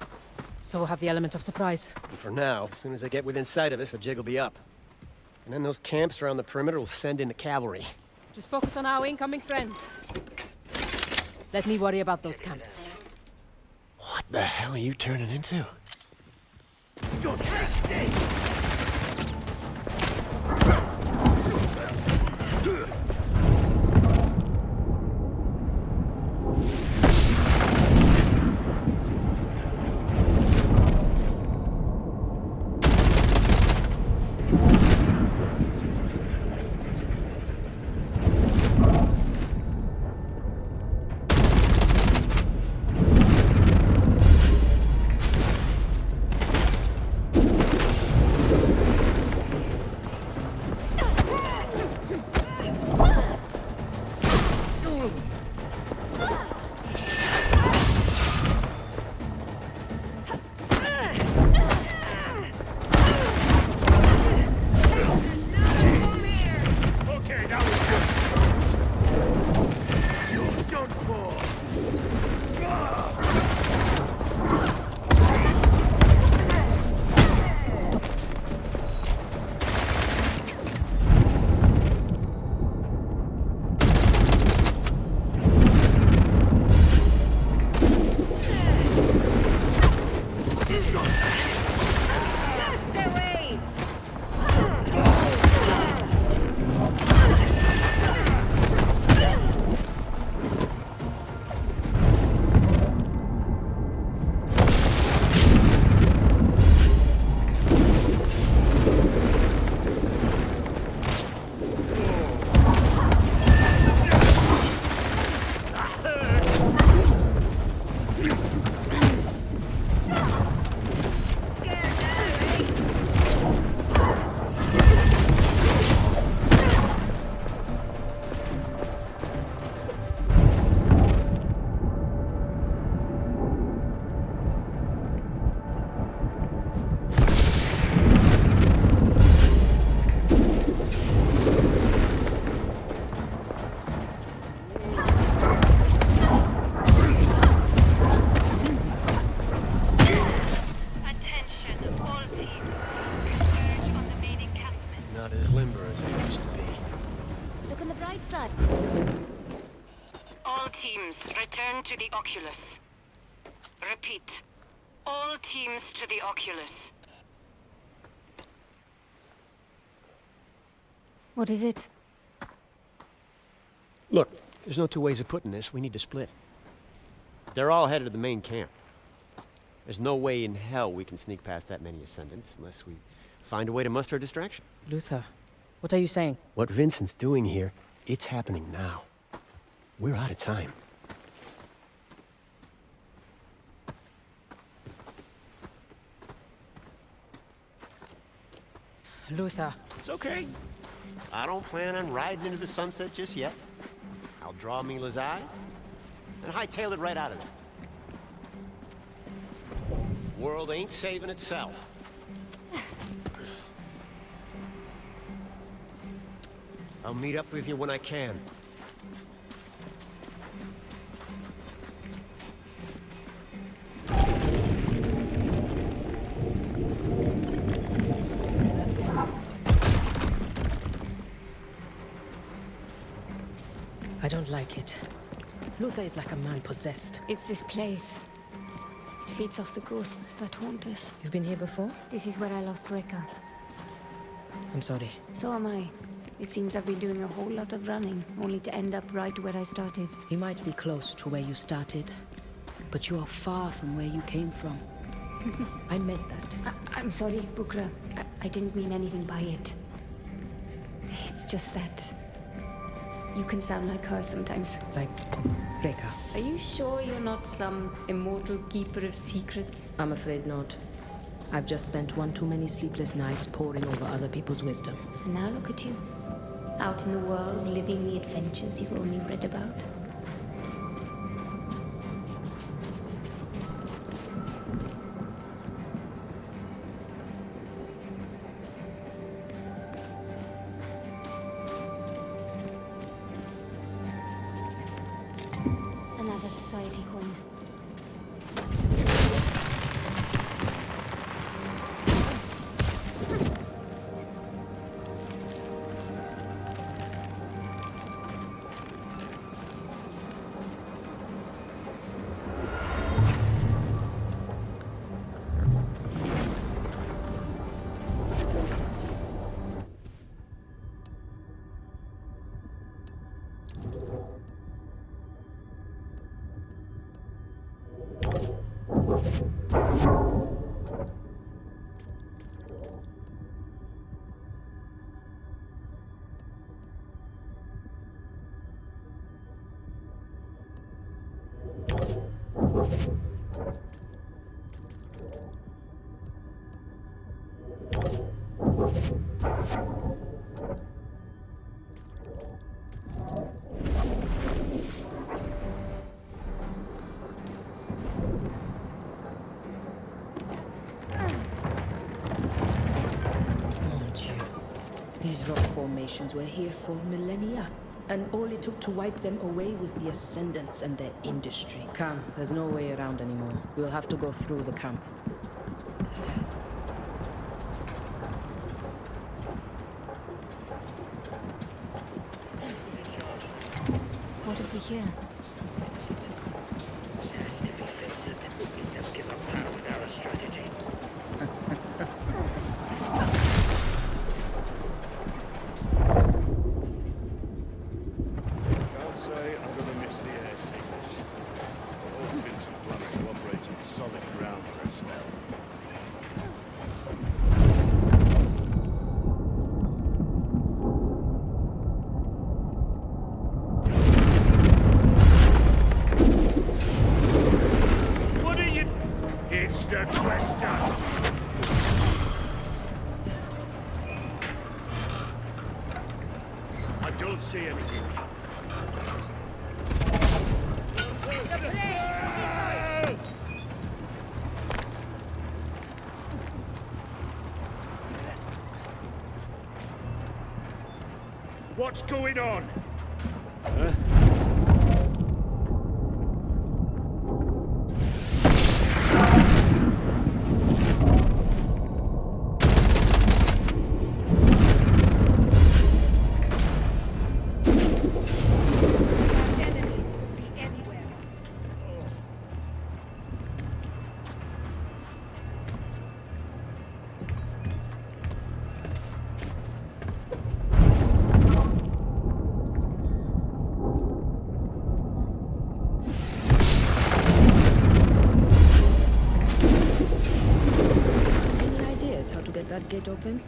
So we'll have the element of surprise. And for now, as soon as they get within sight of us, the jig will be up. And then those camps around the perimeter will send in the cavalry. Just focus on our incoming friends. Let me worry about those camps. What the hell are you turning into? You're tasty! Attention to the Oculus. Repeat. All teams to the Oculus. What is it? Look, there's no two ways of putting this. We need to split. They're all headed to the main camp. There's no way in hell we can sneak past that many ascendants unless we find a way to muster a distraction. Luther, what are you saying? What Vincent's doing here, it's happening now. We're out of time. Luther. It's okay. I don't plan on riding into the sunset just yet. I'll draw Mila's eyes and hightail it right out of there. World ain't saving itself. I'll meet up with you when I can. I don't like it. Luther is like a man possessed. It's this place. It feeds off the ghosts that haunt us. You've been here before? This is where I lost Rekka. I'm sorry. So am I. It seems I've been doing a whole lot of running, only to end up right where I started. You might be close to where you started, but you are far from where you came from. I meant that. I'm sorry, Bukra. I didn't mean anything by it. It's just that you can sound like her sometimes. Like Rekka. Are you sure you're not some immortal keeper of secrets? I'm afraid not. I've just spent one too many sleepless nights poring over other people's wisdom. And now look at you. Out in the world, living the adventures you've only read about. Another society home. These rock formations were here for millennia, and all it took to wipe them away was the Ascendants and their industry. Come, there's no way around anymore. We'll have to go through the camp. What have we here? What's going on? it open?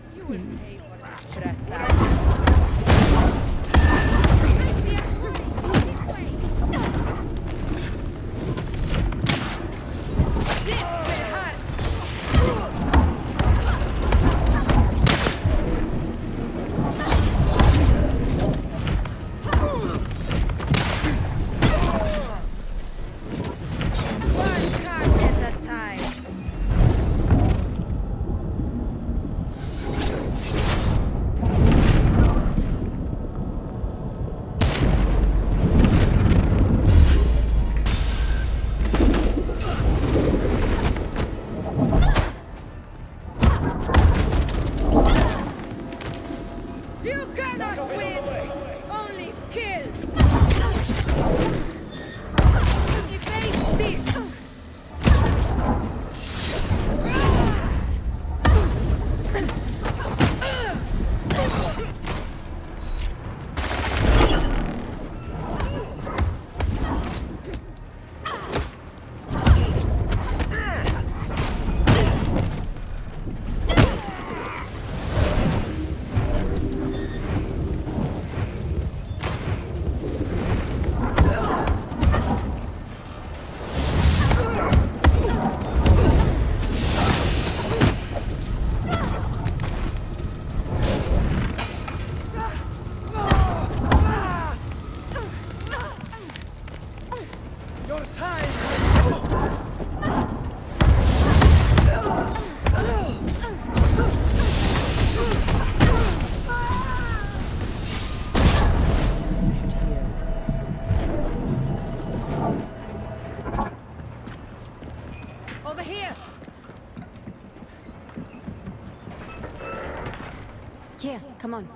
Over here! Here, come on.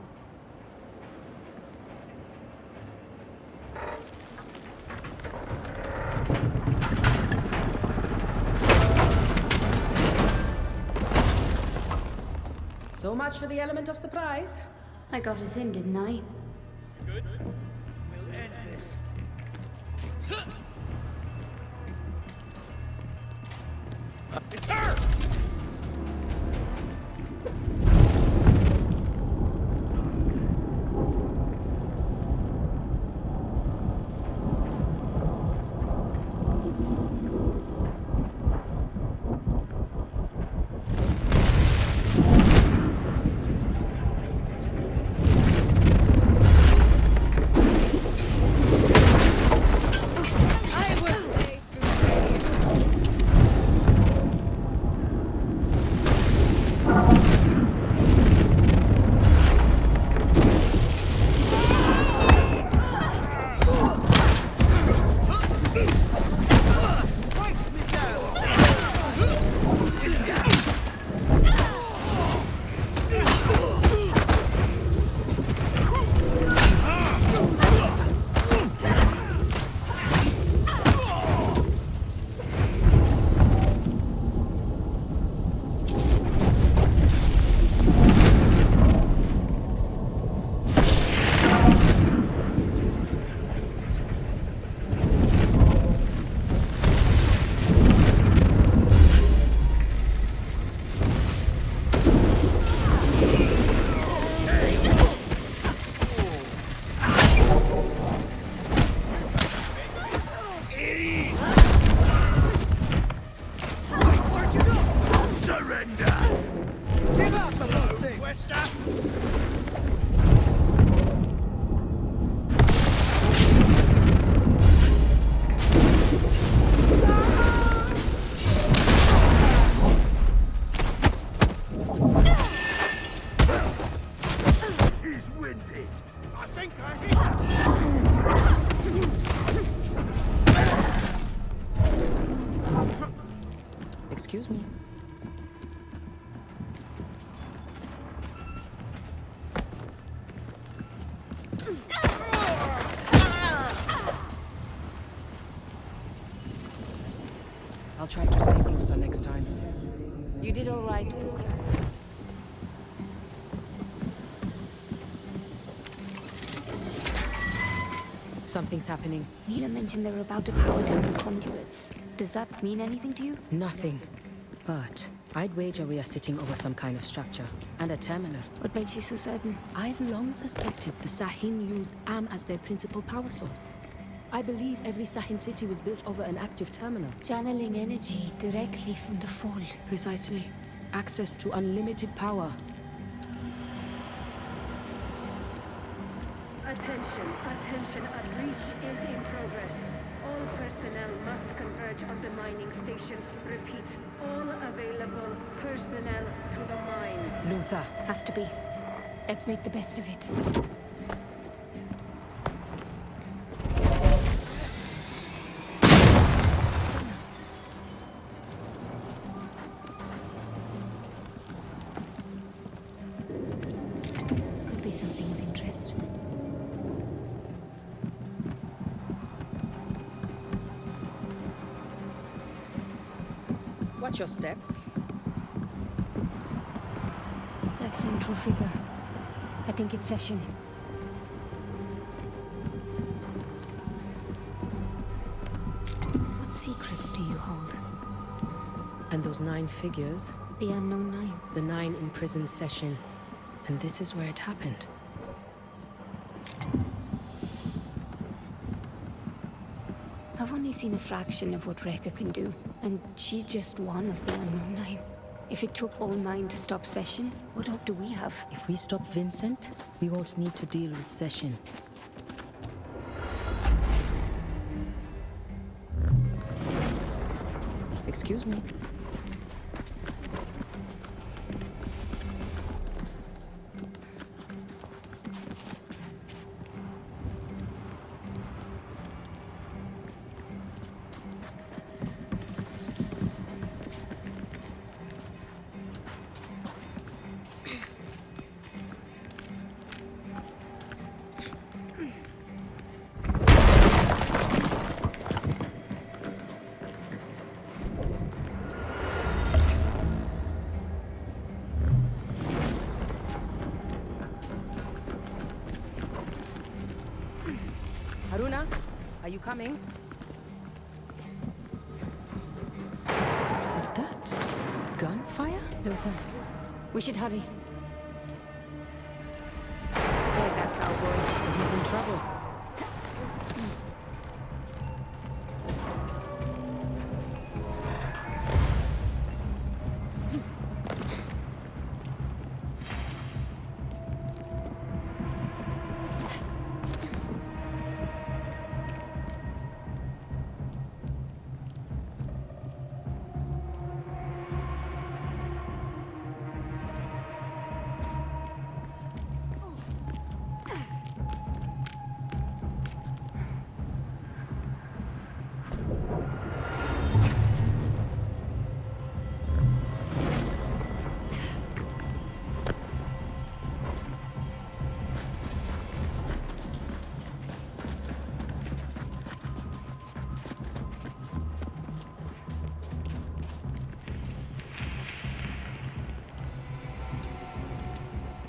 So much for the element of surprise. I got us in, didn't I? Good. We'll end this. It's her! Excuse me. I'll try to stay closer next time. You did all right, Bukra. Something's happening. Mila mentioned they were about to power down the conduits. Does that mean anything to you? Nothing. But I'd wager we are sitting over some kind of structure. And a terminal. What makes you so certain? I've long suspected the Sahin used Am as their principal power source. I believe every Sahin city was built over an active terminal. Channeling energy directly from the fold. Precisely. Access to unlimited power. Attention, a breach is in progress. All personnel must converge on the mining station. Repeat, all available personnel to the mine. Luther. Has to be. Let's make the best of it. Could be something of interest. Watch your step. That central figure. I think it's Session. What secrets do you hold? And those 9 figures. The unknown 9. The 9 imprisoned Session. And this is where it happened. I've only seen a fraction of what Rekka can do, and she's just one of the unknown 9. If it took all 9 to stop Session, what hope do we have? If we stop Vincent, we won't need to deal with Session. Excuse me. Haroona, are you coming? Is that gunfire? Luther, we should hurry. There's that cowboy. And he's in trouble.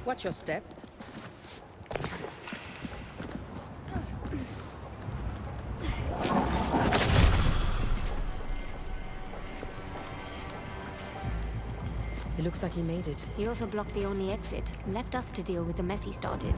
Watch your step. It looks like he made it. He also blocked the only exit, and left us to deal with the mess he started.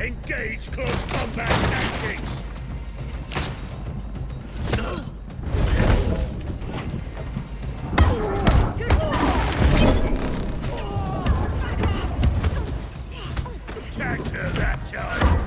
Engage close combat tactics! Attack her that time!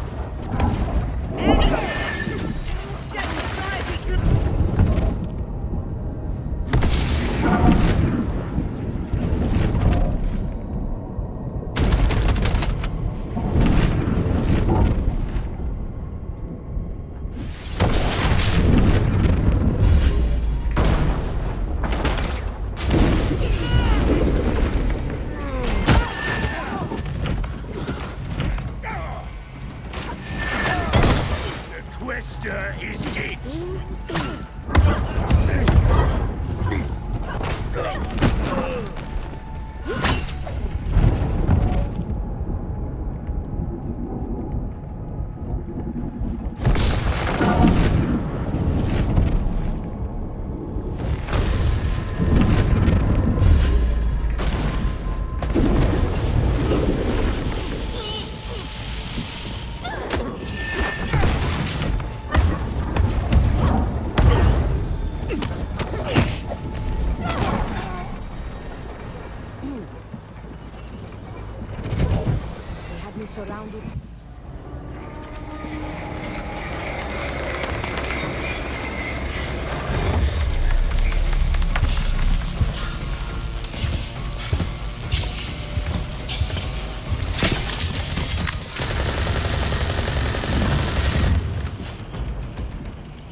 practically surrounded.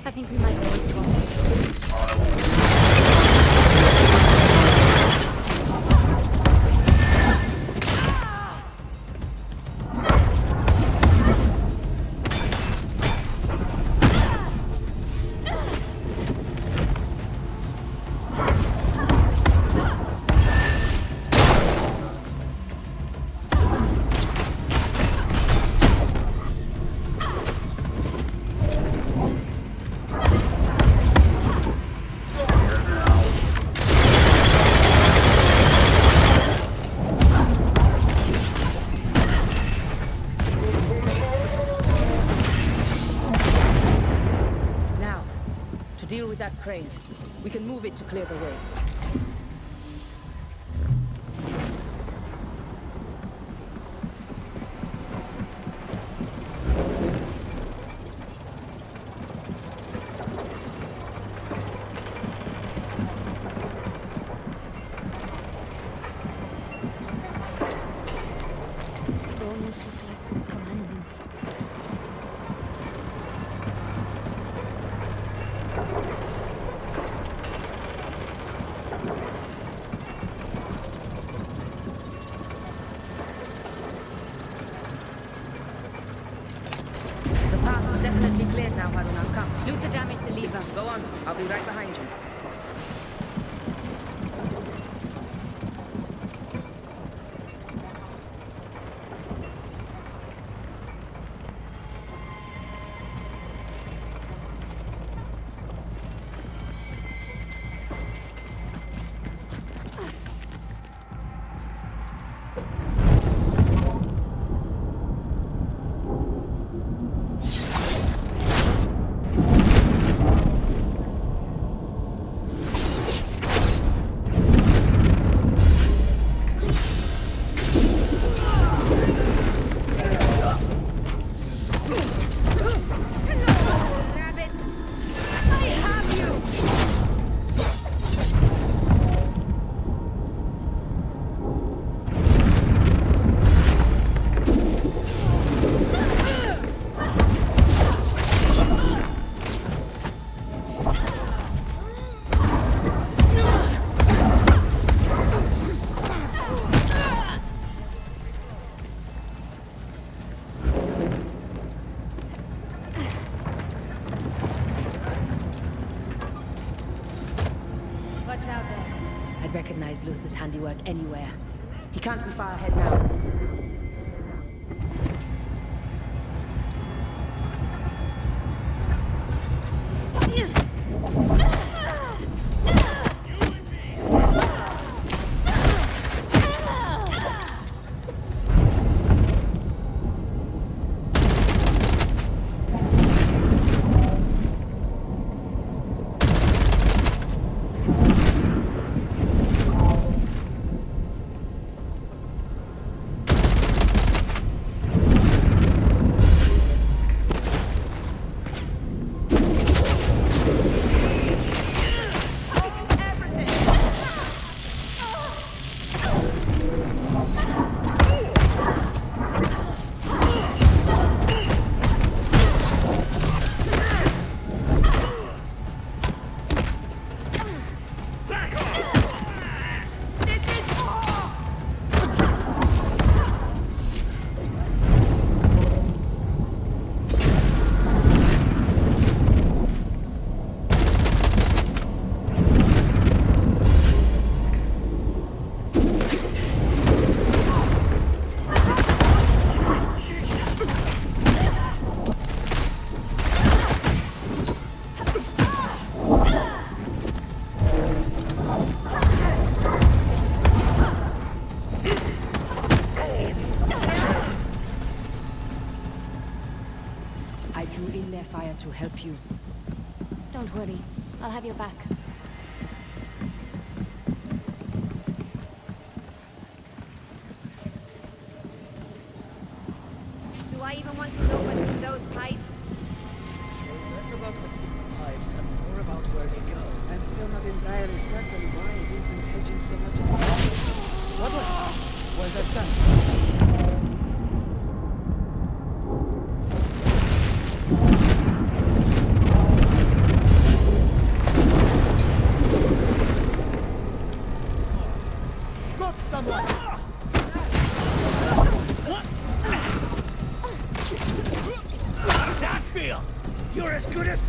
I think we might always go. Deal with that crane. We can move it to clear the way. These almost look like commandments. Definitely cleared now, Haroona. Come. Luther damaged the lever. Go on. I'll be right behind you. What's out there? I'd recognize Luther's handiwork anywhere. He can't be far ahead now. I drew in their fire to help you. Don't worry. I'll have your back. Do I even want to know what's in those pipes? Less about what's in the pipes and more about where they go. I'm still not entirely certain why Vincent's hedging so much of the What was that? Was that sound? Got someone! How does that feel? You're as good as...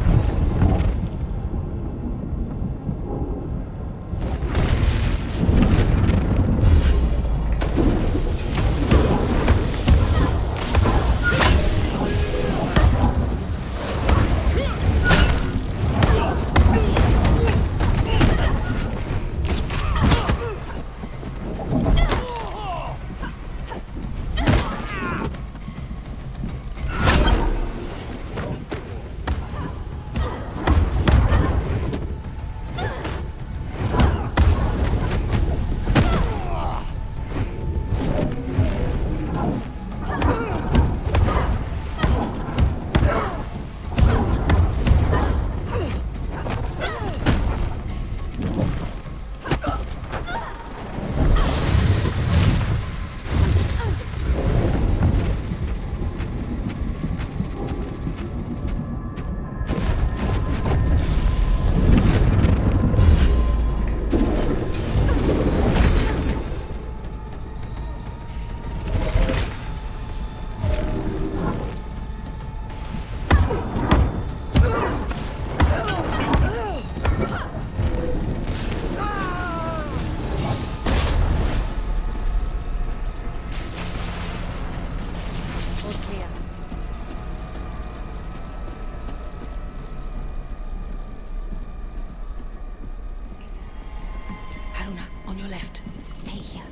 Haroona, on your left. Stay here.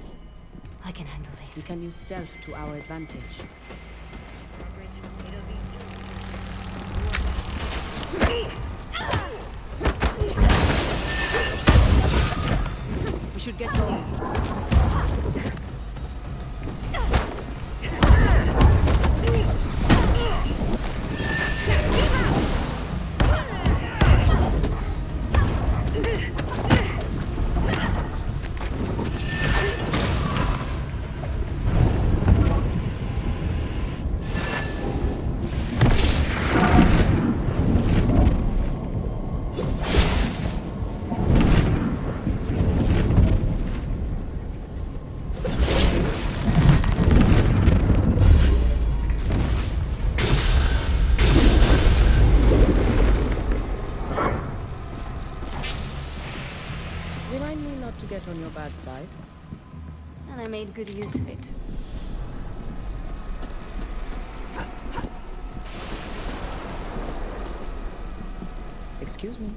I can handle this. We can use stealth to our advantage. We should get going. Remind me not to get on your bad side. And I made good use of it. Excuse me.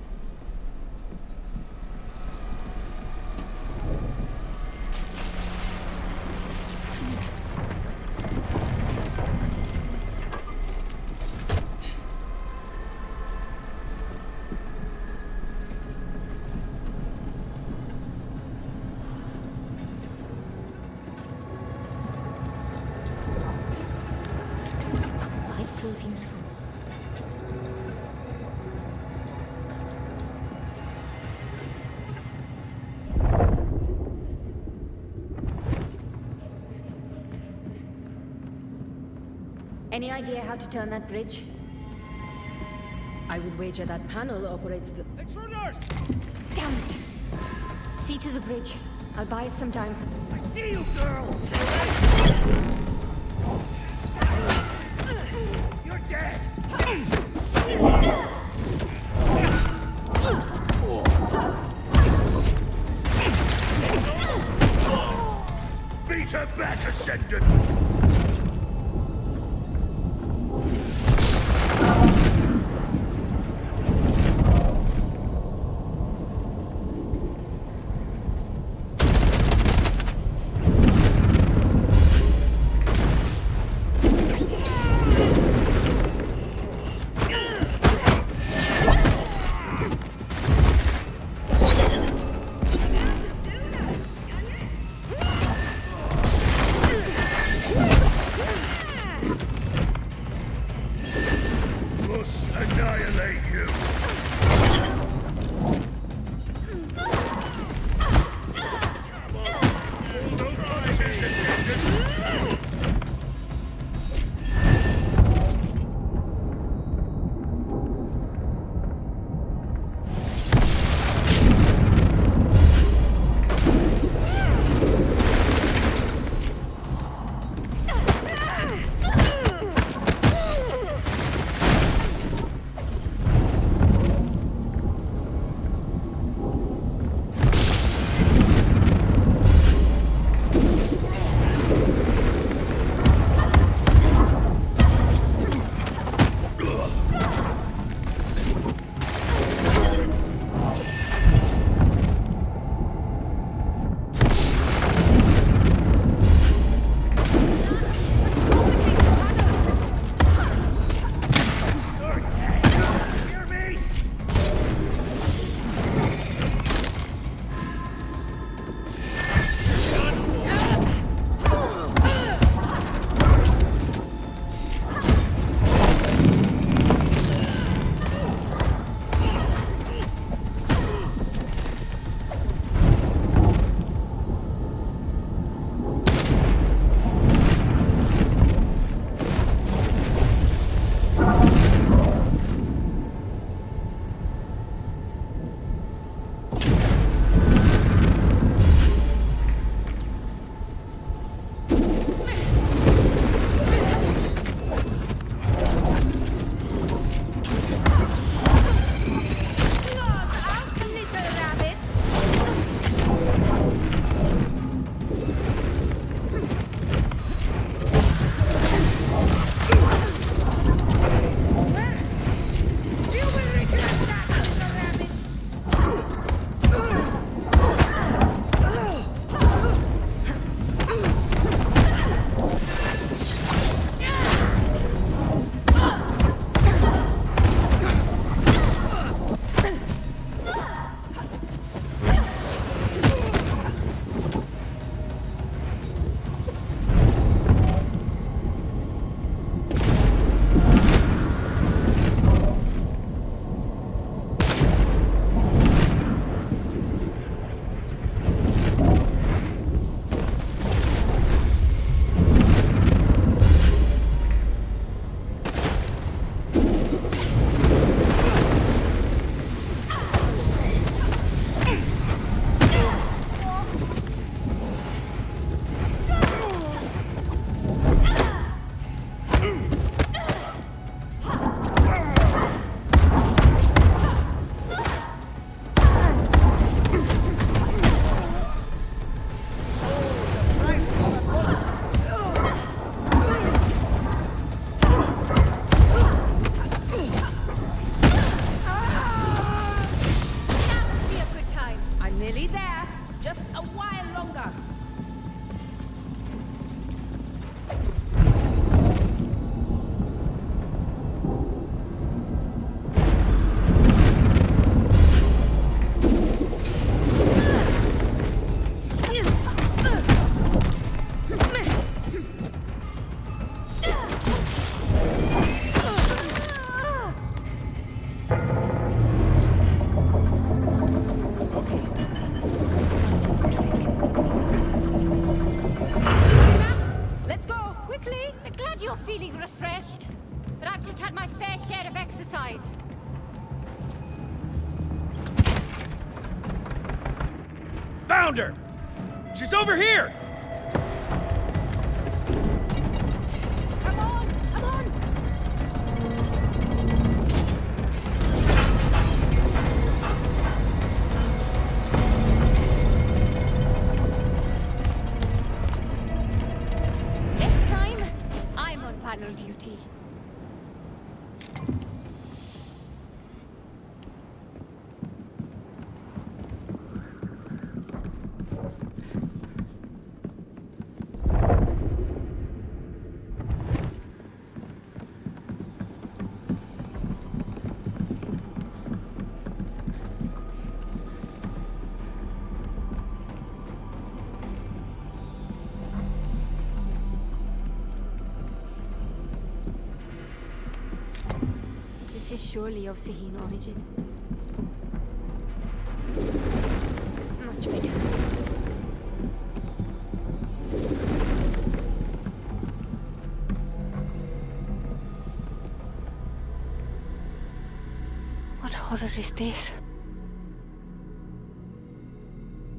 Might prove useful. Any idea how to turn that bridge? I would wager that panel operates the... Intruders! Damn it! See to the bridge. I'll buy us some time. I see you, girl! You're dead! Beat her back, Ascendant! Finally! I'm glad you're feeling refreshed. But I've just had my fair share of exercise. Found her! She's over here! Come on! Come on! Next time, I'm on panel duty. This is surely of Saheen origin. Much better. What horror is this?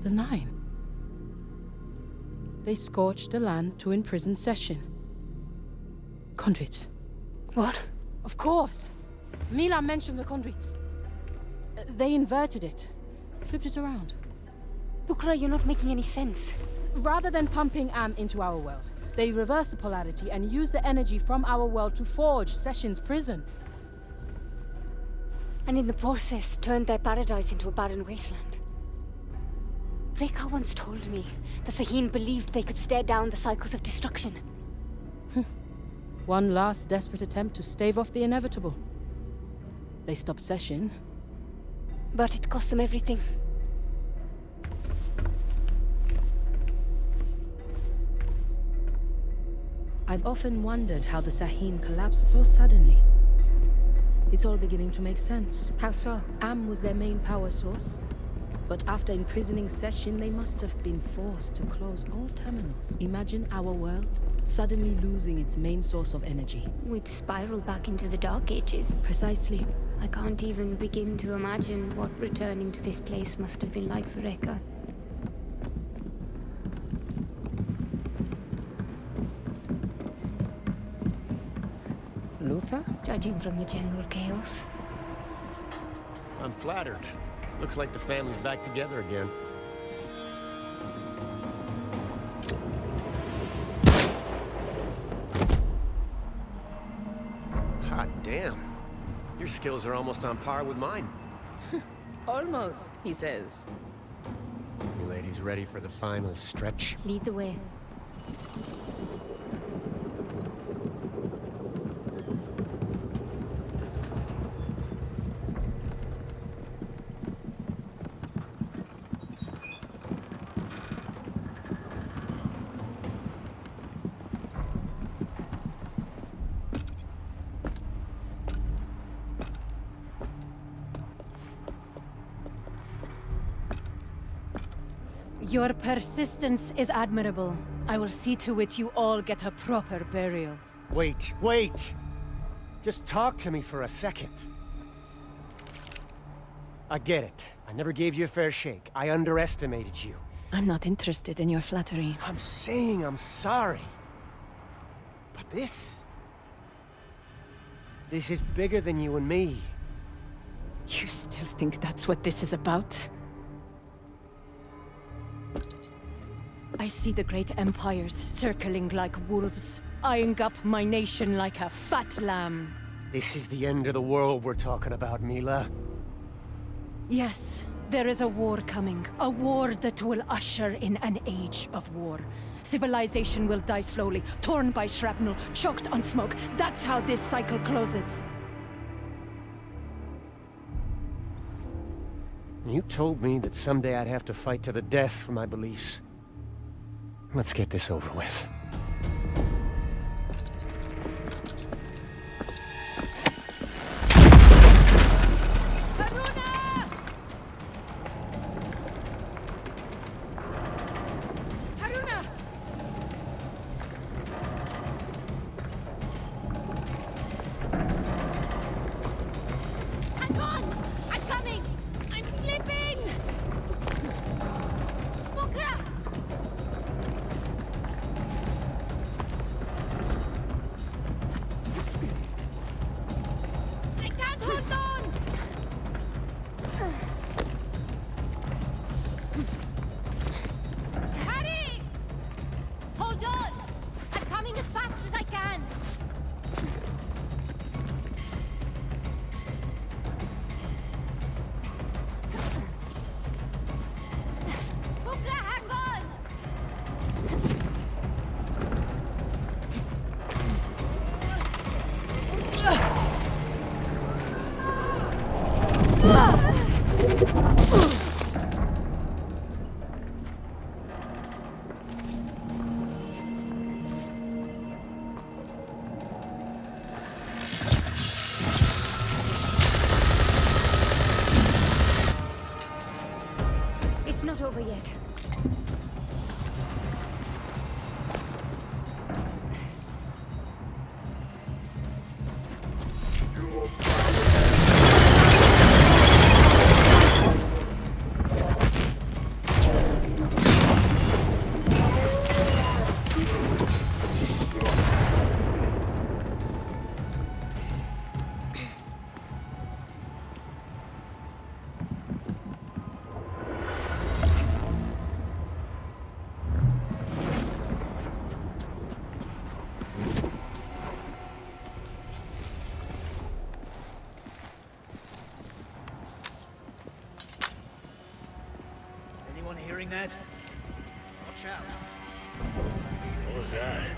The Nine. They scorched the land to imprison Session. Conduits. What? Of course! Mila mentioned the conduits. They inverted it. Flipped it around. Bukra, you're not making any sense. Rather than pumping Am into our world, they reversed the polarity and used the energy from our world to forge Session's prison. And in the process, turned their paradise into a barren wasteland. Rekha once told me that Saheen believed they could stare down the cycles of destruction. One last desperate attempt to stave off the inevitable. They stopped Session. But it cost them everything. I've often wondered how the Saheen collapsed so suddenly. It's all beginning to make sense. How so? Am was their main power source. But after imprisoning Session, they must have been forced to close all terminals. Imagine our world suddenly losing its main source of energy. We'd spiral back into the Dark Ages. Precisely. I can't even begin to imagine what returning to this place must have been like for Rekha. Luther? Judging from the general chaos. I'm flattered. Looks like the family's back together again. Hot damn. Your skills are almost on par with mine. Almost, he says. You ladies ready for the final stretch? Lead the way. Your persistence is admirable. I will see to it you all get a proper burial. Wait! Just talk to me for a second. I get it. I never gave you a fair shake. I underestimated you. I'm not interested in your flattery. I'm saying I'm sorry. But this is bigger than you and me. You still think that's what this is about? I see the great empires circling like wolves, eyeing up my nation like a fat lamb. This is the end of the world we're talking about, Mila. Yes, there is a war coming. A war that will usher in an age of war. Civilization will die slowly, torn by shrapnel, choked on smoke. That's how this cycle closes. You told me that someday I'd have to fight to the death for my beliefs. Let's get this over with. Haroona! Haroona! over yet. Anyone hearing that? Watch out. What was that?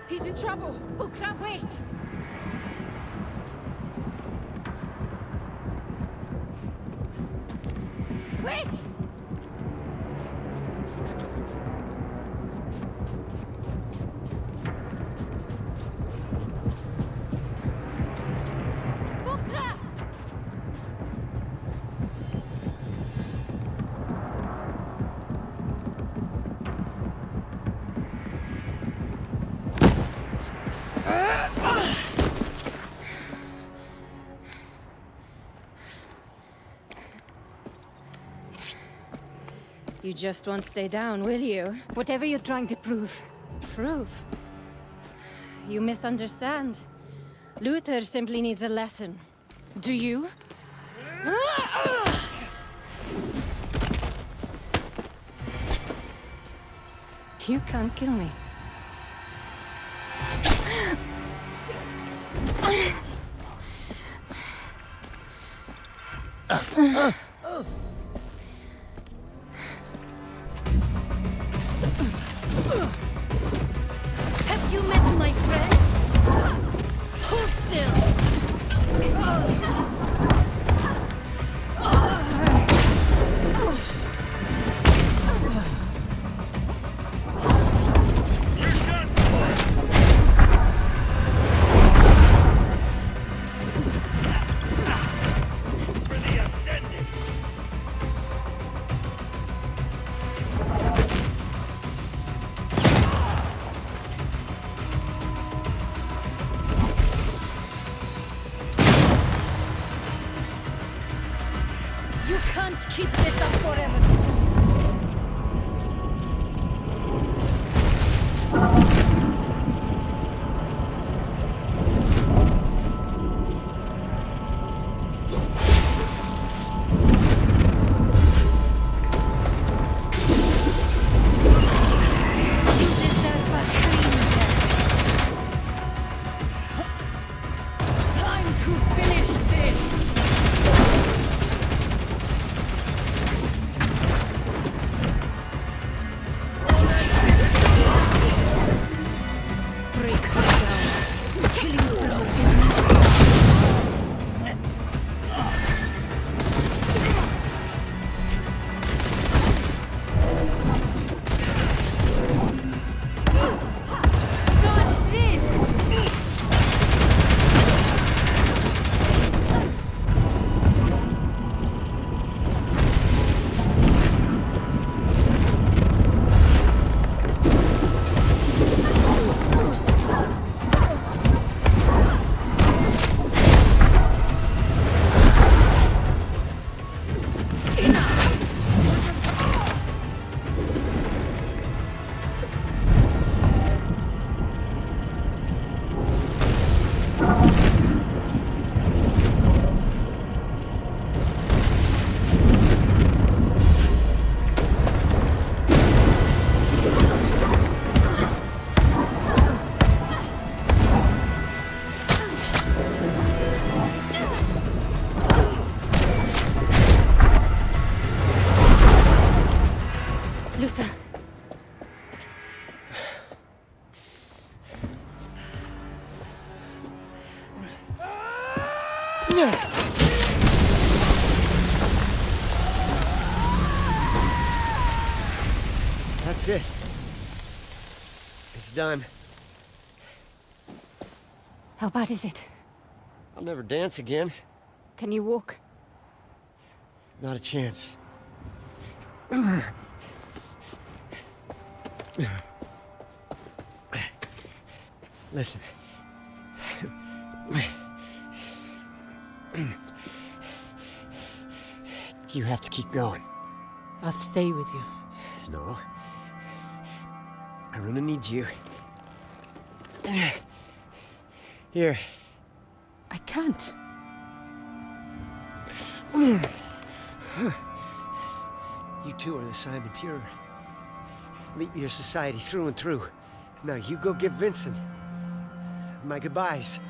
He's in trouble! Bukra, wait! Wait! Bukra! You just won't stay down, will you? Whatever you're trying to prove. Prove? You misunderstand. Luther simply needs a lesson. Do you? You can't kill me. Have you met my friend? Hold still. For the Ascendant! That's it. It's done. How bad is it? I'll never dance again. Can you walk? Not a chance. Listen. You have to keep going. I'll stay with you. No. Haroona needs you. Here. I can't. You two are the Simon Pure. Leap your society through and through. Now you go give Vincent my goodbyes.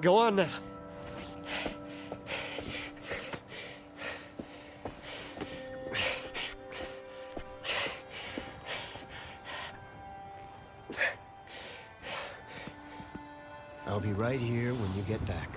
Go on now. I'll be right here when you get back.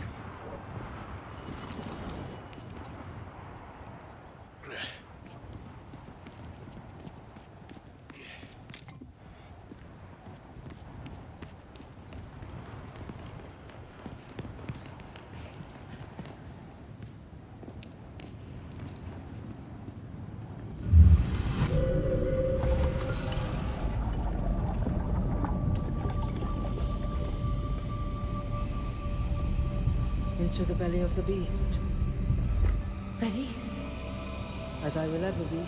Into the belly of the beast. Ready? As I will ever be.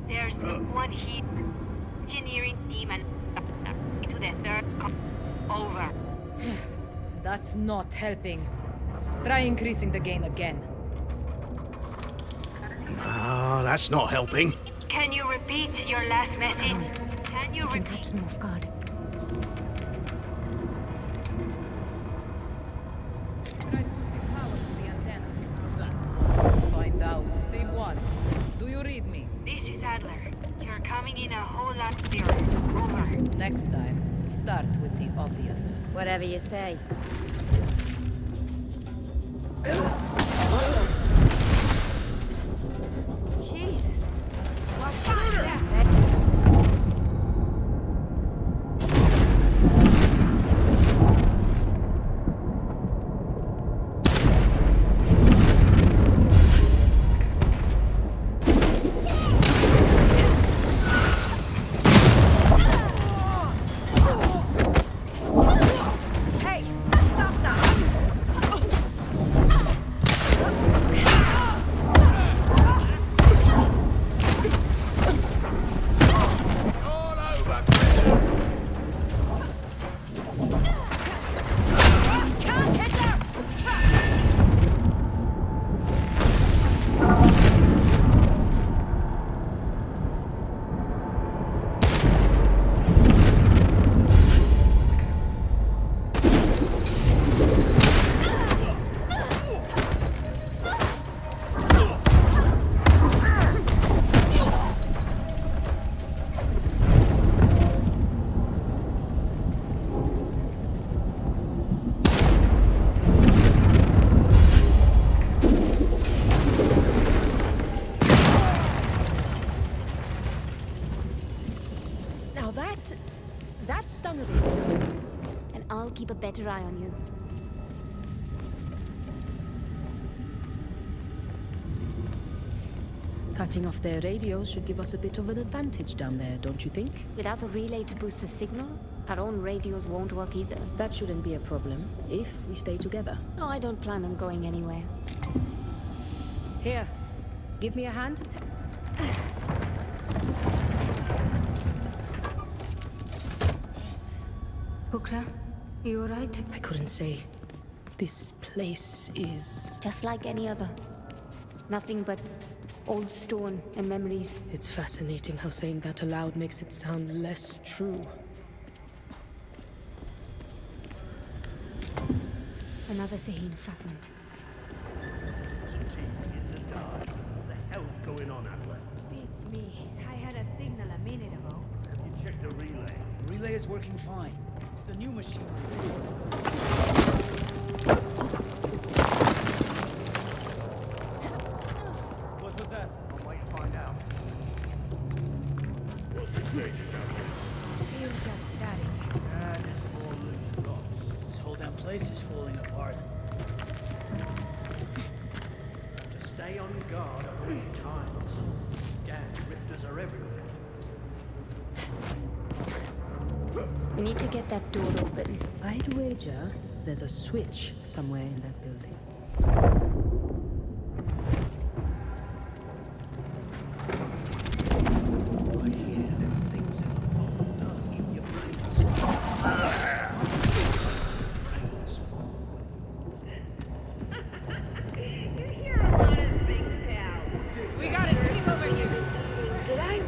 There's one heat engineering demon to the third over. That's not helping. Try increasing the gain again. Ah, that's not helping. Can you repeat your last message? Can you can catch them off guard. Find out. 3-1. Do you read me? This is Adler. You're coming in a whole lot clearer. Over. Next time, start with the obvious. Whatever you say. Jesus. Watch that. Hey, stop that. That stung a bit. And I'll keep a better eye on you. Cutting off their radios should give us a bit of an advantage down there, don't you think? Without a relay to boost the signal, our own radios won't work either. That shouldn't be a problem, if we stay together. No, I don't plan on going anywhere. Here, give me a hand. Bukra, you alright? I couldn't say. This place is... just like any other. Nothing but old stone and memories. It's fascinating how saying that aloud makes it sound less true. Another Sahine fragment. What the hell's going on, Adler? Beats me. I had a signal a minute ago. Have you checked the relay? The relay is working fine. It's the new machine. What was that? I'll wait to find out. What's the status out there? Still just static. It's more loose rocks. This whole damn place is falling apart. To stay on guard at all times. Damn drifters are everywhere. We need to get that door open. I'd wager there's a switch somewhere in that building. I hear there are things in the vault done in your We got it. Keep over here. Did I?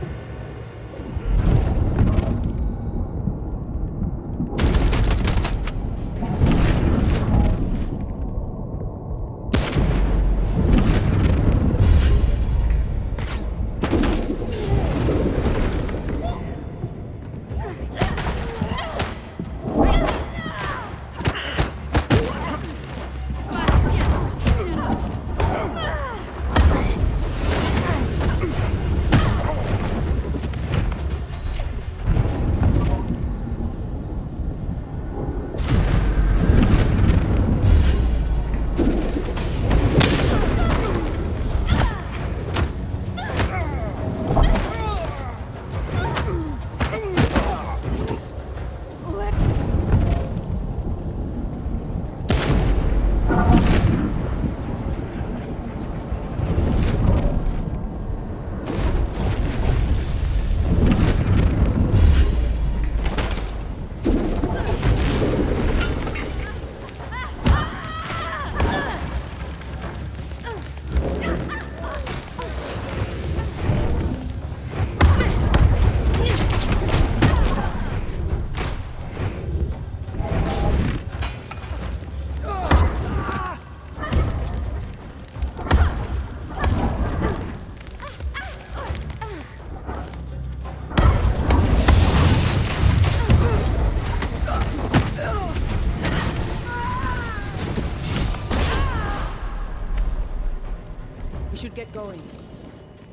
Should get going.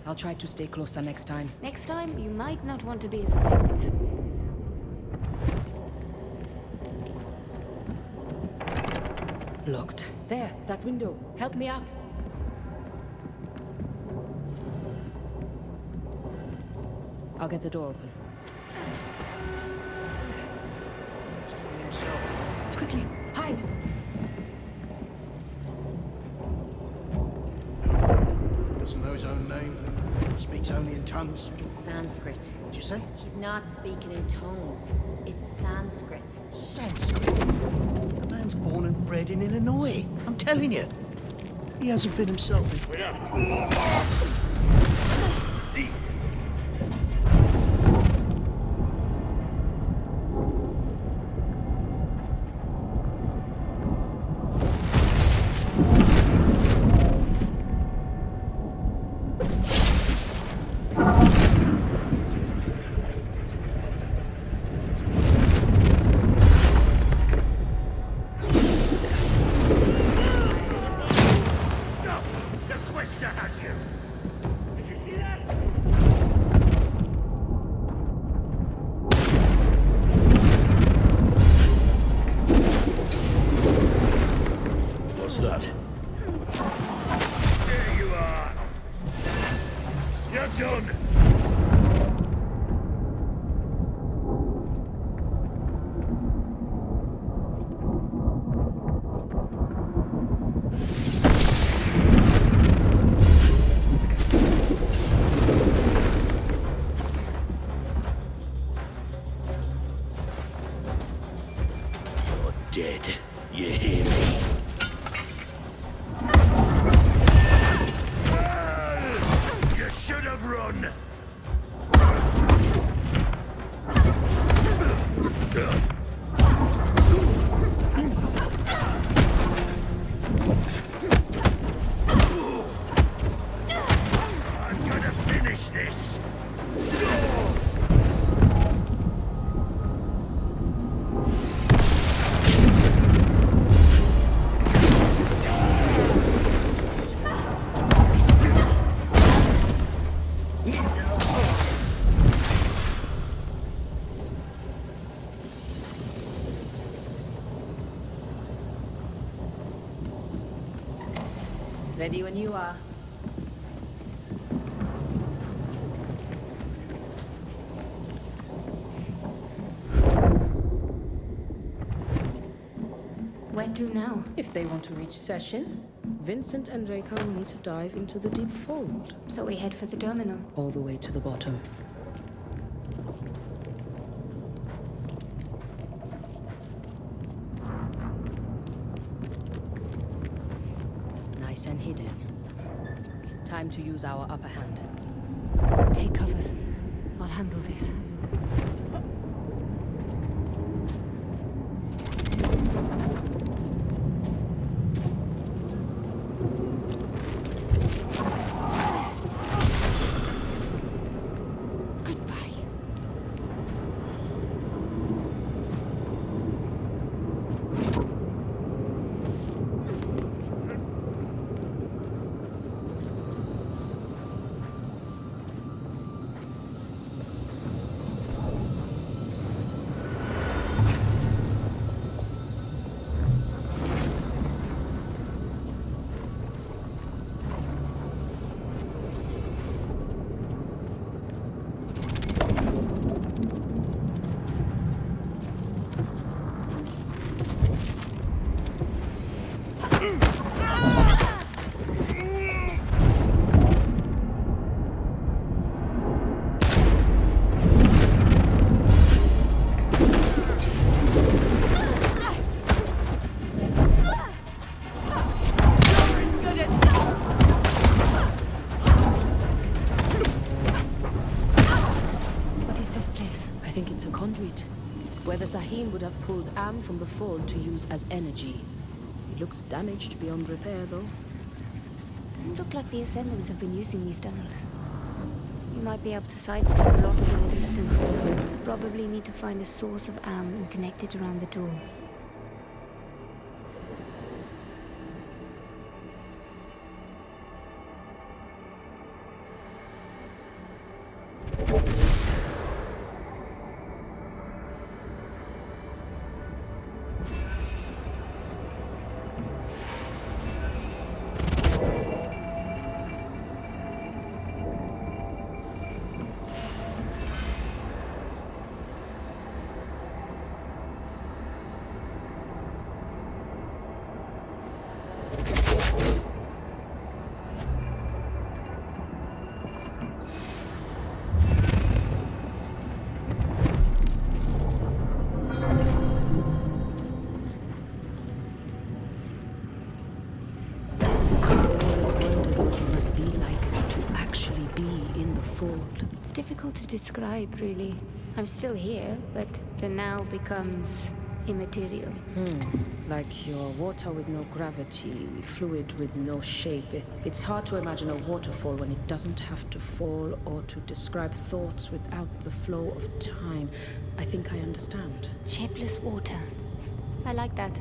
I'll try to stay closer next time. Next time, you might not want to be as effective. Locked. There, that window. Help me up. I'll get the door open. himself. Quickly, hide! Doesn't know his own name. Speaks only in tongues. It's Sanskrit. What'd you say? He's not speaking in tongues. It's Sanskrit. Sanskrit? The man's born and bred in Illinois. I'm telling you. He hasn't been himself in... Wait up! Quaestor has you! Did you see that? What's that? There you are! You're done! Dead. You hear me? You should have run! Ready when you are. Where to now? If they want to reach Session, Vincent and Reka will need to dive into the deep fold. So we head for the terminal. All the way to the bottom. Nice and hidden. Time to use our upper hand. Take cover. I'll handle this. Where the Sahim would have pulled Am from the fold to use as energy. It looks damaged beyond repair, though. Doesn't look like the Ascendants have been using these tunnels. You might be able to sidestep a lot of the resistance. Probably need to find a source of Am and connect it around the door. It's difficult to describe, really. I'm still here, but the now becomes immaterial. Like your water with no gravity, fluid with no shape. It's hard to imagine a waterfall when it doesn't have to fall or to describe thoughts without the flow of time. I think I understand. Shapeless water. I like that.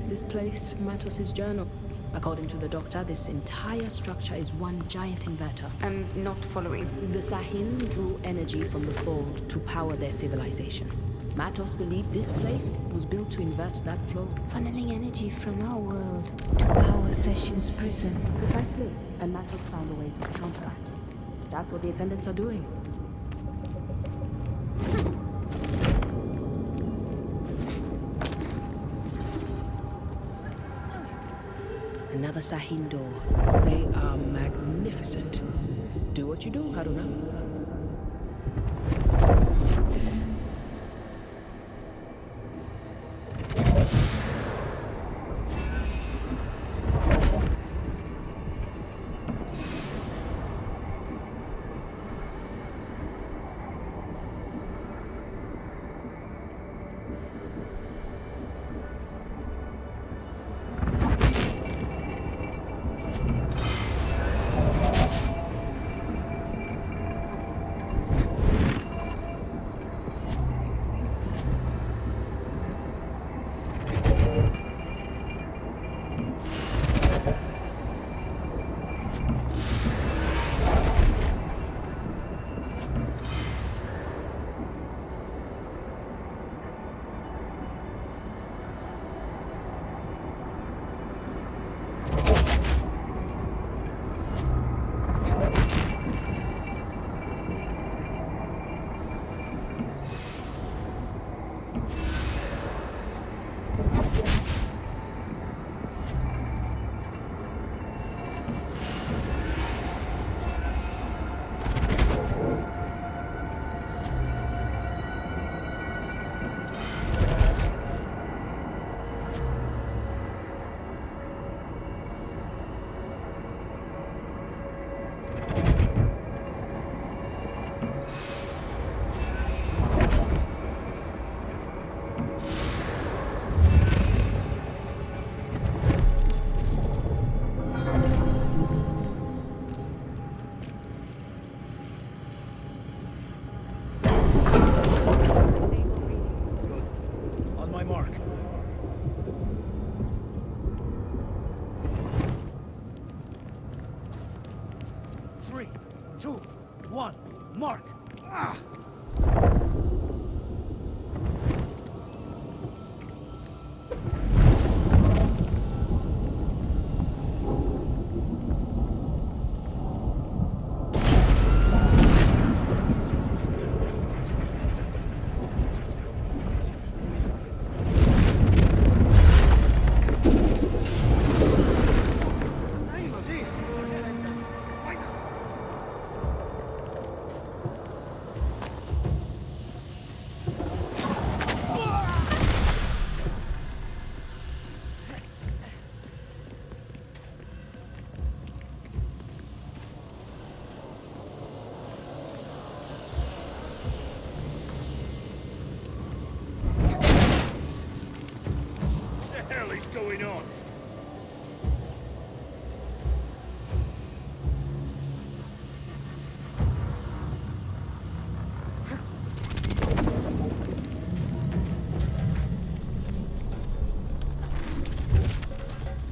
This place from Matos's journal. According to the doctor, this entire structure is one giant inverter. I'm not following. The Sahin drew energy from the fold to power their civilization. Matos believed this place was built to invert that flow. Funneling energy from our world to power Session's prison. Precisely. And Matos found a way to counteract. That's what the Ascendants are doing. Another Sahin door. They are magnificent. Do what you do, Haroona. Mark! Ah! Going on?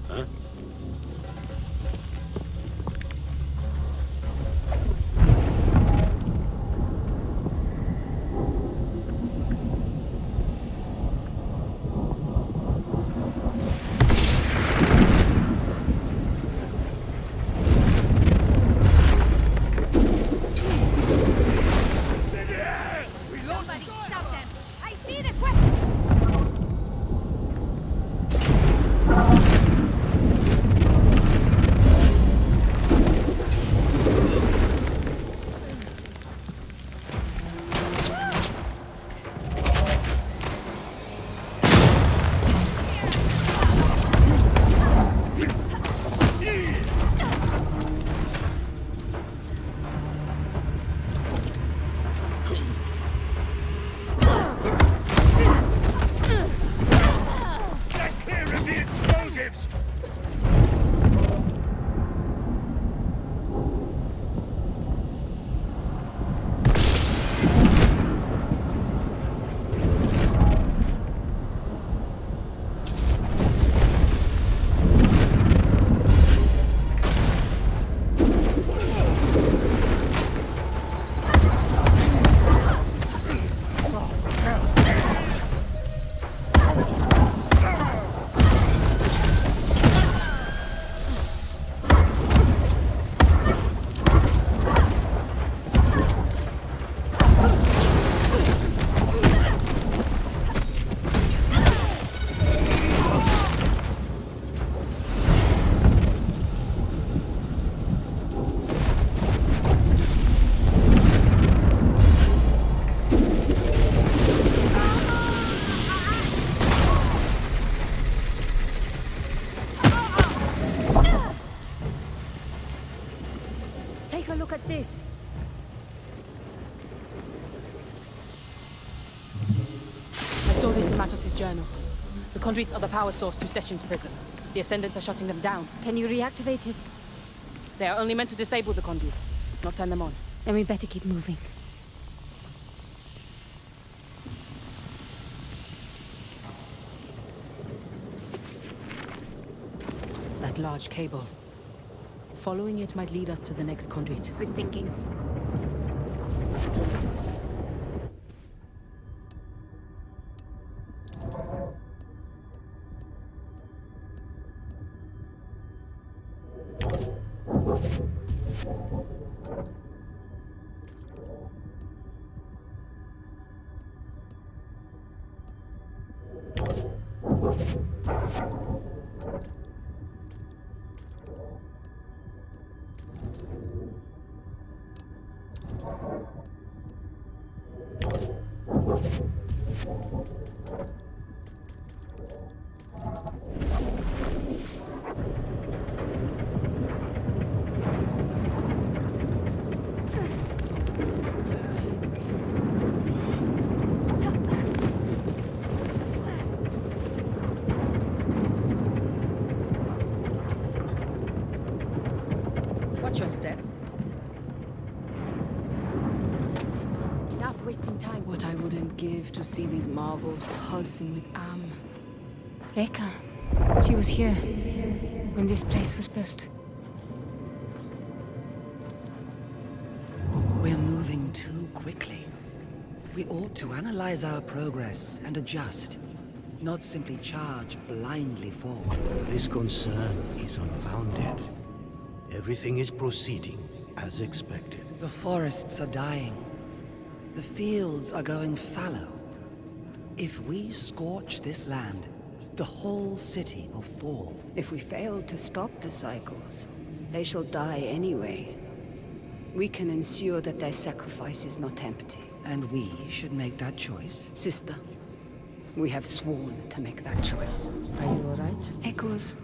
Huh? Take a look at this. I saw this in Matos' journal. The conduits are the power source to Sessions Prison. The Ascendants are shutting them down. Can you reactivate it? They are only meant to disable the conduits, not turn them on. Then we better keep moving. That large cable. Following it might lead us to the next conduit. Good thinking. Watch your step. Enough wasting time. What I wouldn't give to see these marvels pulsing with Am. Reka. She was here when this place was built. We're moving too quickly. We ought to analyze our progress and adjust, not simply charge blindly forward. This concern is unfounded. Everything is proceeding as expected. The forests are dying. The fields are going fallow. If we scorch this land, the whole city will fall. If we fail to stop the cycles, they shall die anyway. We can ensure that their sacrifice is not empty. And we should make that choice. Sister, we have sworn to make that choice. Are you alright? Echoes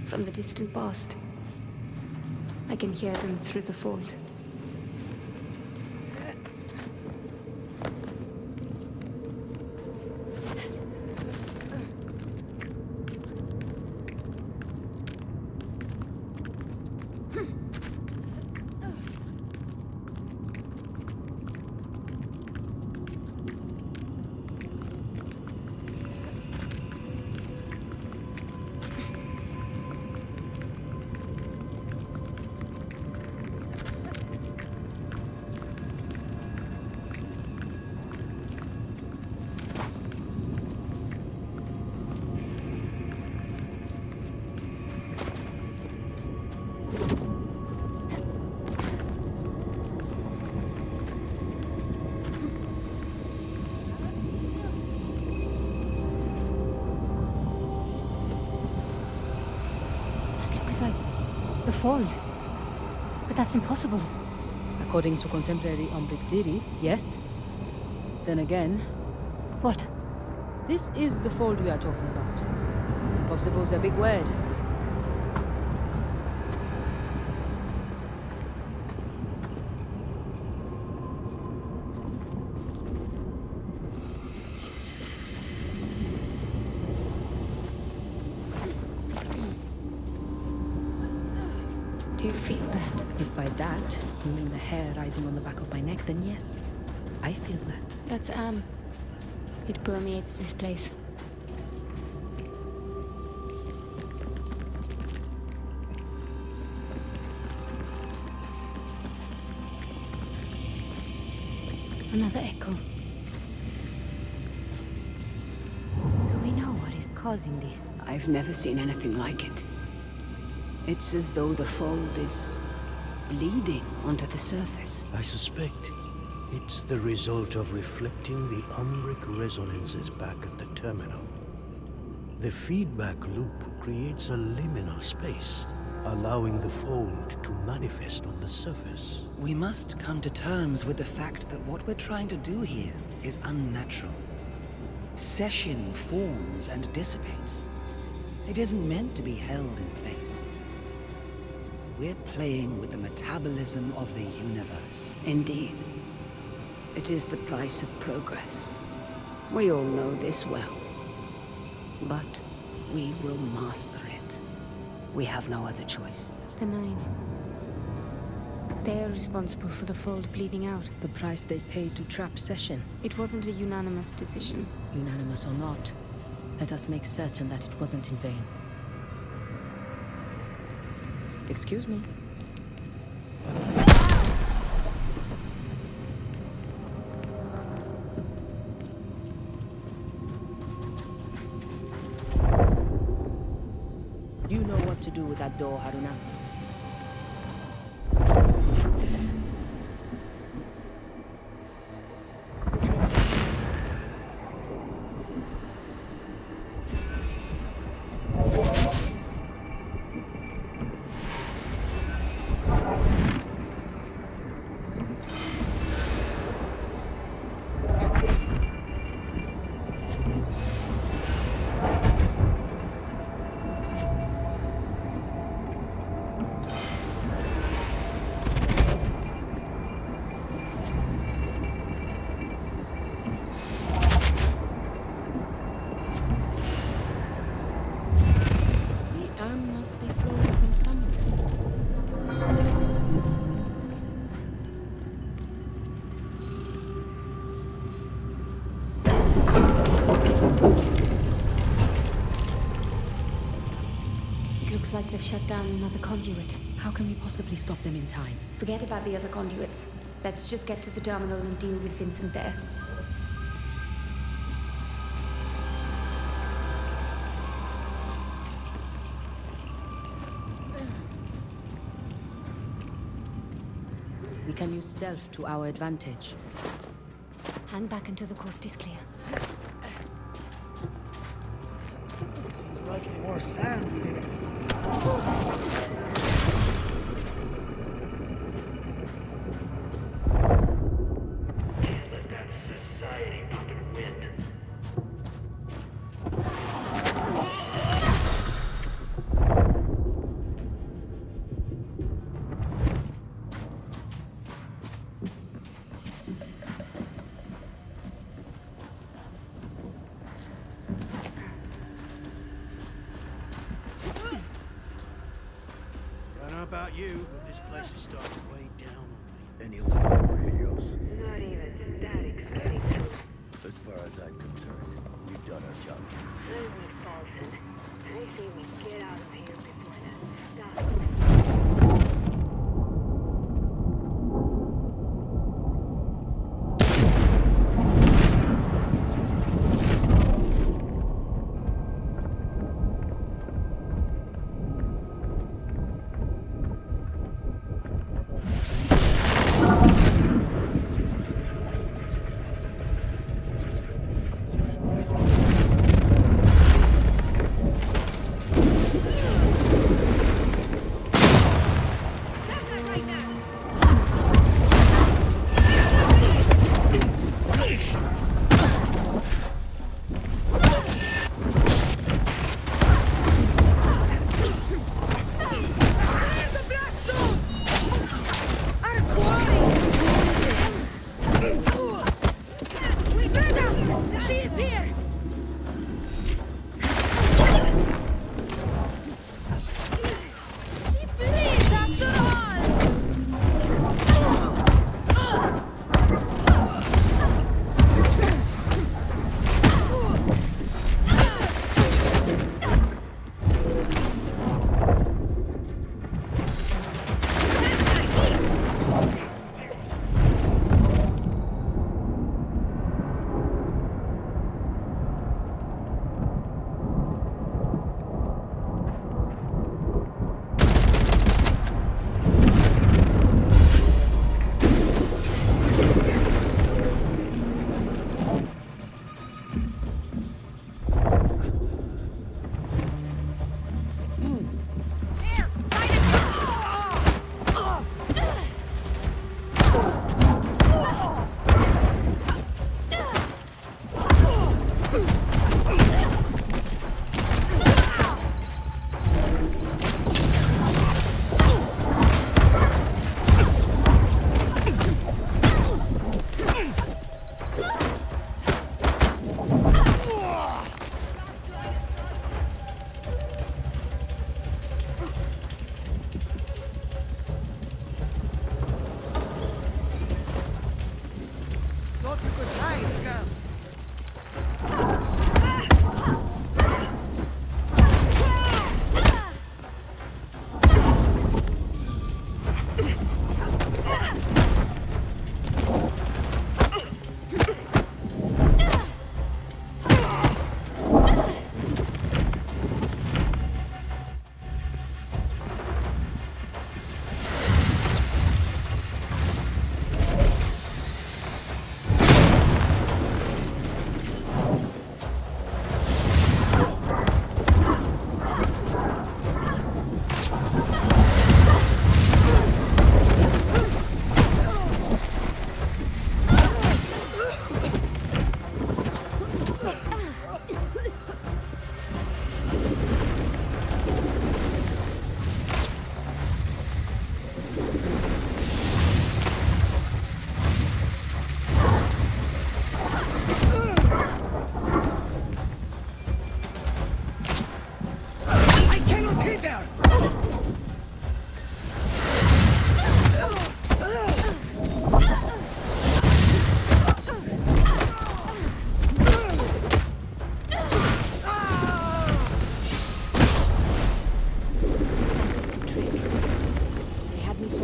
from the distant past. I can hear them through the fold. The fold. But that's impossible. According to contemporary Umbric theory, yes. Then again... What? This is the fold we are talking about. Impossible's a big word. Do you feel that? If by that you mean the hair rising on the back of my neck, then yes. I feel that. That's it permeates this place. Another echo. Do we know what is causing this? I've never seen anything like it. It's as though the fold is bleeding onto the surface. I suspect it's the result of reflecting the Umbric resonances back at the terminal. The feedback loop creates a liminal space, allowing the fold to manifest on the surface. We must come to terms with the fact that what we're trying to do here is unnatural. Session forms and dissipates. It isn't meant to be held in place. We're playing with the metabolism of the universe. Indeed. It is the price of progress. We all know this well. But we will master it. We have no other choice. The Nine. They're responsible for the fold bleeding out. The price they paid to trap Session. It wasn't a unanimous decision. Unanimous or not, let us make certain that it wasn't in vain. Excuse me. You know what to do with that door, Haroona. Looks like they've shut down another conduit. How can we possibly stop them in time? Forget about the other conduits. Let's just get to the terminal and deal with Vincent there. We can use stealth to our advantage. Hang back until the coast is clear. Seems likely more sand we need. Can't let that society puppet win. Don't know about you, but this place is starting to weigh down on me. Any luck with radios? Not even static getting through. As far as I'm concerned, we've done our job. I need Paulson. I say we get out of here before that stops.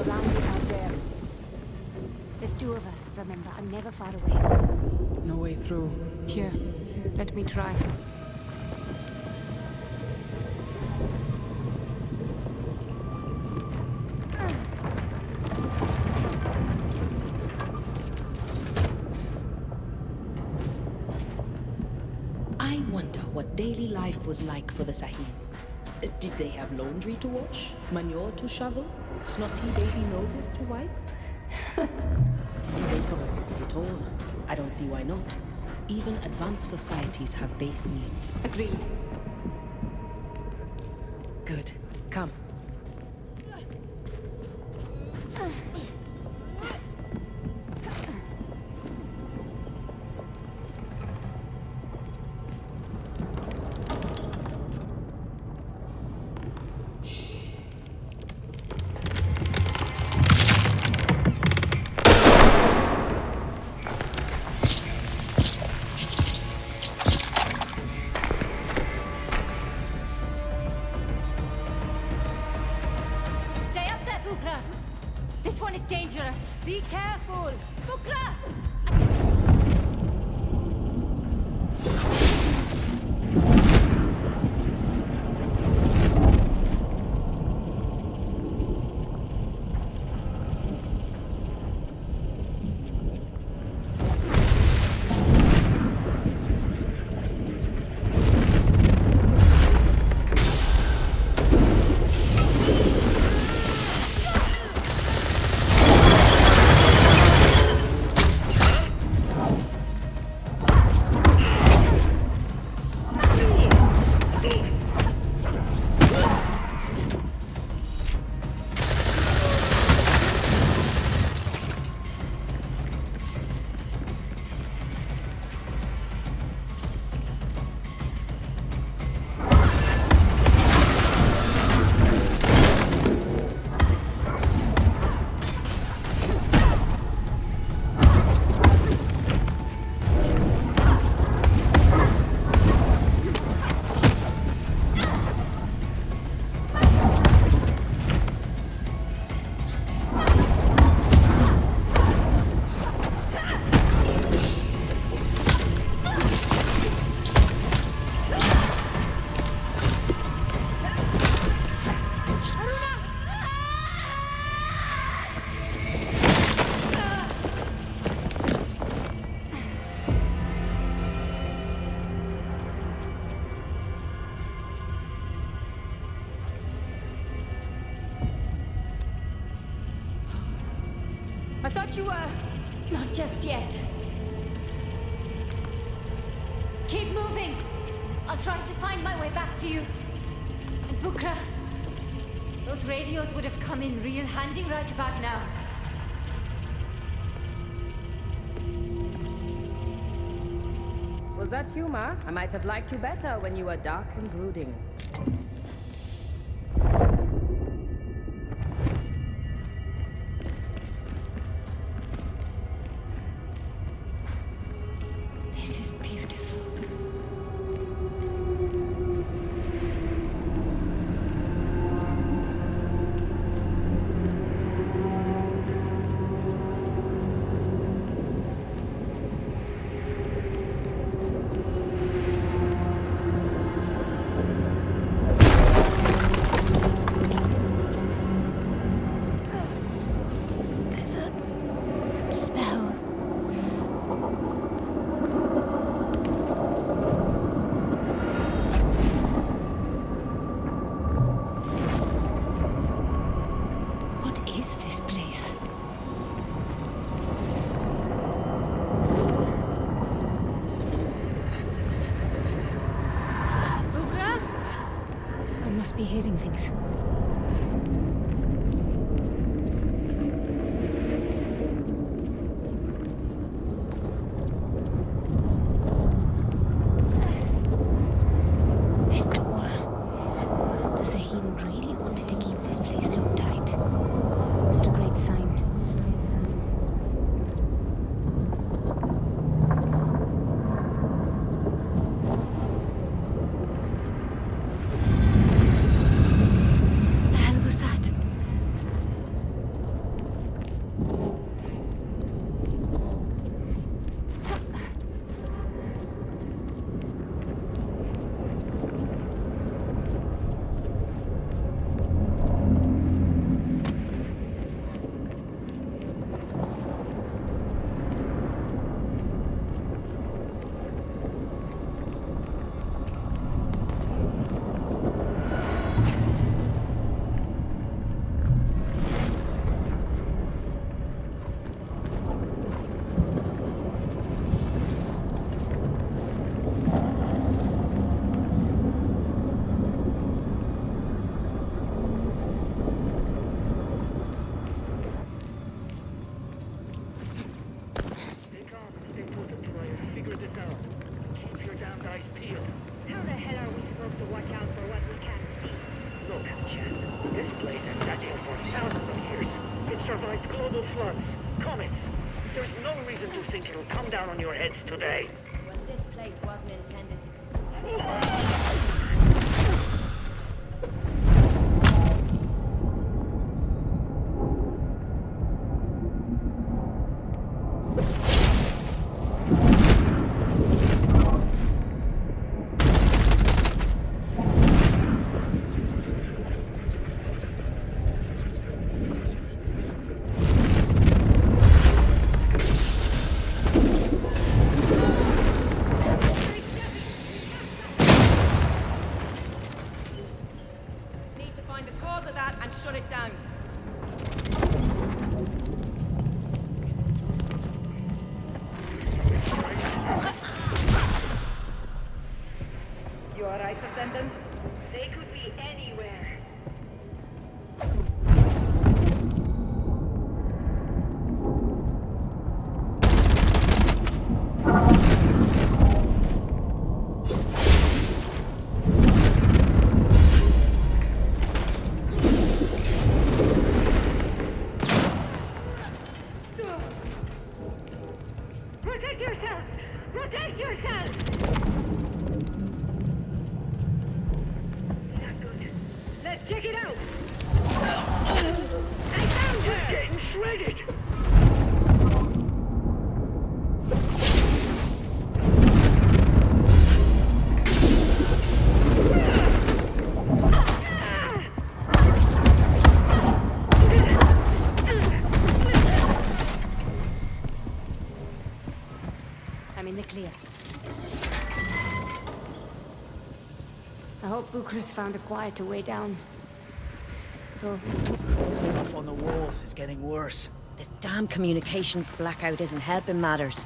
surrounded out there. There's two of us, remember. I'm never far away. No way through. Here, let me try. I wonder what daily life was like for the Sahim. Did they have laundry to wash? Manure to shovel? Snotty baby noses to wipe? They probably did it all. I don't see why not. Even advanced societies have base needs. Agreed. Good. Come. This one is dangerous. Be careful. Bukra! I thought you were... Not just yet. Keep moving. I'll try to find my way back to you. And Bukra, those radios would have come in real handy right about now. Was that humor? I might have liked you better when you were dark and brooding. This is beautiful. There's a spell. What is this place? Bukra? I must be hearing things. This door. The Zaheen really wanted to keep this place locked tight. Not a great sign. survived global floods, comets. There's no reason to think it'll come down on your heads today. Well, this place wasn't intended to... You alright, Ascendant? They could be anywhere. Protect yourself! Protect yourself! Let's check it out! I found her! Getting shredded! I'm in the clear. I hope Bucharest found a quieter way down. Though... Stuff on the walls is getting worse. This damn communications blackout isn't helping matters.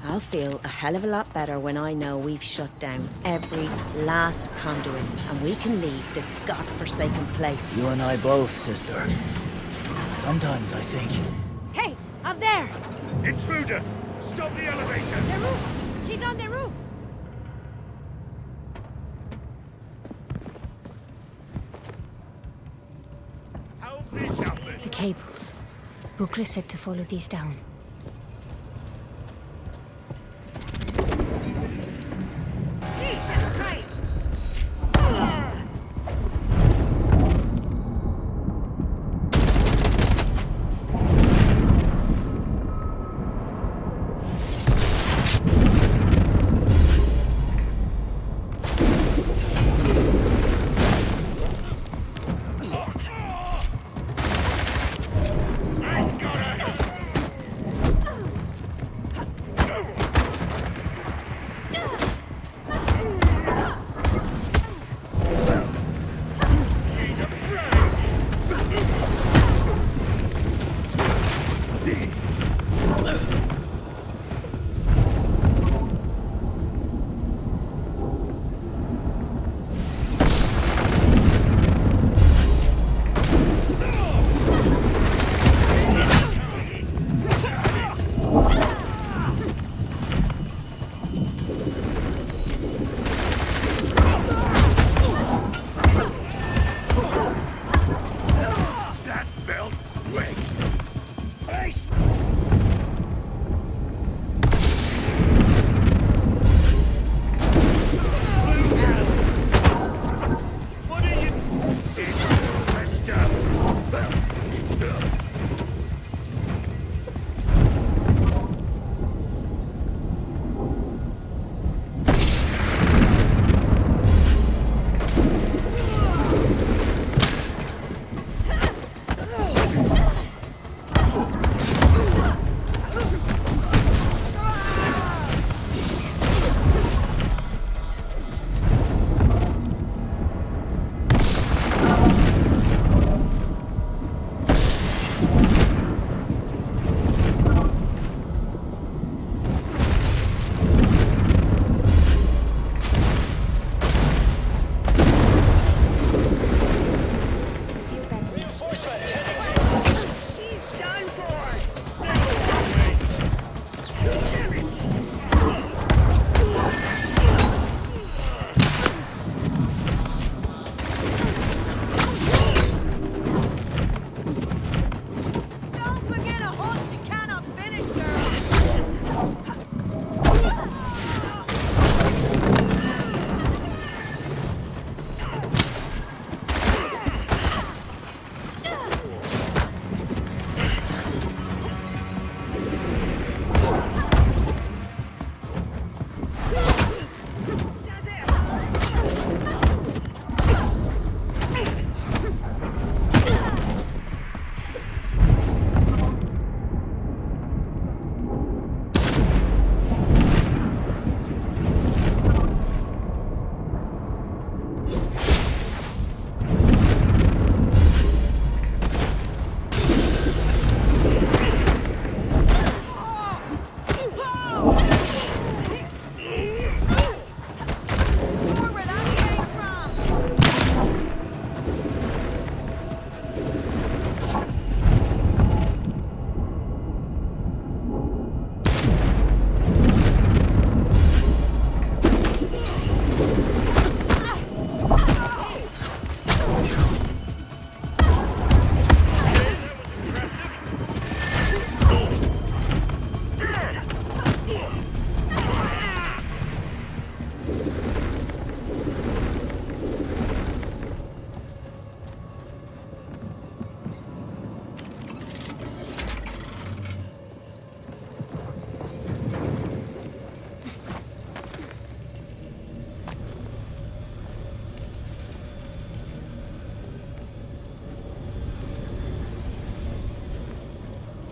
I'll feel a hell of a lot better when I know we've shut down every last conduit and we can leave this godforsaken place. You and I both, sister. Sometimes I think... Hey, up there! Intruder! Stop the elevator! The roof! She's on the roof! The cables. Bucharest said to follow these down. Jesus Christ!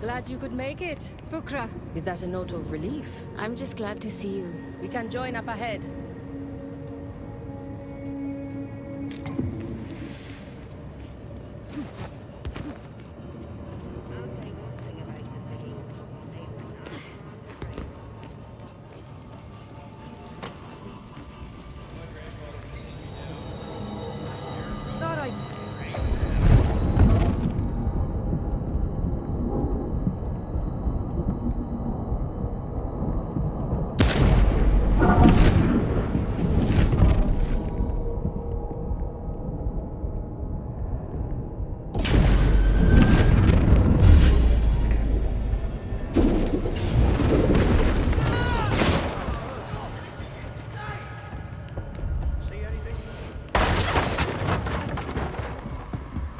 Glad you could make it. Bukra. Is that a note of relief? I'm just glad to see you. We can join up ahead.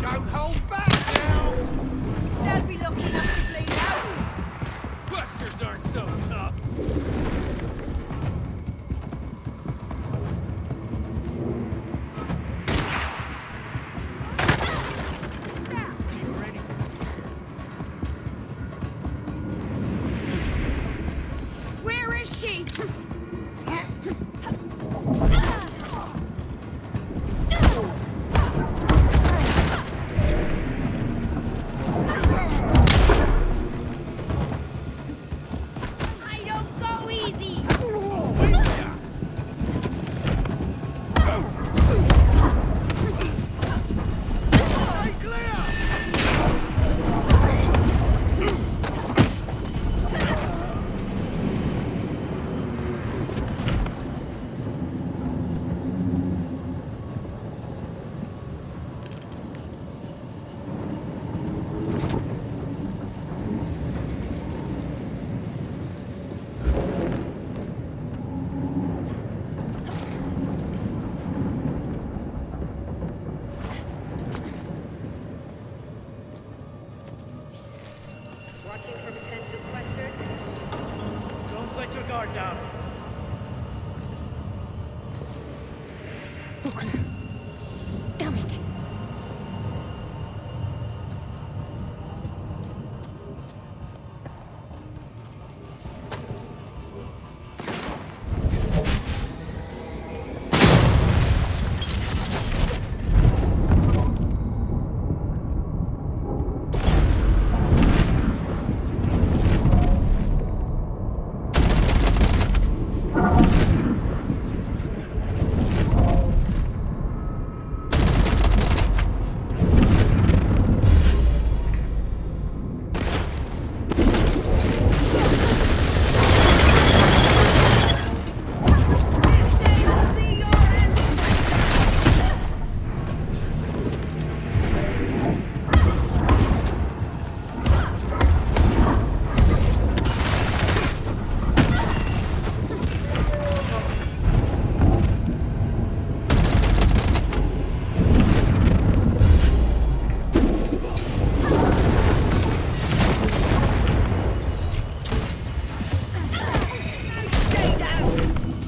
Don't hold back now! They'll be lucky enough to bleed out. Busters aren't so tough. Where is she? I don't go easy. Watching for potential Quaestor. Don't let your guard down. Damn it.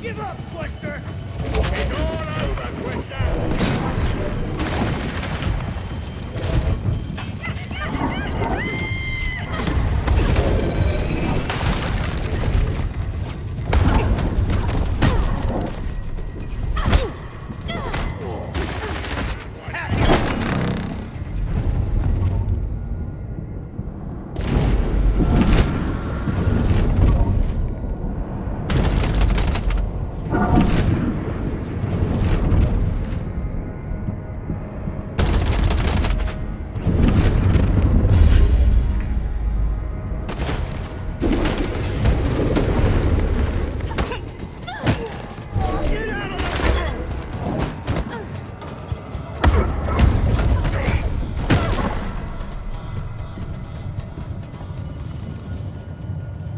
Give up, Quaestor! It's all over, Quaestor!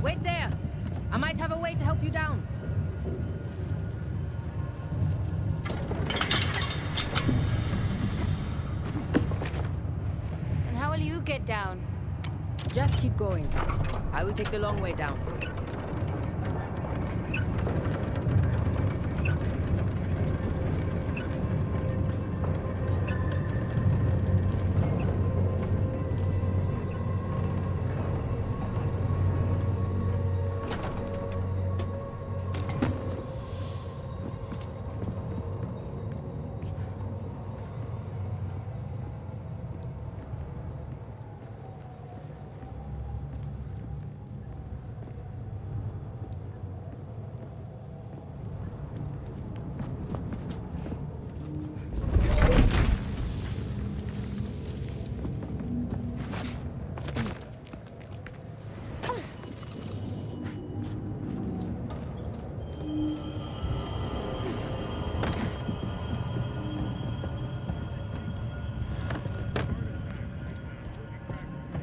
Wait there. I might have a way to help you down. And how will you get down? Just keep going. I will take the long way down.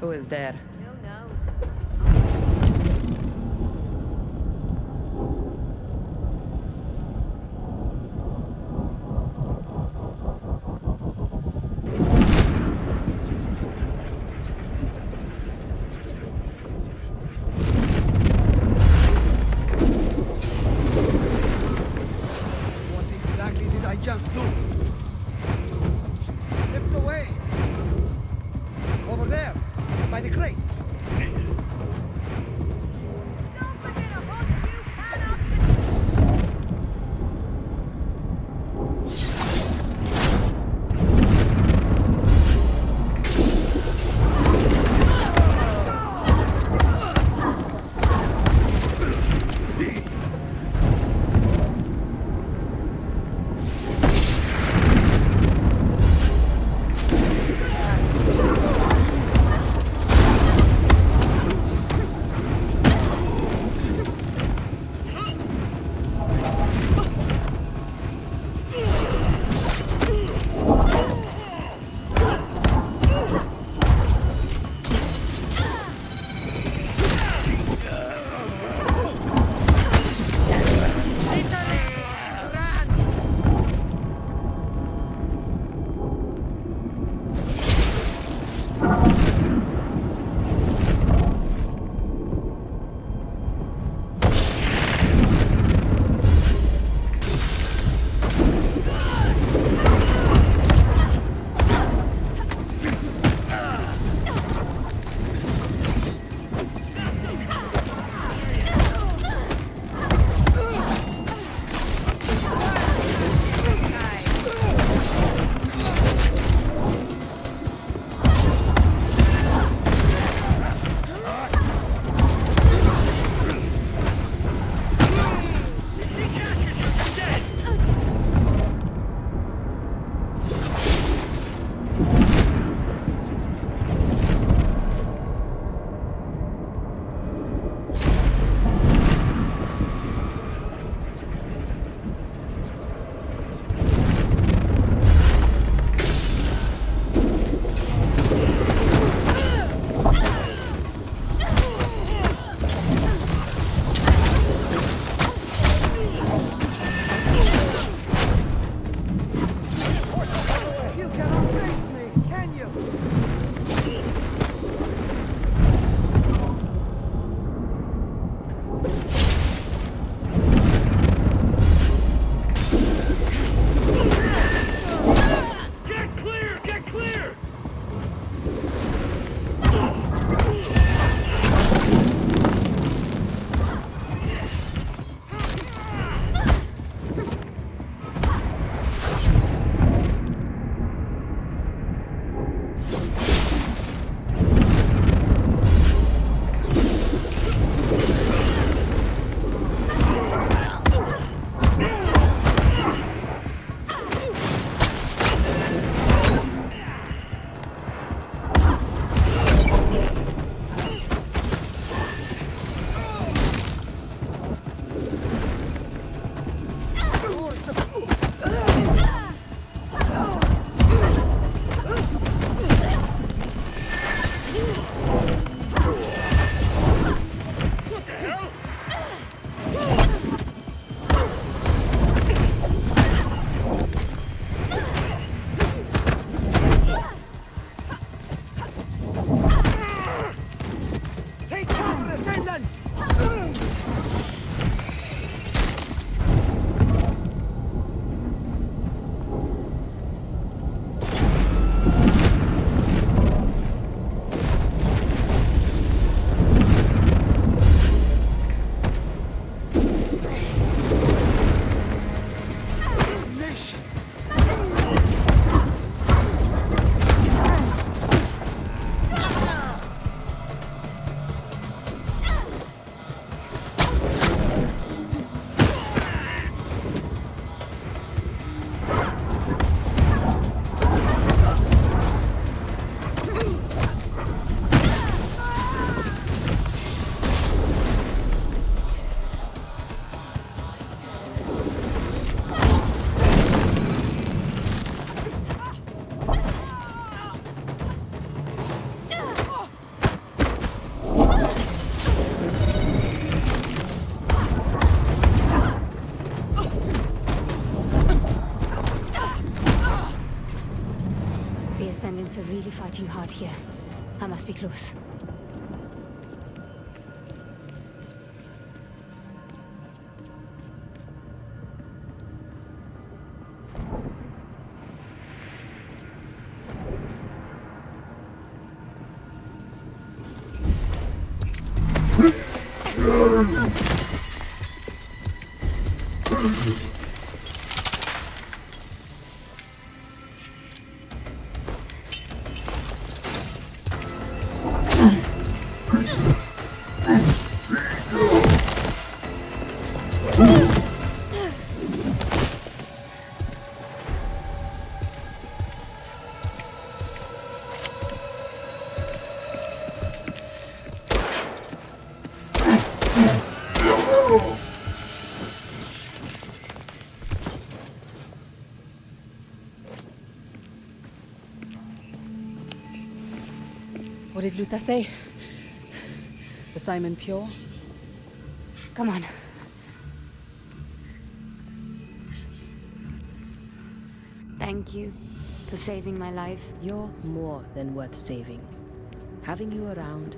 Who is there? What exactly did I just do? She slipped away. Over there, by the crate. are really fighting hard here. I must be close. What did Luther say? The Simon Pure? Come on. Thank you for saving my life. You're more than worth saving. Having you around,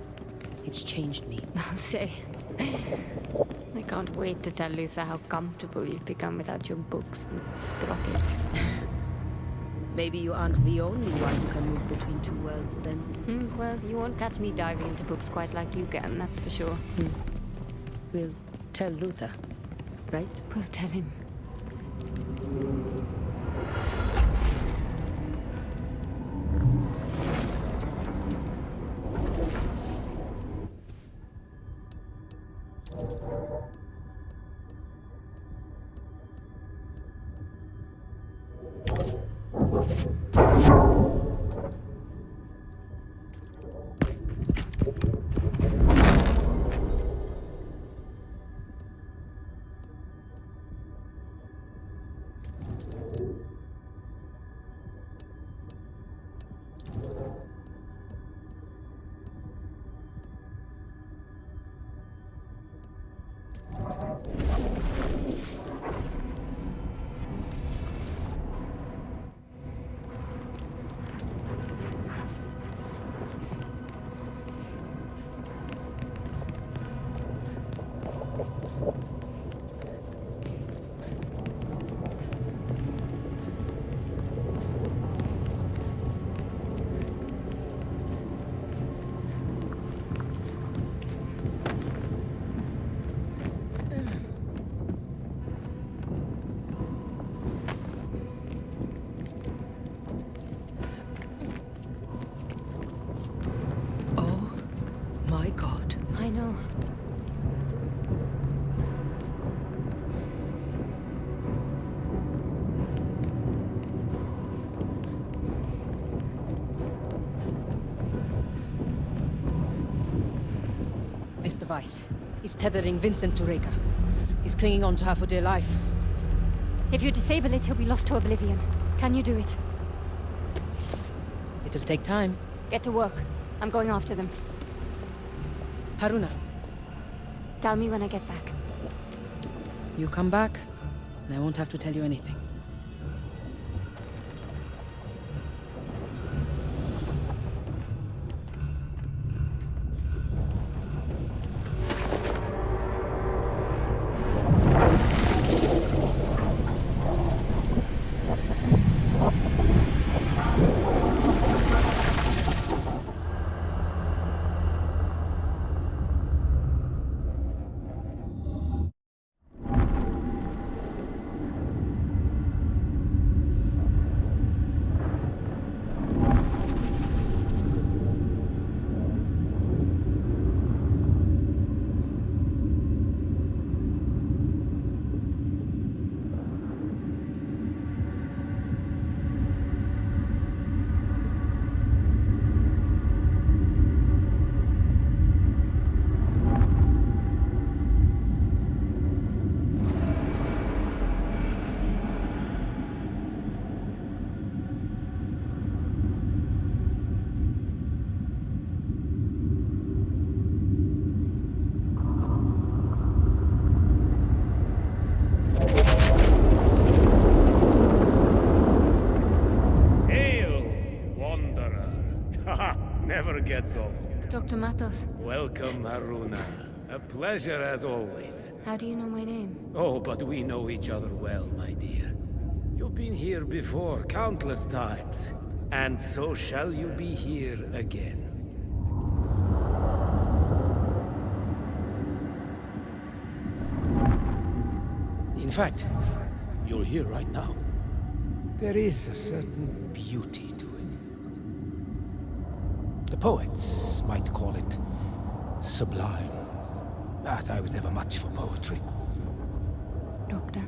it's changed me. I'll say. I can't wait to tell Luther how comfortable you've become without your books and sprockets. Maybe you aren't the only one who can move between two worlds, then. Well, you won't catch me diving into books quite like you can, that's for sure. We'll tell Luther, right? We'll tell him. My God. I know. This device is tethering Vincent to Reka. He's clinging on to her for dear life. If you disable it, he'll be lost to oblivion. Can you do it? It'll take time. Get to work. I'm going after them. Haroona. Tell me when I get back. You come back, and I won't have to tell you anything. Council. Dr. Matos, Welcome, Haroona. A pleasure as always. how do you know my name? Oh, but we know each other well, my dear. You've been here before, countless times. And so shall you be here again. In fact, you're here right now. There is a certain beauty to it. The poets might call it sublime, but I was never much for poetry. Doctor,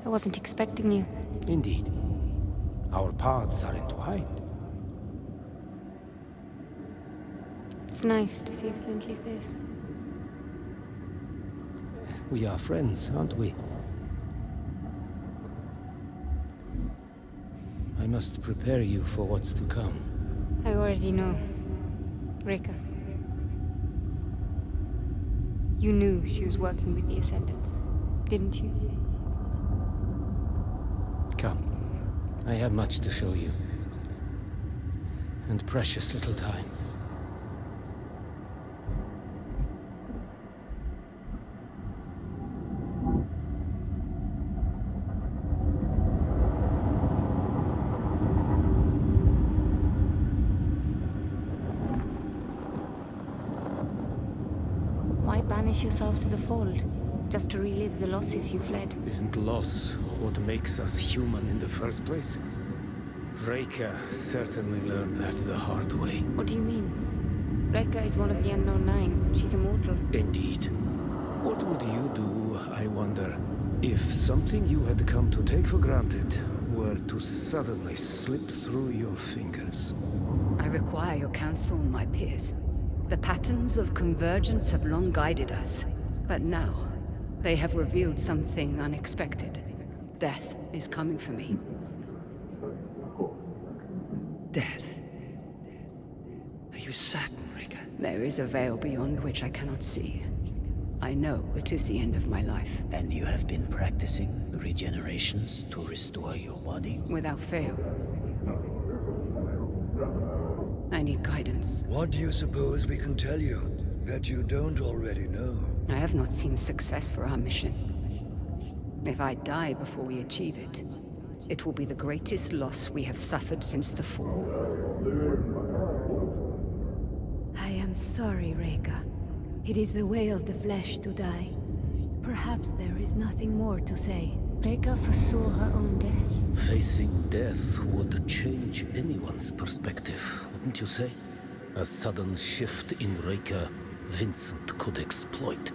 I wasn't expecting you. Indeed. Our paths are entwined. It's nice to see a friendly face. We are friends, aren't we? I must prepare you for what's to come. I already know. Reka. You knew she was working with the Ascendants, didn't you? Come. I have much to show you. And precious little time. Why banish yourself to the Fold? Just to relive the losses you fled? Isn't loss what makes us human in the first place? Reka certainly learned that the hard way. What do you mean? Reka is one of the Unknown Nine. She's immortal. Indeed. What would you do, I wonder, if something you had come to take for granted were to suddenly slip through your fingers? I require your counsel, my peers. The patterns of convergence have long guided us, but now they have revealed something unexpected. Death is coming for me. Death. Are you certain, Rika? There is a veil beyond which I cannot see. I know it is the end of my life. And you have been practicing regenerations to restore your body? Without fail. I need guidance. What do you suppose we can tell you that you don't already know? I have not seen success for our mission. If I die before we achieve it, it will be the greatest loss we have suffered since the fall. I am sorry, Reka. It is the way of the flesh to die. Perhaps there is nothing more to say. Reka foresaw her own death. Facing death would change anyone's perspective, wouldn't you say? A sudden shift in Reka, Vincent could exploit.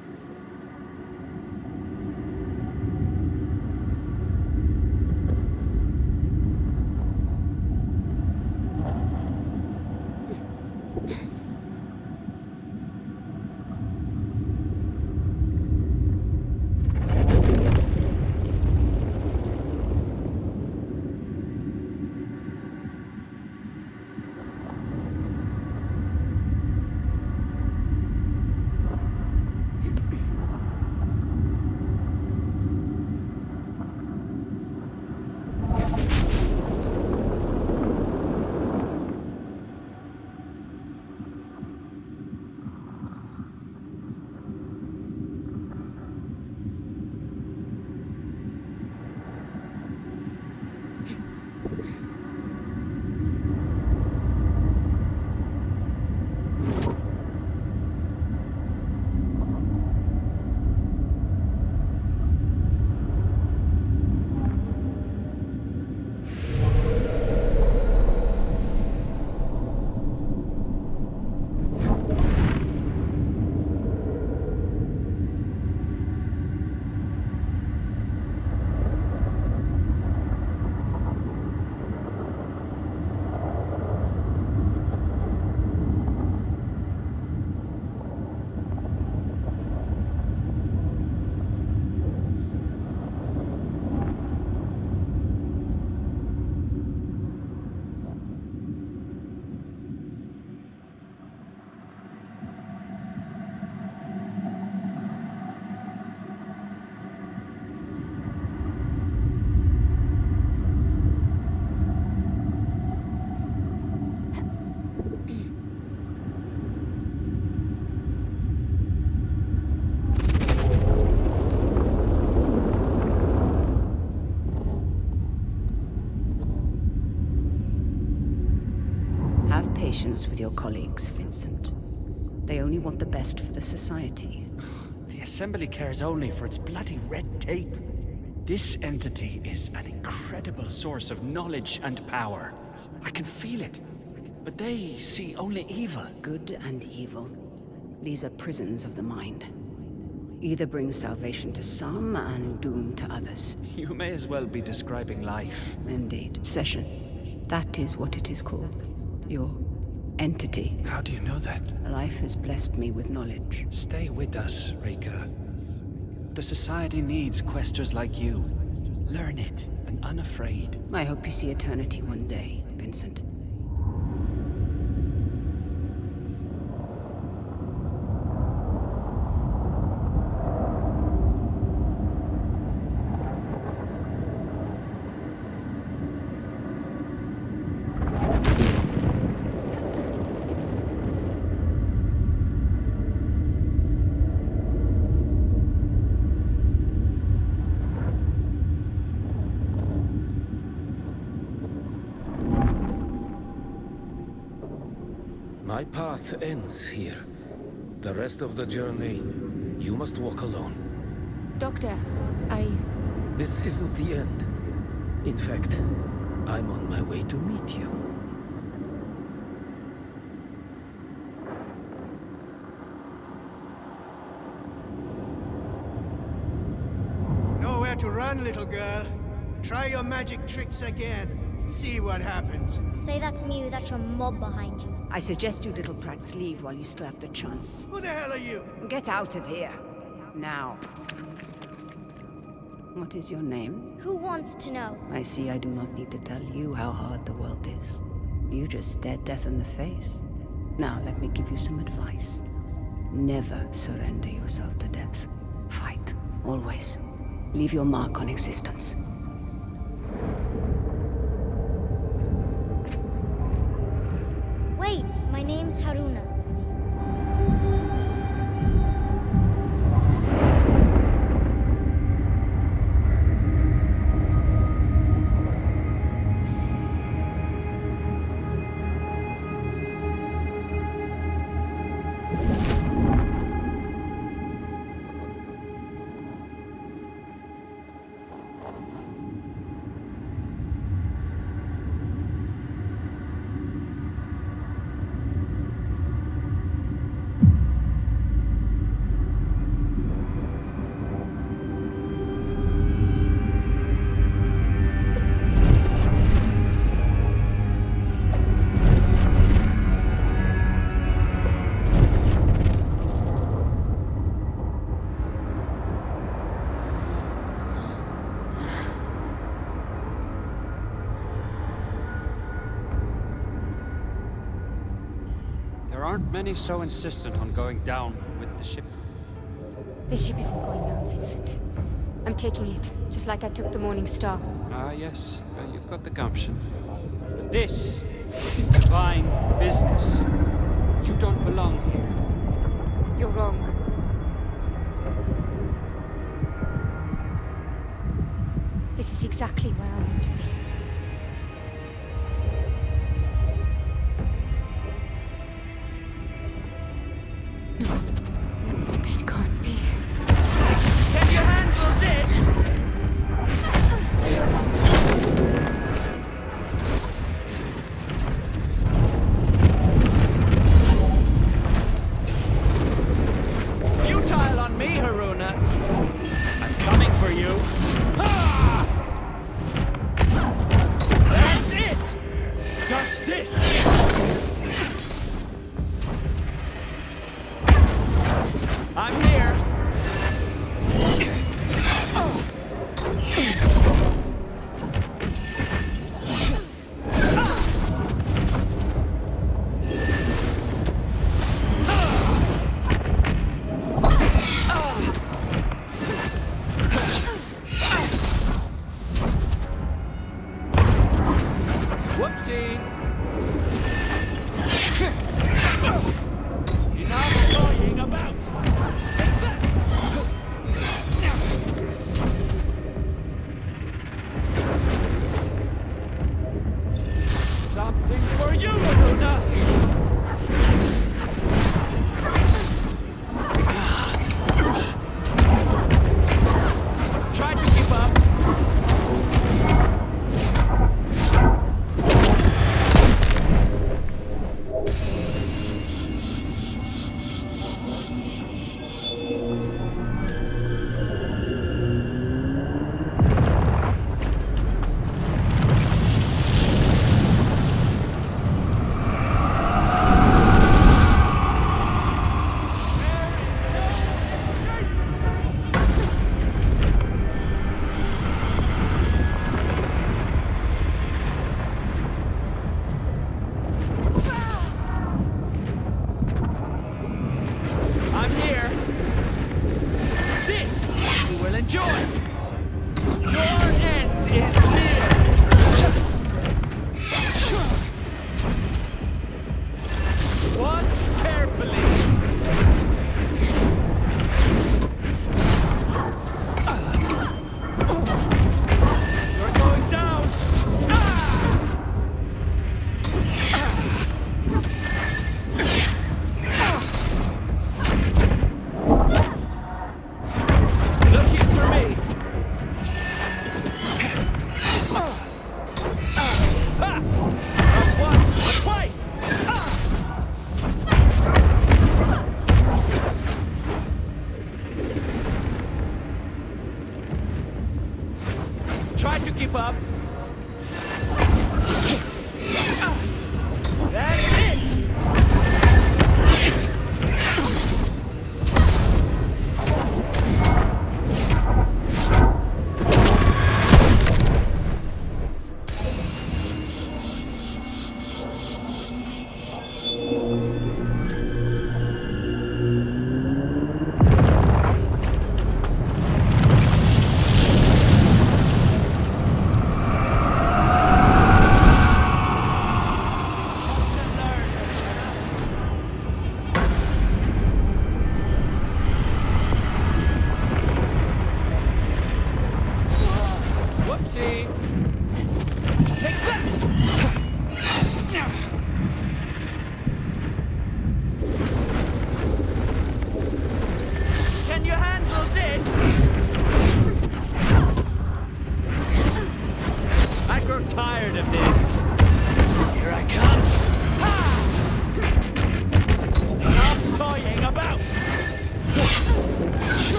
patience with your colleagues, Vincent. They only want the best for the society. The Assembly cares only for its bloody red tape. This entity is an incredible source of knowledge and power. I can feel it. But they see only evil. Good and evil. These are prisons of the mind. Either bring salvation to some and doom to others. You may as well be describing life. Indeed. Session. That is what it is called. Your entity. How do you know that? Life has blessed me with knowledge. Stay with us, Reika. The society needs questers like you. Learn it, and unafraid. I hope you see eternity one day, Vincent. My path ends here. The rest of the journey, you must walk alone. Doctor, This isn't the end. In fact, I'm on my way to meet you. Nowhere to run, little girl. Try your magic tricks again. See what happens. Say that to me with that your mob behind you. I suggest you little prats leave while you still have the chance. Who the hell are you? Get out of here. Now. What is your name? Who wants to know? I see I do not need to tell you how hard the world is. You just stared death in the face. Now let me give you some advice. Never surrender yourself to death. Fight. Always. Leave your mark on existence. Wait, my name's Haroona. There aren't many so insistent on going down with the ship. this ship isn't going down, Vincent. I'm taking it, just like I took the Morning Star. Ah, yes, you've got the gumption. But this is divine business. You don't belong here. You're wrong. This is exactly where I want to be. It can't be. Can you handle this? Futile on me, Haroona. I'm coming for you. Ah! That's it! Touch this! I'm here. Whoopsie. Enough toying about.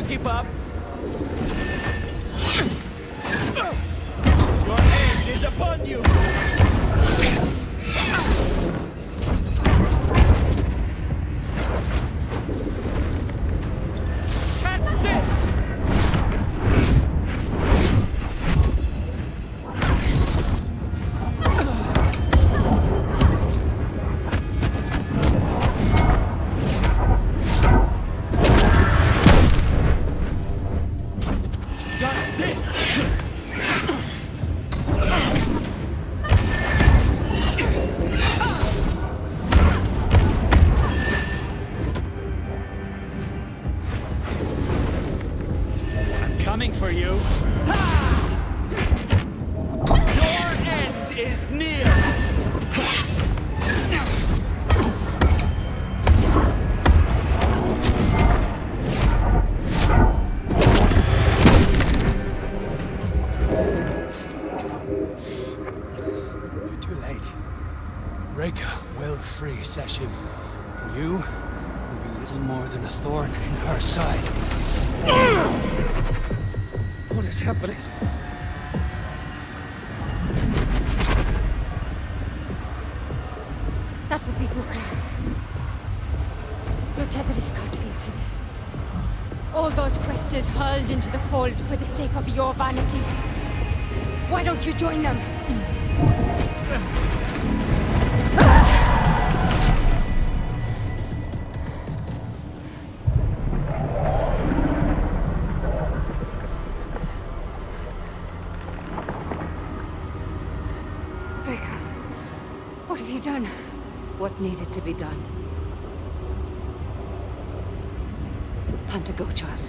keep up. Your end is upon you. Catch this! Coming for you. Ha! Your end is near. You're too late. Reka will free Session. You will be little more than a thorn in her side. What is happening? That would be Bukra. Your tether is cut, Vincent. All those questers hurled into the fold for the sake of your vanity. Why don't you join them? Reka, what have you done? What needed to be done? Time to go, child.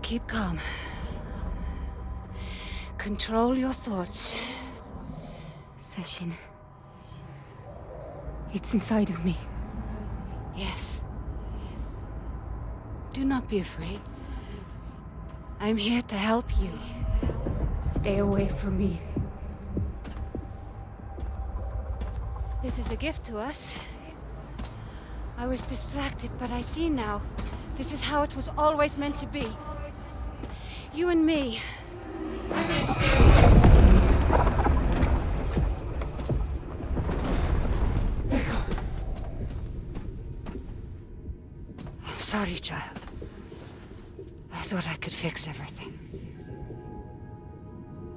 Keep calm. Control your thoughts. Session. It's inside of me. Yes. Do not be afraid. I'm here to help you. Stay away from me. This is a gift to us. I was distracted, but I see now. This is how it was always meant to be. You and me. I'm sorry, child. I thought I could fix everything.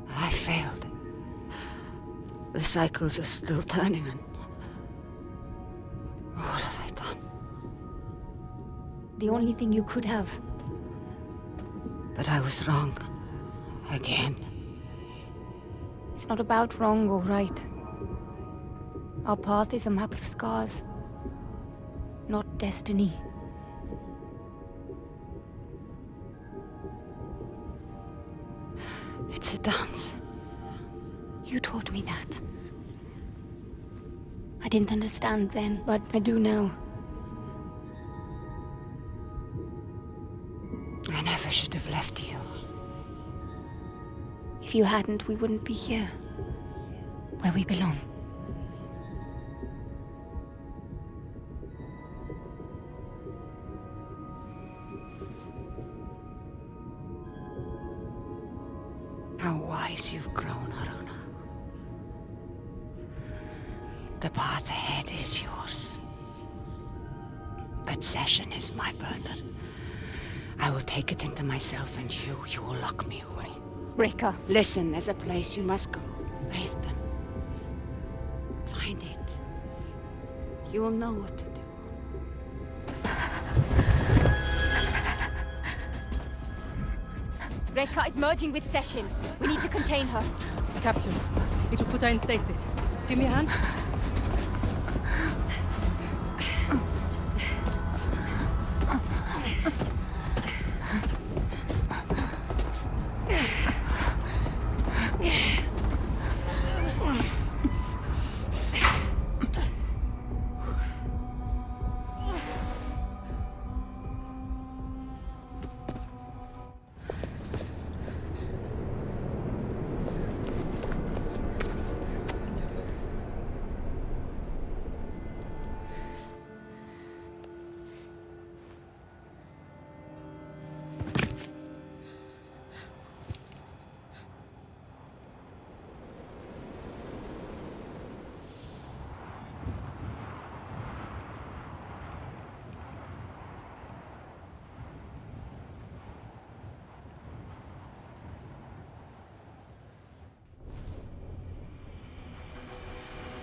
I failed. The cycles are still turning, and what have I done? The only thing you could have. But I was wrong. Again. It's not about wrong or right. Our path is a map of scars. destiny. It's a dance. You taught me that. I didn't understand then, but I do now. I never should have left you. If you hadn't, we wouldn't be here. Where we belong. How wise you've grown, Haroona. The path ahead is yours. But Session is my burden. I will take it into myself, and you will lock me away. Rika. Listen, there's a place you must go. Wraithen. Find it. You will know what to do. Rika is merging with Session. We need to contain her. Capsule. It will put her in stasis. Give me a hand.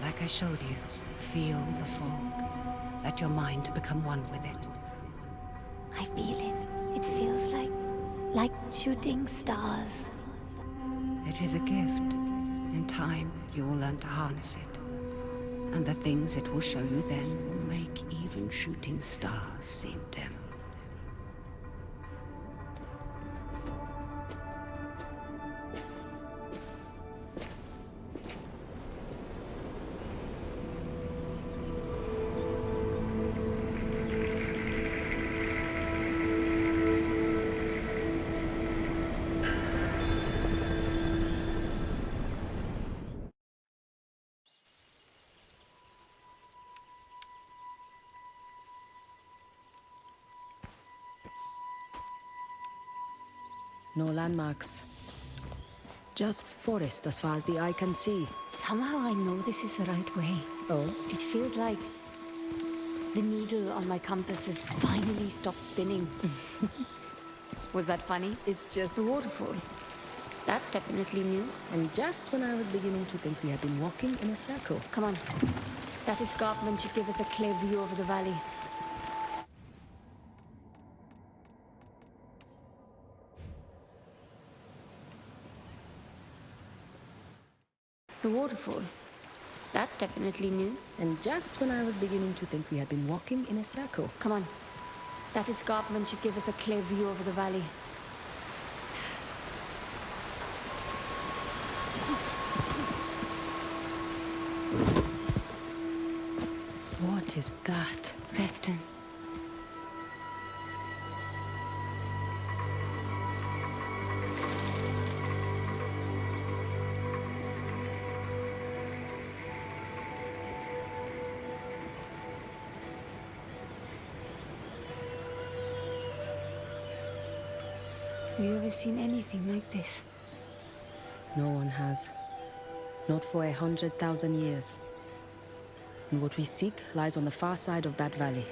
Like I showed you, feel the fog. Let your mind become one with it. I feel it. It feels like shooting stars. It is a gift. In time, you will learn to harness it. And the things it will show you then will make even shooting stars seem dim. No landmarks. Just forest as far as the eye can see. Somehow I know this is the right way. Oh? It feels like the needle on my compass has finally stopped spinning. Was that funny? It's just a waterfall. That's definitely new. And just when I was beginning to think we had been walking in a circle. Come on. That escarpment should give us a clear view over the valley. The waterfall. That's definitely new. And just when I was beginning to think we had been walking in a circle. Come on. That escarpment should give us a clear view over the valley. What is that? Reston. Have you ever seen anything like this? No one has. Not for 100,000 years. And what we seek lies on the far side of that valley.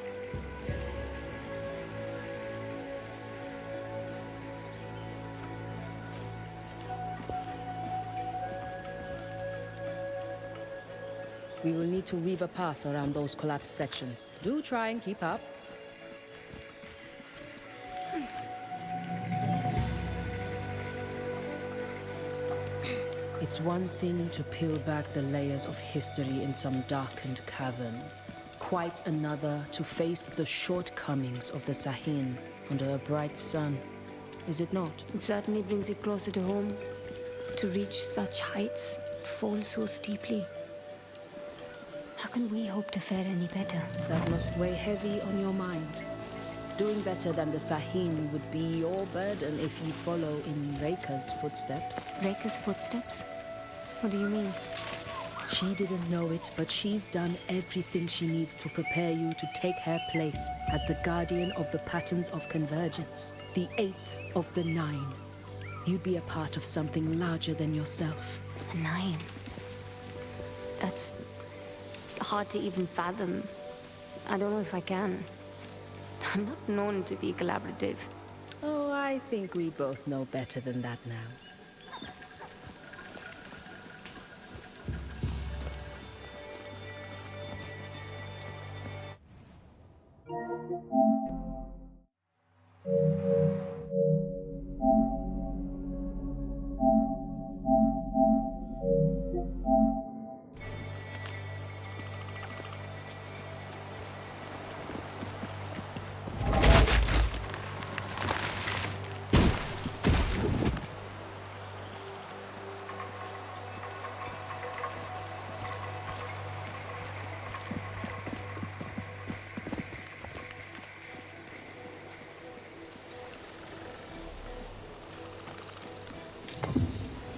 We will need to weave a path around those collapsed sections. Do try and keep up. It's one thing to peel back the layers of history in some darkened cavern. quite another to face the shortcomings of the Sahin under a bright sun, is it not? It certainly brings it closer to home. To reach such heights, fall so steeply. How can we hope to fare any better? That must weigh heavy on your mind. Doing better than the Sahin would be your burden if you follow in Reika's footsteps. Reika's footsteps? What do you mean? She didn't know it, but she's done everything she needs to prepare you to take her place as the guardian of the patterns of convergence, the 8th of the 9. You'd be a part of something larger than yourself. A 9? That's hard to even fathom. I don't know if I can. I'm not known to be collaborative. Oh, I think we both know better than that now.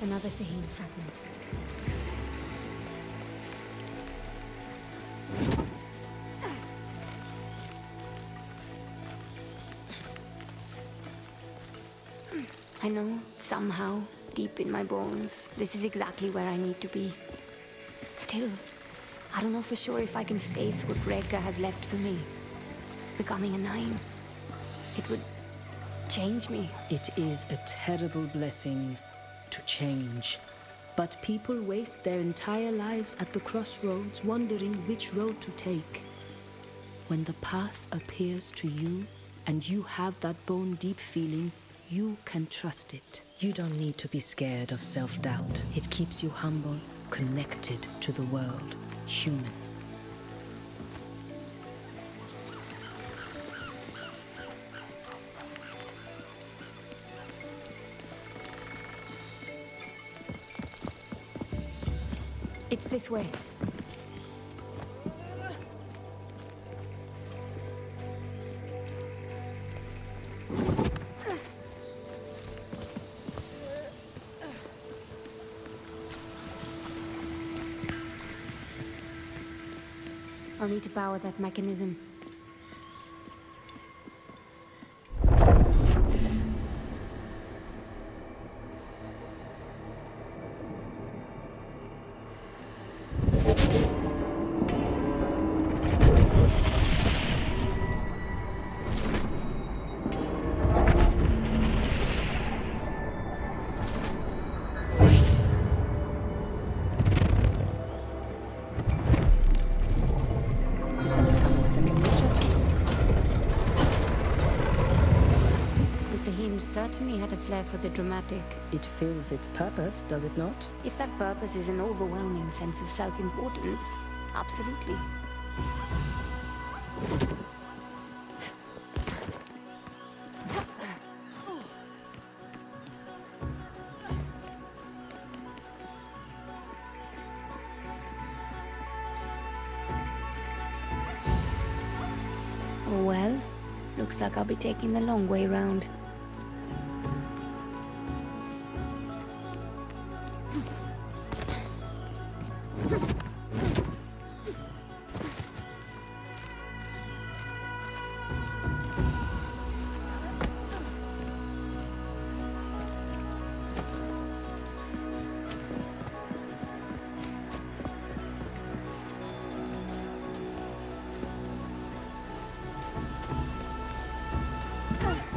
Another Sahin fragment. I know, somehow, deep in my bones, this is exactly where I need to be. Still, I don't know for sure if I can face what Reika has left for me. Becoming a 9. It would change me. It is a terrible blessing to change. But people waste their entire lives at the crossroads wondering which road to take. When the path appears to you and you have that bone-deep feeling, you can trust it. You don't need to be scared of self-doubt. It keeps you humble, connected to the world, human. It's this way. I'll need to power that mechanism. Certainly had a flair for the dramatic. It fills its purpose, does it not? If that purpose is an overwhelming sense of self-importance, absolutely. Well, looks like I'll be taking the long way round.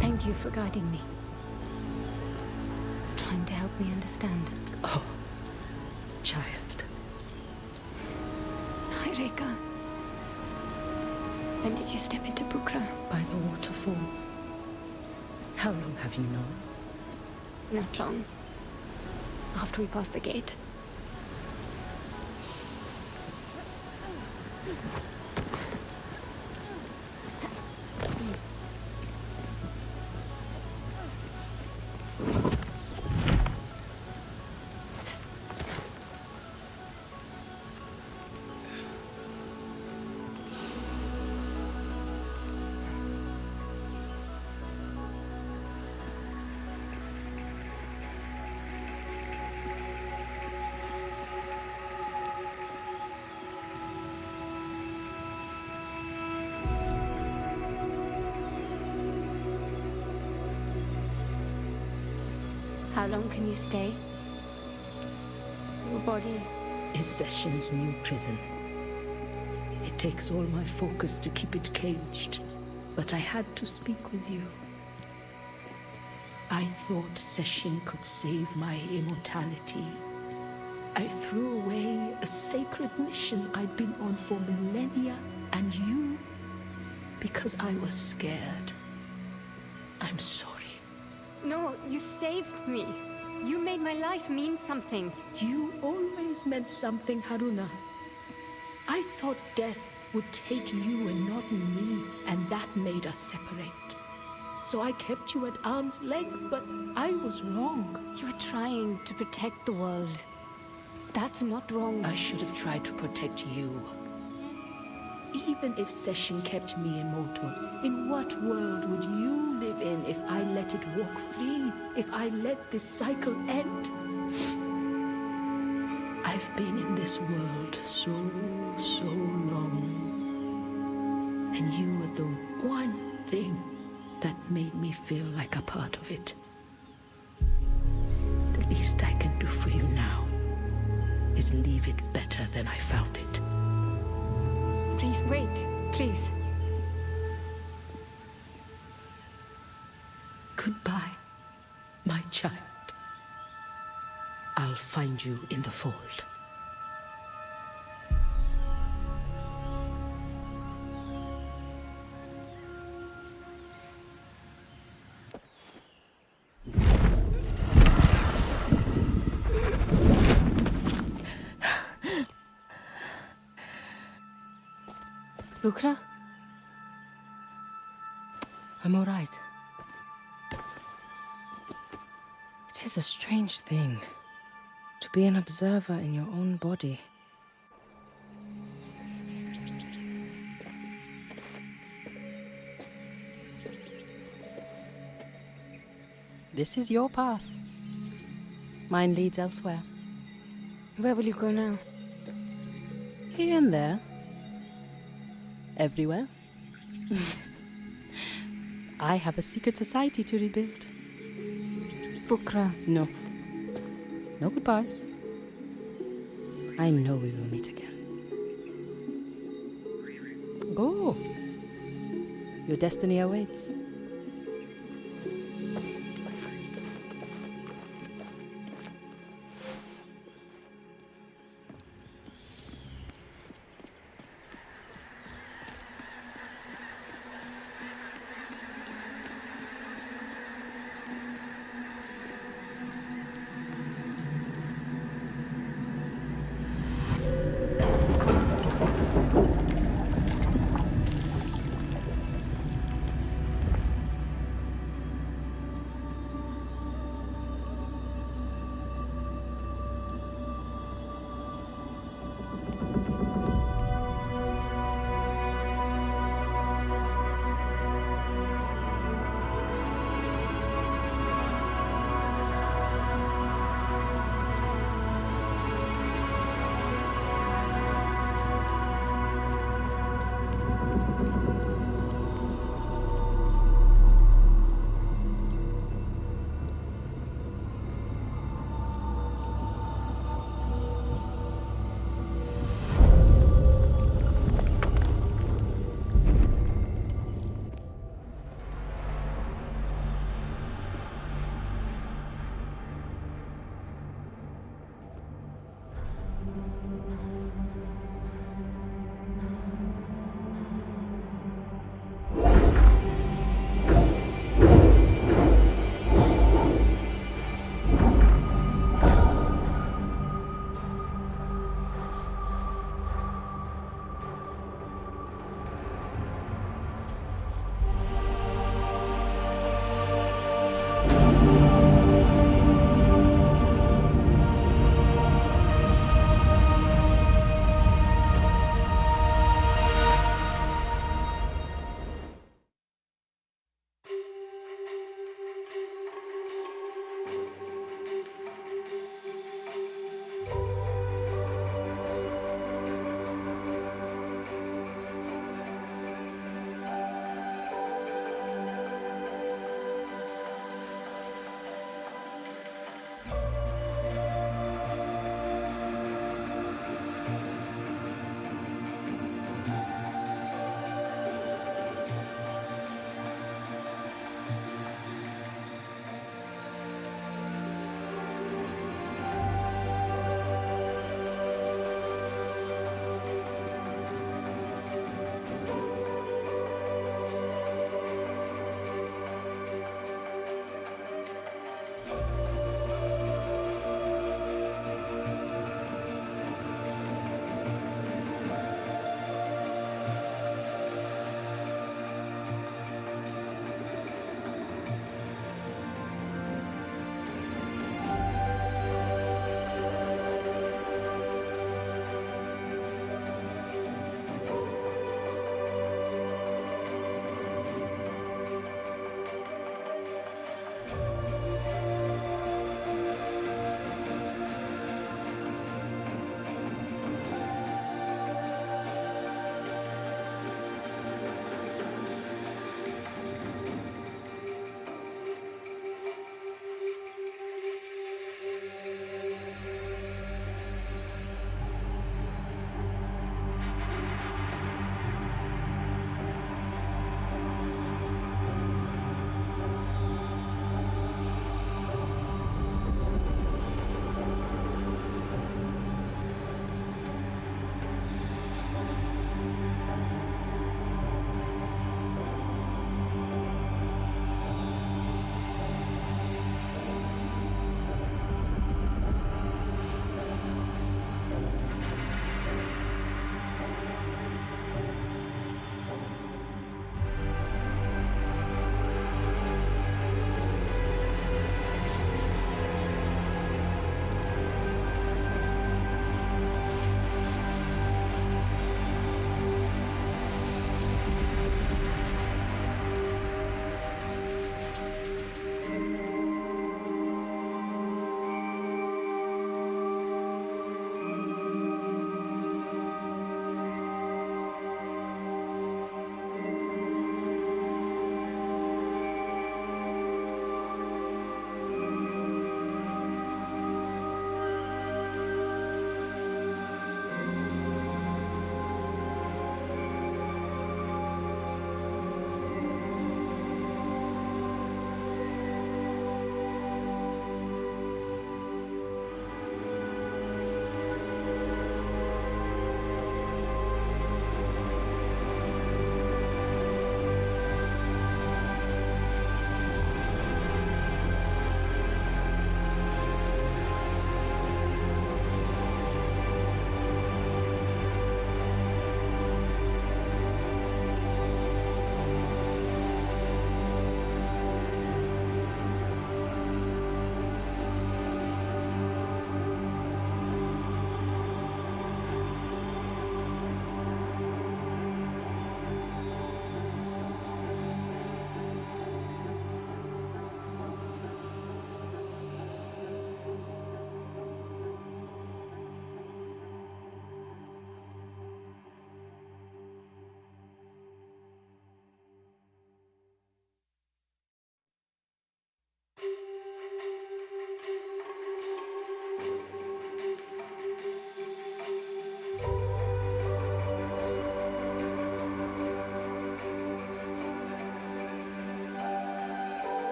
Thank you for guiding me. Trying to help me understand. Oh, child. Hi, Reika. When did you step into Bukra? By the waterfall. How long have you known? Not long. After we passed the gate. How long can you stay? Your body is Session's new prison. It takes all my focus to keep it caged, but I had to speak with you. I thought Session could save my immortality. I threw away a sacred mission I'd been on for millennia, and you, because I was scared. I'm sorry. No, you saved me. You made my life mean something. You always meant something, Haroona. I thought death would take you and not me, and that made us separate. So I kept you at arm's length, but I was wrong. You were trying to protect the world. That's not wrong. I should have tried to protect you. Even if Session kept me immortal, in what world would you live in if I let it walk free? If I let this cycle end? I've been in this world so long. And you were the one thing that made me feel like a part of it. The least I can do for you now is leave it better than I found it. Please, wait. Please. Goodbye, my child. I'll find you in the fold. Bukra? I'm all right. It is a strange thing to be an observer in your own body. This is your path. Mine leads elsewhere. Where will you go now? Here and there. Everywhere. I have a secret society to rebuild. Bukra. No. No goodbyes. I know we will meet again. Go. Your destiny awaits.